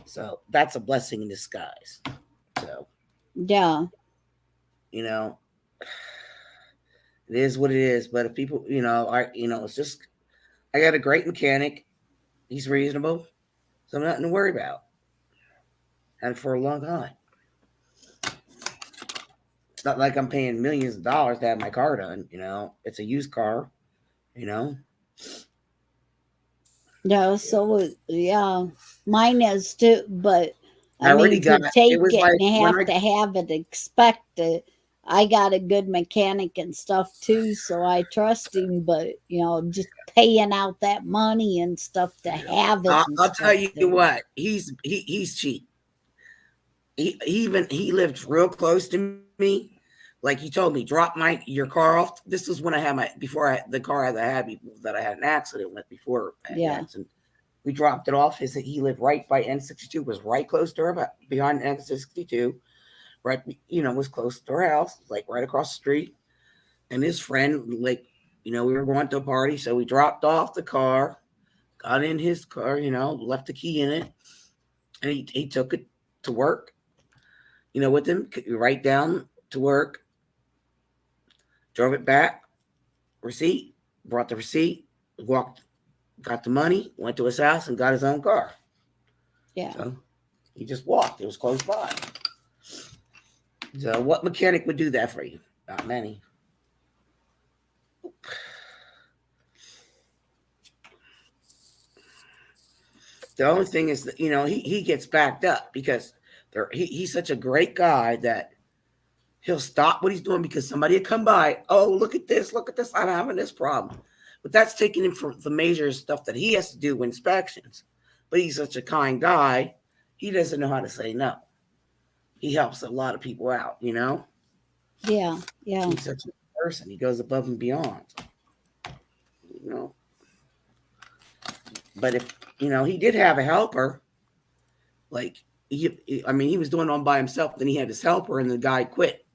So that's a blessing in disguise. So Yeah. it is what it is. But if people, it's just I got a great mechanic. He's reasonable, so nothing to worry about. And for a long time. It's not like I'm paying millions of dollars to have my car done, It's a used car, Yeah, so yeah, mine is too, but I already got to it. take It was it like and when have to have it expected. I got a good mechanic and stuff too, so I trust him. But just paying out that money and stuff to have it. I'll tell you what, he's cheap. He lived real close to me. Like he told me, drop your car off. This was when I had the car that I had an accident with before I had the accident. We dropped it off. He lived right by N62, was right close to her, behind N62, right, was close to her house, like right across the street. And his friend, we were going to a party, so we dropped off the car, got in his car, left the key in it, and he took it to work, with him, right down to work, drove it back, receipt, brought the receipt, got the money, went to his house and got his own car. Yeah. So he just walked. It was close by. So what mechanic would do that for you? Not many. The only thing is that, he gets backed up because he's such a great guy that he'll stop what he's doing because somebody will come by. Oh, look at this. I'm having this problem. But that's taking him from the major stuff that he has to do with inspections. But he's such a kind guy. He doesn't know how to say no. He helps a lot of people out, Yeah. He's such a person. He goes above and beyond. But if, he did have a helper, like, he was doing all by himself. Then he had his helper and the guy quit,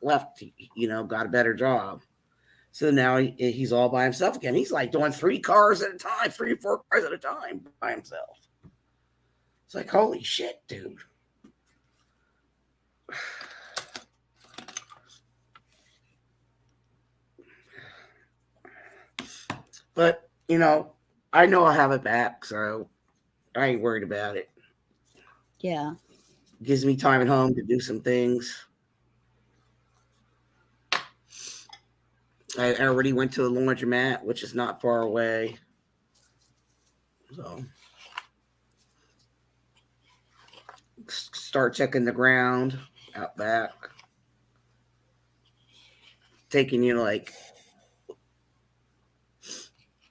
left, got a better job. So now he's all by himself again. He's like doing 3 cars at a time, 3 or 4 cars at a time by himself. It's like, holy shit, dude. But, I know I'll have it back, so I ain't worried about it. Yeah. Gives me time at home to do some things. I already went to the laundromat, which is not far away. So start checking the ground out back. Taking,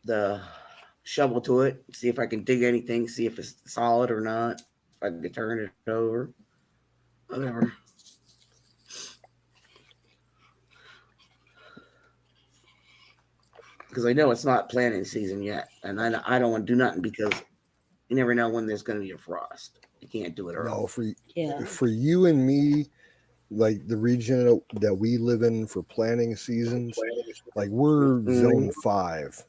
the shovel to it, see if I can dig anything, see if it's solid or not. If I can turn it over. Whatever. Because I know it's not planting season yet. And I don't want to do nothing because you never know when there's going to be a frost. You can't do it early. No, for you and me, like the region that we live in for planting seasons, like we're zone 5,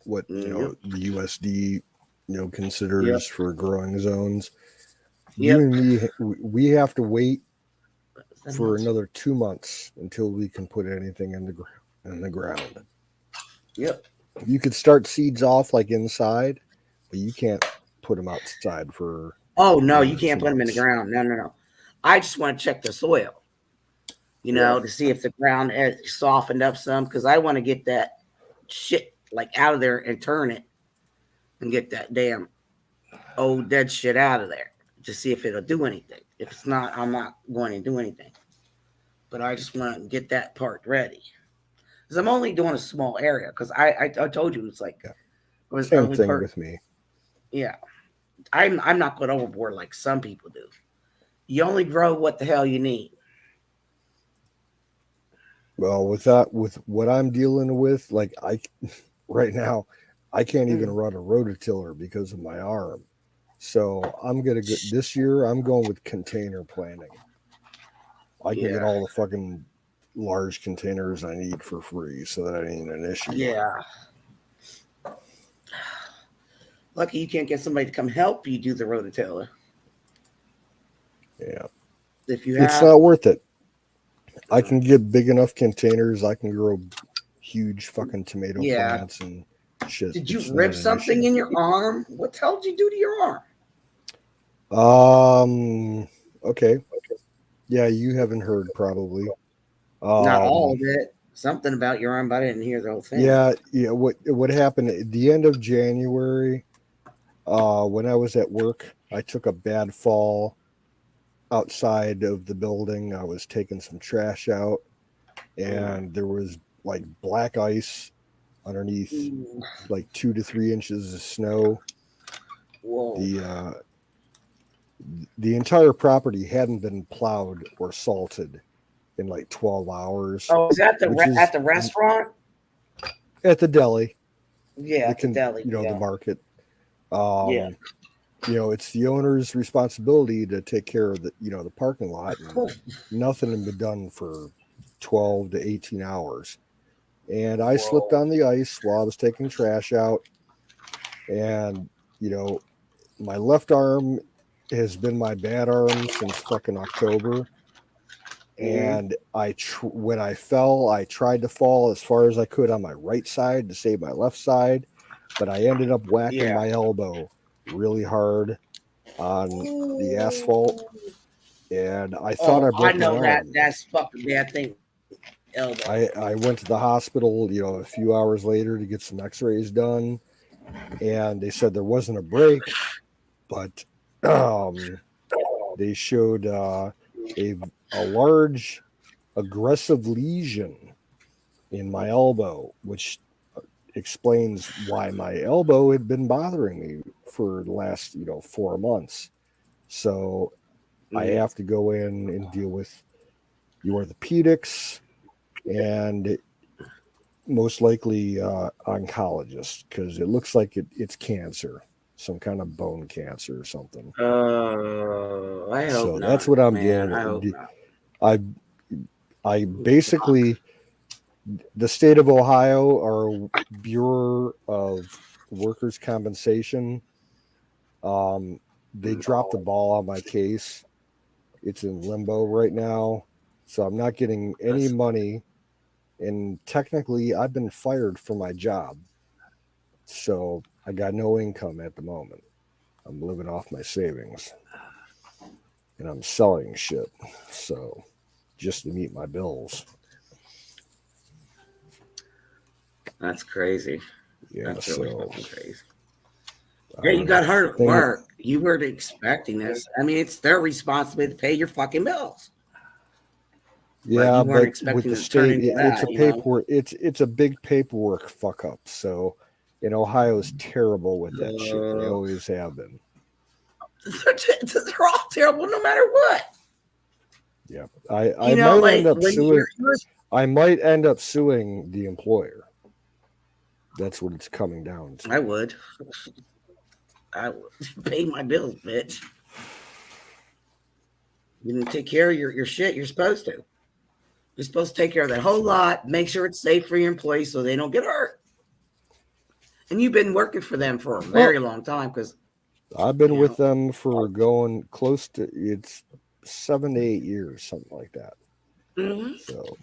what the USD considers for growing zones. You and me, we have to wait for another 2 months until we can put anything in the ground. Yep. You could start seeds off like inside, but you can't put them outside for. Oh no, you can't put them in the ground. No. I just want to check the soil, to see if the ground has softened up some, because I want to get that shit like out of there and turn it and get that damn old dead shit out of there to see if it'll do anything. If it's not, I'm not going to do anything. But I just want to get that part ready. Because I'm only doing a small area. Because I told you it's like Same thing with me. Yeah, I'm not going overboard like some people do. You only grow what the hell you need. Well, with what I'm dealing with, like right now, I can't even run a rototiller because of my arm. So I'm gonna go this year. I'm going with container planting. I can get all the fucking large containers I need for free, so that ain't an issue. Yeah. Lucky you can't get somebody to come help you do the rototiller. Yeah. If you it's not worth it. I can get big enough containers. I can grow huge fucking tomato plants and shit. Did you rip something in your arm? What the hell did you do to your arm? Okay. Yeah, you haven't heard probably. Not all of it. Something about your arm, but I didn't hear the whole thing. Yeah. What happened at the end of January? When I was at work, I took a bad fall outside of the building. I was taking some trash out, and there was like black ice underneath, like 2 to 3 inches of snow. Whoa. The entire property hadn't been plowed or salted in like 12 hours. Oh, is that at the restaurant? At the deli. Yeah, at the deli. The market. It's the owner's responsibility to take care of the parking lot. And nothing had been done for 12 to 18 hours. And I slipped on the ice while I was taking trash out. And, my left arm has been my bad arm since fucking October. And when I fell, I tried to fall as far as I could on my right side to save my left side. But I ended up whacking my elbow really hard on the asphalt, and I thought I broke my arm. That's fucking bad thing. Elbow. I went to the hospital, a few hours later to get some x-rays done, and they said there wasn't a break, but they showed a large aggressive lesion in my elbow, which explains why my elbow had been bothering me for the last 4 months. So I have to go in and deal with the orthopedics and most likely oncologist, because it looks like it's cancer, some kind of bone cancer or something. I hope so not, that's what I'm man. dealing I hope with. not. I basically, the state of Ohio, our Bureau of Workers' Compensation, they dropped the ball on my case. It's in limbo right now, so I'm not getting any money. And technically, I've been fired from my job, so I got no income at the moment. I'm living off my savings, and I'm selling shit, so just to meet my bills. That's crazy. Yeah, that's really fucking crazy. Yeah, you got hard at work. You weren't expecting this. I mean, it's their responsibility to pay your fucking bills. Yeah, but with the state, it's a paperwork. It's a big paperwork fuck up. So, Ohio's terrible with that shit. They always have been. They're all terrible, no matter what. Yeah, I might end up suing. I might end up suing the employer. That's what it's coming down to. I would pay my bills, bitch. You didn't take care of your shit. You're supposed to. You're supposed to take care of that whole lot. Make sure it's safe for your employees so they don't get hurt. And you've been working for them for a very long time, because I've been with them for going close to 7 to 8 years, something like that. Mm-hmm. So,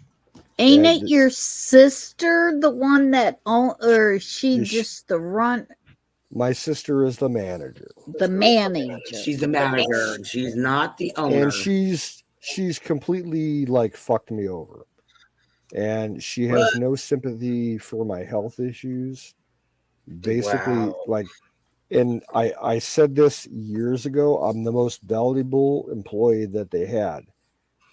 ain't it your sister, the one that or she just the run? My sister is the manager. The manager. She's the manager, and she's not the owner. And she's completely like fucked me over. And she has no sympathy for my health issues. Basically, like, and I said this years ago, I'm the most valuable employee that they had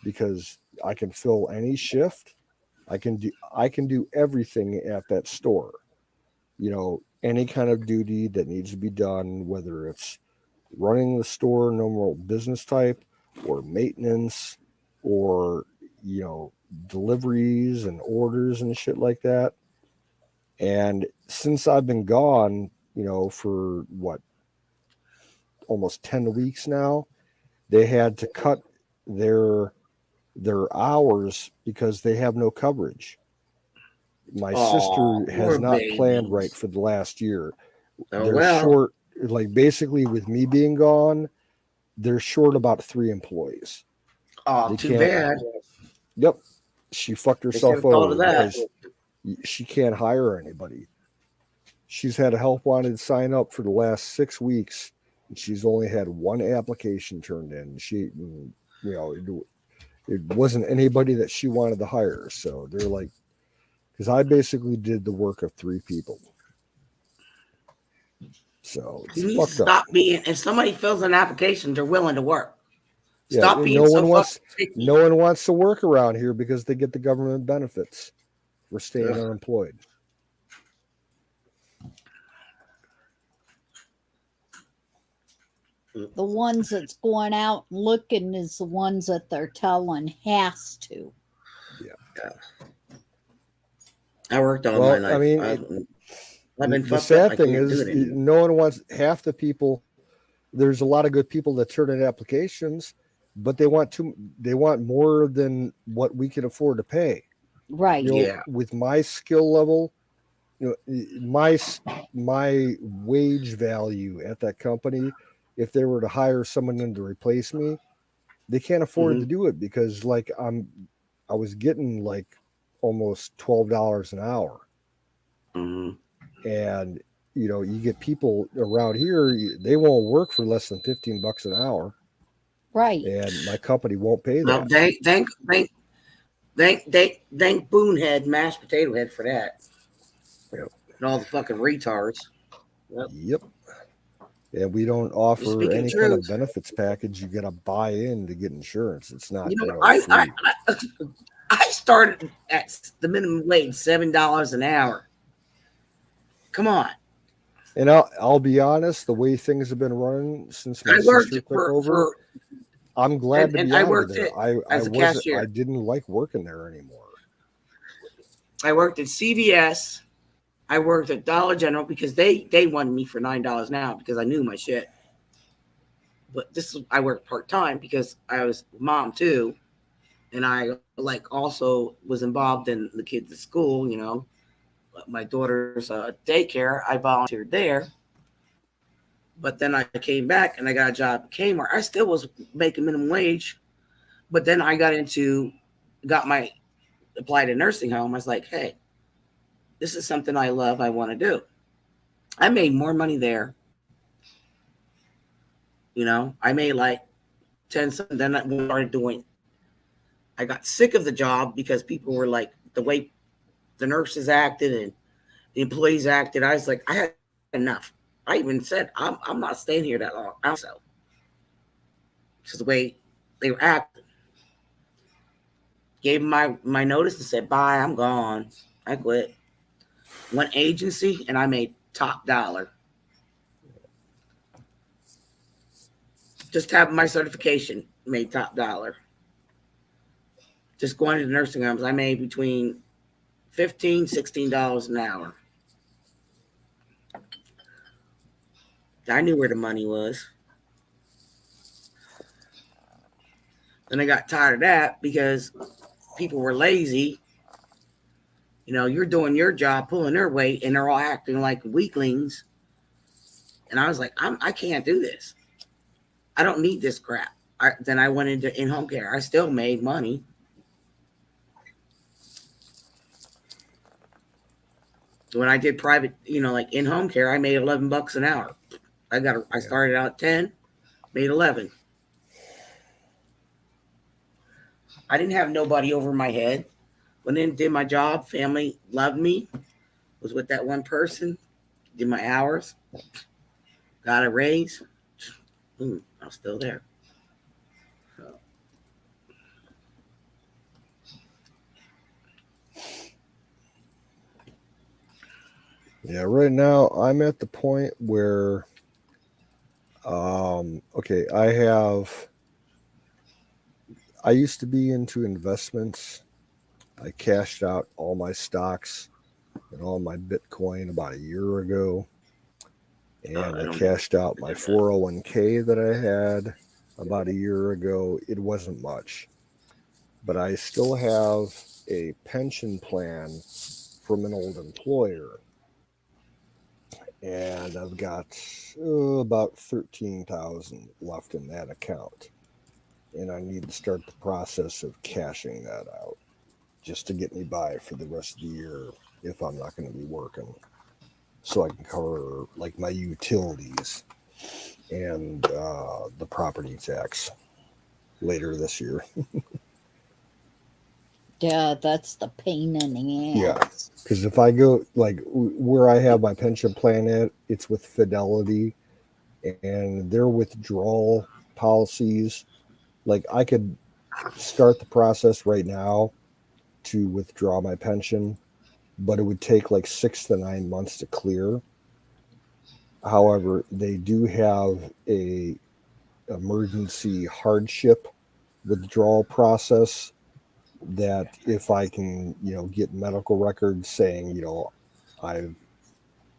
because I can fill any shift. I can do everything at that store. You know, any kind of duty that needs to be done, whether it's running the store, normal business type, or maintenance, or, you know, deliveries and orders and shit like that. And since I've been gone, you know, for what, almost 10 weeks now, they had to cut their hours because they have no coverage. My sister has not planned right for the last year. They're short, like, basically with me being gone, they're short about 3 employees. Oh, too bad. Yep. She fucked herself over because she can't hire anybody. She's had a help wanted sign up for the last 6 weeks, and she's only had 1 application turned in. She, you know, it wasn't anybody that she wanted to hire. So they're like, because I basically did the work of 3 people. So it's you need fucked to stop up. being. If somebody fills an application, they're willing to work. Stop being no one wants to work around here because they get the government benefits for staying unemployed. The ones that's going out and looking is the ones that they're telling has to. Yeah. I worked all my life. I mean, I've been the sad thing is no one wants, half the people, there's a lot of good people that turn in applications, but they want more than what we can afford to pay. Right. You know, with my skill level, you know, my wage value at that company, if they were to hire someone in to replace me, they can't afford to do it because like I was getting like almost $12 an hour. And you know, you get people around here, they won't work for less than $15 an hour. Right. And my company won't pay that. Well, thank Boonhead, mashed potato head for that. Yep. And all the fucking retards. Yep. And we don't offer any kind of benefits package. You got to buy in to get insurance. It's not, you know, free. I started at the minimum wage, $7 an hour. Come on. And I'll be honest, the way things have been running since my sister took over, I'm glad to be out of there. I didn't like working there anymore. I worked at CVS. I worked at Dollar General because they wanted me for $9 an hour because I knew my shit. But I worked part-time because I was mom too. And I also was involved in the kids at school, you know. My daughter's daycare, I volunteered there. But then I came back and I got a job at Kmart. I still was making minimum wage. But then I applied to nursing home. I was like, hey, this is something I love, I want to do. I made more money there. You know, I made like 10 something. Then I started doing. I got sick of the job because people were like, the way the nurses acted and the employees acted. I was like, I had enough. I even said, I'm not staying here that long. Also, because the way they were acting. Gave them my notice and said, bye, I'm gone. I quit. One agency and I made top dollar. Just having my certification made top dollar. Just going to the nursing homes, I made between $15, $16 an hour. I knew where the money was. Then I got tired of that because people were lazy. You know, you're doing your job, pulling their weight, and they're all acting like weaklings. And I was like, I can't do this. I don't need this crap. Then I went into in-home care. I still made money. When I did private, like in home care, I made $11 an hour. I started out at 10, made 11. I didn't have nobody over my head. Went in, did my job. Family loved me. Was with that one person. Did my hours. Got a raise. I'm still there. Yeah, right now I'm at the point where, okay, I used to be into investments. I cashed out all my stocks and all my Bitcoin about a year ago. And I cashed out my 401k that I had about a year ago. It wasn't much, but I still have a pension plan from an old employer. And I've got about 13,000 left in that account. And I need to start the process of cashing that out just to get me by for the rest of the year if I'm not going to be working, so I can cover like my utilities and the property tax later this year. Yeah, that's the pain in the ass. Yeah, because if I go like where I have my pension plan at, it's with Fidelity, and their withdrawal policies, like I could start the process right now to withdraw my pension, but it would take like 6 to 9 months to clear. However, they do have a emergency hardship withdrawal process that if I can, get medical records saying, I've,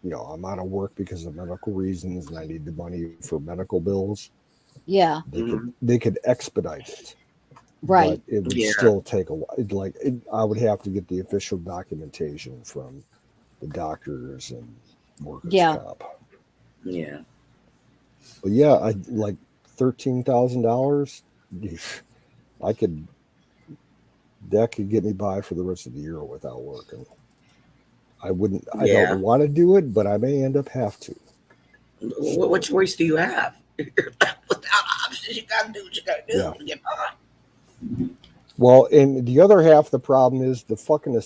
I'm out of work because of medical reasons and I need the money for medical bills. Yeah. They could expedite it. Right. But it would still take a while. I would have to get the official documentation from the doctors and workers' comp. Yeah. But yeah, I like $13,000. That could get me by for the rest of the year without working. I don't want to do it, but I may end up have to. What choice do you have? Without options, you gotta do what you gotta do to get by. Well, and the other half of the problem is the fucking,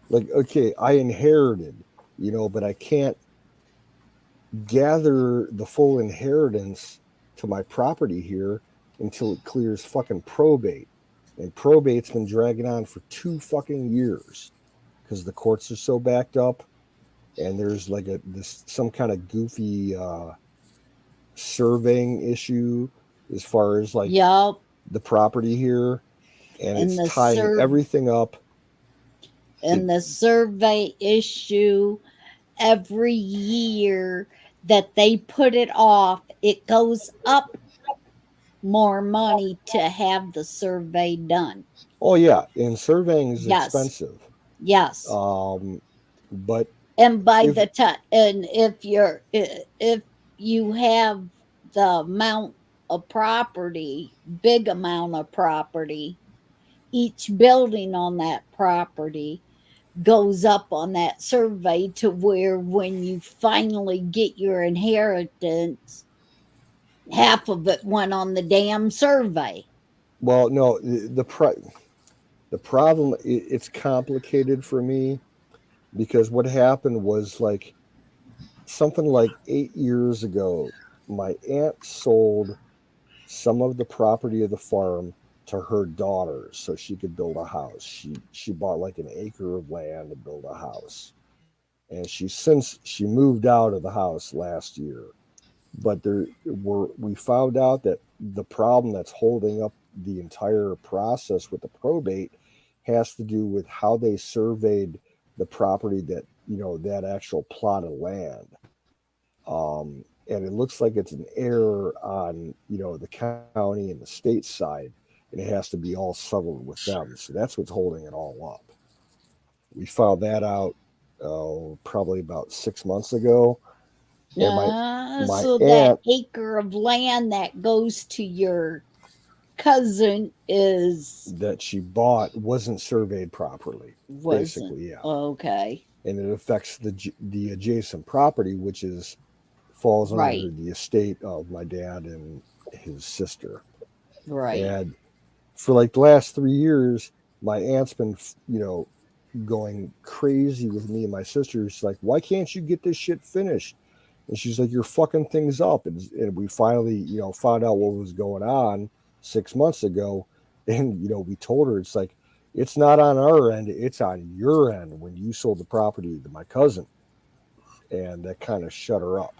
like, okay, I inherited, but I can't gather the full inheritance to my property here until it clears fucking probate. And probate's been dragging on for 2 fucking years because the courts are so backed up, and there's like some kind of goofy surveying issue as far as like the property here, and it's tying everything up. And the survey issue every year that they put it off, it goes up more money to have the survey done. Oh yeah, and surveying is expensive. Yes. But by the time, and if you have the amount of property, big amount of property, each building on that property goes up on that survey to where when you finally get your inheritance, half of it went on the damn survey. Well, no, the problem, it's complicated for me because what happened was like something like 8 years ago, my aunt sold some of the property of the farm to her daughters so she could build a house. She bought like an acre of land to build a house. And she moved out of the house last year. But we found out that the problem that's holding up the entire process with the probate has to do with how they surveyed the property that, that actual plot of land. And it looks like it's an error on, the county and the state side, and it has to be all settled with them. So that's what's holding it all up. We found that out probably about 6 months ago. And so that acre of land that goes to your cousin that she bought wasn't surveyed properly. Basically, yeah. Okay. and it affects the adjacent property, which falls under Right. the estate of my dad and his sister. Right. And for like the last 3 years, my aunt's been, going crazy with me and my sister. She's like, why can't you get this shit finished? And she's like, you're fucking things up. And we finally, found out what was going on 6 months ago. And, we told her, it's like, it's not on our end, it's on your end when you sold the property to my cousin. And that kind of shut her up.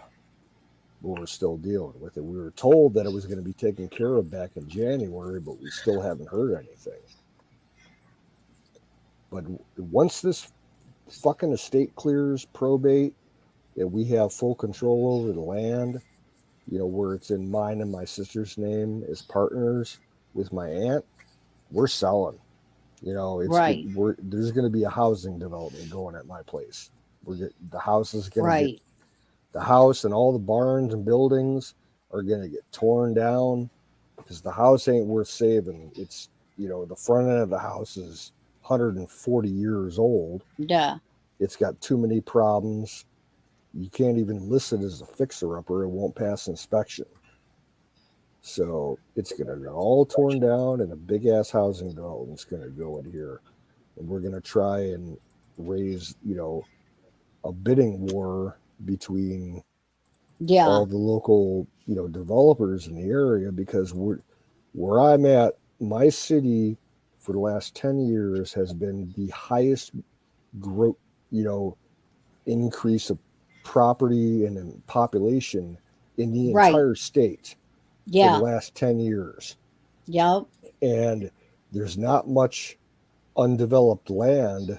But we're still dealing with it. We were told that it was going to be taken care of back in January, but we still haven't heard anything. But once this fucking estate clears, probate, and we have full control over the land, where it's in mine and my sister's name as partners with my aunt, we're selling. Right. There's going to be a housing development going at my place. The house is going to Right. get, the house and all the barns and buildings are going to get torn down because the house ain't worth saving. It's, the front end of the house is 140 years old. Yeah. It's got too many problems. You can't even list it as a fixer-upper. It won't pass inspection. So it's going to get all torn down, and a big-ass housing development's going to go in here. And we're going to try and raise, a bidding war between Yeah. all the local, developers in the area, because where I'm at, my city for the last 10 years has been the highest growth, increase of property and in population in the Right. entire state for Yeah. the last 10 years. Yep. And there's not much undeveloped land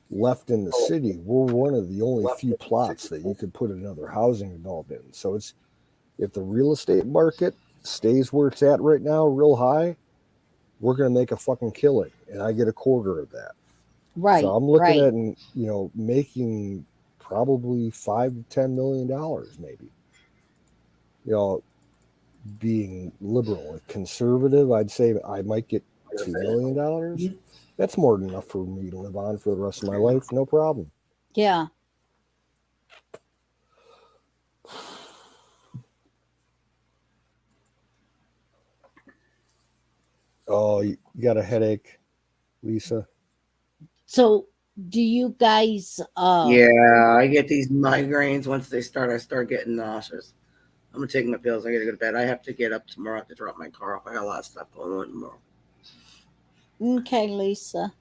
left in the city. We're one of the only few plots that you could put another housing development in. So it's, if the real estate market stays where it's at right now, real high, we're going to make a fucking killing, and I get a quarter of that. Right. So I'm looking right. at, making probably $5 to $10 million, maybe. Being liberal and conservative, I'd say I might get $2 million. That's more than enough for me to live on for the rest of my life, no problem. Yeah. Oh, you got a headache, Lisa? So do you guys Yeah, I get these migraines. Once they start, I start getting nauseous. I'm gonna take my pills. I gotta go to bed. I have to get up tomorrow. I have to drop my car off. I got a lot of stuff going on tomorrow. Okay, Lisa.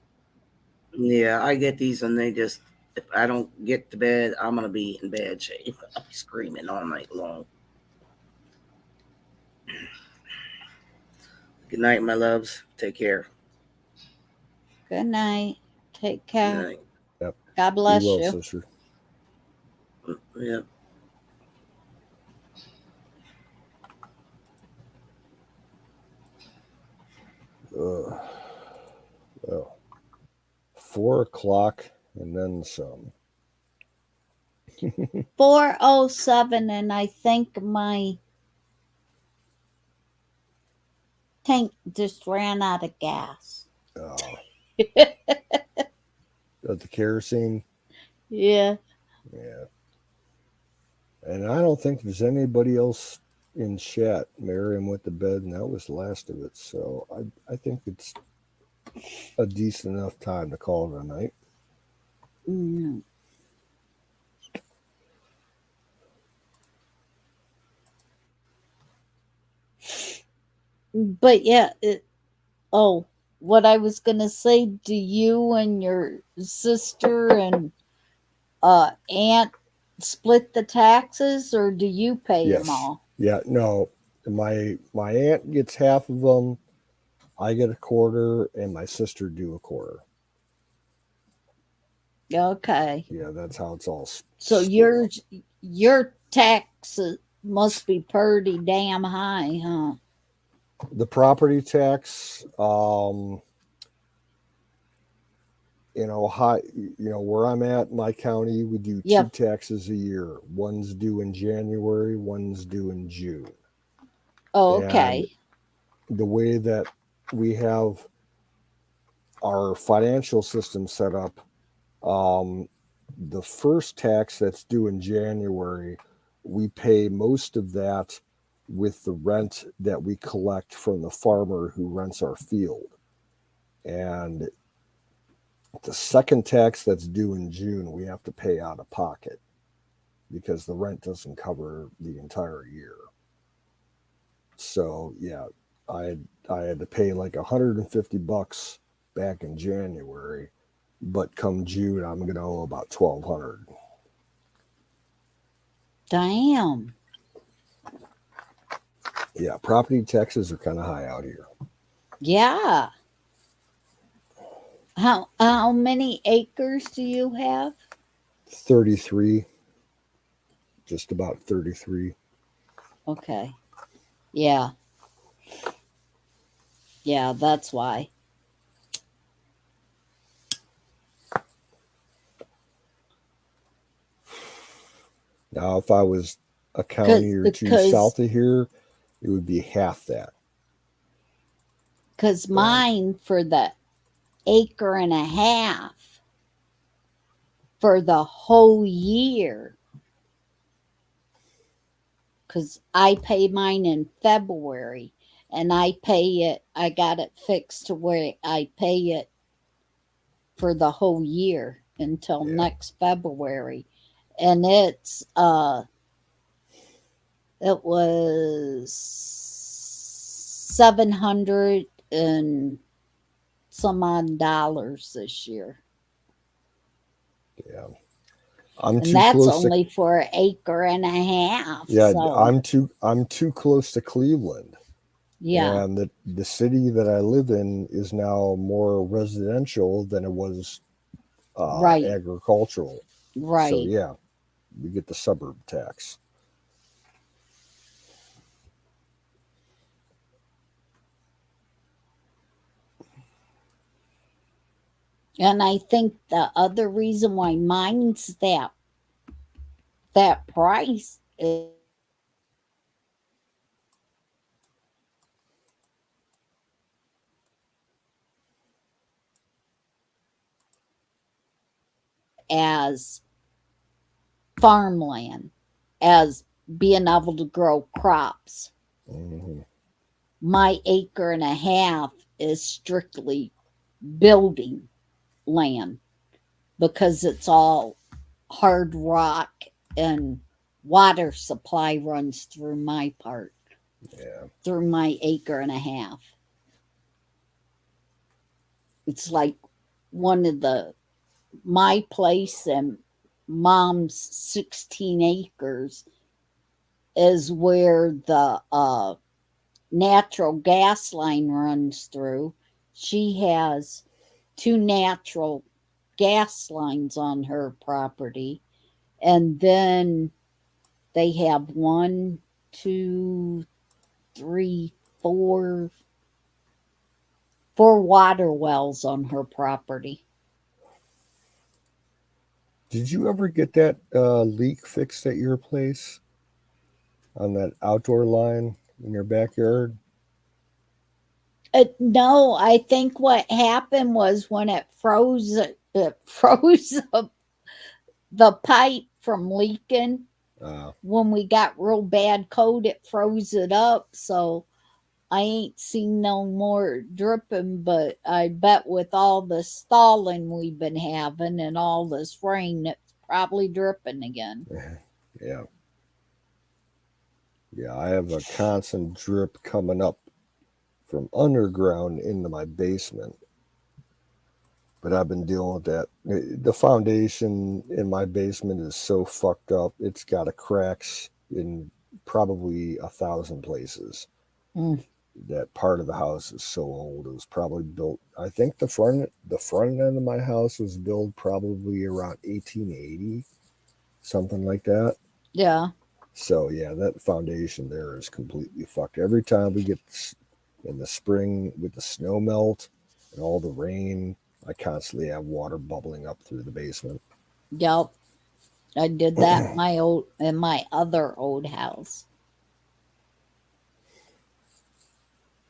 Yeah, I get these, and they just, if I don't get to bed, I'm gonna be in bad shape. I'll be screaming all night long. Good night, my loves. Take care. Good night. Take Good care. night. Yep. God bless Be well, you. sister. Yeah. Well, 4 o'clock and then some. 4:07, and I think my tank just ran out of gas. Oh. Got the kerosene. Yeah. Yeah. And I don't think there's anybody else in chat. Miriam went to bed, and that was the last of it. So I think it's a decent enough time to call it a night. Mm. But yeah, what I was gonna say, do you and your sister and aunt split the taxes, or do you pay them all? Yeah, no. My aunt gets half of them. I get a quarter, and my sister do a quarter. Okay. Yeah, that's how it's all. So your taxes must be pretty damn high, huh? The property tax, high. Where I'm at, my county, we do Yep. 2 taxes a year. One's due in January, one's due in June. Oh, okay. And the way that we have our financial system set up, the first tax that's due in January, we pay most of that with the rent that we collect from the farmer who rents our field. And the second tax that's due in June, we have to pay out of pocket because the rent doesn't cover the entire year. So yeah, I had to pay like $150 back in January, but come June I'm gonna owe about $1,200. Damn. Yeah, property taxes are kind of high out here. Yeah. How many acres do you have? 33, just about 33. Okay. Yeah. Yeah, that's why. Now, if I was a county or two south of here, it would be half that. Because mine, for the acre and a half for the whole year, because I pay mine in February, and I got it fixed to where I pay it for the whole year until next February. And it was 700 and some odd dollars this year. Yeah. And that's only for an acre and a half. Yeah, so. I'm too close to Cleveland. Yeah. And the city that I live in is now more residential than it was agricultural. Right. So yeah, we get the suburb tax. And I think the other reason why mine's that price is as farmland, as being able to grow crops. Mm-hmm. My acre and a half is strictly building land because it's all hard rock and water supply runs through my part. Yeah. Through my acre and a half. It's like my place and mom's 16 acres is where the natural gas line runs through. She has 2 natural gas lines on her property, and then they have 1, 2, 3, 4 water wells on her property. Did you ever get that leak fixed at your place on that outdoor line in your backyard? No, I think what happened was when it froze up the pipe from leaking. When we got real bad cold, it froze it up. So I ain't seen no more dripping, but I bet with all the stalling we've been having and all this rain, it's probably dripping again. Yeah. Yeah, I have a constant drip coming up from underground into my basement. But I've been dealing with that. The foundation in my basement is so fucked up. It's got cracks in probably 1,000 places. That part of the house is so old. It was probably built. I think the front end of my house was built probably around 1880, something like that. Yeah. So yeah, that foundation there is completely fucked. Every time we get in the spring with the snow melt and all the rain, I constantly have water bubbling up through the basement. Yep. I did that in my other old house.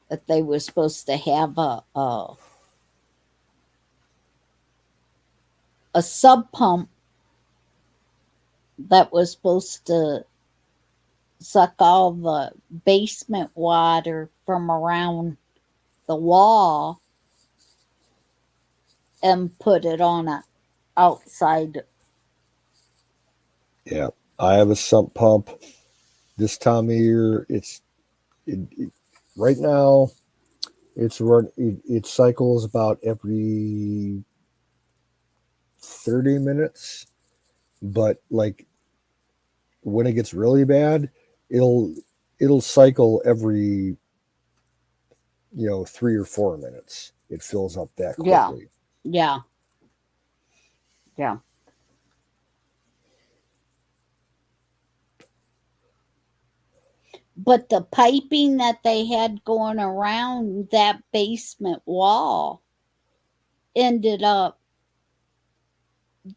That they were supposed to have a sub pump that was supposed to suck all the basement water from around the wall and put it on a outside. Yeah, I have a sump pump. This time of year, right now. It cycles about every 30 minutes, but like when it gets really bad, it'll cycle every 3 or 4 minutes. It fills up that quickly. Yeah. But the piping that they had going around that basement wall ended up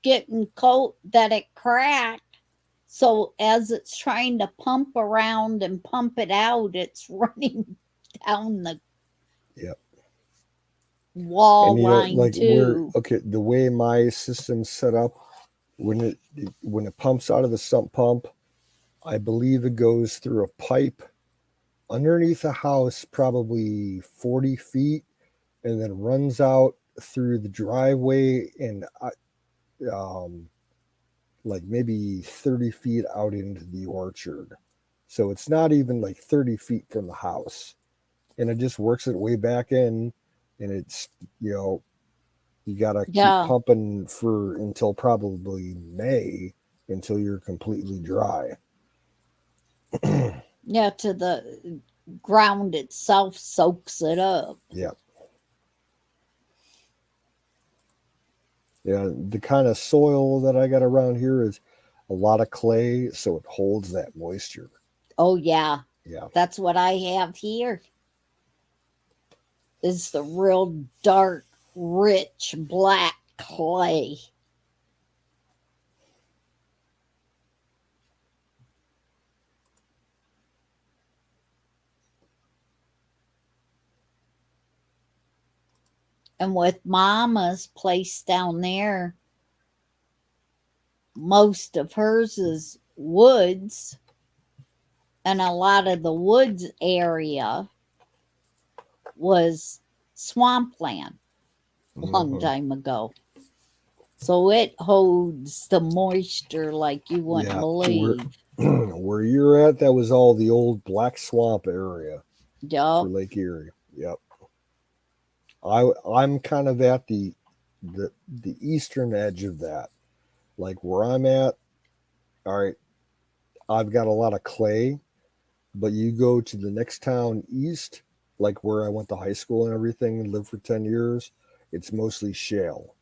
getting cold that it cracked. So as it's trying to pump around and pump it out, it's running down the Yep. wall And line like too. the way my system's set up, when it pumps out of the sump pump, I believe it goes through a pipe underneath the house, probably 40 feet, and then runs out through the driveway and like maybe 30 feet out into the orchard. So it's not even like 30 feet from the house. And it just works its way back in. And it's, you got to keep pumping for until probably May until you're completely dry. Yeah, to the ground itself soaks it up. Yeah. Yeah, the kind of soil that I got around here is a lot of clay, so it holds that moisture. Oh yeah. Yeah. That's what I have here. Is the real dark, rich black clay. And with Mama's place down there, most of hers is woods, and a lot of the woods area was swampland a long time ago. So it holds the moisture like you wouldn't believe. Where you're at, that was all the old black swamp area for Yup. Lake Erie. Yep. I'm kind of at the eastern edge of that. Like where I'm at, all right, I've got a lot of clay, but you go to the next town east, like where I went to high school and everything and lived for 10 years, it's mostly shale.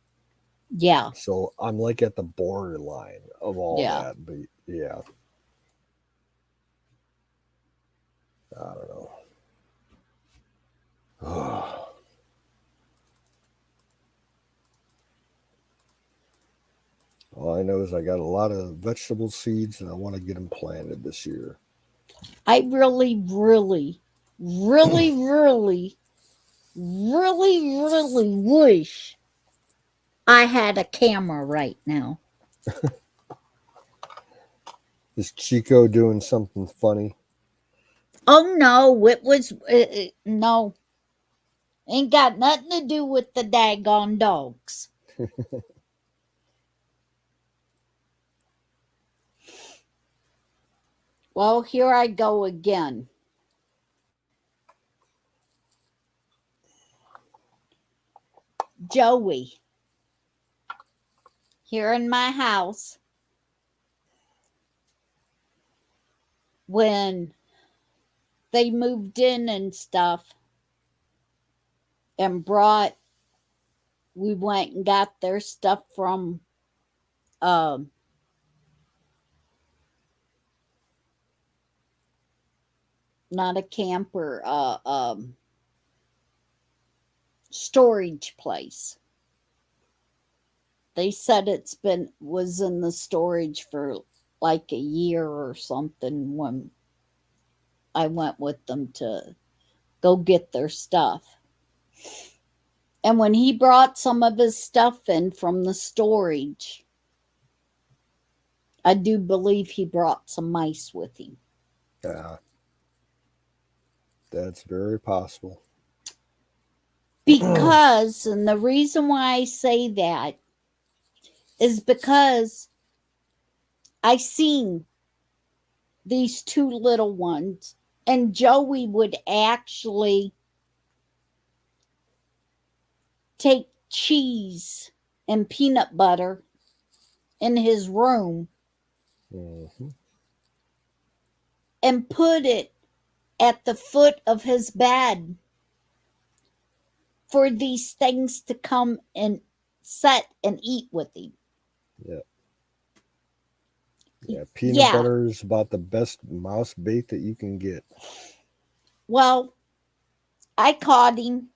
Yeah. So I'm like at the borderline of all that. But yeah. I don't know. All I know is I got a lot of vegetable seeds and I want to get them planted this year. I really, really, really, really, really, really wish I had a camera right now. Is Chico doing something funny? Oh no, it was no. Ain't got nothing to do with the daggone dogs. Well, here I go again. Joey, here in my house, when they moved in and stuff and we went and got their stuff from not a camper, storage place. They said was in the storage for like a year or something when I went with them to go get their stuff. And when he brought some of his stuff in from the storage, I do believe he brought some mice with him. Yeah, that's very possible. Because, and the reason why I say that is because I seen these two little ones, and Joey would actually take cheese and peanut butter in his room and put it at the foot of his bed for these things to come and sit and eat with him. Yeah, peanut butter is about the best mouse bait that you can get. Well, I caught him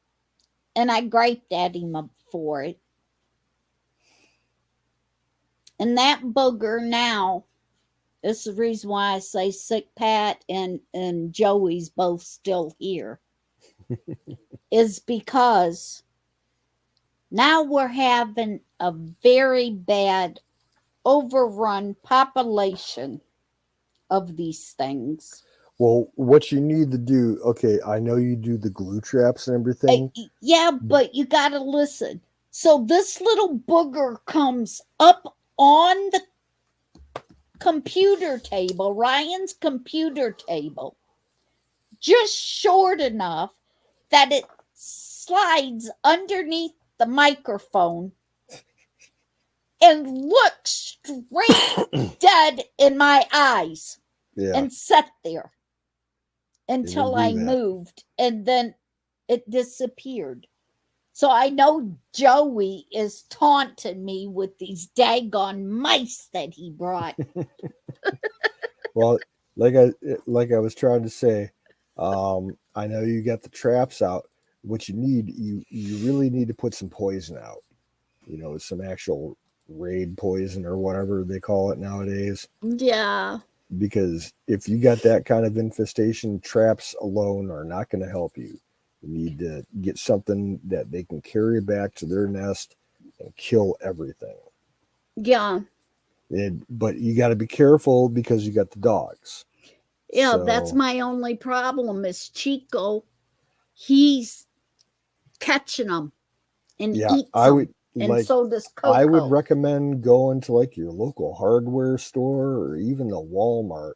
and I griped at him for it. And that booger now, this is the reason why I say Sick Pat and Joey's both still here, is because now we're having a very bad overrun population of these things. Well, what you need to do, okay, I know you do the glue traps and everything. Yeah, but you got to listen. So this little booger comes up on the computer table, Ryan's computer table, just short enough that it slides underneath the microphone and looks straight dead in my eyes and sat there until I moved, and then it disappeared. So I know Joey is taunting me with these daggone mice that he brought. Well, like I was trying to say, I know you got the traps out. What you need, you really need to put some poison out. You know, some actual raid poison or whatever they call it nowadays. Yeah. Because if you got that kind of infestation, traps alone are not going to help you. You need to get something that they can carry back to their nest and kill everything. Yeah. But you got to be careful because you got the dogs. Yeah, so, that's my only problem is Chico. He's catching them and eats them. And so does Coco. I would recommend going to like your local hardware store or even the Walmart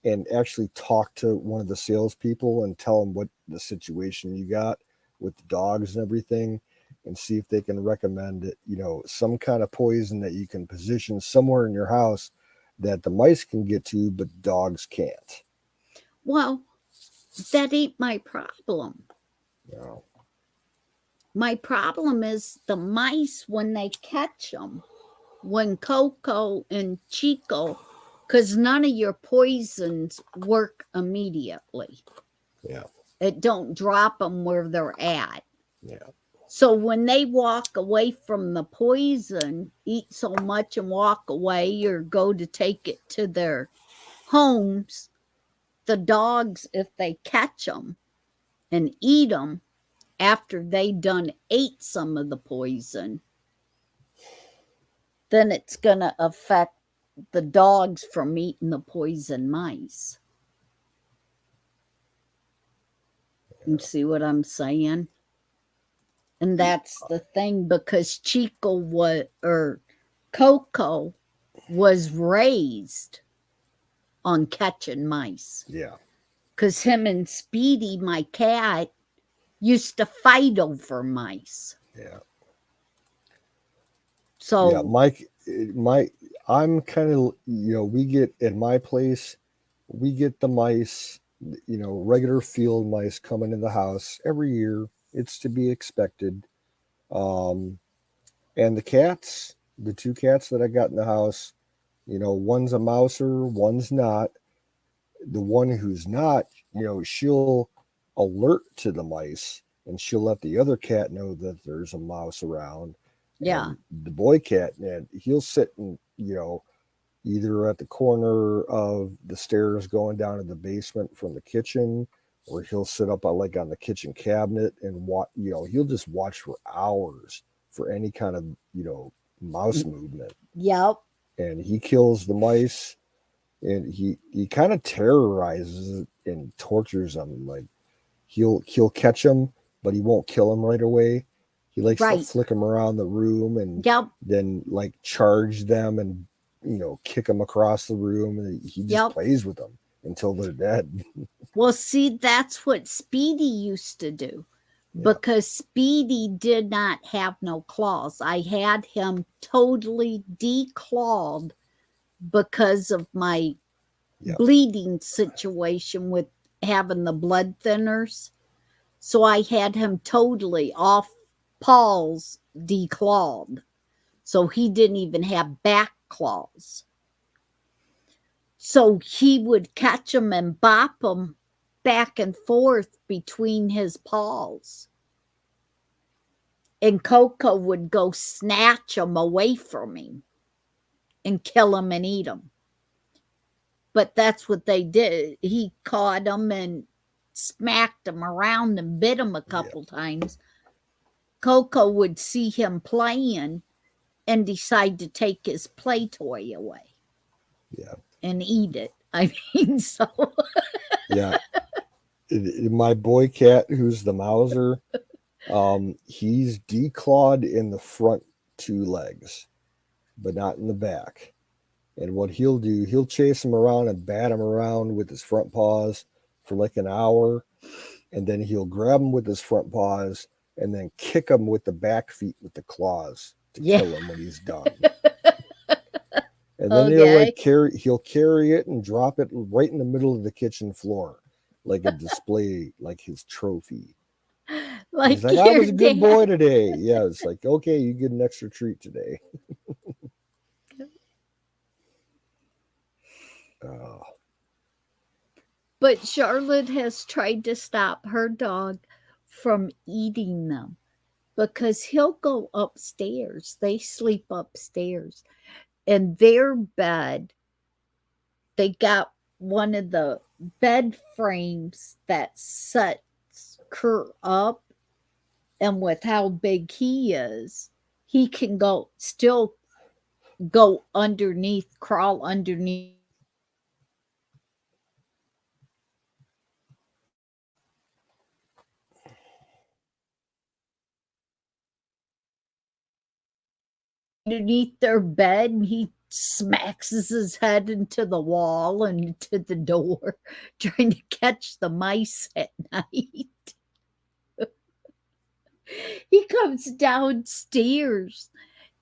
and actually talk to one of the salespeople and tell them what the situation you got with the dogs and everything, and see if they can recommend it, you know, some kind of poison that you can position somewhere in your house that the mice can get to, but dogs can't. Well, that ain't my problem. No. My problem is the mice when they catch them, when Coco and Chico, because none of your poisons work immediately. Yeah. It don't drop them where they're at. Yeah. So when they walk away from the poison, eat so much and walk away or go to take it to their homes, the dogs, if they catch them and eat them after they done ate some of the poison, then it's going to affect the dogs from eating the poison mice. You see what I'm saying? And that's the thing, because Coco was raised on catching mice. Yeah. Because him and Speedy, my cat, used to fight over mice. Yeah. So yeah, I'm kind of, you know, we get at my place, we get the mice, you know, regular field mice coming in the house every year. It's to be expected. And the cats, the two cats that I got in the house, you know, one's a mouser, one's not. The one who's not, you know, she'll alert to the mice and she'll let the other cat know that there's a mouse around. Yeah. And the boy cat, man, he'll sit and, you know, either at the corner of the stairs going down to the basement from the kitchen, or he'll sit up on the kitchen cabinet and watch, you know, he'll just watch for hours for any kind of, you know, mouse movement. Yep. and he kills the mice, and he kind of terrorizes it and tortures them. Like he'll catch them, but he won't kill them right away. He likes to Right. flick them around the room and Yep. then like charge them and kick them across the room, and he just Yep. plays with them until they're dead. Well, see, that's what Speedy used to do. Yeah. Because Speedy did not have no claws. I had him totally declawed because of my Yep. bleeding situation with having the blood thinners. So I had him totally off paws declawed. So he didn't even have back claws. So he would catch them and bop them back and forth between his paws. And Coco would go snatch them away from him and kill them and eat them. But that's what they did. He caught them and smacked them around and bit them a couple times. Coco would see him playing and decide to take his play toy away. Yeah. And eat it. I mean, so. Yeah. My boy cat, who's the Mauser, he's declawed in the front 2 legs, but not in the back. And what he'll do, he'll chase him around and bat him around with his front paws for like an hour. And then he'll grab him with his front paws and then kick him with the back feet with the claws to kill him when he's done. And then he'll carry it and drop it right in the middle of the kitchen floor, like a display, like his trophy. Like he's like, I was a good boy today. Yeah, it's like, okay, you get an extra treat today. But Charlotte has tried to stop her dog from eating them because he'll go upstairs. They sleep upstairs. And their bed, they got one of the bed frames that sets Kurt up. And with how big he is, he can still go underneath, crawl underneath. Underneath their bed, and he smacks his head into the wall and into the door, trying to catch the mice at night. He comes downstairs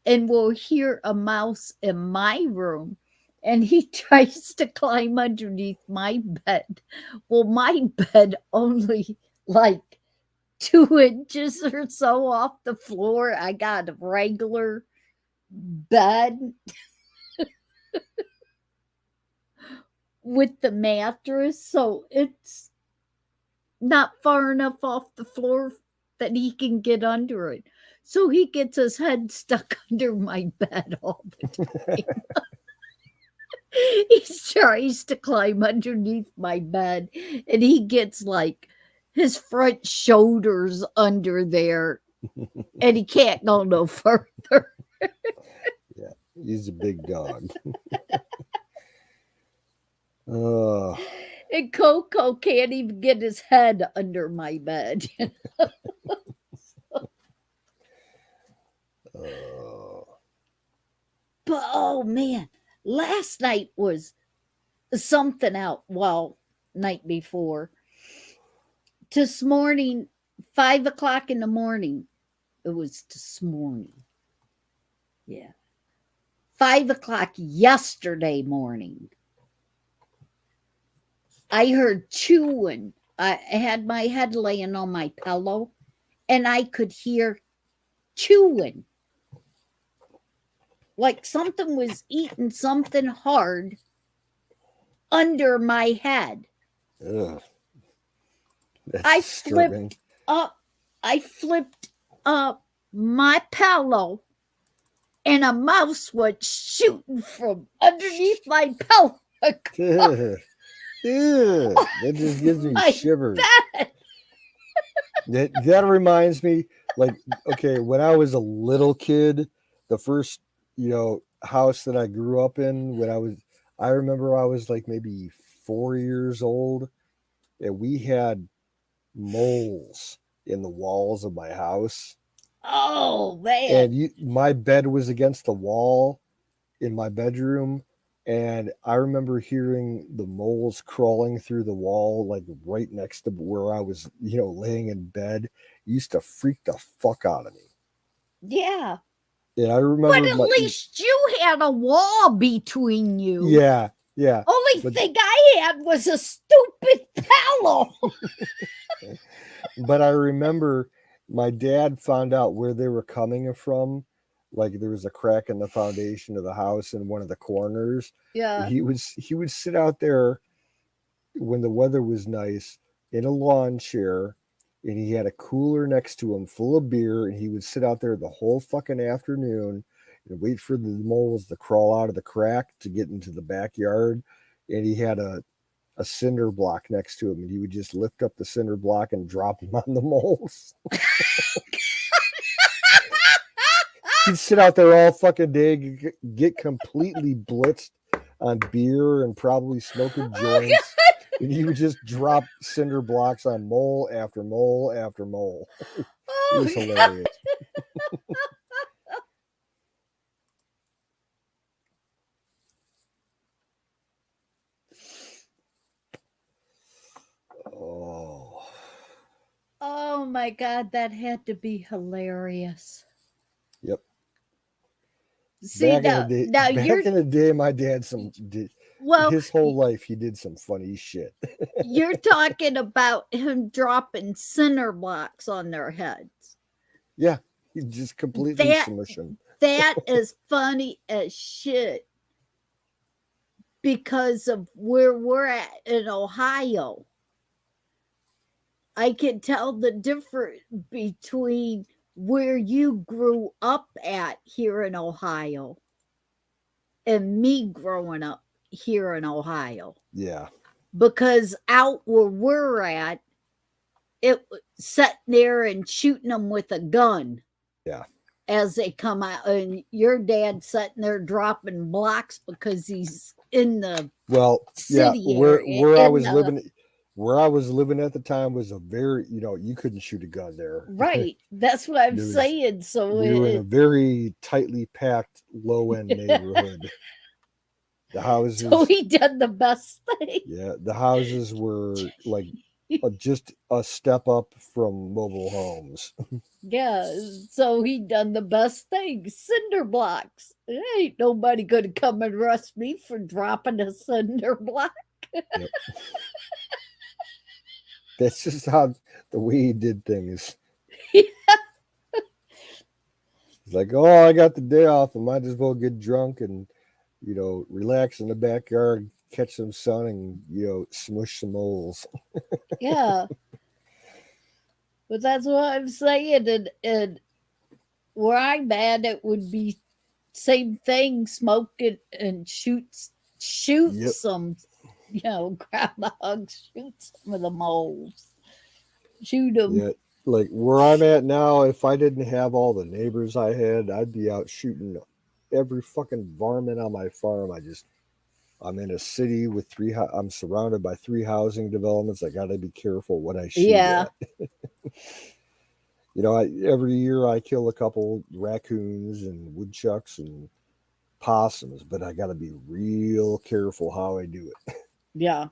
and will hear a mouse in my room, and he tries to climb underneath my bed. Well, my bed only like 2 inches or so off the floor. I got a regular bed with the mattress, so it's not far enough off the floor that he can get under it. So he gets his head stuck under my bed all the time. He tries to climb underneath my bed, and he gets like his front shoulders under there, and he can't go no further. Yeah, he's a big dog. And Coco can't even get his head under my bed. But oh man, last night was something out. Well, night before. This morning, 5 o'clock in the morning. It was this morning. Yeah. 5 o'clock yesterday morning. I heard chewing. I had my head laying on my pillow, and I could hear chewing. Like something was eating something hard under my head. Ugh. I flipped up my pillow, and a mouse was shooting from underneath my pillow. Yeah, that just gives me shivers. That reminds me, like, okay, when I was a little kid, the first house that I grew up in I remember I was like maybe 4 years old, and we had moles in the walls of my house. Oh man. And my bed was against the wall in my bedroom, and I remember hearing the moles crawling through the wall, like right next to where I was, laying in bed. It used to freak the fuck out of me. Yeah. And I But remember at least you had a wall between you. yeah. Only But- thing I had was a stupid pillow. But I remember my dad found out where they were coming from. Like there was a crack in the foundation of the house in one of the corners. Yeah. He would sit out there when the weather was nice in a lawn chair, and he had a cooler next to him full of beer, and he would sit out there the whole fucking afternoon and wait for the moles to crawl out of the crack to get into the backyard. And he had a cinder block next to him, and he would just lift up the cinder block and drop them on the moles. He'd sit out there all fucking day, get completely blitzed on beer and probably smoking joints. And he would just drop cinder blocks on mole after mole after mole. It was hilarious. Oh. Oh my God, that had to be hilarious. Yep. See, back in the day, my dad his whole life he did some funny shit. You're talking about him dropping cinder blocks on their heads. Yeah, he just completely smush them. That is funny as shit because of where we're at in Ohio. I can tell the difference between where you grew up at here in Ohio and me growing up here in Ohio. Yeah. Because out where we're at, it sitting there and shooting them with a gun. Yeah. As they come out, and your dad sitting there dropping blocks because he's in the city area. Where I was living at the time was a very, you couldn't shoot a gun there. Right. That's what I'm saying. So we were in a very tightly packed, low end neighborhood. The houses. So he done the best thing. Yeah, the houses were like just a step up from mobile homes. Yeah, so he done the best thing. Cinder blocks. Ain't nobody gonna come and arrest me for dropping a cinder block. Yep. That's just how the way he did things. Yeah. He's like, oh, I got the day off. I might as well get drunk and, relax in the backyard, catch some sun, and, smush some moles. Yeah. But that's what I'm saying. And where I'm at, it would be same thing, smoking and shoot some, groundhogs, shoot some of the moles. Shoot them. Yeah, like where I'm at now, if I didn't have all the neighbors I had, I'd be out shooting every fucking varmint on my farm. I'm in a city with I'm surrounded by 3 housing developments. I got to be careful what I shoot at. Every year I kill a couple raccoons and woodchucks and possums, but I got to be real careful how I do it. Yeah.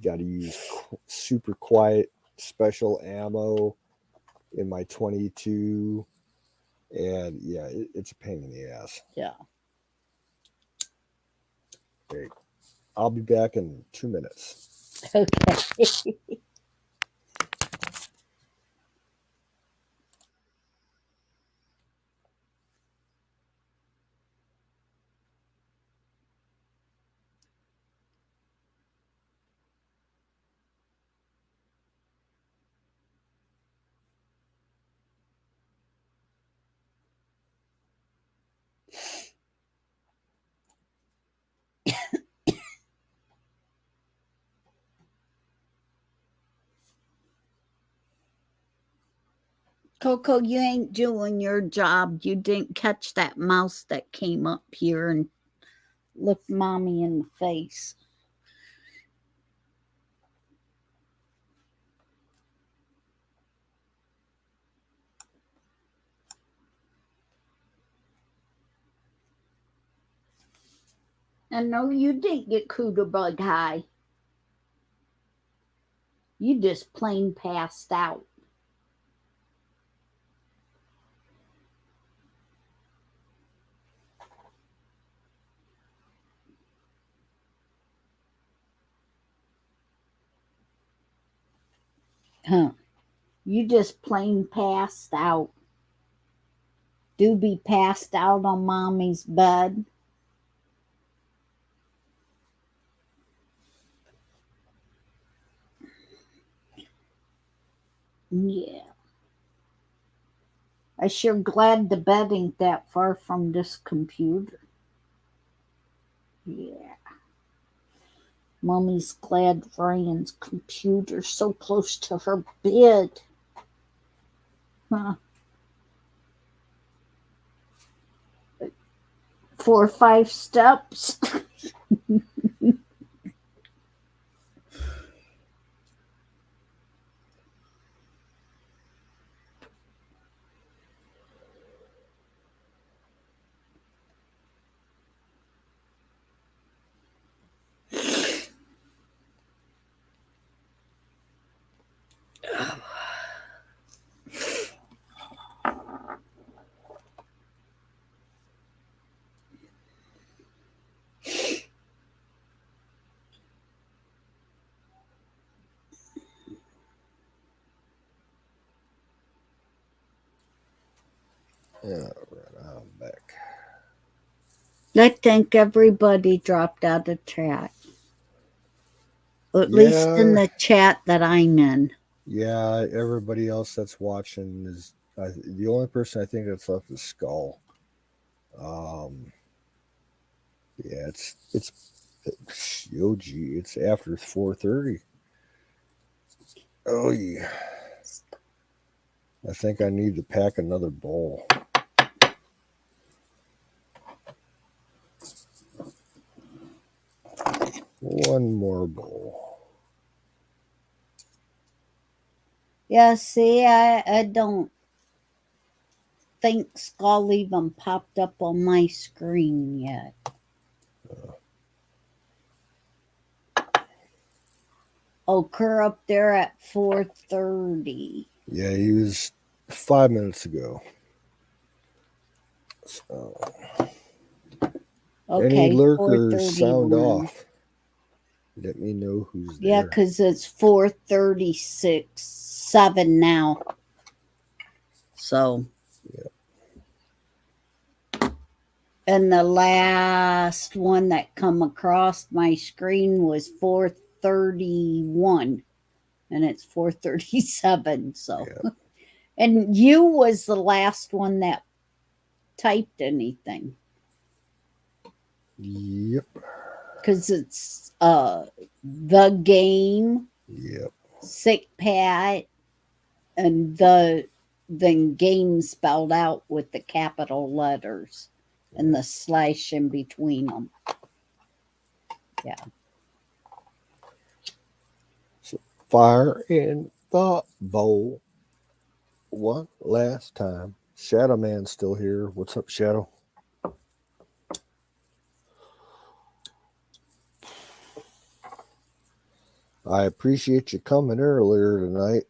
Got to use super quiet special ammo in my 22. And yeah, it's a pain in the ass. Yeah. Okay. I'll be back in 2 minutes. Okay. Coco, you ain't doing your job. You didn't catch that mouse that came up here and looked Mommy in the face. And no, you didn't get cooter bug high. You just plain passed out. Huh. You just plain passed out. Do be passed out on Mommy's bed. Yeah. I sure glad the bed ain't that far from this computer. Yeah. Mommy's glad Ryan's computer's so close to her bed. Huh. 4 or 5 steps. Yeah, right, I'm back. I think everybody dropped out of chat. At least in the chat that I'm in. Yeah, everybody else that's watching is the only person I think that's left is Skull. Yeah, it's oh gee, it's after 4:30. Oh yeah. I think I need to pack another bowl. One more bowl. Yeah, see, I don't think Skull even popped up on my screen yet. Oh, Kerr up there at 4:30. Yeah, he was 5 minutes ago. So, Okay, any lurkers, sound 4:31. off. Let me know who's Yeah, there. because it's 4:36, 7 now. So. Yep. And the last one that come across my screen was 4:31. And it's 4:37. So. Yep. And you was the last one that typed anything. Yep. Because it's the game. Yep. Sick Pat, and the then game spelled out with the capital letters and the slash in between them. Yeah. So fire in the bowl one last time. Shadow Man's still here. What's up, Shadow? I appreciate you coming earlier tonight.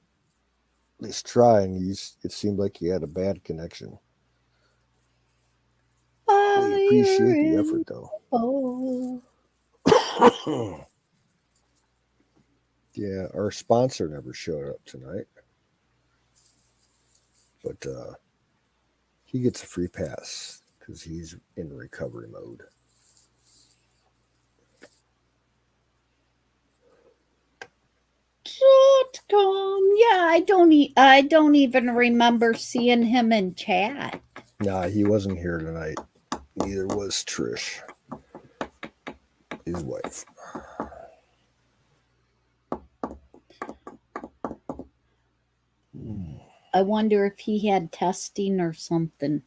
At least trying. It seemed like you had a bad connection. We appreciate the effort, though. Yeah, our sponsor never showed up tonight. But he gets a free pass because he's in recovery mode. Yeah, I don't even remember seeing him in chat. Nah, he wasn't here tonight. Neither was Trish, his wife. I wonder if he had testing or something.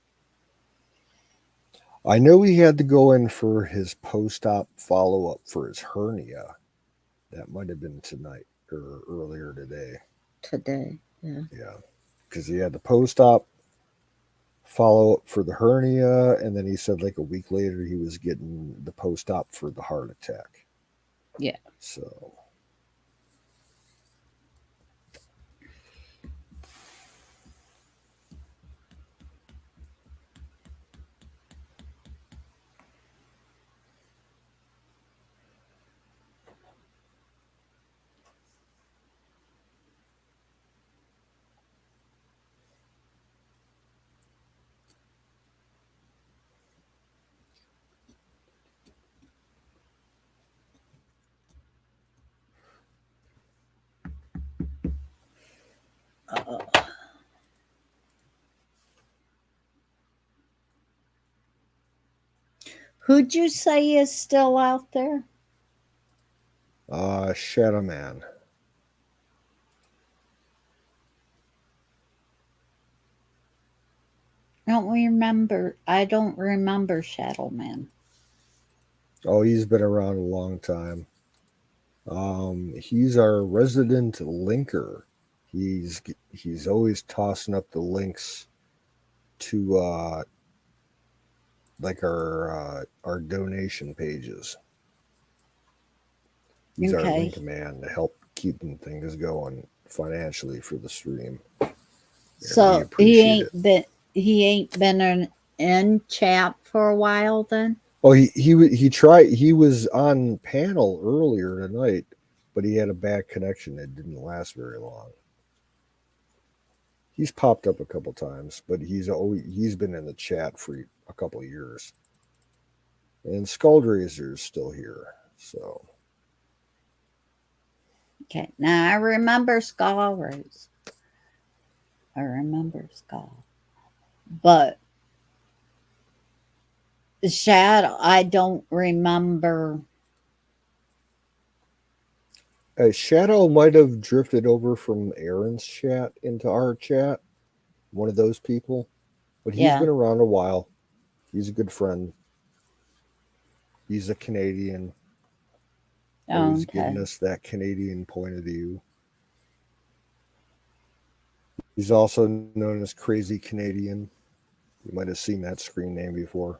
I know he had to go in for his post-op follow-up for his hernia. That might have been tonight or earlier today. Today, yeah. Yeah, because he had the post-op follow-up for the hernia, and then he said like a week later he was getting the post-op for the heart attack. Yeah. So Who'd you say is still out there? Shadow Man. I don't remember Shadow Man. Oh, he's been around a long time. He's our resident linker. He's always tossing up the links to like our donation pages. He's our link man to help keeping things going financially for the stream. So he ain't been in chat for a while then? Oh, he tried. He was on panel earlier tonight, but he had a bad connection. It didn't last very long. He's popped up a couple times, but he's been in the chat for a couple of years. And Skulldrazer is still here, so. Okay, now I remember Skullraise. I remember Skull, but Shadow, I don't remember. Shadow might have drifted over from Aaron's chat into our chat. One of those people, but he's been around a while. He's a good friend. He's a Canadian. Always giving us that Canadian point of view. He's also known as Crazy Canadian. You might have seen that screen name before.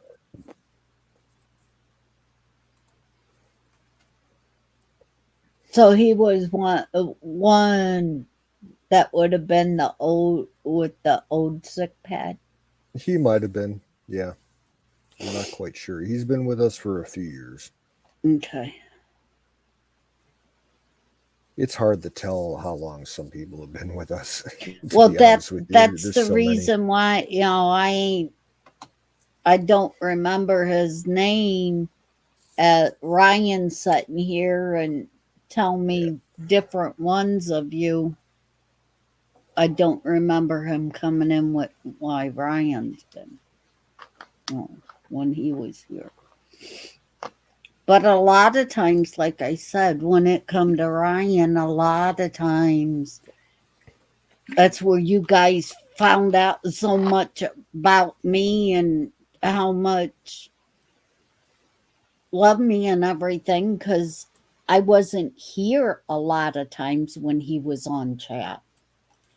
So he was one that would have been the old with the old sick pad. He might have been, yeah. I'm not quite sure. He's been with us for a few years. Okay. It's hard to tell how long some people have been with us. Well, that's the reason why, I don't remember his name. Ryan sitting here and tell me different ones of you. I don't remember him coming in with why Ryan's been when he was here. But a lot of times, like I said, when it come to Ryan, a lot of times that's where you guys found out so much about me and how much love me and everything, because I wasn't here a lot of times when he was on chat.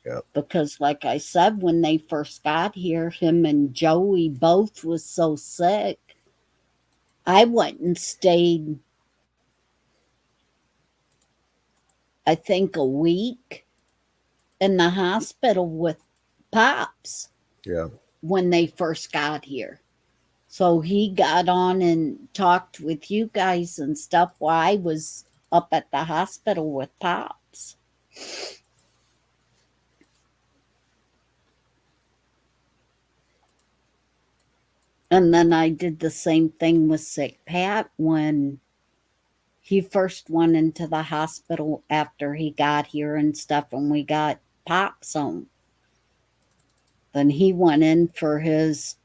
Yeah. Because like I said, when they first got here, him and Joey both was so sick. I went and stayed, I think, a week in the hospital with Pops. Yeah. When they first got here. So he got on and talked with you guys and stuff while I was up at the hospital with Pops. And then I did the same thing with Sick Pat when he first went into the hospital after he got here and stuff, and we got Pops home. Then he went in for his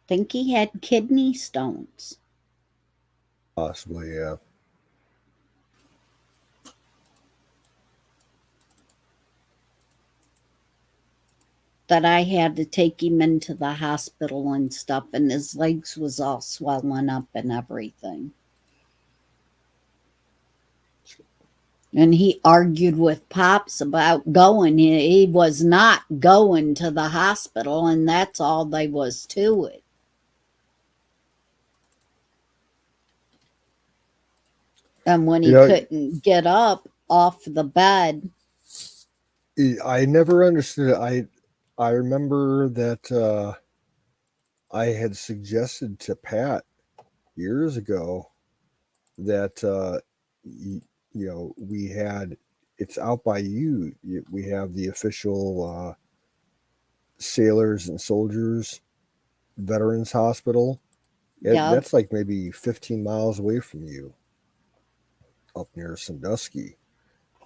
think he had kidney stones. Possibly, yeah. that I had to take him into the hospital and stuff, and his legs was all swelling up and everything. And he argued with Pops about going. He was not going to the hospital, and that's all they was to it. And when he couldn't get up off the bed, I never understood it. I remember that I had suggested to Pat years ago that we had, it's out by you. We have the official sailors and soldiers veterans hospital. That's like maybe 15 miles away from you, up near Sandusky.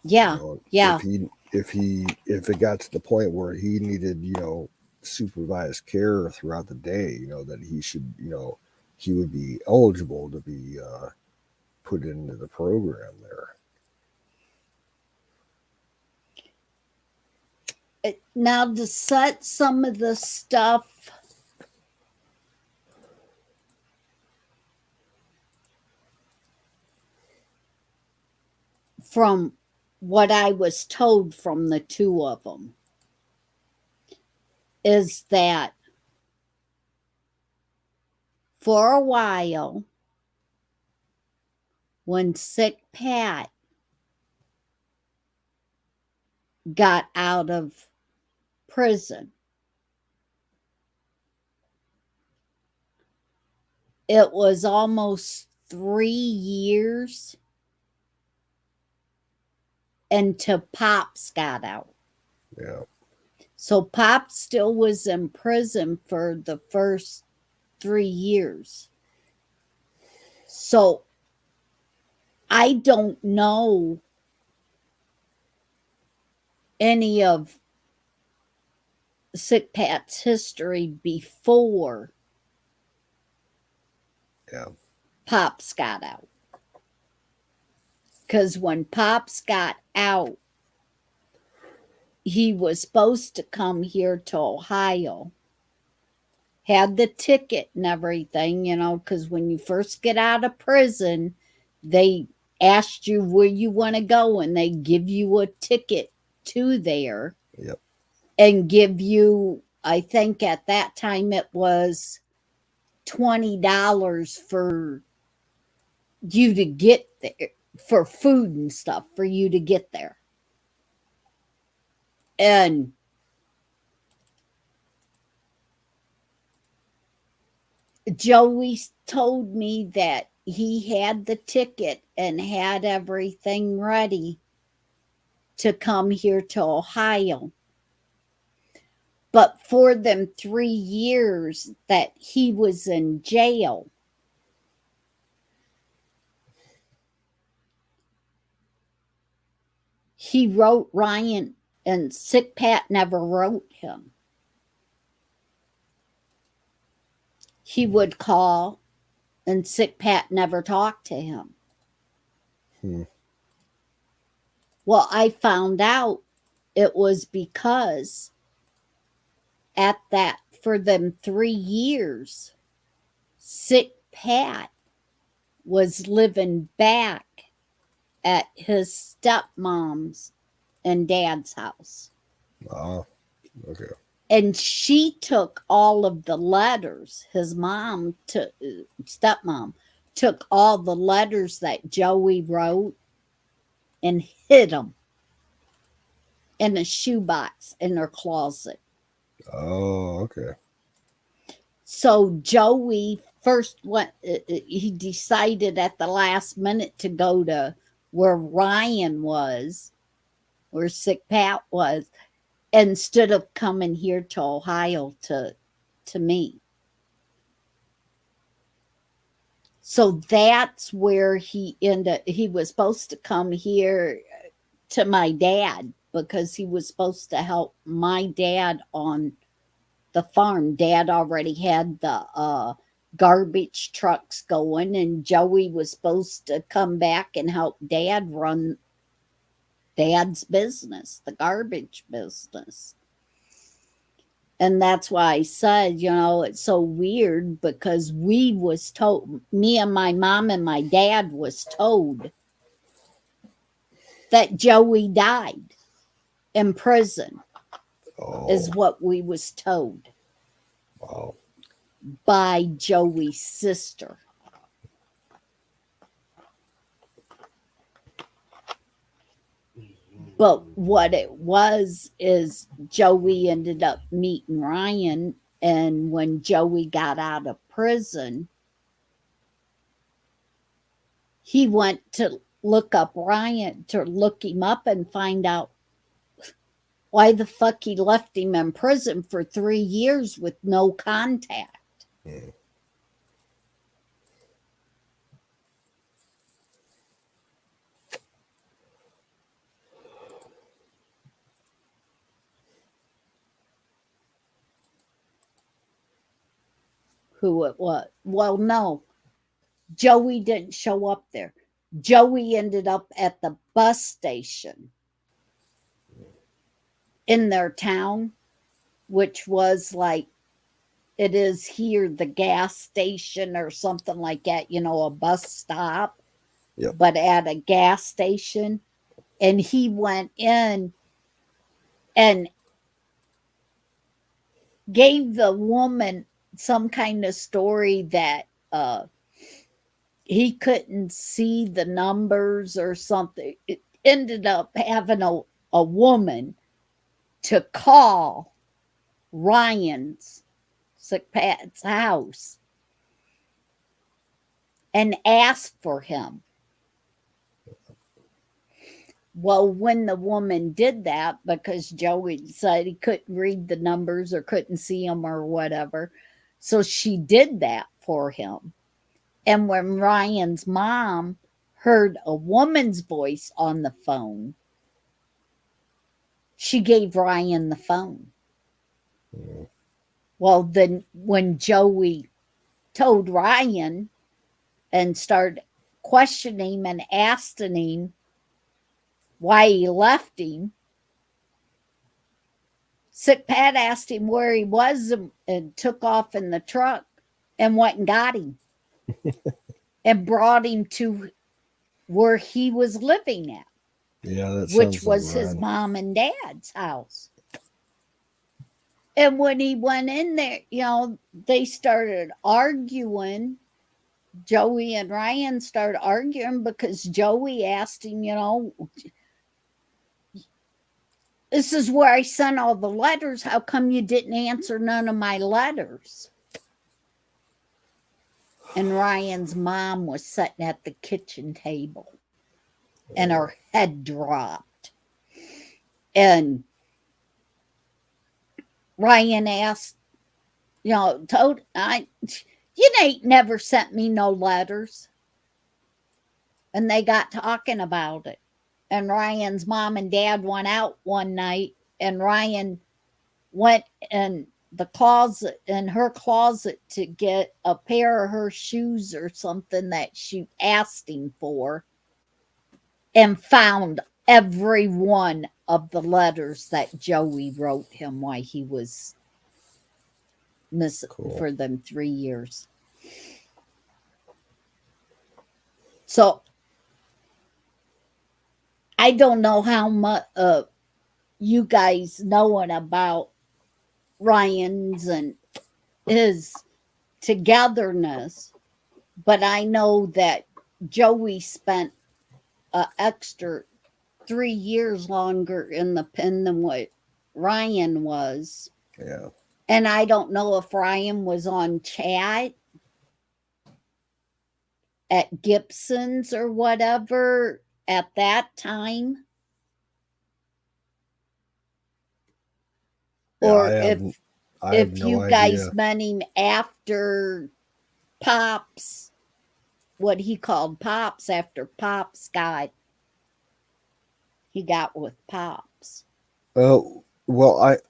Yeah, yeah. If it got to the point where he needed, supervised care throughout the day, that he should, he would be eligible to be put into the program there. Now, to set some of the stuff from what I was told from the two of them is that for a while, when Sick Pat got out of prison, it was almost 3 years until Pops got out. Yeah. So Pops still was in prison for the first 3 years. So I don't know any of Sick Pat's history before Pops got out. Because when Pops got out, he was supposed to come here to Ohio, had the ticket and everything, because when you first get out of prison, they asked you where you want to go, and they give you a ticket to there. Yep. And give you, I think at that time it was $20 for you to get there, for food and stuff, for you to get there. And Joey told me that he had the ticket and had everything ready to come here to Ohio. But for them 3 years that he was in jail, he wrote Ryan, and Sick Pat never wrote him. He would call, and Sick Pat never talked to him. Well, I found out it was because for them 3 years, Sick Pat was living back at his stepmom's and dad's house. Oh, okay. And she took all of the letters. His stepmom took all the letters that Joey wrote and hid them in a shoebox in her closet. Oh, okay. So Joey first went, he decided at the last minute to go to where Ryan was, where Sick Pat was, instead of coming here to Ohio to me. So that's where he ended. He was supposed to come here to my dad because he was supposed to help my dad on the farm. Dad already had the garbage trucks going, and Joey was supposed to come back and help Dad run Dad's business, the garbage business. And that's why I said, it's so weird because we was told, me and my mom and my dad was told that Joey died in prison, is what we was told Wow. by Joey's sister. But what it was is Joey ended up meeting Ryan, and when Joey got out of prison, he went to look up Ryan, to look him up and find out why the fuck he left him in prison for 3 years with no contact. Who it was. Well, no, Joey didn't show up there. Joey ended up at the bus station in their town, which was like it is here, the gas station or something like that, a bus stop, Yep. but at a gas station. And he went in and gave the woman some kind of story that he couldn't see the numbers or something. It ended up having a woman to call Ryan's, Sick Pat's house and ask for him. Well, when the woman did that, because Joey said he couldn't read the numbers or couldn't see them or whatever, so she did that for him. And when Ryan's mom heard a woman's voice on the phone, she gave Ryan the phone. Well, then when Joey told Ryan and started questioning him and asking him why he left him, Sick Pat asked him where he was and took off in the truck and went and got him and brought him to where he was living at. Yeah, that which sounds like was his Ryan. mom and dad's house. And when he went in there, they started arguing. Joey and Ryan started arguing because Joey asked him, this is where I sent all the letters. How come you didn't answer none of my letters? And Ryan's mom was sitting at the kitchen table and her head dropped. And Ryan asked, told you ain't never sent me no letters. And they got talking about it. And Ryan's mom and dad went out one night, and Ryan went in her closet to get a pair of her shoes or something that she asked him for, and found every one of the letters that Joey wrote him while he was missing for them 3 years. So I don't know how much you guys knowing about Ryan's and his togetherness, but I know that Joey spent an extra 3 years longer in the pen than what Ryan was. Yeah. And I don't know if Ryan was on chat at Gibson's or whatever at that time. Yeah, Or I have if no you idea. guys met him after Pops, what he called Pops, after Pops he got with Pops. Well,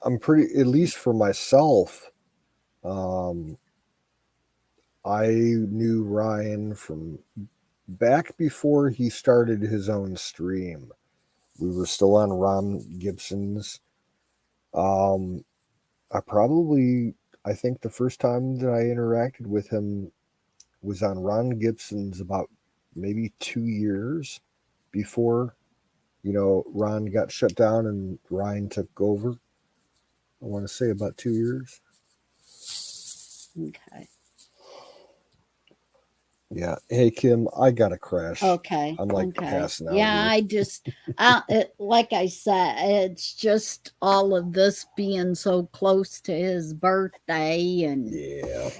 I'm pretty, at least for myself, I knew Ryan from back before he started his own stream. We were still on Ron Gibson's. I think the first time that I interacted with him was on Ron Gibson's about maybe 2 years before, Ron got shut down and Ryan took over. I want to say about 2 years. Okay. Yeah. Hey, Kim, I got to crash. Okay. I'm like okay. passing out. Yeah, here. I just, like I said, it's just all of this being so close to his birthday, and Yeah.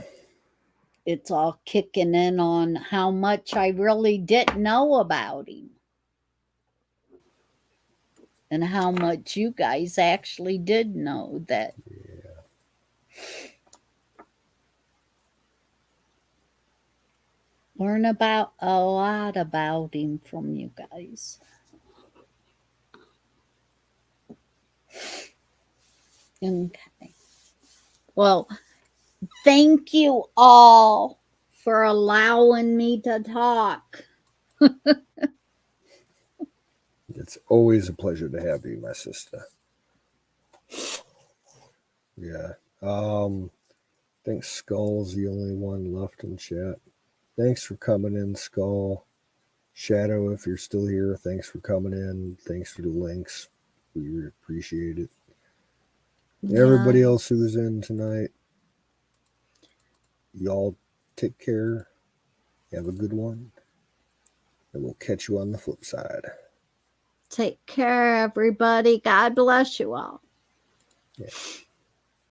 it's all kicking in on how much I really didn't know about him. And how much you guys actually did know that. Learn about a lot about him from you guys. Okay. Well, thank you all for allowing me to talk. It's always a pleasure to have you, my sister. Yeah. I think Skull's the only one left in chat. Thanks for coming in, Skull. Shadow, if you're still here, thanks for coming in. Thanks for the links. We appreciate it. Yeah. Everybody else who was in tonight, y'all take care. Have a good one. And we'll catch you on the flip side. Take care, everybody. God bless you all. Yeah.